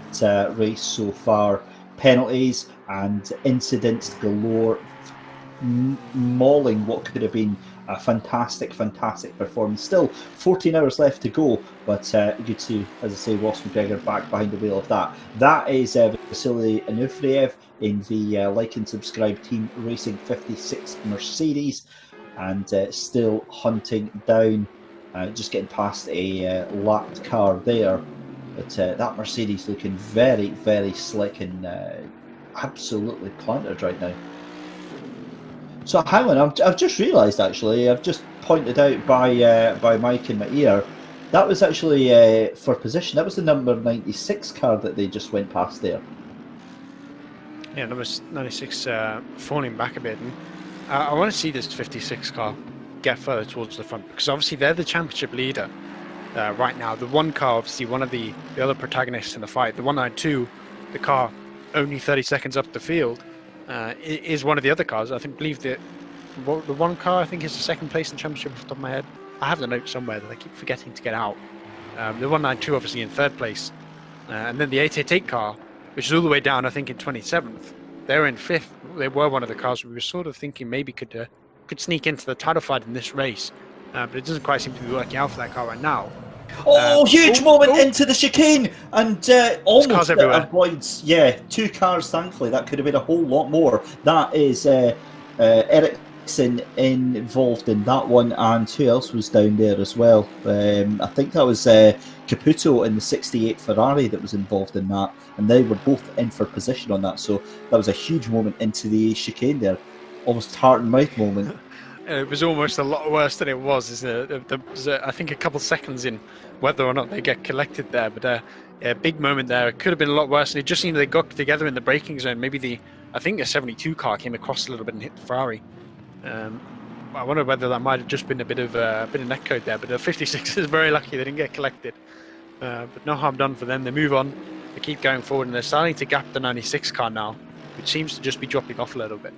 race so far. Penalties and incidents galore, mauling what could have been a fantastic performance. Still 14 hours left to go, but good to, as I say, Ross McGregor back behind the wheel of that. That is Vasily Anufriev in the like and subscribe Team Racing 56 Mercedes, and still hunting down, just getting past a lapped car there. But that Mercedes looking very, very slick and absolutely planted right now. So hang on, I've just realised actually, I've just pointed out by Mike in my ear, that was actually for position, that was the number 96 car that they just went past there. Yeah, number 96 falling back a bit. And I want to see this 56 car get further towards the front, because obviously they're the championship leader right now. The one car, obviously one of the other protagonists in the fight, the 192, the car only 30 seconds up the field, is one of the other cars. I believe the one car I think is the second place in the championship off the top of my head. I have the note somewhere that I keep forgetting to get out. The 192 obviously in third place, and then the 888 car, which is all the way down I think in 27th. They're in fifth. They were one of the cars we were sort of thinking maybe could sneak into the title fight in this race, but it doesn't quite seem to be working out for that car right now. Oh, huge moment into the chicane, and almost avoids, yeah, 2 cars, thankfully. That could have been a whole lot more. That is Ericsson involved in that one, and who else was down there as well? I think that was Caputo in the 68 Ferrari that was involved in that, and they were both in for position on that, so that was a huge moment into the chicane there. Almost heart and mouth moment. It was almost a lot worse than it was. There was, I think, a couple seconds in whether or not they get collected there. But a big moment there. It could have been a lot worse. And it just seemed they got together in the braking zone. Maybe I think a 72 car came across a little bit and hit the Ferrari. I wonder whether that might have just been a bit of netcode there. But the 56 is very lucky they didn't get collected. But no harm done for them. They move on. They keep going forward, and they're starting to gap the 96 car now, which seems to just be dropping off a little bit.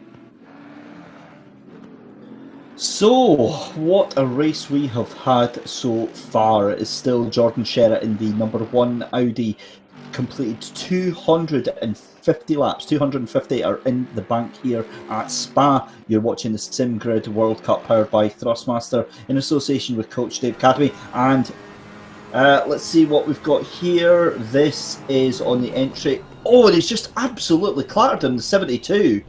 So, what a race we have had so far. It is still Jordan Sherritt in the number 1 Audi, completed 250 laps. 250 are in the bank here at Spa. You're watching the SimGrid World Cup powered by Thrustmaster in association with Coach Dave Academy. And let's see what we've got here. This is on the entry. Oh, and he's just absolutely clattered in the 72.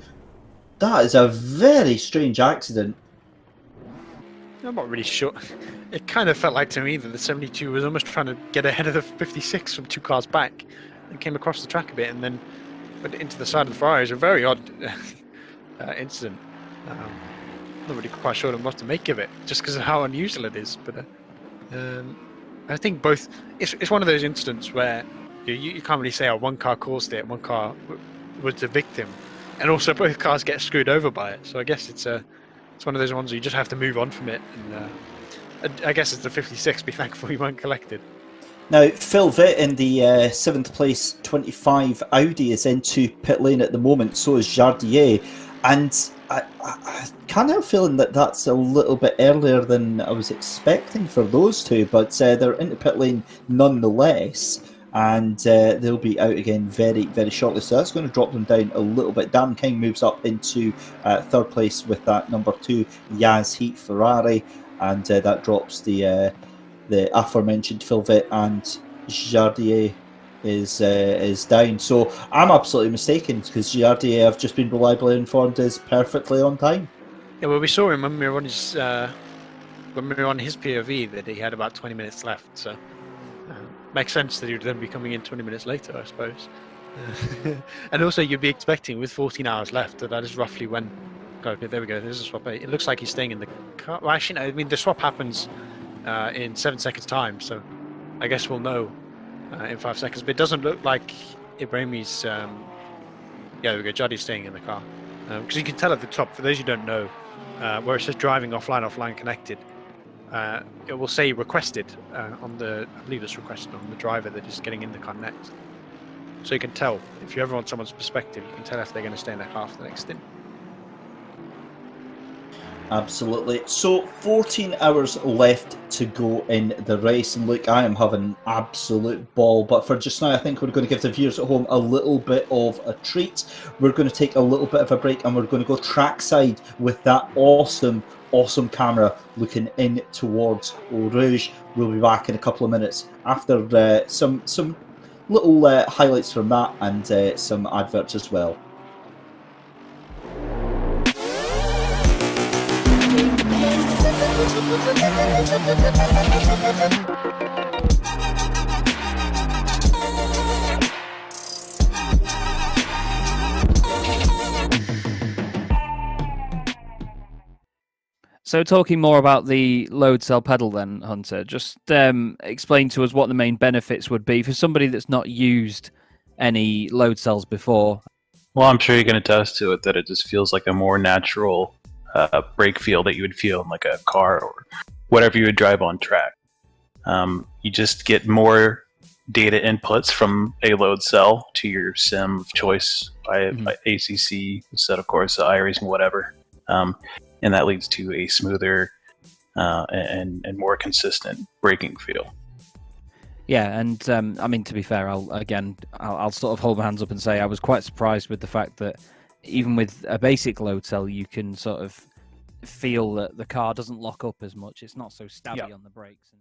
That is a very strange accident. I'm not really sure. It kind of felt like to me that the 72 was almost trying to get ahead of the 56 from 2 cars back and came across the track a bit and then went into the side of the Ferrari. It was a very odd incident. Not really quite sure what to make of it, just because of how unusual it is. But I think both. It's one of those incidents where you can't really say, oh, one car caused it, one car was the victim, and also both cars get screwed over by it. So I guess it's one of those ones where you just have to move on from it. And I guess it's the 56. Be thankful you weren't collected. Now, Phil Vitt in the 7th place 25 Audi is into pit lane at the moment, so is Jardier. And I kind of have a feeling that that's a little bit earlier than I was expecting for those two, but they're into pit lane nonetheless. And they'll be out again very, very shortly. So that's going to drop them down a little bit. Dan King moves up into 3rd place with that number 2 Yaz Heat Ferrari. And that drops the aforementioned Phil Vitt, and Jardier is down. So I'm absolutely mistaken, because Jardier, I've just been reliably informed, is perfectly on time. Yeah, well, we saw him when we were on his POV that he had about 20 minutes left. So makes sense that he would then be coming in 20 minutes later, I suppose. And also, you'd be expecting with 14 hours left that is roughly when. Okay, there we go. There's a swap. It looks like he's staying in the car. Well, actually, no. I mean, the swap happens in 7 seconds' time, so I guess we'll know in 5 seconds. But it doesn't look like Ibrahimi's. Yeah, there we go. Jadi's staying in the car, because you can tell at the top. For those who don't know, where it says driving offline connected, it will say requested on the. I believe it's requested on the driver that is getting in the car next. So you can tell, if you ever want someone's perspective, you can tell if they're going to stay in their car for the next stint. Absolutely. So 14 hours left to go in the race, and look, I am having an absolute ball, but for just now I think we're going to give the viewers at home a little bit of a treat. We're going to take a little bit of a break and we're going to go trackside with that awesome camera looking in towards Eau Rouge. We'll be back in a couple of minutes after some little highlights from that and some adverts as well. So talking more about the load cell pedal then, Hunter, just explain to us what the main benefits would be for somebody that's not used any load cells before. Well, I'm sure you can attest to it that it just feels like a more natural brake feel that you would feel in like a car or whatever you would drive on track. You just get more data inputs from a load cell to your sim of choice by ACC, set of course, iRacing, whatever. And that leads to a smoother and more consistent braking feel. Yeah, and I mean, to be fair, I'll sort of hold my hands up and say I was quite surprised with the fact that even with a basic load cell, you can sort of feel that the car doesn't lock up as much. It's not so stabby on the brakes.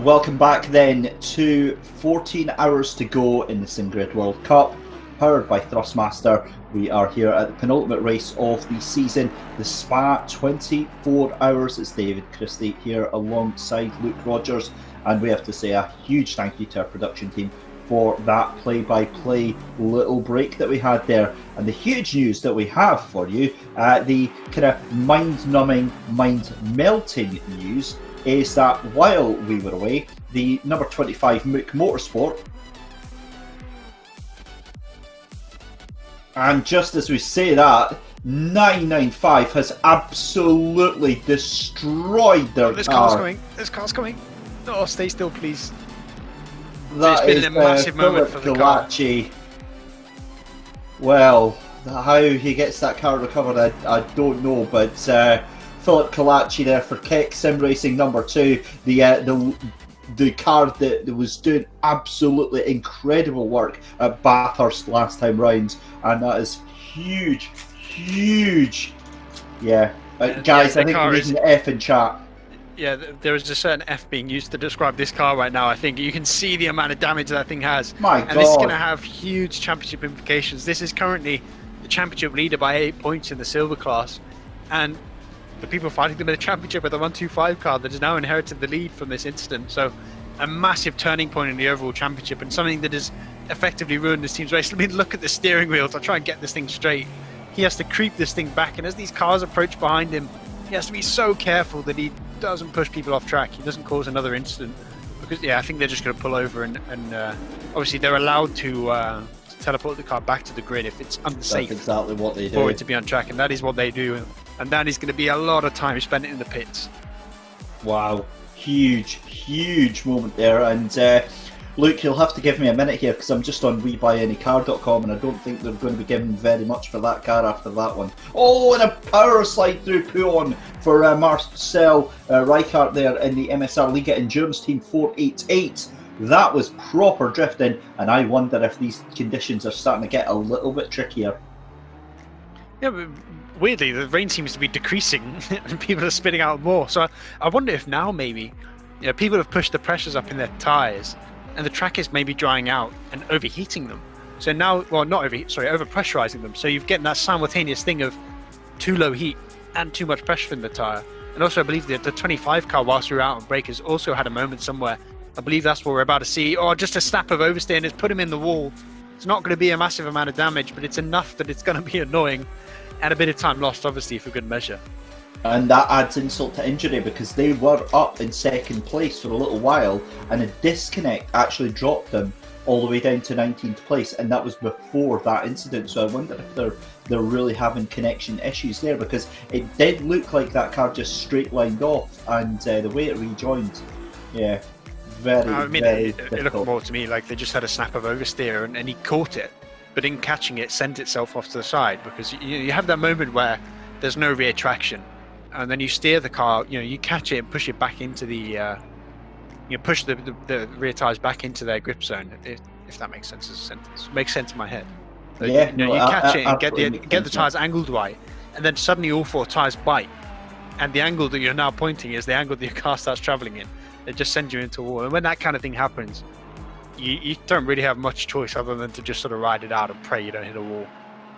Welcome back then to 14 hours to go in the SimGrid World Cup, powered by Thrustmaster. We are here at the penultimate race of the season, the Spa 24 Hours. It's David Christie here alongside Luke Rogers, and we have to say a huge thank you to our production team for that play-by-play little break that we had there. And the huge news that we have for you, the kind of mind-numbing, mind-melting news, is that while we were away, the number 25 Mook Motorsport, and just as we say that, 995 has absolutely destroyed their This car. car's coming. This car's coming. Oh, stay still, please. That It's is been a massive moment Philip for the car. Kyalami. Well, how he gets that car recovered, I don't know, but Philip Kyalami there for Keck Sim Racing number 2, the car that was doing absolutely incredible work at Bathurst last time round, and that is huge. Yeah, guys, I think we're using the F in chat. Yeah, there is a certain F being used to describe this car right now. I think you can see the amount of damage that thing has. My And this is God. going to have huge championship implications. This is currently the championship leader by 8 points in the silver class. And the people fighting them in the championship with the 125 car that has now inherited the lead from this incident. So a massive turning point in the overall championship, and something that has effectively ruined this team's race. I mean, look at the steering wheel to try and get this thing straight. He has to creep this thing back, and as these cars approach behind him, he has to be so careful that he doesn't push people off track. He doesn't cause another incident, because I think they're just going to pull over, and obviously they're allowed to teleport the car back to the grid if it's unsafe. That's exactly what they do. For it to be on track, and that is what they do, and that is going to be a lot of time spent in the pits. Wow, huge moment there. And Luke, you'll have to give me a minute here because I'm just on WeBuyAnyCar.com, and I don't think they're going to be giving very much for that car after that one. Oh, and a power slide through Puon for Marcel Draycott there in the MSR Liga Endurance Team 488. That was proper drifting, and I wonder if these conditions are starting to get a little bit trickier. Yeah, but weirdly, the rain seems to be decreasing, and people are spitting out more. So I wonder if now maybe people have pushed the pressures up in their tyres, and the track is maybe drying out and overheating them. So now, well, not overheat, sorry, overpressurizing them. So you're getting that simultaneous thing of too low heat and too much pressure in the tyre. And also, I believe that the 25 car, whilst we were out on break, has also had a moment somewhere. I believe that's what we're about to see, or just a snap of oversteer and it's put him in the wall. It's not going to be a massive amount of damage, but it's enough that it's going to be annoying, and a bit of time lost, obviously, for good measure. And that adds insult to injury because they were up in second place for a little while, and a disconnect actually dropped them all the way down to 19th place, and that was before that incident. So I wonder if they're really having connection issues there, because it did look like that car just straight lined off, and the way it rejoined, yeah, very it looked difficult. more to me like they just had a snap of oversteer, and he caught it, but in catching it, sent itself off to the side, because you have that moment where there's no rear traction, and then you steer the car, you catch it and push it back into the, push the rear tires back into their grip zone, if that makes sense as a sentence. It makes sense in my head. So, Yeah, you catch it and get the tires angled right, and then suddenly all 4 tires bite, and the angle that you're now pointing is the angle that your car starts traveling in. It just sends you into a wall, and when that kind of thing happens, you don't really have much choice other than to just sort of ride it out and pray you don't hit a wall.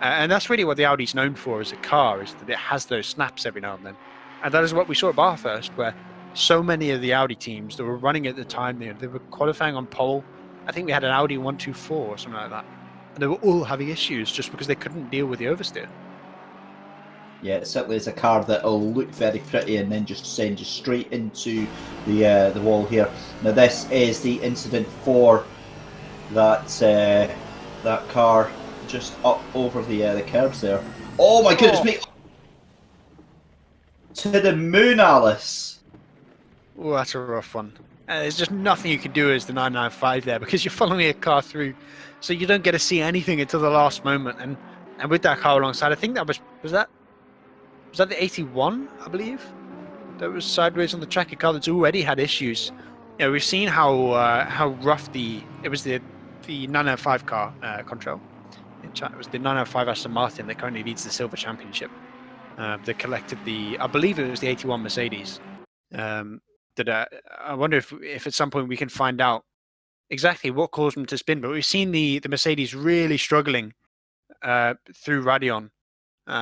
And that's really what the Audi's known for as a car, is that it has those snaps every now and then. And that is what we saw at Bathurst, where so many of the Audi teams that were running at the time, they were qualifying on pole. I think we had an Audi 124 or something like that. And they were all having issues just because they couldn't deal with the oversteer. Yeah, it certainly is a car that'll look very pretty and then just send you straight into the wall here. Now this is the incident for that that car just up over the curbs there. Oh my goodness me! To the moon, Alice. Oh, that's a rough one. There's just nothing you can do as the 995 there, because you're following a car through, so you don't get to see anything until the last moment. And with that car alongside, I think that was that the 81, I believe, that was sideways on the track, a car that's already had issues. We've seen how rough it was the 995 car, Control. It was the 995 Aston Martin that currently leads the Silver Championship. That collected I believe it was the 81 Mercedes. that I wonder if at some point we can find out exactly what caused them to spin. But we've seen the Mercedes really struggling through Raidillon,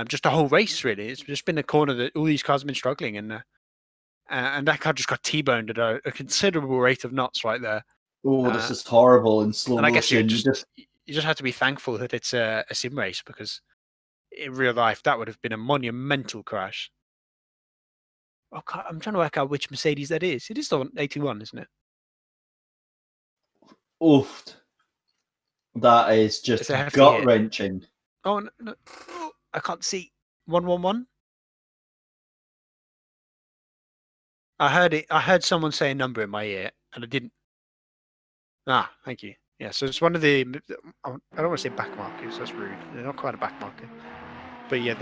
just the whole race really. It's just been a corner that all these cars have been struggling, and that car just got T-boned at a considerable rate of knots right there. Oh, this is horrible in slow And I guess motion. you just have to be thankful that it's a sim race, because in real life that would have been a monumental crash. Oh, I'm trying to work out which Mercedes that is. It is the 81, isn't it? Oof. That is just gut wrenching. Oh, no. Oh, I can't see. 111? I heard it. I heard someone say a number in my ear, and I didn't. Ah, thank you. Yeah, so it's one of the. I don't want to say back markers. That's rude. They're not quite a back marker, but yeah,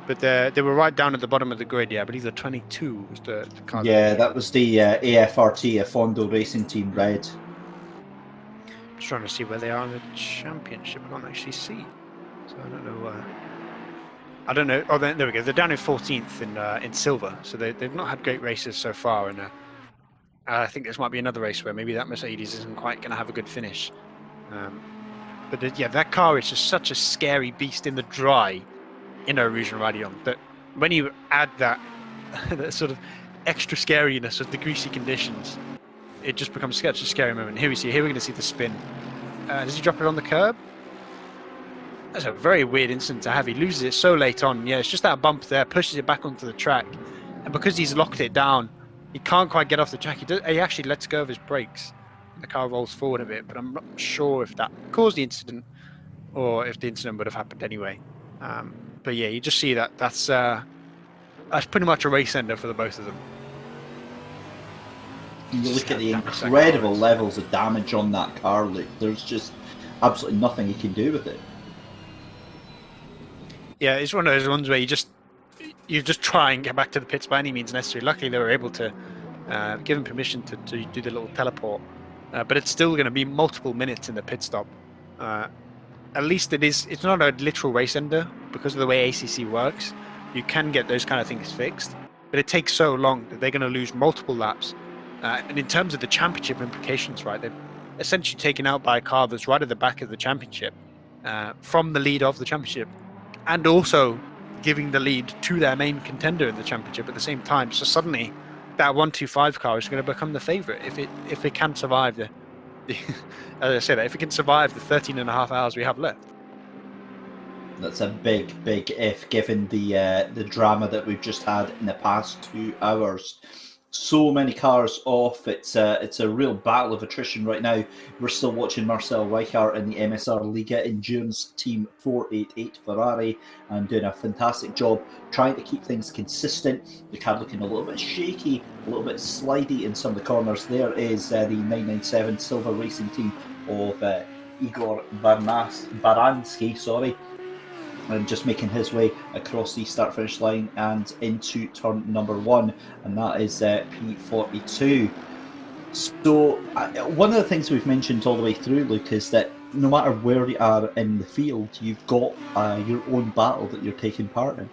they were right down at the bottom of the grid. Yeah, I believe the 22 was the car. Yeah, that was the AFRT, Fondo Racing Team Red. I'm just trying to see where they are in the championship. I can't actually see, so I don't know. I don't know. Oh, there we go. They're down in 14th in silver, so they've not had great races so far, and I think this might be another race where maybe that Mercedes isn't quite going to have a good finish. But yeah, that car is just such a scary beast in the dry in Rouge and Raidillon that when you add that sort of extra scariness of the greasy conditions, it just becomes such a scary moment. Here we're going to see the spin. Does he drop it on the curb? That's a very weird incident to have. He loses it so late on. Yeah, it's just that bump there, pushes it back onto the track, and because he's locked it down, he can't quite get off the track. He actually lets go of his brakes. The car rolls forward a bit, but I'm not sure if that caused the incident or if the incident would have happened anyway. But yeah, you just see that's pretty much a race ender for the both of them. You look at the incredible levels of damage on that car, Luke. There's just absolutely nothing you can do with it. Yeah, it's one of those ones where you just try and get back to the pits by any means necessary. Luckily, they were able to give him permission to do the little teleport, but it's still going to be multiple minutes in the pit stop. At least it's not a literal race ender because of the way ACC works. You can get those kind of things fixed, but it takes so long that they're going to lose multiple laps. And in terms of the championship implications, right, they're essentially taken out by a car that's right at the back of the championship, from the lead of the championship, and also giving the lead to their main contender in the championship at the same time. So suddenly, that 125 car is going to become the favourite if it can survive the as I say that, if it can survive the 13.5 hours we have left. That's a big if, given the drama that we've just had in the past 2 hours. So many cars off. It's a real battle of attrition right now. We're still watching Marcel Reichart in the MSR Liga Endurance Team 488 Ferrari and doing a fantastic job trying to keep things consistent. The car looking a little bit shaky, a little bit slidey in some of the corners. There is the 997 Silver Racing Team of Igor Baranski, and just making his way across the start-finish line and into turn number 1, and that is P42. So one of the things we've mentioned all the way through, Luke, is that no matter where you are in the field, you've got your own battle that you're taking part in.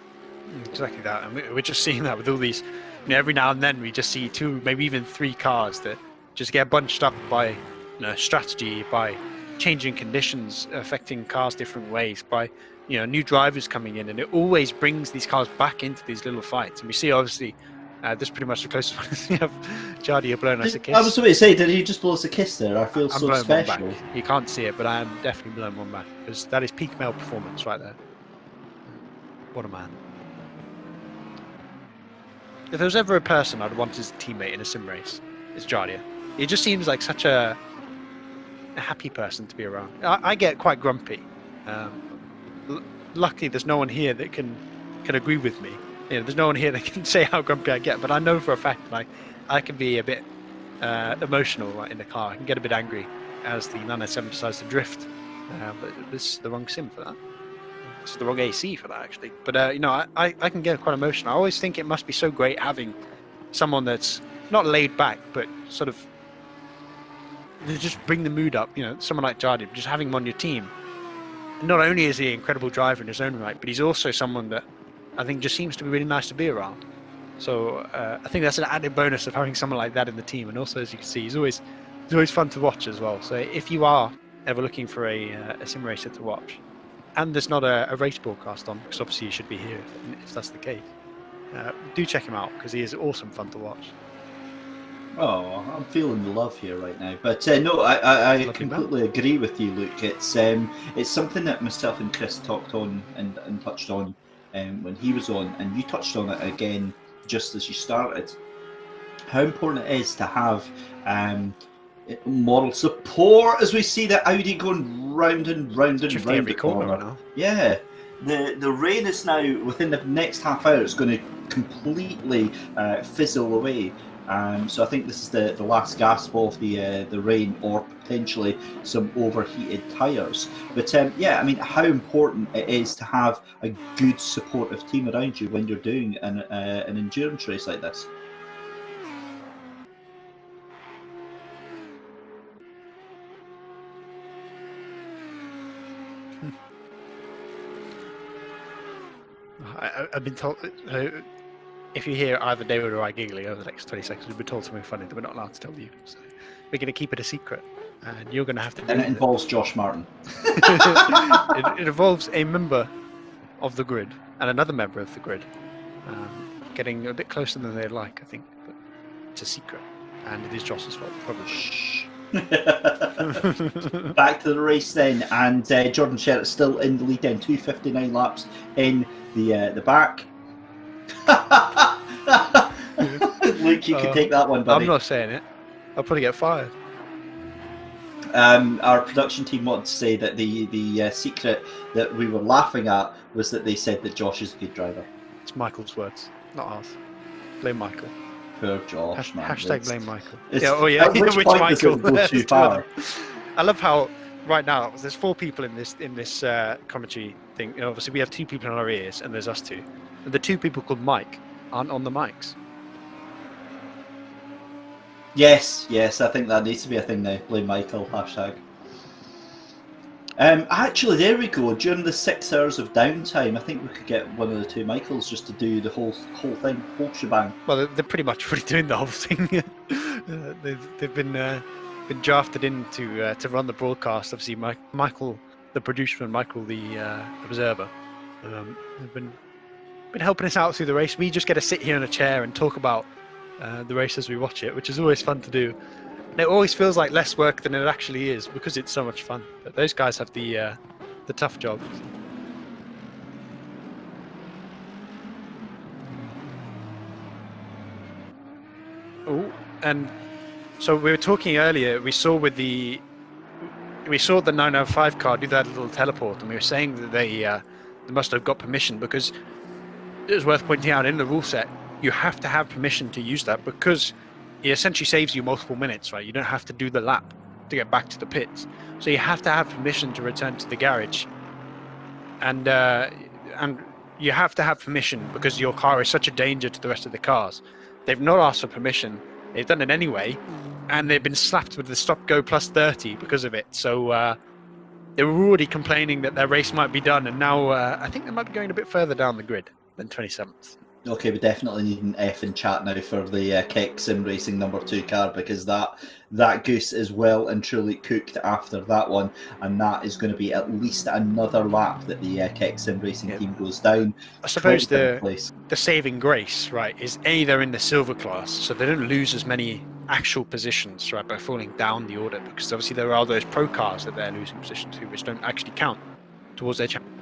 Exactly that, and we're just seeing that with all these. Every now and then we just see 2, maybe even 3 cars that just get bunched up by strategy, by changing conditions affecting cars different ways, by new drivers coming in, and it always brings these cars back into these little fights. And we see, obviously, this is pretty much the closest one we have. Jardy blowing us a kiss. I was about to say, did he just blow us a kiss there? I feel so special. One back. You can't see it, but I am definitely blowing one back, because that is peak male performance right there. What a man. If there was ever a person I'd want as a teammate in a sim race, it's Jardia. He just seems like such a happy person to be around. I get quite grumpy. Luckily, there's no one here that can agree with me. There's no one here that can say how grumpy I get, but I know for a fact that I can be a bit emotional in the car. I can get a bit angry as the 997 decides to drift. But this is the wrong sim for that. It's the wrong AC for that, actually. But I can get quite emotional. I always think it must be so great having someone that's not laid back, but sort of to just bring the mood up. Someone like Jardim, just having him on your team. And not only is he an incredible driver in his own right, but he's also someone that I think just seems to be really nice to be around. So I think that's an added bonus of having someone like that in the team. And also, as you can see, he's always fun to watch as well. So if you are ever looking for a sim racer to watch, and there's not a race broadcast on, because obviously you should be here if that's the case, do check him out because he is awesome fun to watch. Oh, I'm feeling the love here right now. But no, I completely agree with you, Luke. It's something that myself and Chris talked on and touched on when he was on, and you touched on it again just as you started. How important it is to have moral support as we see the Audi going round and round and round every corner now. Yeah. The rain is now, within the next half hour, it's going to completely fizzle away. So I think this is the last gasp of the rain, or potentially some overheated tyres. But yeah, I mean, how important it is to have a good supportive team around you when you're doing an endurance race like this. I've been told, if you hear either David or I giggling over the next 20 seconds, we've been told something funny that we're not allowed to tell you. So we're going to keep it a secret, and you're going to have to. And it involves Josh Martin. It involves a member of the grid and another member of the grid, getting a bit closer than they'd like, I think. But it's a secret, and it is Josh's fault, probably. Shh. Back to the race then, and Jordan Sherritt's still in the lead down 2:59 laps in the back. Luke, you can take that one, buddy. I'm not saying it. I'll probably get fired. Our production team wanted to say that the secret that we were laughing at was that they said that Josh is a good driver. It's Michael's words, not ours. Blame Michael. Poor Josh, man. Hashtag blame Michael. At which point Michael? Does it go too far? I love how right now there's 4 people in this commentary thing. Obviously, we have 2 people in our ears, and there's us 2. And the 2 people called Mike aren't on the mics. Yes, I think that needs to be a thing now. Blame Michael, hashtag. Actually, there we go. During the 6 hours of downtime, I think we could get one of the 2 Michaels just to do the whole thing, whole shebang. Well, they're pretty much already doing the whole thing. They've been drafted in to run the broadcast. Obviously, Michael, the producer, and Michael, the observer, have been helping us out through the race. We just get to sit here in a chair and talk about the race as we watch it, which is always fun to do. And it always feels like less work than it actually is because it's so much fun. But those guys have the tough job. Oh, and so we were talking earlier. We saw the 905 car do that little teleport, and we were saying that they must have got permission, because it was worth pointing out in the rule set you have to have permission to use that, because it essentially saves you multiple minutes, right? You don't have to do the lap to get back to the pits, so you have to have permission to return to the garage, and you have to have permission because your car is such a danger to the rest of the cars. They've not asked for permission, they've done it anyway, and they've been slapped with the stop go plus 30 because of it. So they were already complaining that their race might be done, and now I think they might be going a bit further down the grid than 27th. Okay, we definitely need an F in chat now for the Keck Sim Racing number 2 car, because that goose is well and truly cooked after that one, and that is going to be at least another lap that the Keck Sim Racing team goes down. I suppose the saving grace, right, is they're in the silver class, so they don't lose as many actual positions, right, by falling down the order, because obviously there are those pro cars that they're losing positions to, which don't actually count towards their champion.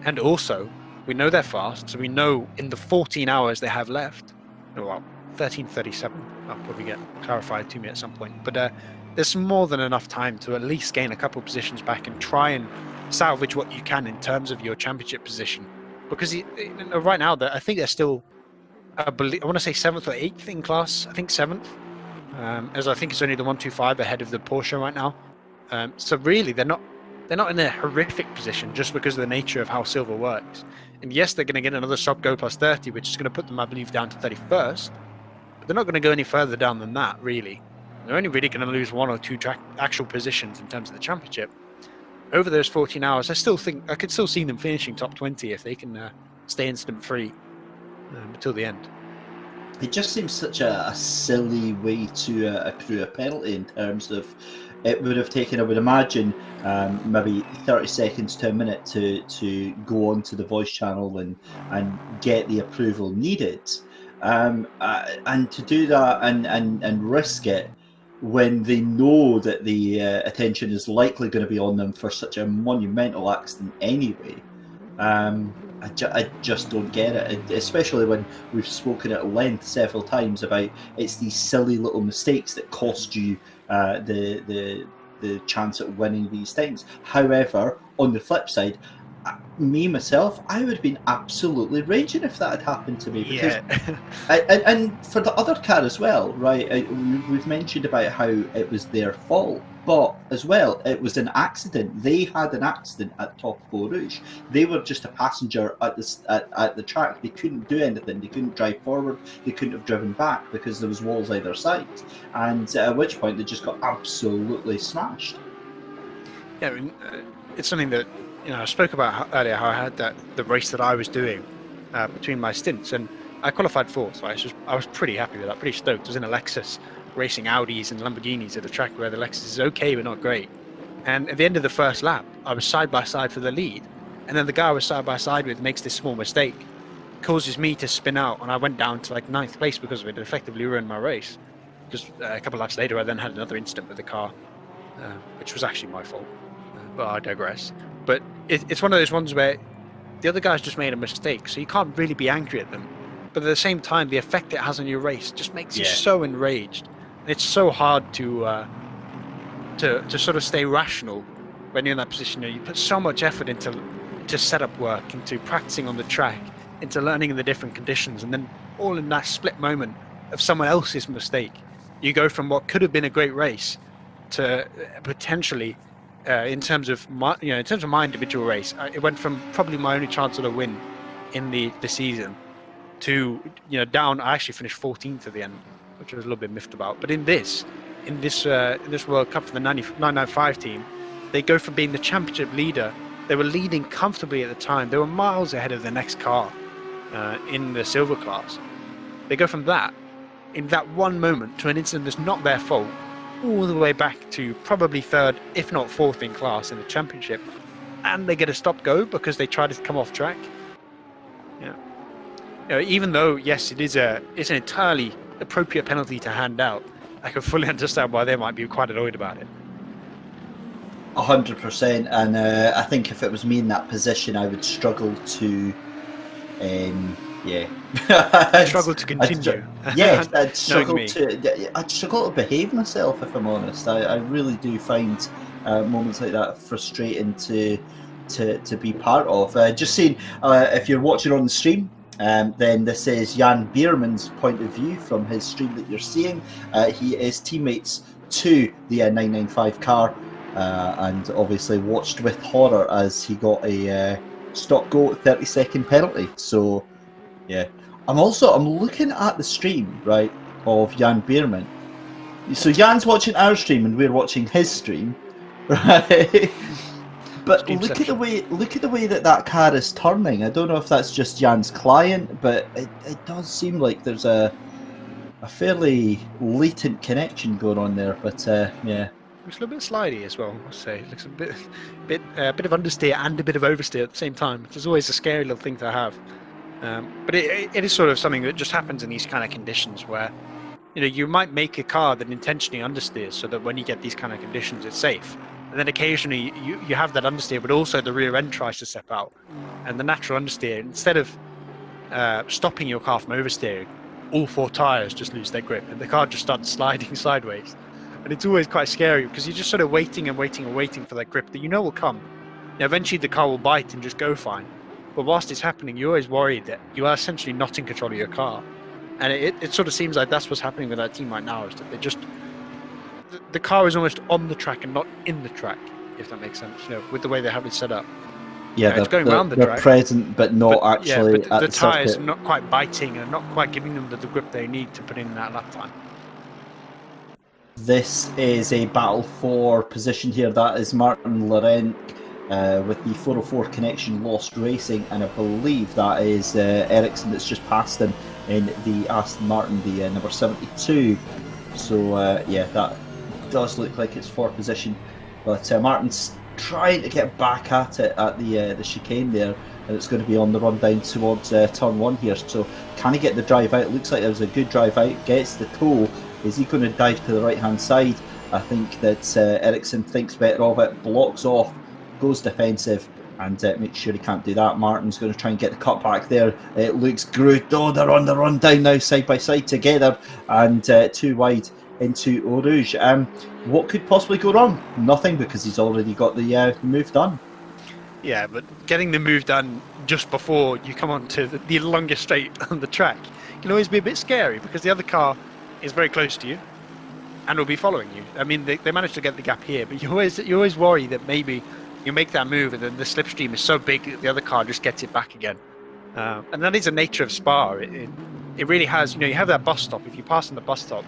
And also, we know they're fast, so we know in the 14 hours they have left, well, 13:37, I'll probably get clarified to me at some point, but there's more than enough time to at least gain a couple positions back and try and salvage what you can in terms of your championship position, because right now I think they're still, I want to say 7th or 8th in class. I think 7th, as I think it's only the 125 ahead of the Porsche right now. So really, they're not in a horrific position just because of the nature of how silver works. And yes, they're going to get another stop go plus 30, which is going to put them, I believe, down to 31st. But they're not going to go any further down than that, really. They're only really going to lose 1 or 2 actual positions in terms of the championship. Over those 14 hours, I could still see them finishing top 20 if they can stay incident free until the end. it just seems such a silly way to accrue a penalty in terms of it would have taken, I would imagine, maybe 30 seconds to a minute to go onto the voice channel and get the approval needed. And to do that and risk it when they know that the attention is likely going to be on them for such a monumental accident anyway. I just don't get it, especially when we've spoken at length several times about it's these silly little mistakes that cost you the chance at winning these things. However, on the flip side, myself, I would have been absolutely raging if that had happened to me. Because and for the other car as well, right? We've mentioned about how it was their fault, but as well, it was an accident. They had an accident at Top of Eau Rouge. They were just a passenger at the track. They couldn't do anything. They couldn't drive forward. They couldn't have driven back because there was walls either side. And at which point they just got absolutely smashed. Yeah, I mean, it's something that I spoke about earlier, how I had the race that I was doing between my stints, and I qualified fourth. Right? I was pretty happy with that, pretty stoked. I was in a Lexus racing Audis and Lamborghinis at a track where the Lexus is okay but not great. And at the end of the first lap, I was side by side for the lead, and then the guy I was side by side with makes this small mistake, causes me to spin out, and I went down to like 9th place because of it. It effectively ruined my race. Because a couple of laps later, I then had another incident with the car, which was actually my fault. But I digress. But it's one of those ones where the other guys just made a mistake, so you can't really be angry at them. But at the same time, the effect it has on your race just makes you so enraged. And it's so hard to sort of stay rational when you're in that position. You put so much effort into setup work, into practicing on the track, into learning the different conditions, and then all in that split moment of someone else's mistake, you go from what could have been a great race to potentially. In terms of my individual race, it went from probably my only chance at a win in the season to down. I actually finished 14th at the end, which I was a little bit miffed about. But in this World Cup for the 995 team, they go from being the championship leader. They were leading comfortably at the time. They were miles ahead of the next car in the silver class. They go from that in that one moment to an incident that's not their fault, all the way back to probably third, if not fourth in class in the championship, and they get a stop go because they try to come off track. Even though yes, it's an entirely appropriate penalty to hand out, I can fully understand why they might be quite annoyed about it. 100%, and I think if it was me in that position, I would struggle to. Struggle to continue. I'd struggle to behave myself, if I'm honest. I really do find moments like that frustrating to be part of. Just saying, if you're watching on the stream, then this is Jan Bierman's point of view from his stream that you're seeing. He is teammates to the 995 car, and obviously watched with horror as he got a stop-go 30-second penalty. So, yeah. I'm looking at the stream, right, of Jan Bierman. So Jan's watching our stream and we're watching his stream, right? But look at the way that car is turning. I don't know if that's just Jan's client, but it does seem like there's a fairly latent connection going on there. But yeah. It's a little bit slidey as well, I must say. It looks a bit of understeer and a bit of oversteer at the same time, which is always a scary little thing to have. But it is sort of something that just happens in these kind of conditions where, you might make a car that intentionally understeers so that when you get these kind of conditions, it's safe. And then occasionally you have that understeer, but also the rear end tries to step out. And the natural understeer, instead of stopping your car from oversteering, all four tyres just lose their grip and the car just starts sliding sideways. And it's always quite scary because you're just sort of waiting and waiting and waiting for that grip that will come. Eventually the car will bite and just go fine. But whilst it's happening, you're always worried that you are essentially not in control of your car. And it sort of seems like that's what's happening with that team right now, is that they just... The car is almost on the track and not in the track, if that makes sense, with the way they have it set up. Yeah, it's going around the they're track. Present, but not actually but at the the tyres are circuit. not quite biting and not quite giving them the grip they need to put in that lap time. This is a battle for position here. That is Martin Laurent with the 404 connection lost racing, and I believe that is Ericsson that's just passed him in the Aston Martin, the number 72. So yeah, that does look like it's for position, but Martin's trying to get back at it at the chicane there, and it's going to be on the run down towards turn 1 here. So can he get the drive out? It looks like it was a good drive out, gets the toe. Is he going to dive to the right hand side? I think that Ericsson thinks better of it, blocks off, goes defensive, and makes sure he can't do that. Martin's going to try and get the cut back there. It looks good. Oh, they're on the run down now, side by side together, and too wide into Eau Rouge. What could possibly go wrong? Nothing, because he's already got the move done. Yeah, but getting the move done just before you come onto the longest straight on the track can always be a bit scary, because the other car is very close to you and will be following you. I mean, they managed to get the gap here, but you always worry that maybe you make that move and then the slipstream is so big that the other car just gets it back again. And that is the nature of Spa. It really has, you have that bus stop. If you pass on the bus stop,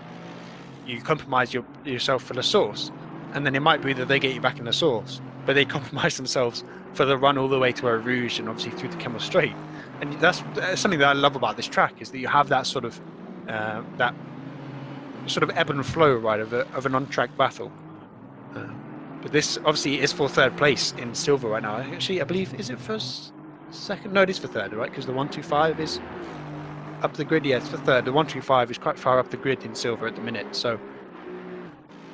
you compromise yourself for the source, and then it might be that they get you back in the source, but they compromise themselves for the run all the way to Eau Rouge and obviously through the Kemmel Straight. And that's something that I love about this track, is that you have that sort of ebb and flow, right, of an on-track battle. But this obviously is for third place in silver right now. Actually, I believe, is it for second? No, it is for third, right? Because the 125 is up the grid. Yeah, it's for third. The 125 is quite far up the grid in silver at the minute. So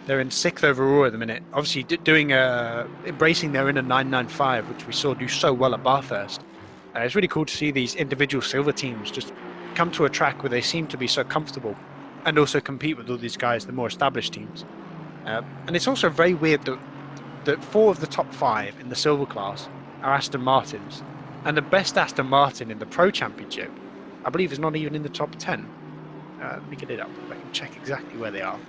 they're in 6th overall at the minute. Obviously, embracing their inner 995, which we saw do so well at Bathurst. It's really cool to see these individual silver teams just come to a track where they seem to be so comfortable and also compete with all these guys, the more established teams. And it's also very weird that 4 of the top 5 in the silver class are Aston Martins, and the best Aston Martin in the Pro Championship, I believe, is not even in the top 10. Let me get it up. I can check exactly where they are.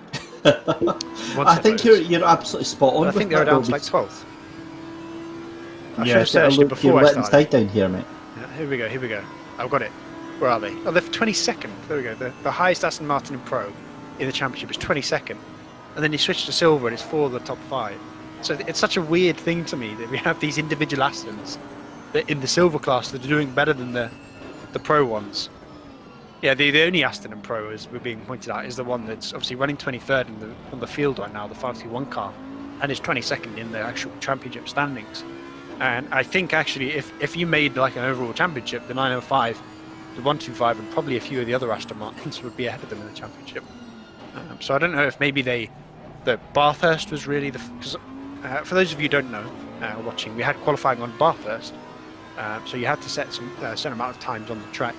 I think you're absolutely spot on. I think they're down to like 12th. I should Yeah, have searched it before you're I letting started. tight down here, mate. Yeah, here we go. I've got it. Where are they? Oh, they're 22nd. There we go. The highest Aston Martin in Pro in the Championship is 22nd. And then you switch to silver and it's 4 of the top 5. So it's such a weird thing to me that we have these individual Astons that in the silver class that are doing better than the Pro ones. Yeah, the only Aston in Pro, as we're being pointed out, is the one that's obviously running 23rd on the field right now, the 531 car, and is 22nd in the actual championship standings. And I think actually if you made like an overall championship, the 905, the 125, and probably a few of the other Aston Martins would be ahead of them in the championship. So I don't know if maybe that Bathurst was really because for those of you who don't know watching, we had qualifying on Bathurst, so you had to set some certain amount of times on the track,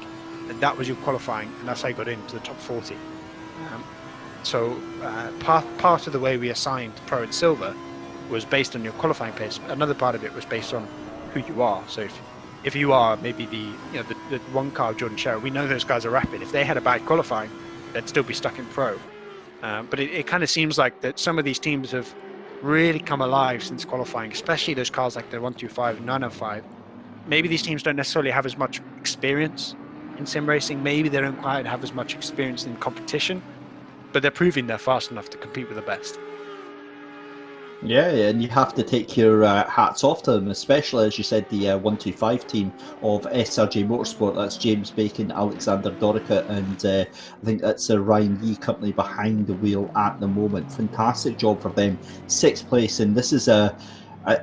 and that was your qualifying, and that's how you got into the top 40. So part of the way we assigned Pro and Silver was based on your qualifying pace. Another part of it was based on who you are. So if you are maybe the one car of Jordan Sherritt, we know those guys are rapid. If they had a bad qualifying, they'd still be stuck in Pro. But it kind of seems like that some of these teams have really come alive since qualifying, especially those cars like the 125 and 905. Maybe these teams don't necessarily have as much experience in sim racing. Maybe they don't quite have as much experience in competition, but they're proving they're fast enough to compete with the best. Yeah, and you have to take your hats off to them, especially, as you said, the 125 team of SRJ Motorsport. That's James Bacon, Alexander Draycott, and I think that's Ryan Yee company behind the wheel at the moment. Fantastic job for them. 6th place, and this is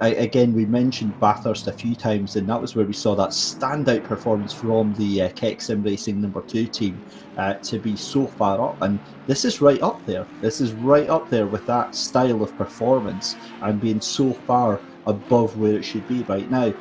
again, we mentioned Bathurst a few times, and that was where we saw that standout performance from the Keck Sim Racing number 2 team to be so far up. And this is right up there. This is right up there with that style of performance and being so far above where it should be right now.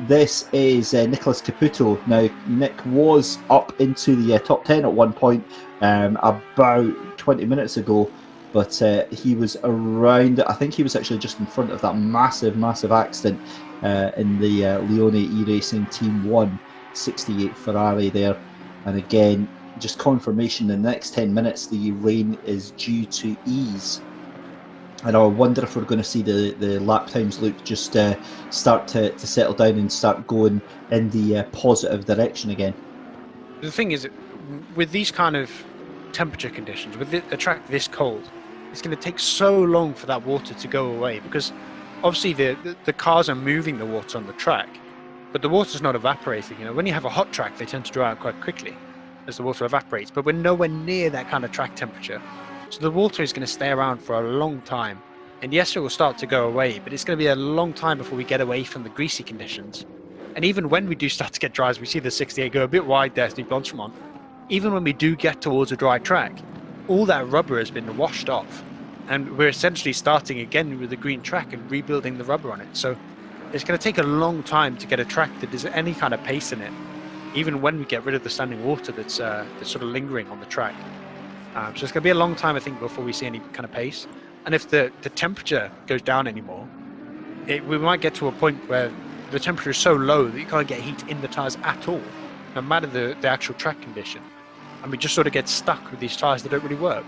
This is Nicholas Caputo. Now, Nick was up into the top 10 at one point about 20 minutes ago. But he was around, I think he was actually just in front of that massive accident in the Leone E-Racing Team 1 68 Ferrari there. And again, just confirmation, in the next 10 minutes, the rain is due to ease. And I wonder if we're going to see the lap times look just start to settle down and start going in the positive direction again. The thing is, with these kind of temperature conditions, with a track this cold, it's going to take so long for that water to go away, because obviously the cars are moving the water on the track, but the water's not evaporating. When you have a hot track, they tend to dry out quite quickly. as the water evaporates, but we're nowhere near that kind of track temperature. So the water is going to stay around for a long time. And yes, it will start to go away, but it's going to be a long time before we get away from the greasy conditions. And even when we do start to get dry, as we see the 68 go a bit wide there to Blanchemont, even when we do get towards a dry track, all that rubber has been washed off. And we're essentially starting again with the green track and rebuilding the rubber on it. So it's going to take a long time to get a track that has any kind of pace in it, even when we get rid of the standing water that's sort of lingering on the track. So it's going to be a long time, I think, before we see any kind of pace. And if the temperature goes down anymore, we might get to a point where the temperature is so low that you can't get heat in the tyres at all, no matter the actual track condition. And we just sort of get stuck with these tyres that don't really work.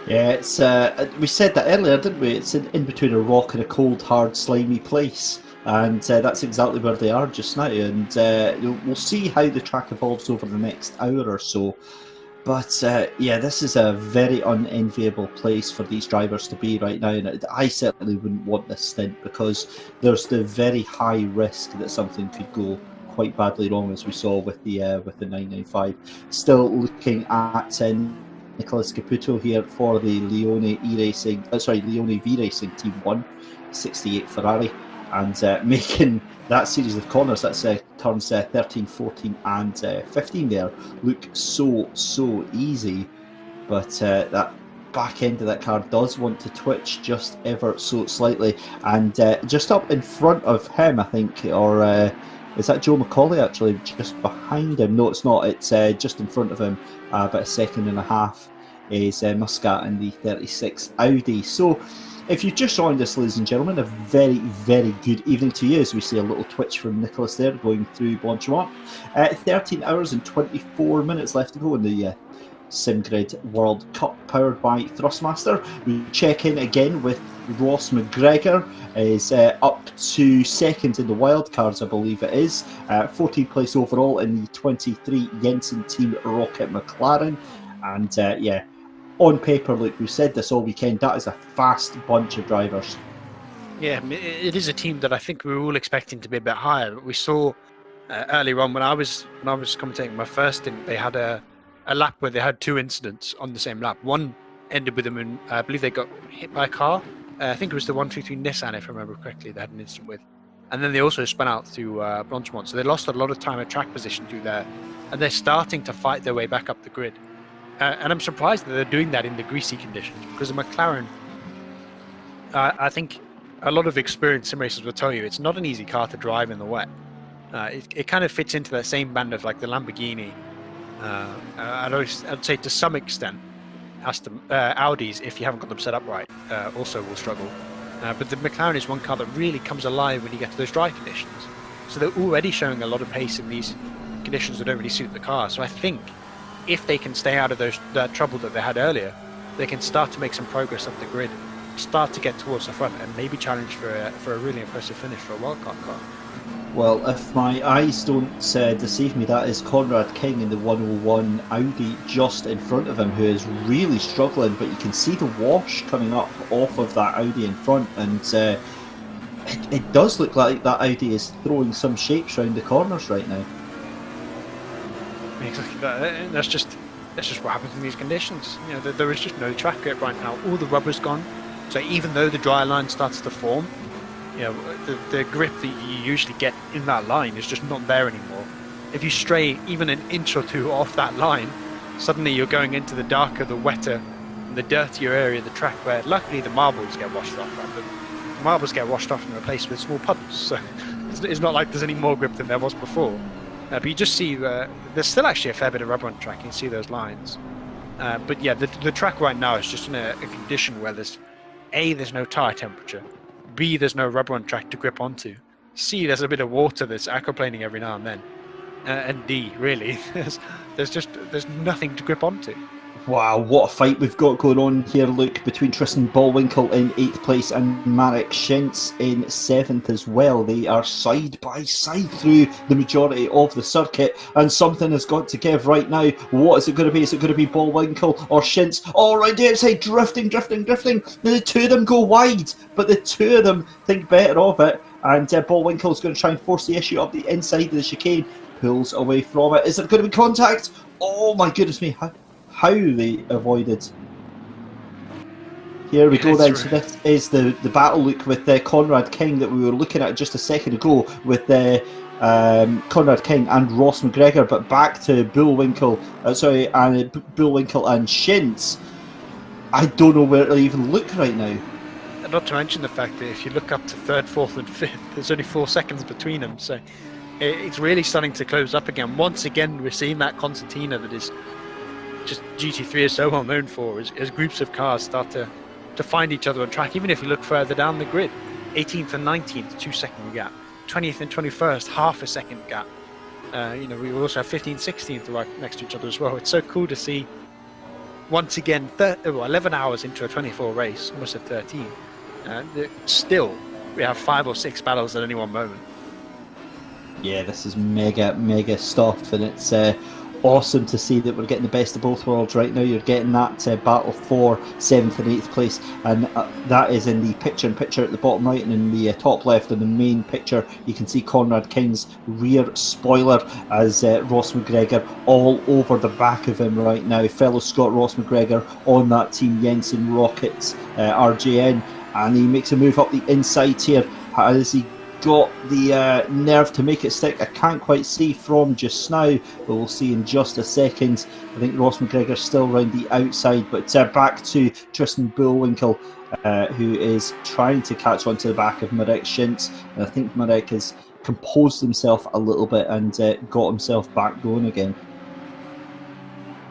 Yeah, it's we said that earlier, didn't we? It's in between a rock and a cold, hard, slimy place. And that's exactly where they are just now. And we'll see how the track evolves over the next hour or so. But yeah, this is a very unenviable place for these drivers to be right now, and I certainly wouldn't want this stint because there's the very high risk that something could go quite badly wrong, as we saw with the 995. Still looking at Nicholas Caputo here for the Leone V Racing Team 1 68 Ferrari, and making that series of corners, that's turns 13, 14 and 15 there, look so easy. But that back end of that car does want to twitch just ever so slightly. And just up in front of him, I think, or is that Joe McCauley actually just behind him? No, it's not. It's just in front of him, about a second and a half, is Muscat in the 36 Audi. So if you just joined us, ladies and gentlemen, a very, very good evening to you as we see a little twitch from Nicholas there going through Blanchemont. 13 hours and 24 minutes left to go in the SimGrid World Cup powered by Thrustmaster. We check in again with Ross McGregor, is up to second in the wildcards, I believe it is. 14th place overall in the 23 Jensen Team Rocket McLaren. And yeah, on paper, like we've said this all weekend, that is a fast bunch of drivers. Yeah, it is a team that I think we were all expecting to be a bit higher. But we saw earlier on when I was commentating my first stint, they had a lap where they had two incidents on the same lap. One ended with them in, I believe they got hit by a car. I think it was the 123 Nissan, if I remember correctly, they had an incident with. And then they also spun out through Blanchemont. So they lost a lot of time at track position through there. And they're starting to fight their way back up the grid. And I'm surprised that they're doing that in the greasy conditions, because the McLaren, I think a lot of experienced sim racers will tell you it's not an easy car to drive in the wet. It kind of fits into that same band of like the Lamborghini. I'd say to some extent, Audis, if you haven't got them set up right, also will struggle. But the McLaren is one car that really comes alive when you get to those dry conditions. So they're already showing a lot of pace in these conditions that don't really suit the car. So I think if they can stay out of that trouble that they had earlier, they can start to make some progress up the grid, start to get towards the front, and maybe challenge for a really impressive finish for a wildcard car. Well, if my eyes don't deceive me, that is Conrad King in the 101 Audi just in front of him, who is really struggling, but you can see the wash coming up off of that Audi in front, and it does look like that Audi is throwing some shapes around the corners right now. Exactly that. That's just what happens in these conditions. You know, there is just no track grip right now. All the rubber's gone. So even though the dry line starts to form, you know, the grip that you usually get in that line is just not there anymore. If you stray even an inch or two off that line, suddenly you're going into the darker, the wetter, and the dirtier area of the track, where luckily the marbles get washed off. Right? But the marbles get washed off and replaced with small puddles. So it's not like there's any more grip than there was before. But you just see there's still actually a fair bit of rubber on the track. You can see those lines. But yeah, the track right now is just in a condition where there's no tyre temperature, B, there's no rubber on track to grip onto, C, there's a bit of water that's aquaplaning every now and then, and D, really, there's nothing to grip onto. Wow, what a fight we've got going on here, Luke, between Tristan Ballwinkle in 8th place and Marek Schentz in 7th as well. They are side by side through the majority of the circuit, and something has got to give right now. What is it going to be? Is it going to be Ballwinkle or Schentz? All right, the outside, drifting. The two of them go wide, but the two of them think better of it, and Ballwinkle's going to try and force the issue up the inside of the chicane, pulls away from it. Is there going to be contact? Oh my goodness me, how they avoided. Here we go then. So this is the battle look with Conrad King that we were looking at just a second ago with Conrad King and Ross McGregor, but back to Bullwinkle and Shintz. I don't know where to even look right now. And not to mention the fact that if you look up to third, fourth and fifth, there's only 4 seconds between them, so it's really starting to close up again. Once again, we're seeing that concertina that is just GT3 is so well known for, as groups of cars start to find each other on track. Even if you look further down the grid, 18th and 19th, 2-second gap, 20th and 21st, half a second gap. We also have 15th, 16th right next to each other as well. It's so cool to see. Once again, 11 hours into a 24 race, almost at 13. Still, we have 5 or 6 battles at any one moment. Yeah, this is mega stuff, and it's awesome to see that we're getting the best of both worlds right now. You're getting that battle for 7th and 8th place, and that is in the picture-in-picture at the bottom right, and in the top left in the main picture you can see Conrad King's rear spoiler as Ross McGregor all over the back of him right now. Fellow Scott Ross McGregor on that Team Jensen Rockets RJN, and he makes a move up the inside here. Has he got the nerve to make it stick? I can't quite see from just now, but we'll see in just a second. I think Ross McGregor's still around the outside, but back to Tristan Bullwinkle, who is trying to catch onto the back of Marek Shintz, and I think Marek has composed himself a little bit and got himself back going again.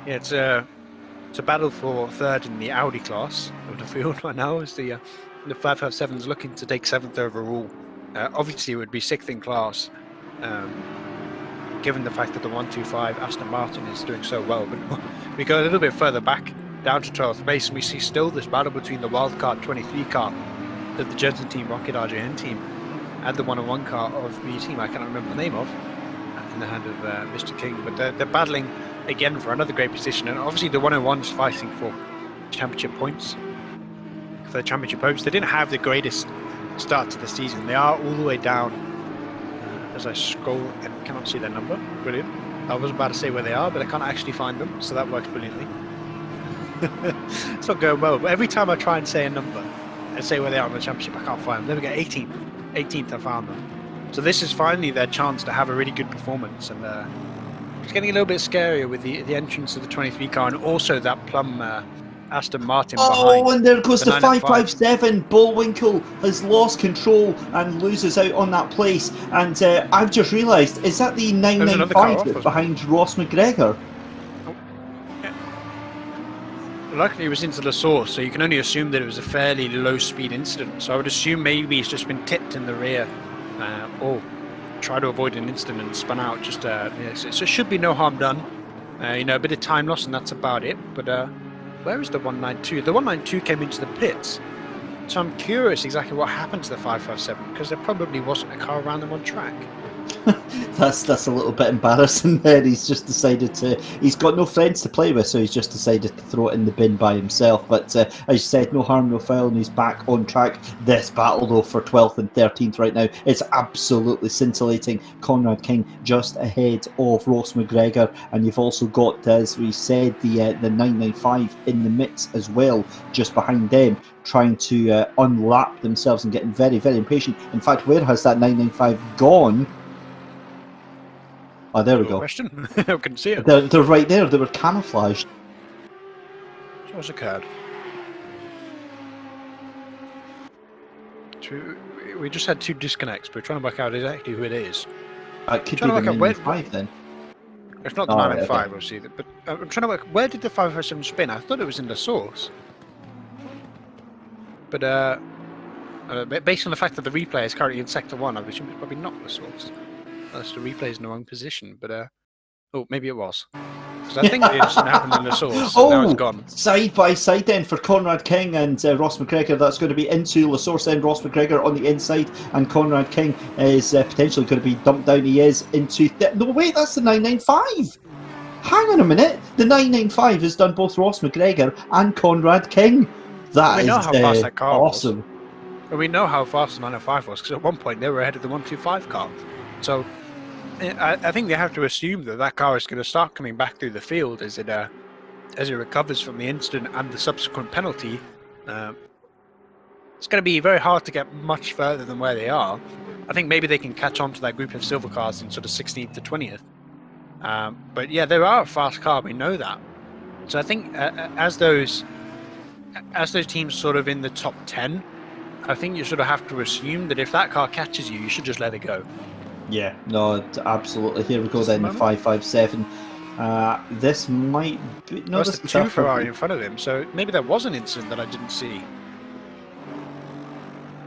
Yeah, it's a battle for third in the Audi class of the field right now, as the 557 is looking to take 7th overall. Obviously, it would be 6th in class, given the fact that the 125 Aston Martin is doing so well. But we go a little bit further back down to 12th base, and we see still this battle between the wildcard 23 car of the Jensen Team Rocket RJN team and the 101 car of the team I cannot remember the name of, in the hand of Mr. King. But they're battling again for another great position, and obviously the 101's fighting for championship points. For the championship hopes, they didn't have the greatest start to the season. They are all the way down as I scroll and cannot see their number. Brilliant. I was about to say where they are, but I can't actually find them, so that works brilliantly. It's not going well, but every time I try and say a number and say where they are in the championship, I can't find them. There we go, 18th I found them. So this is finally their chance to have a really good performance, and it's getting a little bit scarier with the entrance of the 23 car and also that plum Aston Martin behind. Oh, and there goes the 557. Bullwinkle has lost control and loses out on that place. And I've just realised, is that the 995 that's behind Ross McGregor? Oh. Yeah. Luckily, it was into the source, so you can only assume that it was a fairly low-speed incident. So I would assume maybe it's just been tipped in the rear, or try to avoid an incident and spun out. Just so it should be no harm done. A bit of time loss, and that's about it. But where is the 192? The 192 came into the pits, so I'm curious exactly what happened to the 557, because there probably wasn't a car around them on track. That's a little bit embarrassing there. He's just decided he's got no friends to play with, so he's just decided to throw it in the bin by himself. But as you said, no harm, no foul, and he's back on track. This battle, though, for 12th and 13th right now, it's absolutely scintillating. Conrad King just ahead of Ross McGregor, and you've also got, as we said, the 995 in the mix as well, just behind them, trying to unlap themselves and getting very, very impatient. In fact, where has that 995 gone? Oh, there we go. Question. I couldn't see it. They're right there. They were camouflaged. So what's occurred? We just had 2 disconnects, but we're trying to work out exactly who it is. It could be the 995 then. It's not the 995, obviously. But I'm trying to work. Where did the 557 spin? I thought it was in the source. But based on the fact that the replay is currently in Sector 1, I would assume it's probably not the source. Unless the replay is in the wrong position, but maybe it was. Because I think it just happened in the source. Now it's gone. Side by side then for Conrad King and Ross McGregor. That's going to be into the source then. Ross McGregor on the inside, and Conrad King is potentially going to be dumped down. He is into. No, wait, that's the 995. Hang on a minute. The 995 has done both Ross McGregor and Conrad King. That is how fast that car awesome. Was. We know how fast the 995 was, because at one point they were ahead of the 125 car. So I think they have to assume that car is going to start coming back through the field as it recovers from the incident and the subsequent penalty. It's going to be very hard to get much further than where they are. I think maybe they can catch on to that group of silver cars in sort of 16th to 20th. But yeah, they are a fast car. We know that. So I think as those teams sort of in the top 10, I think you sort of have to assume that if that car catches you, you should just let it go. Yeah, no, absolutely. Here we go then, the 557. This might be... No, there's two Ferrari in front of him, so maybe there was an incident that I didn't see.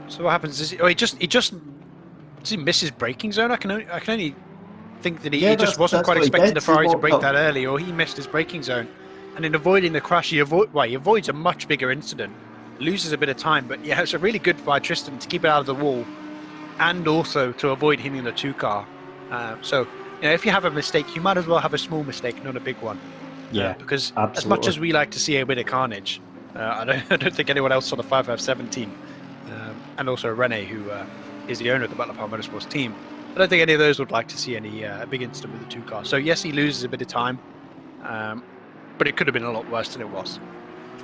So what happens is... he just miss his braking zone? I can only think that he just wasn't quite expecting the Ferrari to brake that early, or he missed his braking zone. And in avoiding the crash, he avoids a much bigger incident. Loses a bit of time, but yeah, it's a really good by Tristan to keep it out of the wall and also to avoid hitting the 2 car. So, if you have a mistake, you might as well have a small mistake, not a big one. Yeah, because absolutely. As much as we like to see a bit of carnage, I don't think anyone else on the 557 team, and also Rene, who is the owner of the Butler Power Motorsports team, I don't think any of those would like to see any big incident with the 2 car. So yes, he loses a bit of time, but it could have been a lot worse than it was.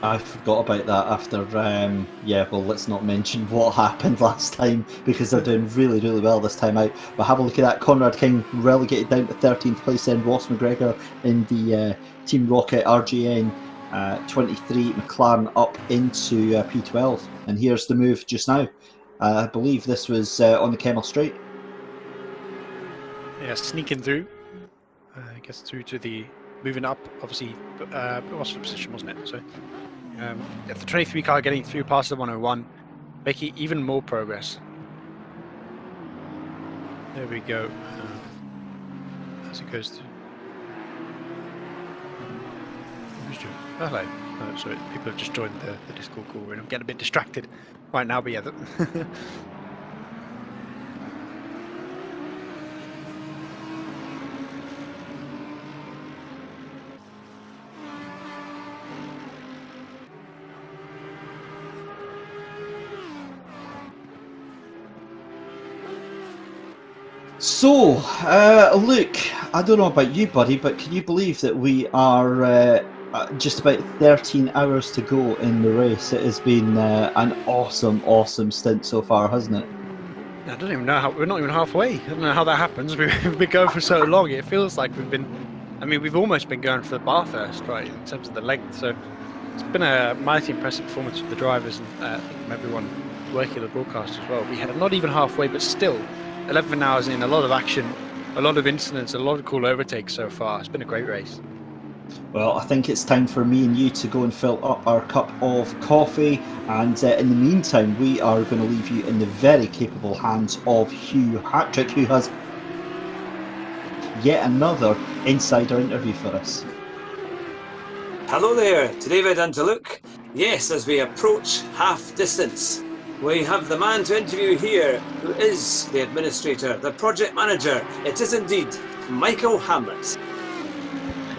I forgot about that after, well, let's not mention what happened last time because they're doing really, really well this time out. But have a look at that. Conrad King relegated down to 13th place, then Ross McGregor in the Team Rocket RGN 23, McLaren up into P12. And here's the move just now. I believe this was on the Kemmel Straight. Yeah, sneaking through. Gets through to the... Moving up, obviously, it was the position, wasn't it? So, if the 23 car getting through past the 101, making even more progress. There we go. As it goes through. Who's doing? Oh, hello. Oh, sorry, people have just joined the Discord call room. I'm getting a bit distracted right now, but yeah. So, Luke, I don't know about you, buddy, but can you believe that we are just about 13 hours to go in the race? It has been an awesome stint so far, hasn't it? I don't even know how... We're not even halfway. I don't know how that happens. We've been going for so long. It feels like we've been... I mean, we've almost been going for Bathurst, right, in terms of the length. So it's been a mighty impressive performance from the drivers and I think from everyone working the broadcast as well. We had not even halfway, but still 11 hours in, a lot of action, a lot of incidents, a lot of cool overtakes so far. It's been a great race. Well, I think it's time for me and you to go and fill up our cup of coffee, and in the meantime we are going to leave you in the very capable hands of Hugh Hattrick, who has yet another insider interview for us. Hello there, to David and to Luke. Yes, as we approach half distance, we have the man to interview here, who is the administrator, the project manager. It is indeed Michael Hamlet.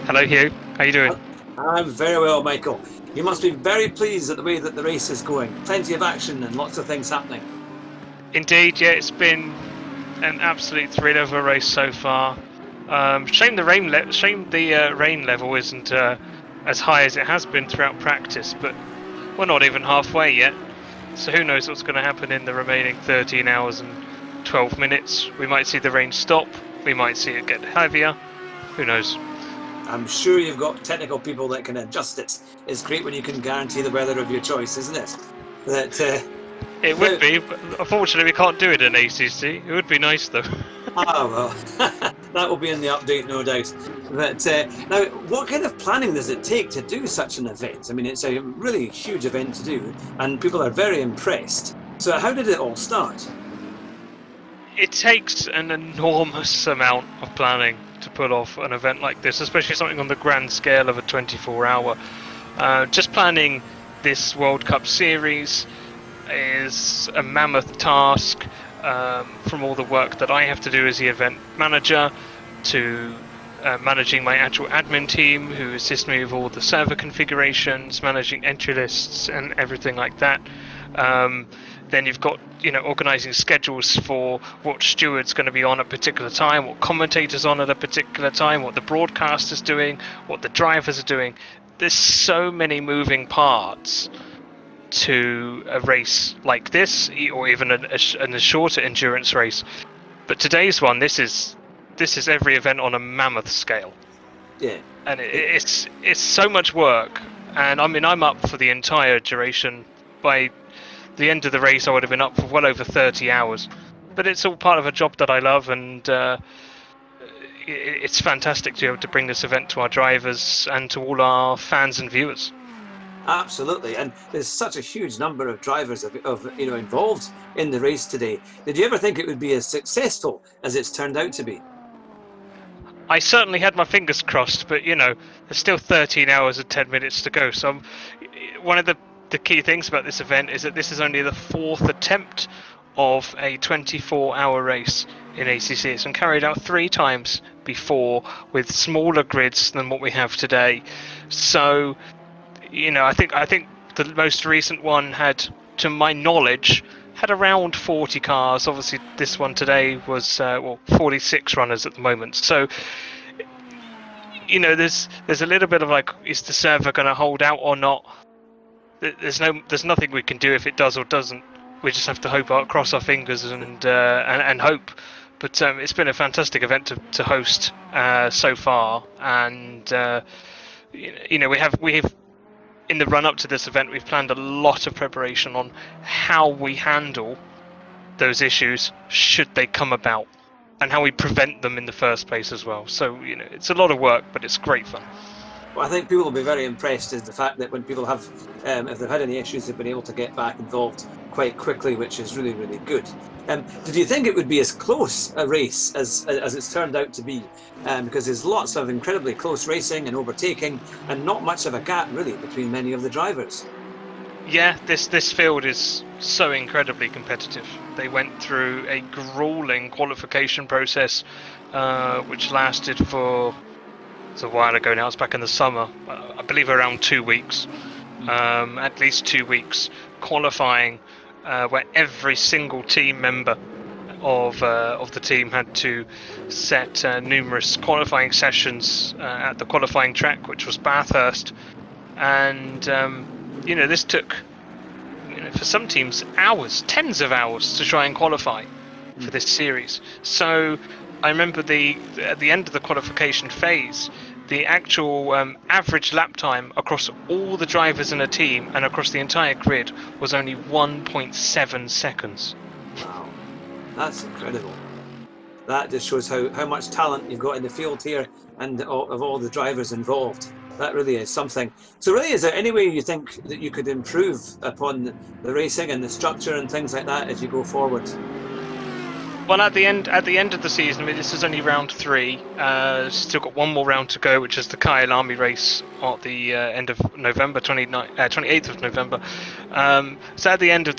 Hello, Hugh. How you doing? I'm very well, Michael. You must be very pleased at the way that the race is going. Plenty of action and lots of things happening. Indeed, yeah. It's been an absolute thrill of a race so far. Shame the rain level isn't as high as it has been throughout practice, but we're not even halfway yet. So who knows what's going to happen in the remaining 13 hours and 12 minutes. We might see the rain stop. We might see it get heavier. Who knows? I'm sure you've got technical people that can adjust it. It's great when you can guarantee the weather of your choice, isn't it? It would be, but unfortunately we can't do it in ACC. It would be nice though. Well, that will be in the update, no doubt. But now, what kind of planning does it take to do such an event? I mean, it's a really huge event to do, and people are very impressed. So how did it all start? It takes an enormous amount of planning to pull off an event like this, especially something on the grand scale of a 24-hour. Just planning this World Cup series is a mammoth task, from all the work that I have to do as the event manager to managing my actual admin team who assist me with all the server configurations, managing entry lists and everything like that. Then you've got, organising schedules for what steward's going to be on at a particular time, what commentator's on at a particular time, what the broadcaster's doing, what the drivers are doing. There's so many moving parts to a race like this, or even a shorter endurance race. But today's one, this is every event on a mammoth scale. Yeah. And it's so much work. And I mean, I'm up for the entire duration. By the end of the race, I would have been up for well over 30 hours. But it's all part of a job that I love, and it's fantastic to be able to bring this event to our drivers and to all our fans and viewers. Absolutely, and there's such a huge number of drivers involved in the race today. Did you ever think it would be as successful as it's turned out to be? I certainly had my fingers crossed, but there's still 13 hours and 10 minutes to go. So one of the key things about this event is that this is only the 4th attempt of a 24-hour race in ACC. It's been carried out 3 times before with smaller grids than what we have today. So I think the most recent one had, to my knowledge, had around 40 cars. Obviously, this one today was 46 runners at the moment. So, there's a little bit of like, is the server going to hold out or not? There's nothing we can do if it does or doesn't. We just have to cross our fingers and hope. But it's been a fantastic event to host so far, and we have. In the run-up to this event, we've planned a lot of preparation on how we handle those issues should they come about, and how we prevent them in the first place as well. So, it's a lot of work, but it's great fun. What I think people will be very impressed is the fact that when people have, if they've had any issues, they've been able to get back involved quite quickly, which is really, really good. Did you think it would be as close a race as it's turned out to be? Because there's lots of incredibly close racing and overtaking, and not much of a gap really between many of the drivers. Yeah, this field is so incredibly competitive. They went through a grueling qualification process, which lasted for, it's a while ago now, it's back in the summer, I believe around 2 weeks, at least 2 weeks, qualifying, where every single team member of the team had to set numerous qualifying sessions at the qualifying track, which was Bathurst, and this took for some teams hours, tens of hours to try and qualify for this series. So I remember at the end of the qualification phase, the actual average lap time across all the drivers in a team and across the entire grid was only 1.7 seconds. Wow, that's incredible. That just shows how much talent you've got in the field here, and of all the drivers involved. That really is something. So really, is there any way you think that you could improve upon the racing and the structure and things like that as you go forward? Well, at the end of the season, I mean, this is only round 3. Still got one more round to go, which is the Kyalami race at the end of November, 28th of November. So at the end of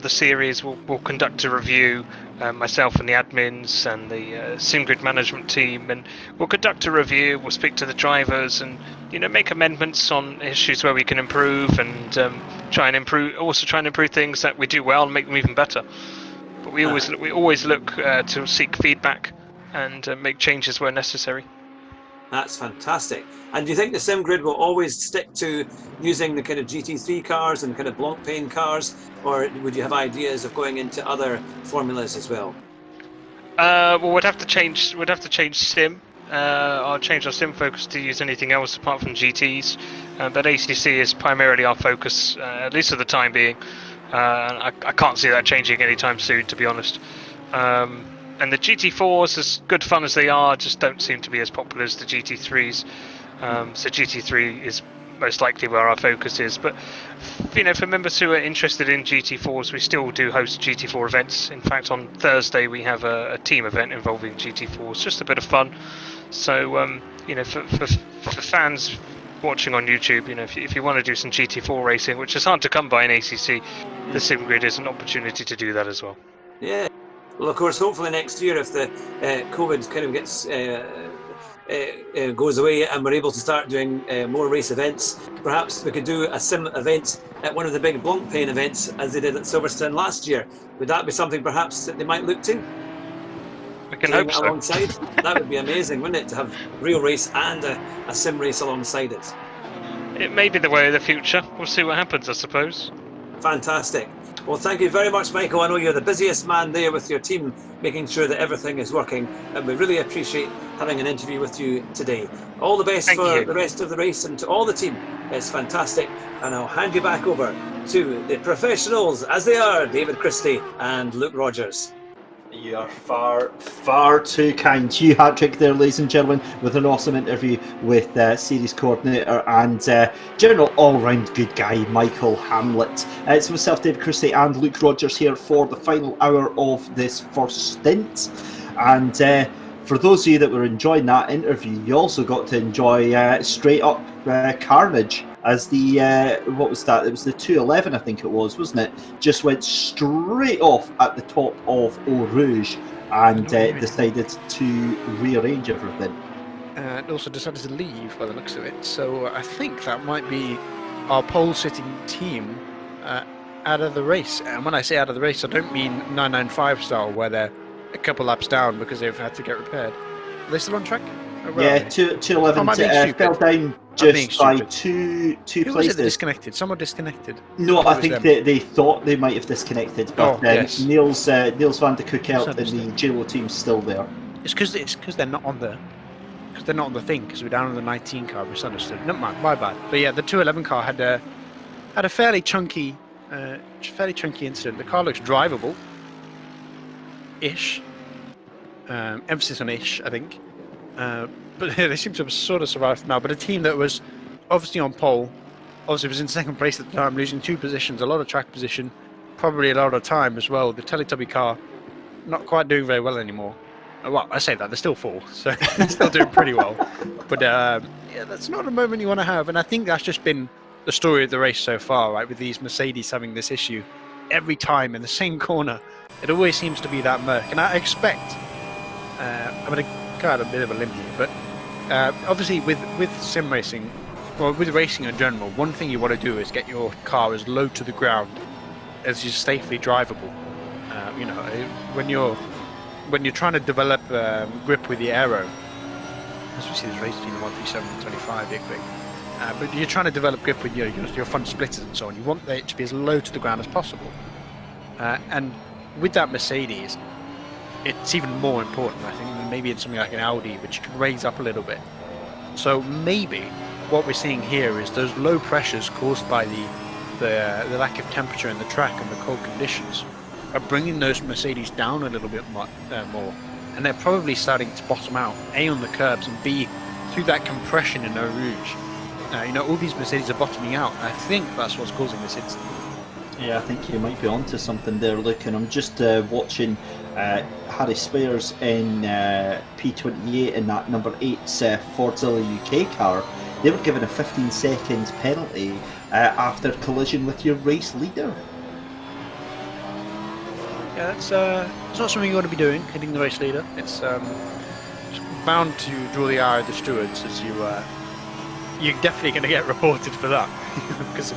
the series, we'll conduct a review. Myself and the admins and the SimGrid management team, and we'll conduct a review. We'll speak to the drivers and make amendments on issues where we can improve, and try and improve things that we do well and make them even better. But we always look to seek feedback and make changes where necessary. That's fantastic. And do you think the SimGrid will always stick to using the kind of GT3 cars and kind of Blancpain cars, or would you have ideas of going into other formulas as well? Well, we'd have to change sim. I'll change our sim focus to use anything else apart from GTs. But ACC is primarily our focus, at least for the time being. I can't see that changing anytime soon, to be honest. And the GT4s, as good fun as they are, just don't seem to be as popular as the GT3s. So GT3 is most likely where our focus is. But for members who are interested in GT4s, we still do host GT4 events. In fact, on Thursday we have a team event involving GT4s, just a bit of fun. So for fans watching on YouTube, if you want to do some GT4 racing, which is hard to come by in ACC, the SimGrid is an opportunity to do that as well. Yeah. Well, of course, hopefully next year, if the COVID kind of gets goes away and we're able to start doing more race events, perhaps we could do a sim event at one of the big Blancpain events as they did at Silverstone last year. Would that be something perhaps that they might look to? I can Doing hope it so. alongside? That would be amazing, wouldn't it, to have real race and a sim race alongside it? It may be the way of the future. We'll see what happens, I suppose. Fantastic. Well, thank you very much, Michael. I know you're the busiest man there with your team, making sure that everything is working, and we really appreciate having an interview with you today. All the best Thank for you. the rest of the race and to all the team. It's fantastic, and I'll hand you back over to the professionals, as they are, David Christie and Luke Rogers. You are far, far too kind. Hugh Hattrick there, ladies and gentlemen, with an awesome interview with series coordinator and general all-round good guy, Michael Hamlet. It's myself, David Christie, and Luke Rogers here for the final hour of this first stint. And for those of you that were enjoying that interview, you also got to enjoy straight up carnage. As the, what was that? It was the 211, I think it was, wasn't it? Just went straight off at the top of Eau Rouge and decided to rearrange everything. And also decided to leave by the looks of it. So I think that might be our pole-sitting team out of the race. And when I say out of the race, I don't mean 995 style, where they're a couple laps down because they've had to get repaired. Are they still on track? Yeah, 211 fell down just by two Who was it places. that disconnected? Someone disconnected. No, It I was think them. they thought they might have disconnected, but yes. Niels van de Koekelt and the Misunderstood. JLO team's still there. It's because they're not on the thing, because we're down on the 19 car. Misunderstood. Never mind, my bad. But yeah, the 211 car had a fairly chunky incident. The car looks drivable ish. Emphasis on ish, I think. But they seem to have sort of survived now. But a team that was obviously on pole, obviously was in second place at the time, losing 2 positions, a lot of track position, probably a lot of time as well. The Teletubby car not quite doing very well anymore. Well, I say that, they're still 4, so they're still doing pretty well. But yeah, that's not a moment you want to have. And I think that's just been the story of the race so far, right? With these Mercedes having this issue every time in the same corner. It always seems to be that murk. And I expect, I'm going to go out a bit of a limb here, but obviously with sim racing, or with racing in general, one thing you want to do is get your car as low to the ground as is safely drivable. You know, when you're trying to develop grip with the aero, as we see this race between the 137 and 25 here quick, but you're trying to develop grip with your front splitters and so on. You want it to be as low to the ground as possible, and with that Mercedes, it's even more important, I think, than maybe in something like an Audi, which you can raise up a little bit. So maybe what we're seeing here is those low pressures caused by the lack of temperature in the track and the cold conditions are bringing those Mercedes down a little bit more, and they're probably starting to bottom out, A, on the curbs, and B, through that compression in Eau Rouge. You know, all these Mercedes are bottoming out, and I think that's what's causing this incident. Yeah, I think you might be onto something there, Luke. And I'm just watching Harry Spears in P28 in that number 8 Fordzilla UK car. They were given a 15-second penalty after collision with your race leader. Yeah, it's not something you want to be doing, hitting the race leader. It's bound to draw the eye of the stewards, as you're definitely going to get reported for that. Because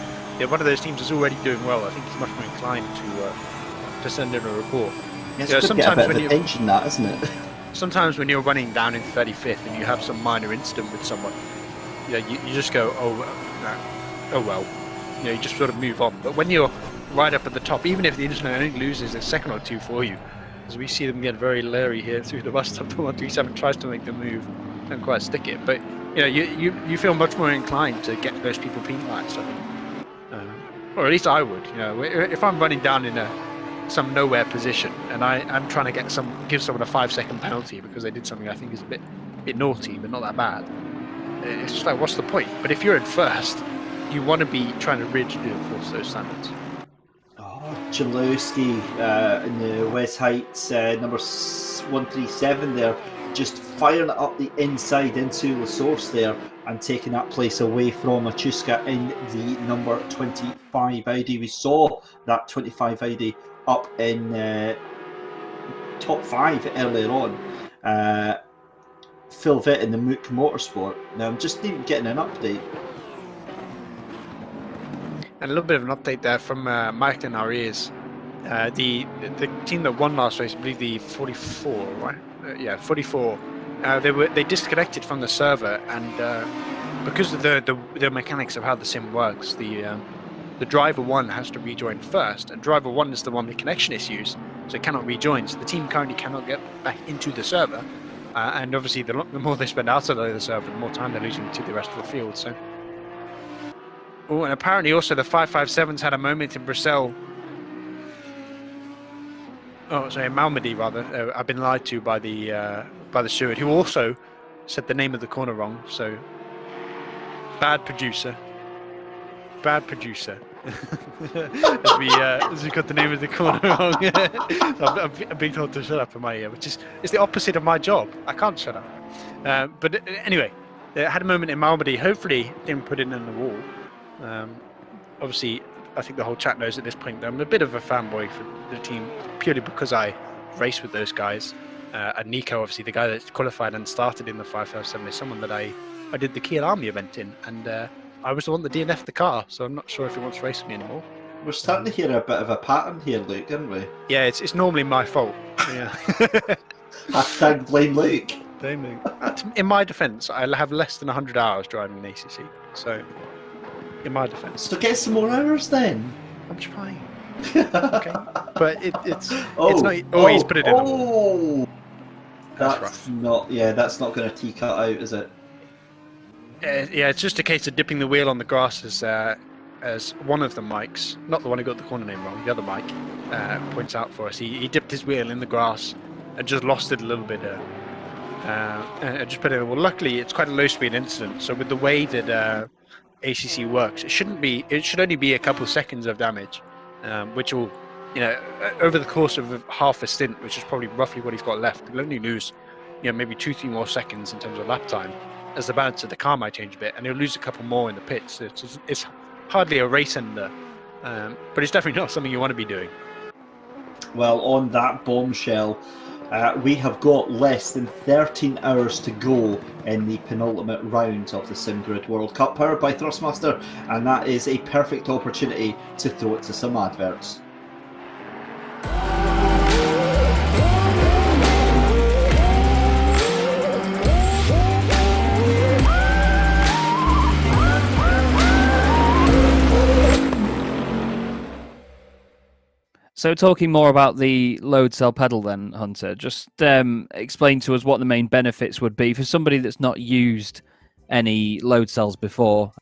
one of those teams is already doing well. I think he's much more inclined to send in a report. It's good to get a bit of attention, that, isn't it? Sometimes when you're running down in 35th and you have some minor incident with someone, you just go, oh well, you just sort of move on. But when you're right up at the top, even if the incident only loses a second or two for you, as we see them get very leery here through the bus stop, the 137 tries to make the move, don't quite stick it, but you feel much more inclined to get those people penalised, I think. Or at least I would. If I'm running down in some nowhere position and I'm trying to give someone a 5-second penalty because they did something I think is a bit naughty but not that bad, it's just like, what's the point? But if you're in first, you want to be trying to rigidly enforce those standards. Jalowski in the West Heights, number 137 there, just firing it up the inside into the source there and taking that place away from Machuska in the number 25 Audi. We saw that 25 Audi up in top 5 earlier on. Phil Vitt in the Mook Motorsport. Now I'm just getting an update. And a little bit of an update there from Mike in our ears. The team that won last race, I believe the 44, right? Yeah, 44. They disconnected from the server, and because of the mechanics of how the sim works, the driver one has to rejoin first, and driver one is the one with connection issues, so it cannot rejoin. So the team currently cannot get back into the server, and obviously the more they spend outside of the server, the more time they're losing to the rest of the field. So, oh, and apparently also the 557s had a moment in Brussels. Oh, sorry, Malmedy rather. I've been lied to by the steward, who also said the name of the corner wrong. So, bad producer. as we got the name of the corner wrong. So I'm being told to shut up in my ear, which is the opposite of my job. I can't shut up. But anyway, they had a moment in Malmedy. Hopefully, didn't put it in the wall. Obviously, I think the whole chat knows at this point that I'm a bit of a fanboy for the team, purely because I race with those guys. And Nico, obviously, the guy that qualified and started in the 557, is someone that I did the Kyalami event in, and I was the one that DNF'd the car, so I'm not sure if he wants to race with me anymore. We're starting to hear a bit of a pattern here, Luke, aren't we? Yeah, it's normally my fault. Yeah. Hashtag blame Luke. Blame Luke. In my defence, I have less than 100 hours driving an ACC, so in my defence. So get some more hours then. I'm trying. Okay, but it's not. Oh, he's put it in. Oh, that's rough. not. Yeah, that's not going to T-cut out, is it? Yeah, it's just a case of dipping the wheel on the grass as one of the mics, not the one who got the corner name wrong, the other mic, points out for us. He dipped his wheel in the grass and just lost it a little bit. And just put it. Well, luckily it's quite a low-speed incident, so with the way that ACC works, it should only be a couple seconds of damage, which will, over the course of half a stint, which is probably roughly what he's got left, he'll only lose, maybe 2-3 more seconds in terms of lap time, as the balance of the car might change a bit, and he'll lose a couple more in the pits. It's hardly a race ender, but it's definitely not something you want to be doing. Well, on that bombshell, we have got less than 13 hours to go in the penultimate round of the SimGrid World Cup, powered by Thrustmaster, and that is a perfect opportunity to throw it to some adverts. So talking more about the load cell pedal then, Hunter, just explain to us what the main benefits would be for somebody that's not used any load cells before.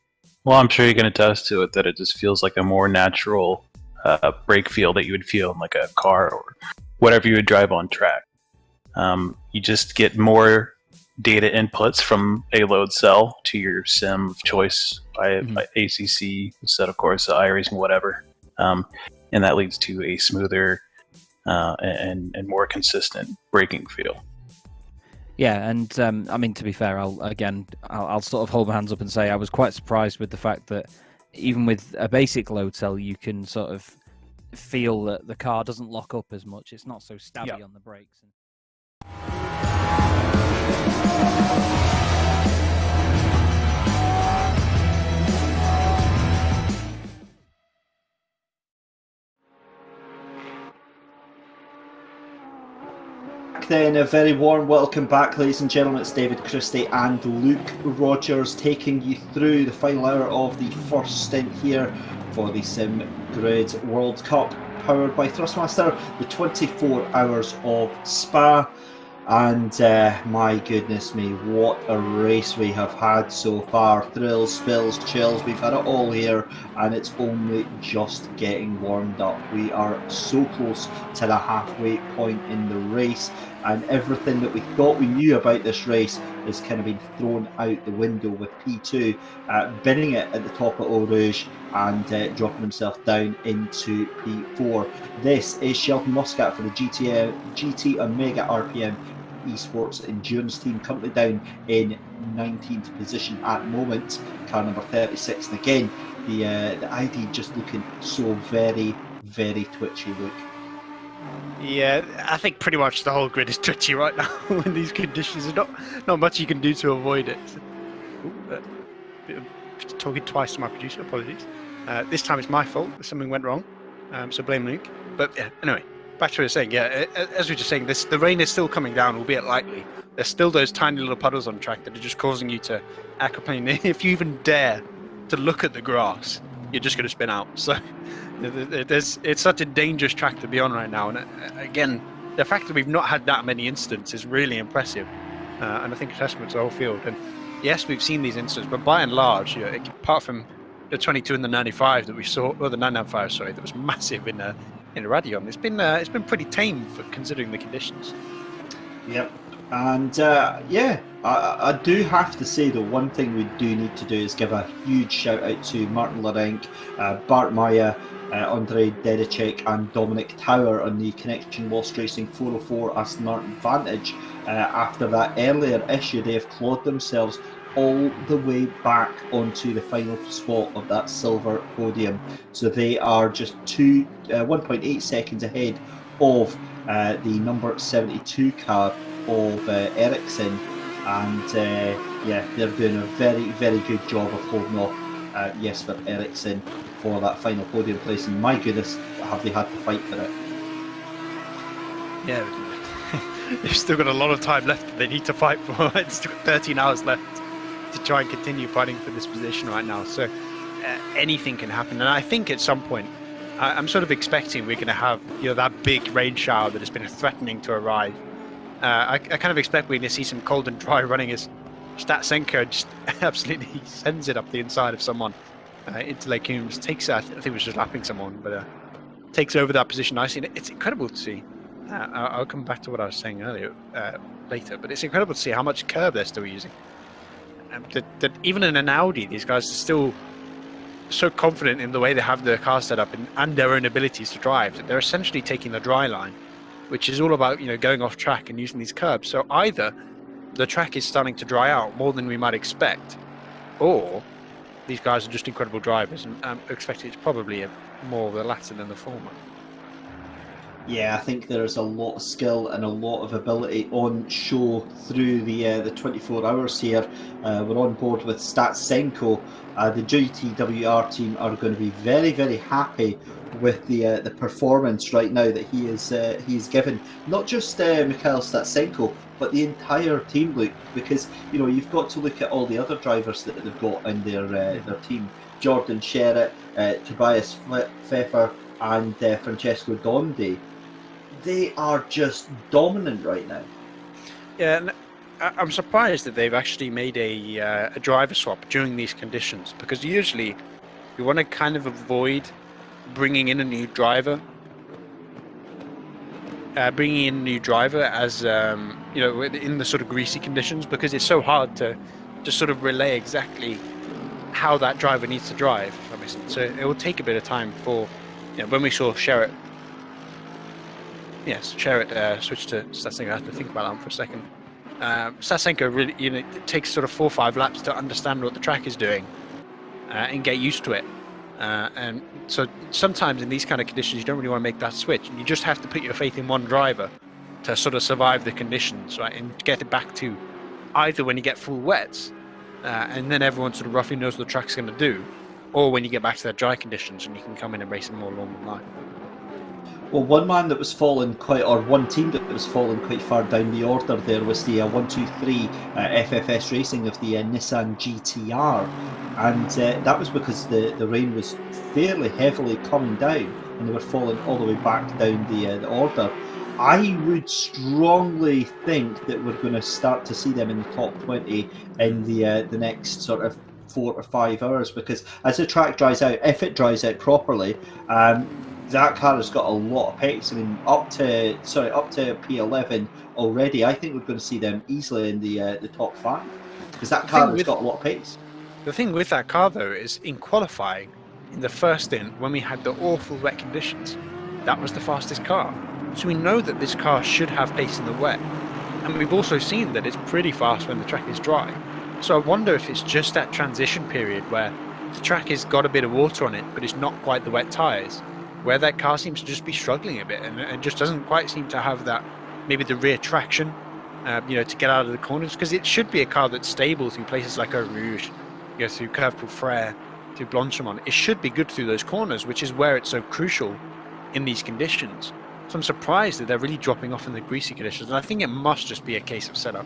Well, I'm sure you can attest to it that it just feels like a more natural brake feel that you would feel in like a car or whatever you would drive on track. You just get more data inputs from a load cell to your sim of choice by ACC, instead of course iRacing, whatever. And that leads to a smoother and more consistent braking feel. Yeah, and I mean, to be fair, I'll sort of hold my hands up and say I was quite surprised with the fact that even with a basic load cell, you can sort of feel that the car doesn't lock up as much. It's not so stabby on the brakes. Then a very warm welcome back, ladies and gentlemen. It's David Christie and Luke Rogers taking you through the final hour of the first stint here for the SimGrid World Cup, powered by Thrustmaster, the 24 hours of Spa. And my goodness me, what a race we have had so far. Thrills, spills, chills, we've had it all here, and it's only just getting warmed up. We are so close to the halfway point in the race, and everything that we thought we knew about this race has kind of been thrown out the window, with P2 binning it at the top of Eau Rouge and dropping himself down into P4. This is Sheldon Muscat for the GT Omega RPM Esports Endurance team, currently down in 19th position at the moment, car number 36. And again, the ID just looking so very, very twitchy, Luke. Yeah, I think pretty much the whole grid is twitchy right now in these conditions. There's not much you can do to avoid it. Talking twice to my producer, apologies. This time it's my fault. Something went wrong, so blame Luke. But yeah, anyway, back to what I was saying. Yeah, as we were just saying, the rain is still coming down, albeit lightly. There's still those tiny little puddles on track that are just causing you to aquaplane. If you even dare to look at the grass, you're just going to spin out. So it's such a dangerous track to be on right now. And again, the fact that we've not had that many incidents is really impressive. And I think a testament to the whole field. And yes, we've seen these incidents, but by and large, apart from the 22 and the 95 that we saw, or the 995, sorry, that was massive in Radion, it's been pretty tame for considering the conditions. Yep. And I do have to say, though, one thing we do need to do is give a huge shout out to Martin Larenk, Bart Maya, Andrei Dedicek and Dominic Tower on the Connection Lost Racing 404 Aston Martin Vantage. After that earlier issue, they have clawed themselves all the way back onto the final spot of that silver podium. So they are just 1.8 seconds ahead of the number 72 car of Ericsson, and they're doing a very, very good job of holding off Jesper Ericsson for that final podium place, and my goodness, have they had to fight for it. Yeah, they've still got a lot of time left that they need to fight for. It's still 13 hours left to try and continue fighting for this position right now, so anything can happen. And I think at some point, I'm sort of expecting we're going to have that big rain shower that has been threatening to arrive. I kind of expect we're going to see some cold and dry running as Statsenko just absolutely sends it up the inside of someone into Lake Coombs. Takes, I think it was just lapping someone, but takes over that position nicely. It's incredible to see. I'll come back to what I was saying earlier later, but it's incredible to see how much curb they're still using. That even in an Audi, these guys are still so confident in the way they have their car set up and their own abilities to drive that they're essentially taking the dry line, which is all about going off track and using these curbs. So either the track is starting to dry out more than we might expect, or these guys are just incredible drivers, and I'm expecting it's probably more of the latter than the former. Yeah, I think there's a lot of skill and a lot of ability on show through the 24 hours here. We're on board with Statsenko. The GTWR team are going to be very, very happy with the performance right now that he's given. Not just Mikhail Statsenko, but the entire team, Luke, because you've got to look at all the other drivers that they've got in their team. Jordan Sherritt, Tobias Pfeffer, and Francesco Dondi. They are just dominant right now. Yeah, and I'm surprised that they've actually made a driver swap during these conditions, because usually you want to kind of avoid bringing in a new driver. As in the sort of greasy conditions, because it's so hard to just sort of relay exactly how that driver needs to drive. If that makes sense. So it will take a bit of time for, when we saw Sherritt. Yes, Sherritt switched to Statsenko. I have to think about that for a second. Statsenko really, it takes sort of 4 or 5 laps to understand what the track is doing and get used to it. And so sometimes in these kind of conditions, you don't really want to make that switch. You just have to put your faith in one driver to sort of survive the conditions, right, and get it back to either when you get full wets, and then everyone sort of roughly knows what the track's going to do, or when you get back to their dry conditions and you can come in and race in more normal line. Well, one team that was falling quite far down the order there was the 123 FFS Racing of the Nissan GTR, and that was because the rain was fairly heavily coming down and they were falling all the way back down the order. I would strongly think that we're going to start to see them in the top 20 in the next sort of 4 or 5 hours, because as the track dries out, if it dries out properly, that car has got a lot of pace. I mean, up to P11 already. I think we're going to see them easily in the top 5, because that car has got a lot of pace. The thing with that car, though, is in qualifying, in the first stint, when we had the awful wet conditions, that was the fastest car. So we know that this car should have pace in the wet. And we've also seen that it's pretty fast when the track is dry. So I wonder if it's just that transition period where the track has got a bit of water on it, but it's not quite the wet tyres. where that car seems to just be struggling a bit and just doesn't quite seem to have that, maybe the rear traction, to get out of the corners, because it should be a car that's stable through places like Eau Rouge, through Curve pour Frère, through Blanchimont. It should be good through those corners, which is where it's so crucial in these conditions. So I'm surprised that they're really dropping off in the greasy conditions, and I think it must just be a case of setup.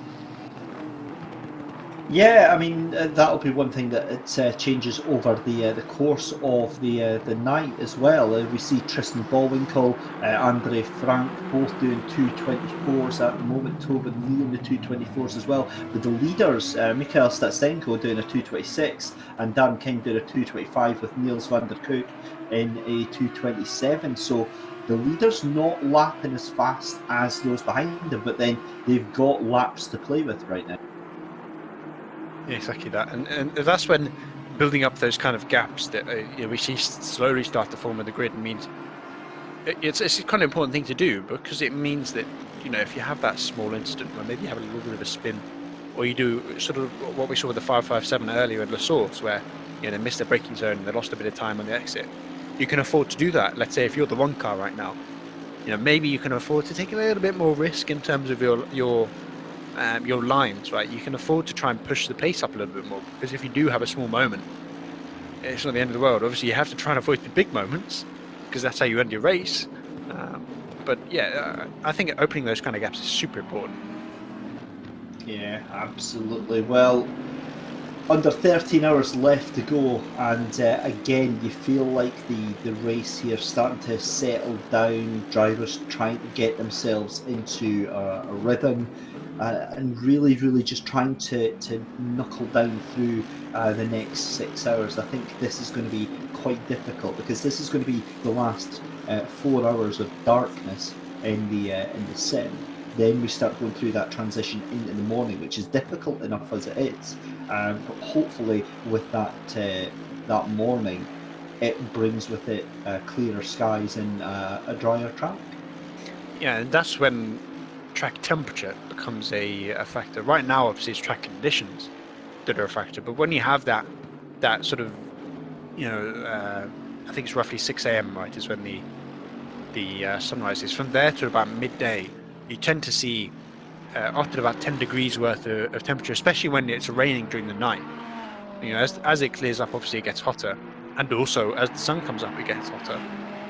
Yeah, I mean that'll be one thing that it changes over the course of the night as well. We see Tristan Ballwinkle, Andre Frank both doing 224s at the moment. Tobin Lee in the 224s as well. With the leaders, Mikhail Statsenko doing a 226 and Dan King doing a 225 with Niels van der Koek in a 227. So the leaders not lapping as fast as those behind them, but then they've got laps to play with right now. Yeah, exactly that, and that's when building up those kind of gaps that we see slowly start to form in the grid means it's a kind of important thing to do, because it means that if you have that small incident where maybe you have a little bit of a spin, or you do sort of what we saw with the 557 earlier at La Source, where they missed their braking zone and they lost a bit of time on the exit, you can afford to do that. Let's say if you're the one car right now, maybe you can afford to take a little bit more risk in terms of your lines, right? You can afford to try and push the pace up a little bit more, because if you do have a small moment, it's not the end of the world. Obviously, you have to try and avoid the big moments, because that's how you end your race. But yeah, I think opening those kind of gaps is super important. Yeah, absolutely. Well, under 13 hours left to go, and again, you feel like the race here starting to settle down. Drivers trying to get themselves into a rhythm. And really just trying to knuckle down through the next 6 hours. I think this is going to be quite difficult, because this is going to be the last 4 hours of darkness in the sim. Then we start going through that transition into the morning, which is difficult enough as it is. But hopefully with that morning, it brings with it clearer skies and a drier track. Yeah, and that's when track temperature becomes a factor. Right now, obviously, it's track conditions that are a factor. But when you have that sort of, I think it's roughly 6 a.m. right, is when the sunrise is. From there to about midday, you tend to see often about 10 degrees worth of temperature, especially when it's raining during the night. As it clears up, obviously it gets hotter, and also as the sun comes up, it gets hotter.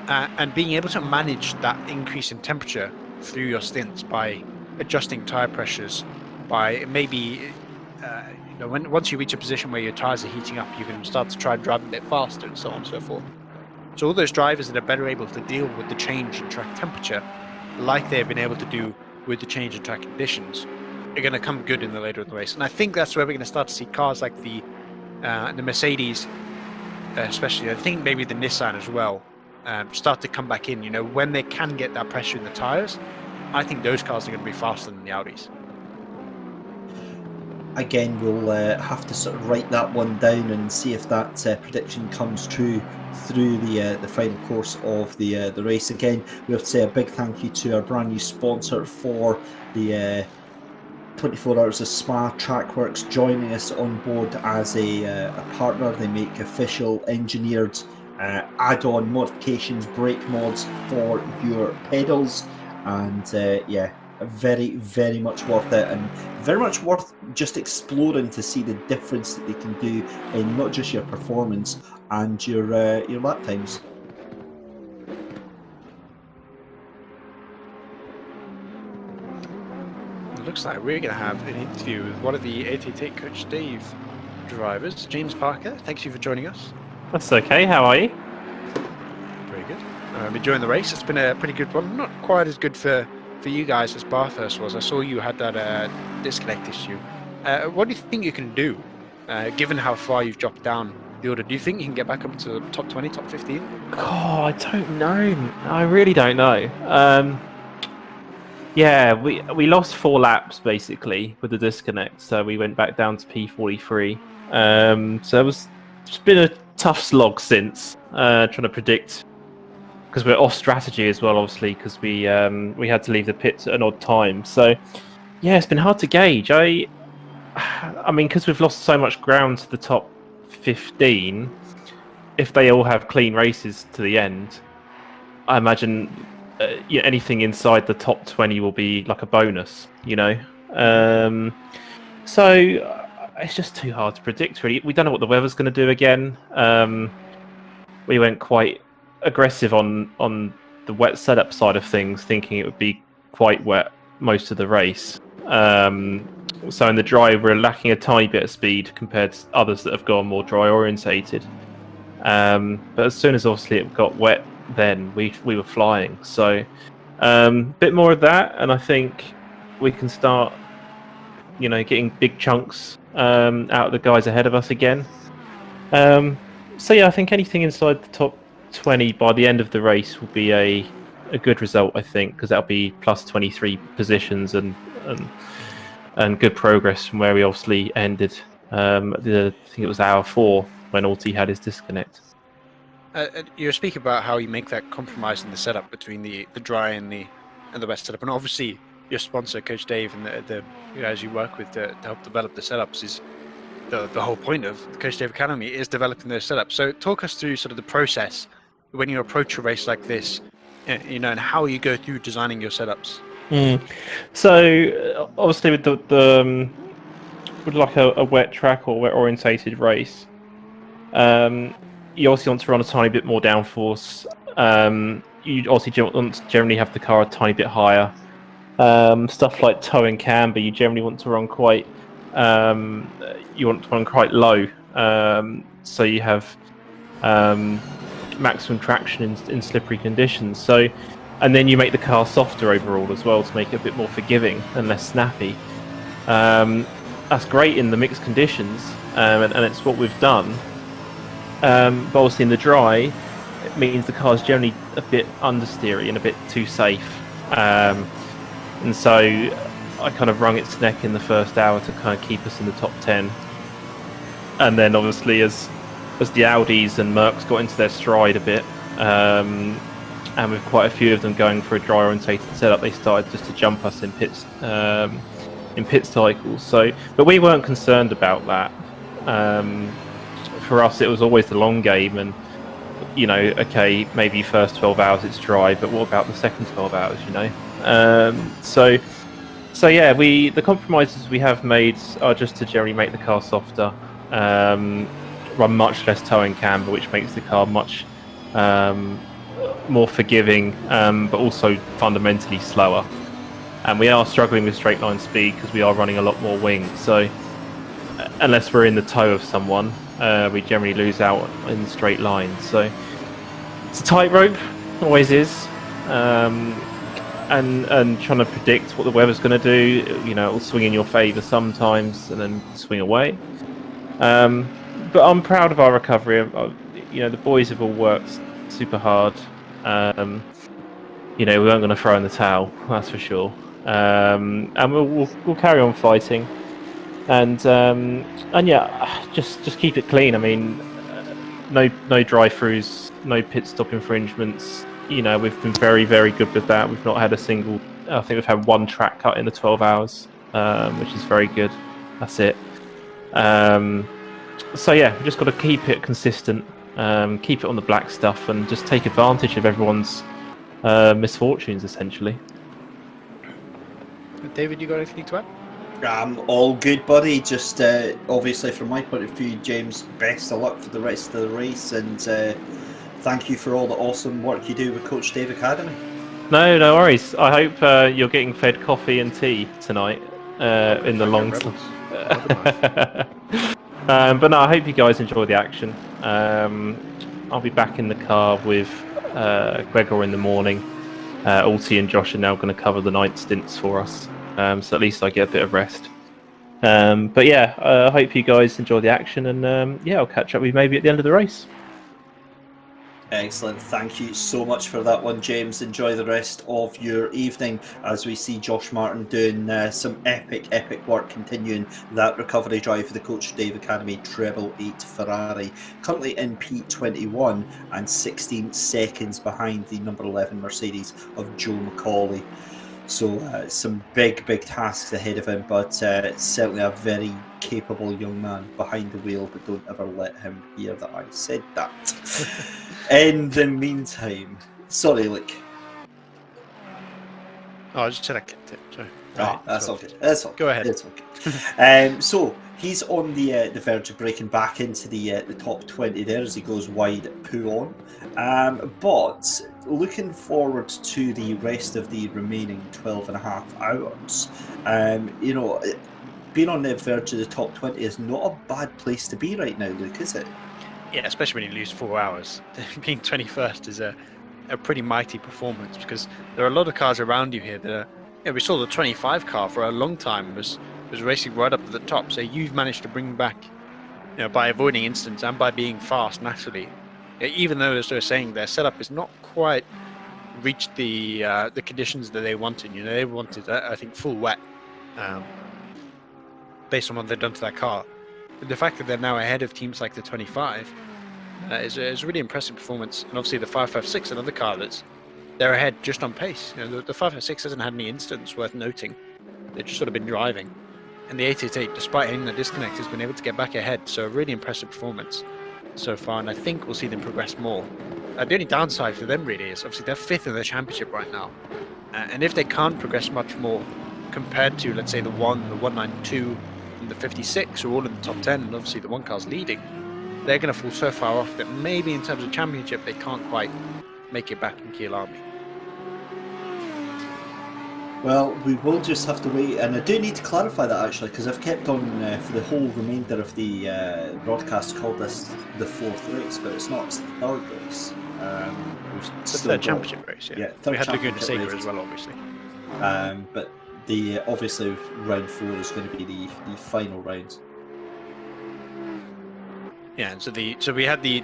And being able to manage that increase in temperature through your stints by adjusting tire pressures, by maybe once you reach a position where your tires are heating up, you can start to try and drive a bit faster, and so on and so forth. So all those drivers that are better able to deal with the change in track temperature, like they've been able to do with the change in track conditions, are going to come good in the later in the race. And I think that's where we're going to start to see cars like the Mercedes, especially. I think maybe the Nissan as well, start to come back in. When they can get that pressure in the tires, I think those cars are going to be faster than the Audis. Again, we'll have to sort of write that one down and see if that prediction comes true through the final course of the race. Again, we have to say a big thank you to our brand new sponsor for the 24 Hours of Spa, Trackworks, joining us on board as a partner. They make official engineered add-on modifications, brake mods for your pedals, and very, very much worth it, and very much worth just exploring to see the difference that they can do in not just your performance and your lap times. It looks like we're going to have an interview with one of the 88 Coach Dave drivers, James Parker. Thank you for joining us. That's okay. How are you? Very good. Enjoying the race. It's been a pretty good one. Not quite as good for you guys as Bathurst was. I saw you had that disconnect issue. What do you think you can do, given how far you've dropped down the order? Do you think you can get back up to the top 20, top 15? Oh, I don't know. I really don't know. Yeah, we lost 4 laps basically with the disconnect, so we went back down to P43. So it's been a tough slog since trying to predict, because we're off strategy as well, obviously, because we had to leave the pits at an odd time. So yeah, it's been hard to gauge. I mean, because we've lost so much ground to the top 15, if they all have clean races to the end, I imagine anything inside the top 20 will be like a bonus, So it's just too hard to predict, really. We don't know what the weather's going to do again. We went quite aggressive on the wet setup side of things, thinking it would be quite wet most of the race. So in the dry, we're lacking a tiny bit of speed compared to others that have gone more dry orientated. But as soon as obviously it got wet, then we were flying. So a bit more of that, and I think we can start, getting big chunks out of the guys ahead of us again. So yeah, I think anything inside the top 20 by the end of the race will be a good result, I think, because that'll be plus 23 positions and good progress from where we obviously ended. I think it was hour 4 when Alti had his disconnect. You're speaking about how you make that compromise in the setup between the dry and the wet setup, and obviously your sponsor, Coach Dave, and the as you work with to help develop the setups is the whole point of the Coach Dave Academy is developing those setups. So talk us through sort of the process when you approach a race like this, and how you go through designing your setups. So obviously with the with like a wet track or wet orientated race, you obviously want to run a tiny bit more downforce. You obviously want to generally have the car a tiny bit higher. Stuff like toe and camber, you generally want to run quite low, so you have maximum traction in slippery conditions. So, and then you make the car softer overall as well to make it a bit more forgiving and less snappy. That's great in the mixed conditions, and it's what we've done. But obviously in the dry, it means the car's generally a bit understeery and a bit too safe. And so I kind of wrung its neck in the first hour to kind of keep us in the top 10. And then obviously as the Audis and Mercs got into their stride a bit, and with quite a few of them going for a dry orientated setup, they started just to jump us in pit cycles. So, but we weren't concerned about that. For us, it was always the long game, and okay, maybe first 12 hours it's dry, but what about the second 12 hours? So yeah, the compromises we have made are just to generally make the car softer, run much less toe and camber, which makes the car much more forgiving, but also fundamentally slower. And we are struggling with straight line speed because we are running a lot more wing. So unless we're in the toe of someone, we generally lose out in straight lines. So it's a tightrope, always is. And trying to predict what the weather's going to do, it'll swing in your favour sometimes and then swing away. But I'm proud of our recovery. The boys have all worked super hard. We weren't going to throw in the towel, that's for sure. And we'll carry on fighting. And yeah, just keep it clean. I mean, no drive-throughs, no pit stop infringements. We've been very, very good with that. We've not had a single. I think we've had one track cut in the 12 hours, which is very good. That's it. So yeah, we just got to keep it consistent, keep it on the black stuff, and just take advantage of everyone's misfortunes, essentially. David, you got anything to add? All good, buddy. Just obviously from my point of view, James, best of luck for the rest of the race, and thank you for all the awesome work you do with Coach Dave Academy. No worries. I hope you're getting fed coffee and tea tonight in the long time. But no, I hope you guys enjoy the action. I'll be back in the car with Gregor in the morning. Alti and Josh are now going to cover the night stints for us. So at least I get a bit of rest. But yeah, I hope you guys enjoy the action, and yeah, I'll catch up with you maybe at the end of the race. Excellent. Thank you so much for that one, James. Enjoy the rest of your evening as we see Josh Martin doing some epic work, continuing that recovery drive for the Coach Dave Academy Treble 8 Ferrari. Currently in P21 and 16 seconds behind the number 11 Mercedes of Joe McCauley. So some big tasks ahead of him, but certainly a very capable young man behind the wheel, but don't ever let him hear that I said that. In the meantime, Sorry, Luke. Oh, I just said I clipped it. Sorry. Right, that's all good. That's all. Go ahead. It's okay. So he's on the verge of breaking back into the top 20 there as he goes wide at Pouon. But looking forward to the rest of the remaining 12.5 hours, you know, being on the verge of the top 20 is not a bad place to be right now, Luke, is it? Yeah, especially when you lose 4 hours. Being 21st is a pretty mighty performance, because there are a lot of cars around you here that are, you know, we saw the 25 car for a long time was racing right up at the top. So you've managed to bring back, you know, by avoiding incidents and by being fast naturally, even though, as they were saying, their setup has not quite reached the conditions that they wanted. You know, they wanted, I think, full wet, based on what they've done to that car. But the fact that they're now ahead of teams like the 25 is a really impressive performance. And obviously the 556, another car they're ahead just on pace. You know, the 556 hasn't had any incidents worth noting. They've just sort of been driving. And the 888, despite hitting the disconnect, has been able to get back ahead. So a really impressive performance so far, and I think we'll see them progress more. The only downside for them really is obviously they're 5th in the championship right now. And if they can't progress much more compared to, let's say, the 192, and the 56, who are all in the top 10, and obviously the one car's leading, they're going to fall so far off that maybe in terms of championship they can't quite make it back in Kyalami. Well, we will just have to wait, and I do need to clarify that actually, because I've kept on for the whole remainder of the broadcast called this the 4th race, but it's not, it's the 3rd race. It's the 3rd championship race, yeah. Third We had Laguna Seca race. as well, obviously. But the obviously round 4 is going to be the final round. Yeah, and so we had the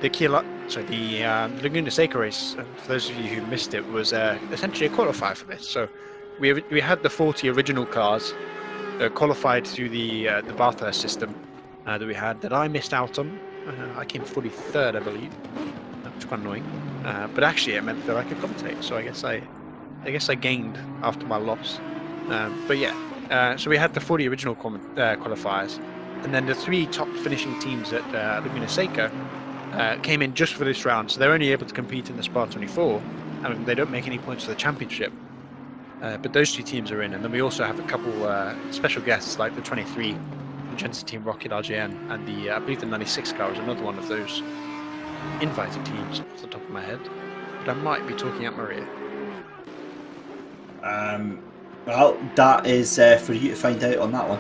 Laguna Seca race. For those of you who missed it, was essentially a qualifier for this. So we had the 40 original cars qualified through the Bathurst system that we had that I missed out on. I came 43rd, I believe. That was quite annoying. But actually, it meant that I could commentate. So I guess I gained after my loss. But yeah, so we had the 40 original qualifiers. And then the 3 top finishing teams at Laguna Seca came in just for this round, so they're only able to compete in the Spa 24. I mean, they don't make any points for the championship, but those 2 teams are in. And then we also have a couple special guests, like the 23 Intensity Team Rocket RJN, and the I believe the 96 car is another one of those invited teams off the top of my head. But I might be talking out Maria. Well, that is for you to find out on that one.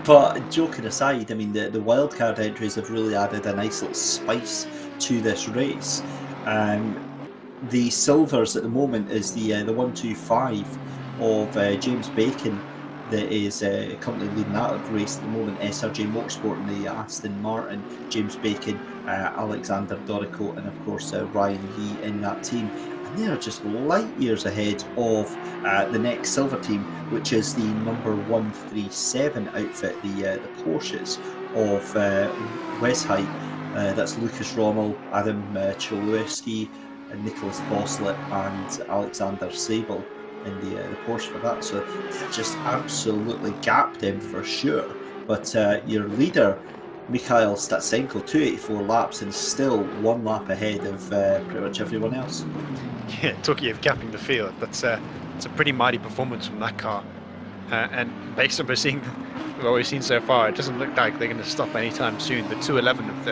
But joking aside, I mean, the wildcard entries have really added a nice little spice to this race. The silvers at the moment is the 125 of James Bacon that is currently leading that race at the moment. SRJ Motorsport and the Aston Martin, James Bacon, Alexander Draycott, and of course Ryan Lee in that team. They are just light years ahead of the next silver team, which is the number 137 outfit, the Porsches of Westheight. That's Lucas Rommel, Adam Chalewski, Nicholas Boslett, and Alexander Sable in the Porsche for that. So they've just absolutely gapped him for sure. But your leader, Mikhail Statsenko, 284 laps and still 1 lap ahead of pretty much everyone else. Yeah, talking of gapping the field, it's a pretty mighty performance from that car. And based on what we've seen so far, it doesn't look like they're going to stop anytime soon. The 211 of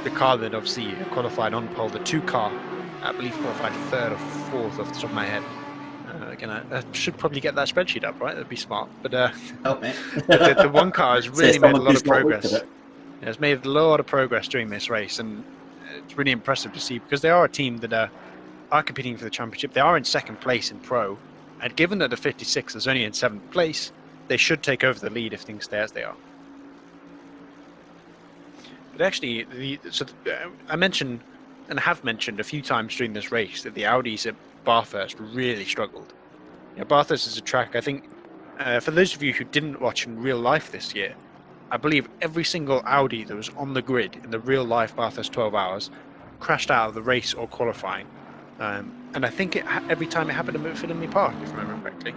the car that obviously qualified on pole, the 2 car, I believe qualified 3rd or 4th off the top of my head. Again, I should probably get that spreadsheet up, right? That'd be smart. But help me. the 1 car has really made a lot of progress. It's made a lot of progress during this race, and it's really impressive to see, because they are a team that are competing for the championship. They are in 2nd place in Pro, and given that the 56 is only in 7th place, they should take over the lead if things stay as they are. But actually, I mentioned, and have mentioned a few times during this race, that the Audis at Bathurst really struggled. Bathurst is a track, I think, for those of you who didn't watch in real life this year, I believe every single Audi that was on the grid in the real life Bathurst 12 hours crashed out of the race or qualifying. And I think every time it happened at Finley Park, if I remember correctly.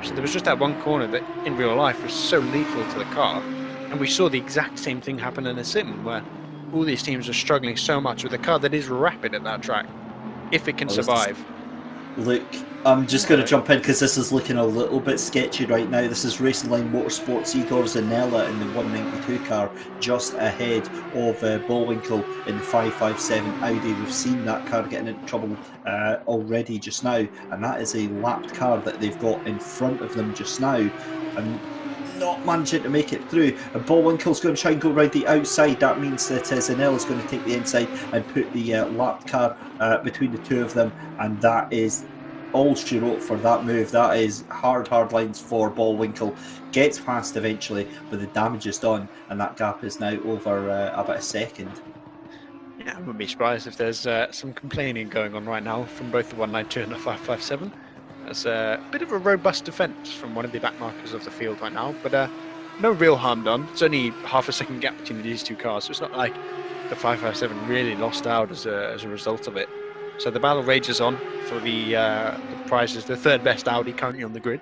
So there was just that one corner that in real life was so lethal to the car. And we saw the exact same thing happen in a sim, where all these teams are struggling so much with a car that is rapid at that track. if it can Oh, this is- survive. Look, I'm just going to jump in because this is looking a little bit sketchy right now. This is Racing Line Motorsports Igor Zanella in the 192 car, just ahead of Bullwinkle in the 557 Audi. We've seen that car getting into trouble already just now, and that is a lapped car that they've got in front of them just now. And not managing to make it through. And Bullwinkle's going to try and go around the outside. That means that Zanella's going to take the inside and put the lapped car between the two of them, and that is all she wrote for that move. That is hard lines for Bullwinkle. Gets past eventually, but the damage is done, and that gap is now over about a second. Yeah, I wouldn't be surprised if there's some complaining going on right now from both the 192 and the 557. There's a bit of a robust defence from one of the backmarkers of the field right now, but no real harm done. It's only half a second gap between these two cars, so it's not like the 557 really lost out as a result of it. So the battle rages on for the prizes, the third best Audi currently on the grid,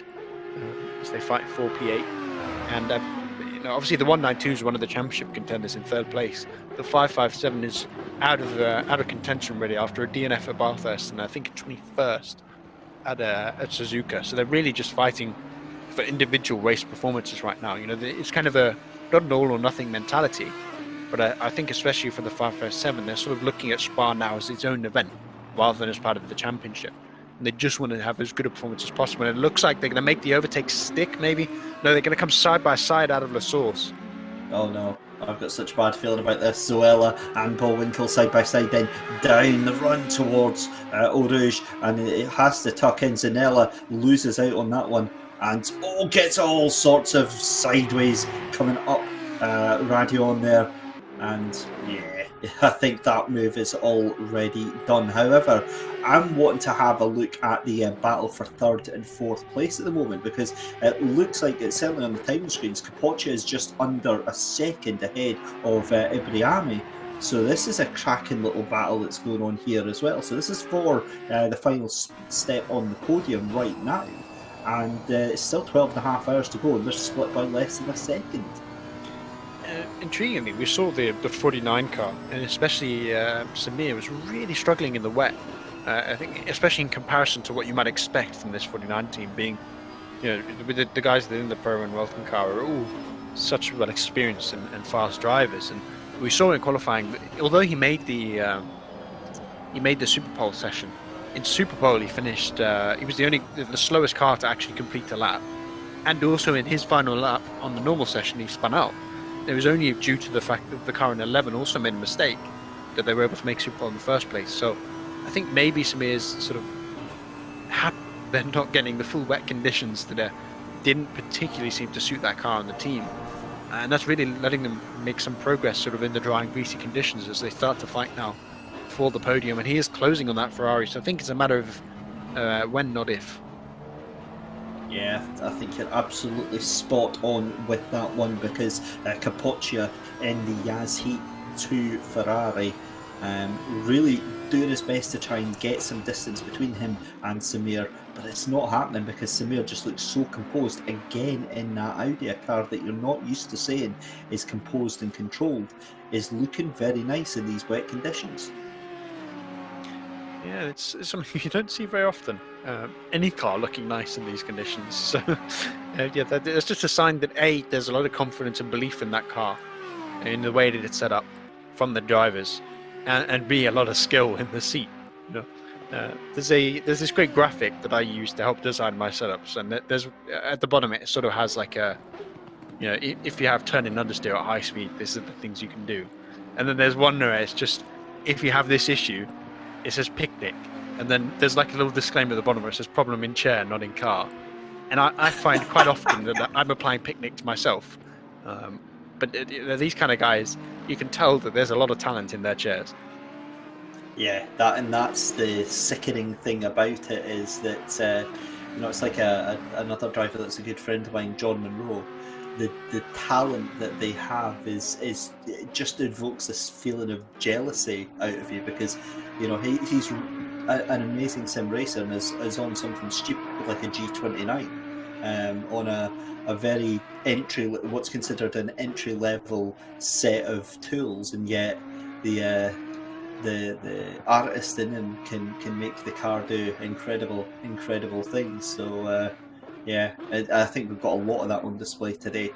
as they fight for P8. And obviously the 192 is one of the championship contenders in third place. The 557 is out of contention really after a DNF at Bathurst, and I think 21st at Suzuka. So they're really just fighting for individual race performances right now. It's kind of a not an all or nothing mentality, but I think especially for the 557, they're sort of looking at Spa now as its own event rather than as part of the championship. And they just want to have as good a performance as possible. And it looks like they're going to make the overtake stick, maybe. No, they're going to come side by side out of La Source. Oh no, I've got such a bad feeling about this. Zoella and Bullwinkle side by side, then down the run towards Eau Rouge, and it has to tuck in. Zanella loses out on that one, and gets all sorts of sideways coming up radio on there. And yeah, I think that move is already done. However, I'm wanting to have a look at the battle for third and fourth place at the moment, because it looks like it's certainly on the timing screens. Capoccia is just under a second ahead of Ibriami. So this is a cracking little battle that's going on here as well. So this is for the final step on the podium right now. And it's still 12 and a half hours to go, and they're split by less than a second. Intriguingly, we saw the 49 car, and especially Samir was really struggling in the wet. I think, especially in comparison to what you might expect from this 49 team, being, with the guys that are in the Pro and Welcome car are all such well experienced and fast drivers. And we saw in qualifying, although he made the Super Pole session, in Super Pole he finished. He was the slowest car to actually complete a lap, and also in his final lap on the normal session he spun out. It was only due to the fact that the car in 11 also made a mistake that they were able to make Super Pole in the first place. So I think maybe Samir's sort of happy they're not getting the full wet conditions that didn't particularly seem to suit that car and the team. And that's really letting them make some progress sort of in the dry and greasy conditions as they start to fight now for the podium. And he is closing on that Ferrari, so I think it's a matter of when, not if. Yeah, I think you're absolutely spot on with that one, because Capoccia in the Yaz Heat 2 Ferrari really doing his best to try and get some distance between him and Samir, but it's not happening because Samir just looks so composed again in that Audi. A car that you're not used to saying is composed and controlled is looking very nice in these wet conditions. Yeah, it's something you don't see very often. Any car looking nice in these conditions. So, yeah, that's just a sign that A, there's a lot of confidence and belief in that car, in the way that it's set up from the drivers, and B, a lot of skill in the seat. There's this great graphic that I use to help design my setups, and there's at the bottom it sort of has like a, if you have turn in understeer at high speed, these are the things you can do, and then there's one where it's just if you have this issue. It says picnic, and then there's like a little disclaimer at the bottom where it says problem in chair, not in car. And I find quite often that I'm applying picnic to myself. But these kind of guys, you can tell that there's a lot of talent in their chairs. Yeah, that's the sickening thing about it, is that it's like another driver that's a good friend of mine, John Monroe. The talent that they have is it just evokes this feeling of jealousy out of you, because he's an amazing sim racer and is on something stupid like a G29 on a very what's considered an entry level set of tools, and yet the the artist in him can make the car do incredible things. So yeah, I think we've got a lot of that on display today.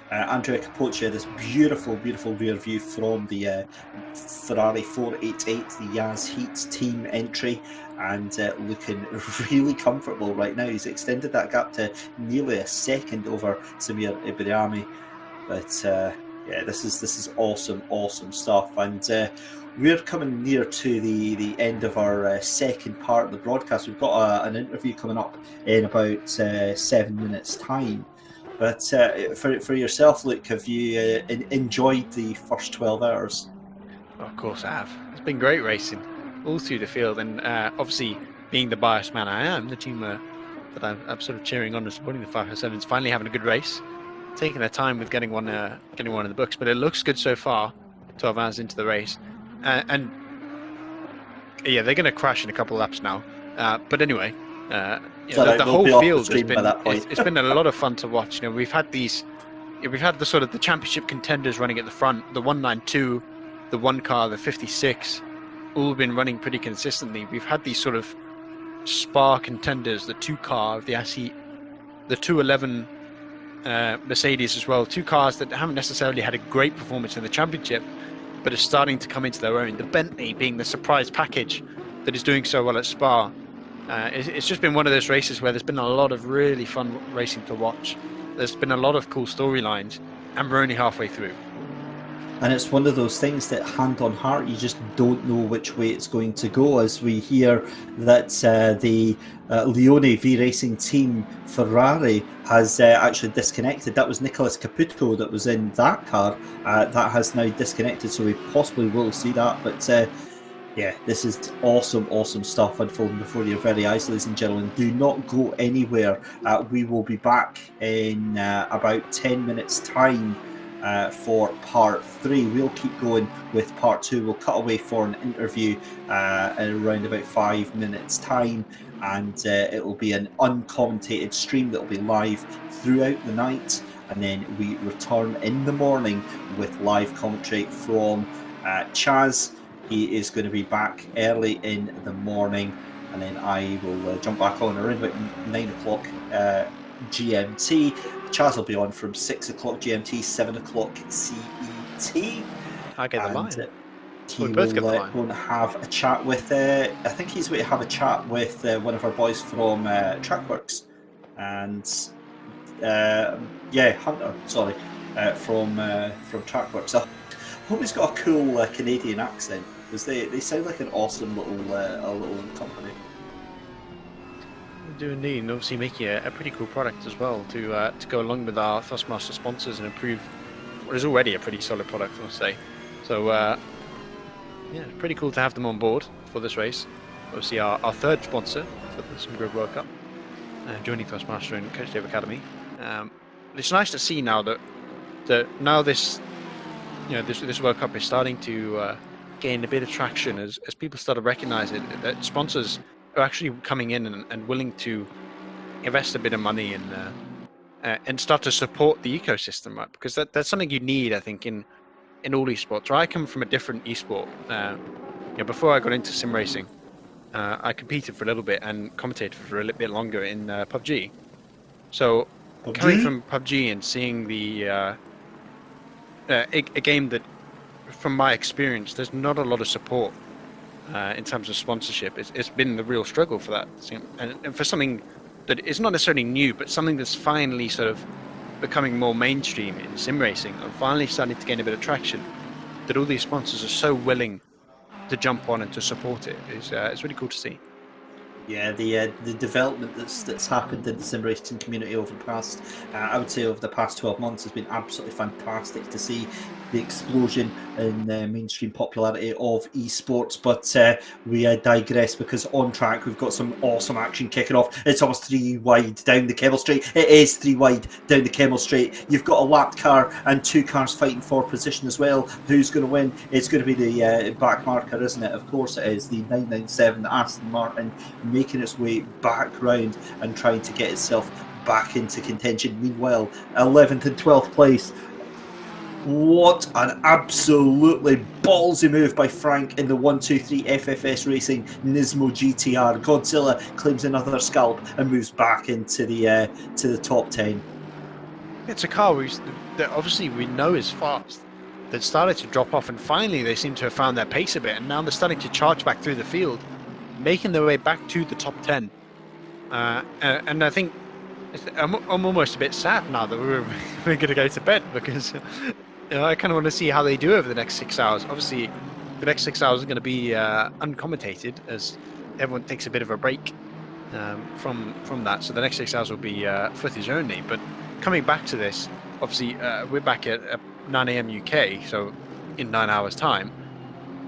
Andrea Capoccia, this beautiful rear view from the Ferrari 488, the Yaz Heat team entry, and looking really comfortable right now. He's extended that gap to nearly a second over Samir Ibrahimi. But yeah, this is awesome stuff, and we're coming near to the end of our second part of the broadcast. We've got an interview coming up in about 7 minutes' time. But for yourself, Luke, have you enjoyed the first 12 hours? Oh, of course I have. It's been great racing all through the field, and obviously being the biased man I am, the team that I'm sort of cheering on and supporting, the 507, is finally having a good race, taking their time with getting one in the books. But it looks good so far, 12 hours into the race. And yeah, they're going to crash in a couple of laps now. But anyway, the whole field has been it's been a lot of fun to watch. We've had the sort of the championship contenders running at the front, the 192, the one car, the 56, all been running pretty consistently. We've had these sort of Spa contenders, the 2 car of the Assi, the 211 Mercedes as well, 2 cars that haven't necessarily had a great performance in the championship, but are starting to come into their own. The Bentley being the surprise package that is doing so well at Spa. It's just been one of those races where there's been a lot of really fun racing to watch. There's been a lot of cool storylines, and we're only halfway through. And it's one of those things that, hand on heart, you just don't know which way it's going to go, as we hear that the Lione V Racing team Ferrari has actually disconnected. That was Nicolas Caputo that was in that car. That has now disconnected, so we possibly will see that. But yeah, this is awesome stuff unfolding before your very eyes, ladies and gentlemen. Do not go anywhere. We will be back in about 10 minutes' time for part 3. We'll keep going with part 2. We'll cut away for an interview in around about 5 minutes' time, and it will be an uncommentated stream that will be live throughout the night, and then we return in the morning with live commentary from Chaz. He is going to be back early in the morning, and then I will jump back on around about 9 o'clock GMT. Chaz will be on from 6 o'clock GMT, 7 o'clock CET. I get the line. He will go and have a chat with, I think he's going to have a chat with one of our boys from Trackworks. And, yeah, Hunter, sorry, from Trackworks. I hope he's got a cool Canadian accent, because they sound like an awesome little company. Do indeed, and obviously making a pretty cool product as well to go along with our Thrustmaster sponsors and improve what is already a pretty solid product, I must say. So yeah, pretty cool to have them on board for this race. Obviously our third sponsor for the Sim Grid World Cup, joining Thrustmaster and Coach Dave Academy. It's nice to see now that now this World Cup is starting to gain a bit of traction as people start to recognise it, that sponsors are actually coming in and willing to invest a bit of money and start to support the ecosystem, right? Because that's something you need, I think, in all esports. I come from a different esport. Before I got into sim racing, I competed for a little bit and commentated for a little bit longer in PUBG. So coming from PUBG and seeing a game that, from my experience, there's not a lot of support in terms of sponsorship. It's been the real struggle for that, and for something that is not necessarily new, but something that's finally sort of becoming more mainstream in sim racing and finally starting to gain a bit of traction, that all these sponsors are so willing to jump on and to support it is it's really cool to see. Yeah, the development that's happened in the sim racing community over the past, I would say over the past 12 months, has been absolutely fantastic to see the explosion in mainstream popularity of esports. But we digress, because on track we've got some awesome action kicking off. It's almost 3 wide down the Kemmel Straight. It is 3 wide down the Kemmel Straight. You've got a lapped car and 2 cars fighting for position as well. Who's going to win? It's going to be the back marker, isn't it? Of course it is. The 997, the Aston Martin, making its way back round and trying to get itself back into contention. Meanwhile, 11th and 12th place, What an absolutely ballsy move by Frank in the 123 FFS Racing Nismo GTR. Godzilla claims another scalp and moves back into the top 10. It's a car that obviously we know is fast. That started to drop off, and finally they seem to have found their pace a bit, and now they're starting to charge back through the field, making their way back to the top 10. And I think I'm almost a bit sad now that we're going to go to bed, because I kind of want to see how they do over the next 6 hours. Obviously, the next 6 hours are going to be uncommentated, as everyone takes a bit of a break from that. So the next 6 hours will be footage only. But coming back to this, obviously we're back at 9 a.m. UK, so in 9 hours' time.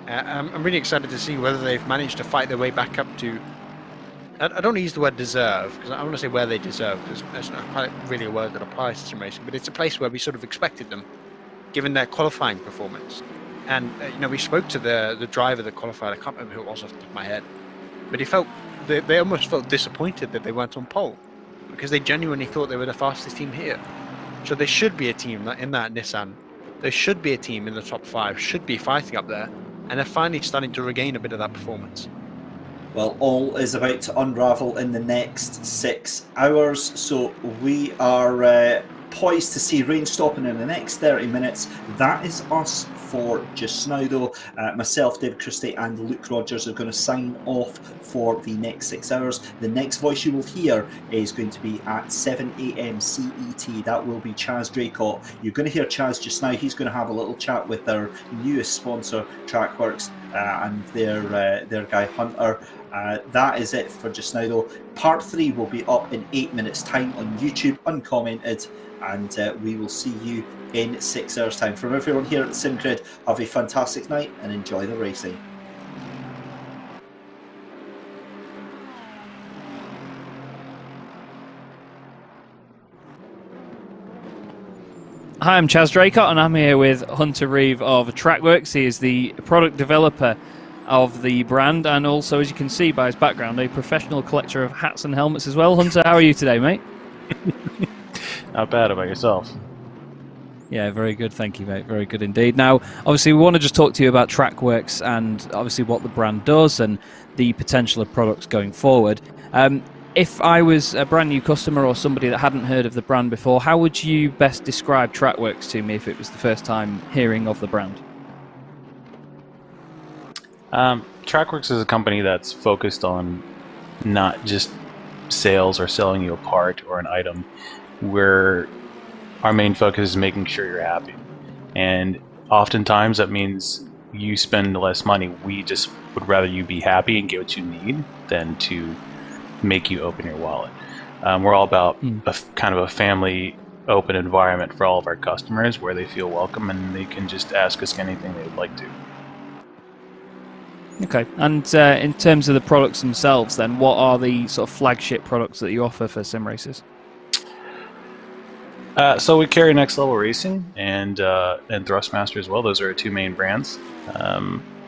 I'm really excited to see whether they've managed to fight their way back up to. I don't want to use the word deserve, because I want to say where they deserve, because that's not quite really a word that applies to sim racing, but it's a place where we sort of expected them, given their qualifying performance. And we spoke to the driver that qualified. I can't remember who it was off the top of my head, but they almost felt disappointed that they weren't on pole, because they genuinely thought they were the fastest team here. So there should be a team in that Nissan. There should be a team in the top 5, should be fighting up there, and they're finally starting to regain a bit of that performance. Well, all is about to unravel in the next 6 hours, so we are poised to see rain stopping in the next 30 minutes. That is us for just now, though. Myself, David Christie, and Luke Rogers are going to sign off for the next 6 hours. The next voice you will hear is going to be at 7 a.m. CET. That will be Chaz Draycott. You're going to hear Chaz just now. He's going to have a little chat with our newest sponsor, Trackworks, and their guy Hunter. That is it for just now, though. Part 3 will be up in 8 minutes' time on YouTube, uncommented, and we will see you in 6 hours' time. From everyone here at the SimGrid, have a fantastic night and enjoy the racing. Hi, I'm Chaz Draycott, and I'm here with Hunter Reeve of Trackworks. He is the product developer of the brand, and also, as you can see by his background, a professional collector of hats and helmets as well. Hunter, how are you today, mate? Not bad. About yourself? Yeah, very good, thank you, mate. Very good indeed. Now, obviously, we want to just talk to you about Trackworks and obviously what the brand does and the potential of products going forward. If I was a brand new customer or somebody that hadn't heard of the brand before, how would you best describe Trackworks to me if it was the first time hearing of the brand? Trackworks is a company that's focused on not just sales or selling you a part or an item. Our main focus is making sure you're happy, and oftentimes that means you spend less money. We just would rather you be happy and get what you need than to make you open your wallet. We're all about a kind of a family open environment for all of our customers, where they feel welcome and they can just ask us anything they would like to. Okay, and in terms of the products themselves, then, what are the sort of flagship products that you offer for sim racers? So we carry Next Level Racing and Thrustmaster as well. Those are our two main brands.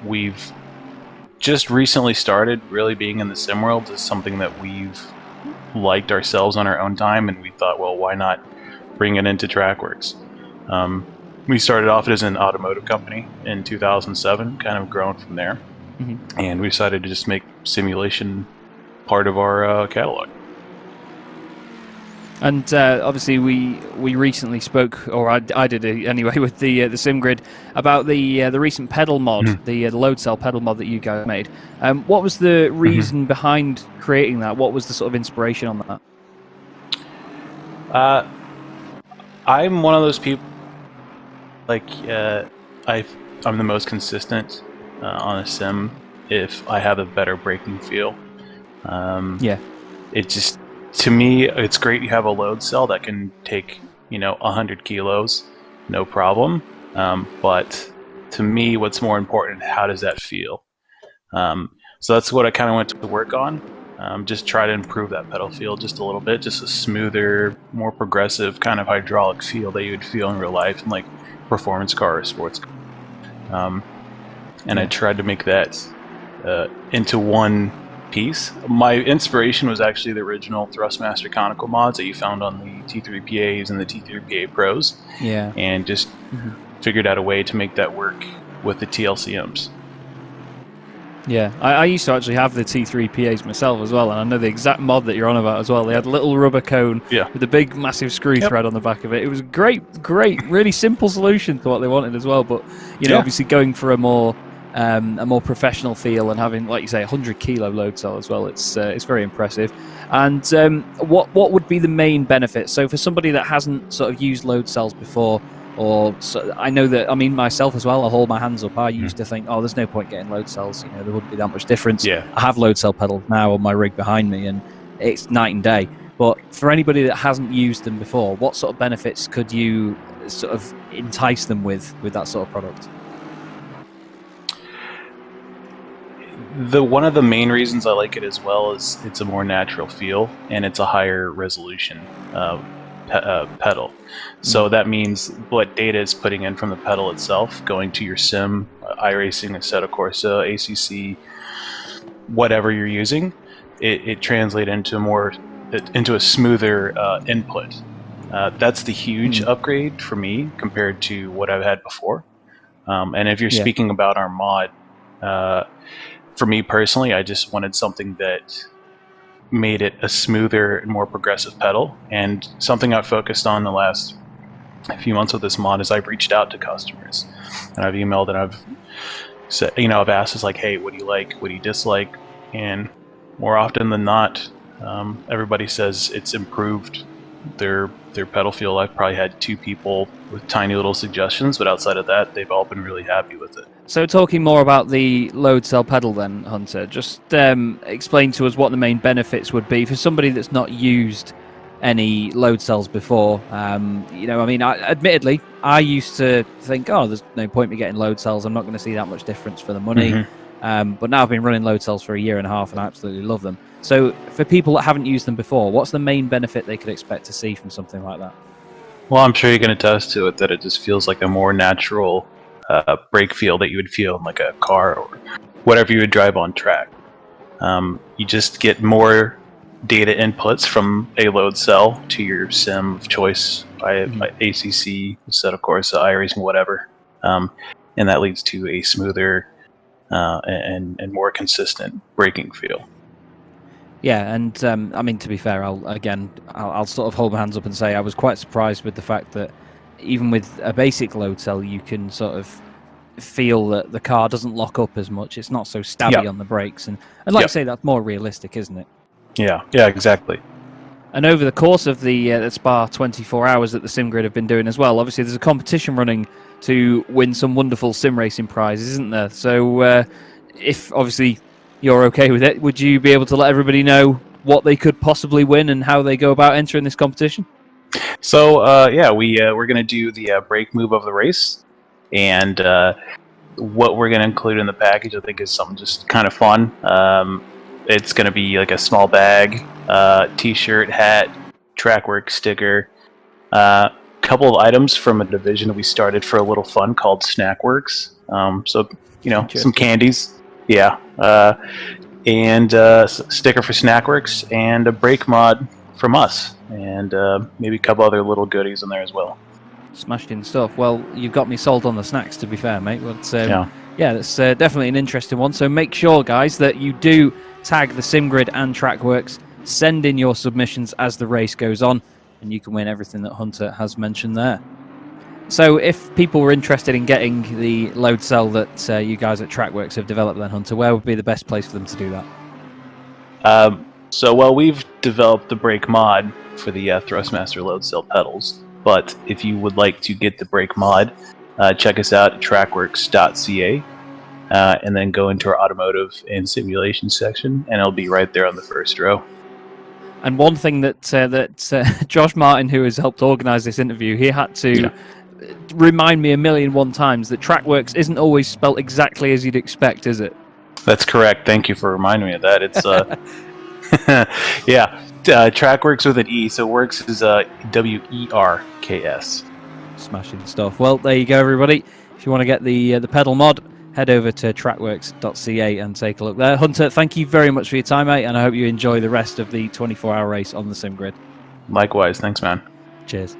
We've just recently started really being in the sim world. It's something that we've liked ourselves on our own time, and we thought, well, why not bring it into Trackworks? We started off as an automotive company in 2007, kind of grown from there. And we decided to just make simulation part of our catalog. And obviously, we recently spoke, or I did anyway, with the SimGrid about the recent pedal mod, the load cell pedal mod that you guys made. What was the reason behind creating that? What was the sort of inspiration on that? I'm one of those people. Like I'm the most consistent on a sim if I have a better braking feel. It just, to me, it's great you have a load cell that can take 100 kilos, no problem. But to me, what's more important, how does that feel? So that's what I kind of went to work on. Just try to improve that pedal feel just a little bit, just a smoother, more progressive kind of hydraulic feel that you would feel in real life in like performance car or sports car. And I tried to make that into one piece. My inspiration was actually the original Thrustmaster conical mods that you found on the T3PAs and the T3PA Pros. And just figured out a way to make that work with the TLCMs. Yeah, I used to actually have the T3 PAs myself as well, and I know the exact mod that you're on about as well. They had a little rubber cone with a big, massive screw thread on the back of it. It was a great, really simple solution to what they wanted as well. But obviously going for a more professional feel and having, like you say, 100 kilo load cell as well, it's very impressive. And what would be the main benefit? So for somebody that hasn't sort of used load cells before, I know that, I mean, myself as well, I'll hold my hands up. I used to think, there's no point getting load cells. There wouldn't be that much difference. Yeah. I have load cell pedals now on my rig behind me, and it's night and day. But for anybody that hasn't used them before, what sort of benefits could you sort of entice them with that sort of product? One of the main reasons I like it as well is it's a more natural feel, and it's a higher resolution pedal. So that means what data is putting in from the pedal itself, going to your sim, iRacing, Assetto Corsa, ACC, whatever you're using, it translates into a smoother input. That's the huge upgrade for me compared to what I've had before. And if you're speaking about our mod, for me personally, I just wanted something that made it a smoother and more progressive pedal. And something I've focused on the last few months with this mod is I've reached out to customers, and I've emailed, and I've said, I've asked, is like, hey, what do you like? What do you dislike? And more often than not, everybody says it's improved their pedal feel. I've probably had 2 people with tiny little suggestions, but outside of that, they've all been really happy with it. So talking more about the load cell pedal then, Hunter, just explain to us what the main benefits would be for somebody that's not used any load cells before. Admittedly, I used to think, there's no point me getting load cells. I'm not going to see that much difference for the money. But now I've been running load cells for a year and a half, and I absolutely love them. So for people that haven't used them before, what's the main benefit they could expect to see from something like that? Well, I'm sure you can attest to it that it just feels like a more natural brake feel that you would feel in like a car or whatever you would drive on track. You just get more data inputs from a load cell to your sim of choice by ACC, Assetto Corsa, iRacing, whatever. And that leads to a smoother and more consistent braking feel. Yeah, and to be fair, I'll sort of hold my hands up and say I was quite surprised with the fact that even with a basic load cell, you can sort of feel that the car doesn't lock up as much. It's not so stabby on the brakes, and like you say, that's more realistic, isn't it? Yeah, exactly. And over the course of the Spa 24 hours that the SimGrid have been doing as well, obviously there's a competition running to win some wonderful sim racing prizes, isn't there? So if obviously you're okay with it, would you be able to let everybody know what they could possibly win and how they go about entering this competition? So we're going to do the brake move of the race, and what we're going to include in the package, I think, is something just kind of fun. It's going to be like a small bag, t-shirt, hat, Trackwork sticker, couple of items from a division we started for a little fun called Snackworks. Some candies, and sticker for Snackworks, and a brake mod from us, and maybe a couple other little goodies in there as well. Smashed in stuff. Well, you've got me sold on the snacks, to be fair, mate. But that's definitely an interesting one. So make sure, guys, that you do tag the SimGrid and Trackworks. Send in your submissions as the race goes on, and you can win everything that Hunter has mentioned there. So if people were interested in getting the load cell that you guys at Trackworks have developed then, Hunter, where would be the best place for them to do that? We've developed the brake mod for the Thrustmaster load cell pedals, but if you would like to get the brake mod, check us out at trackworks.ca, and then go into our automotive and simulation section, and it'll be right there on the first row. And one thing that Josh Martin, who has helped organise this interview, he had to remind me 1,000,001 times that Trackworks isn't always spelt exactly as you'd expect, is it? That's correct. Thank you for reminding me of that. It's Trackworks with an E, so Works is WERKS. Smashing stuff. Well, there you go, everybody. If you want to get the pedal mod, head over to trackworks.ca and take a look there. Hunter, thank you very much for your time, mate, and I hope you enjoy the rest of the 24-hour race on the SimGrid. Likewise. Thanks, man. Cheers.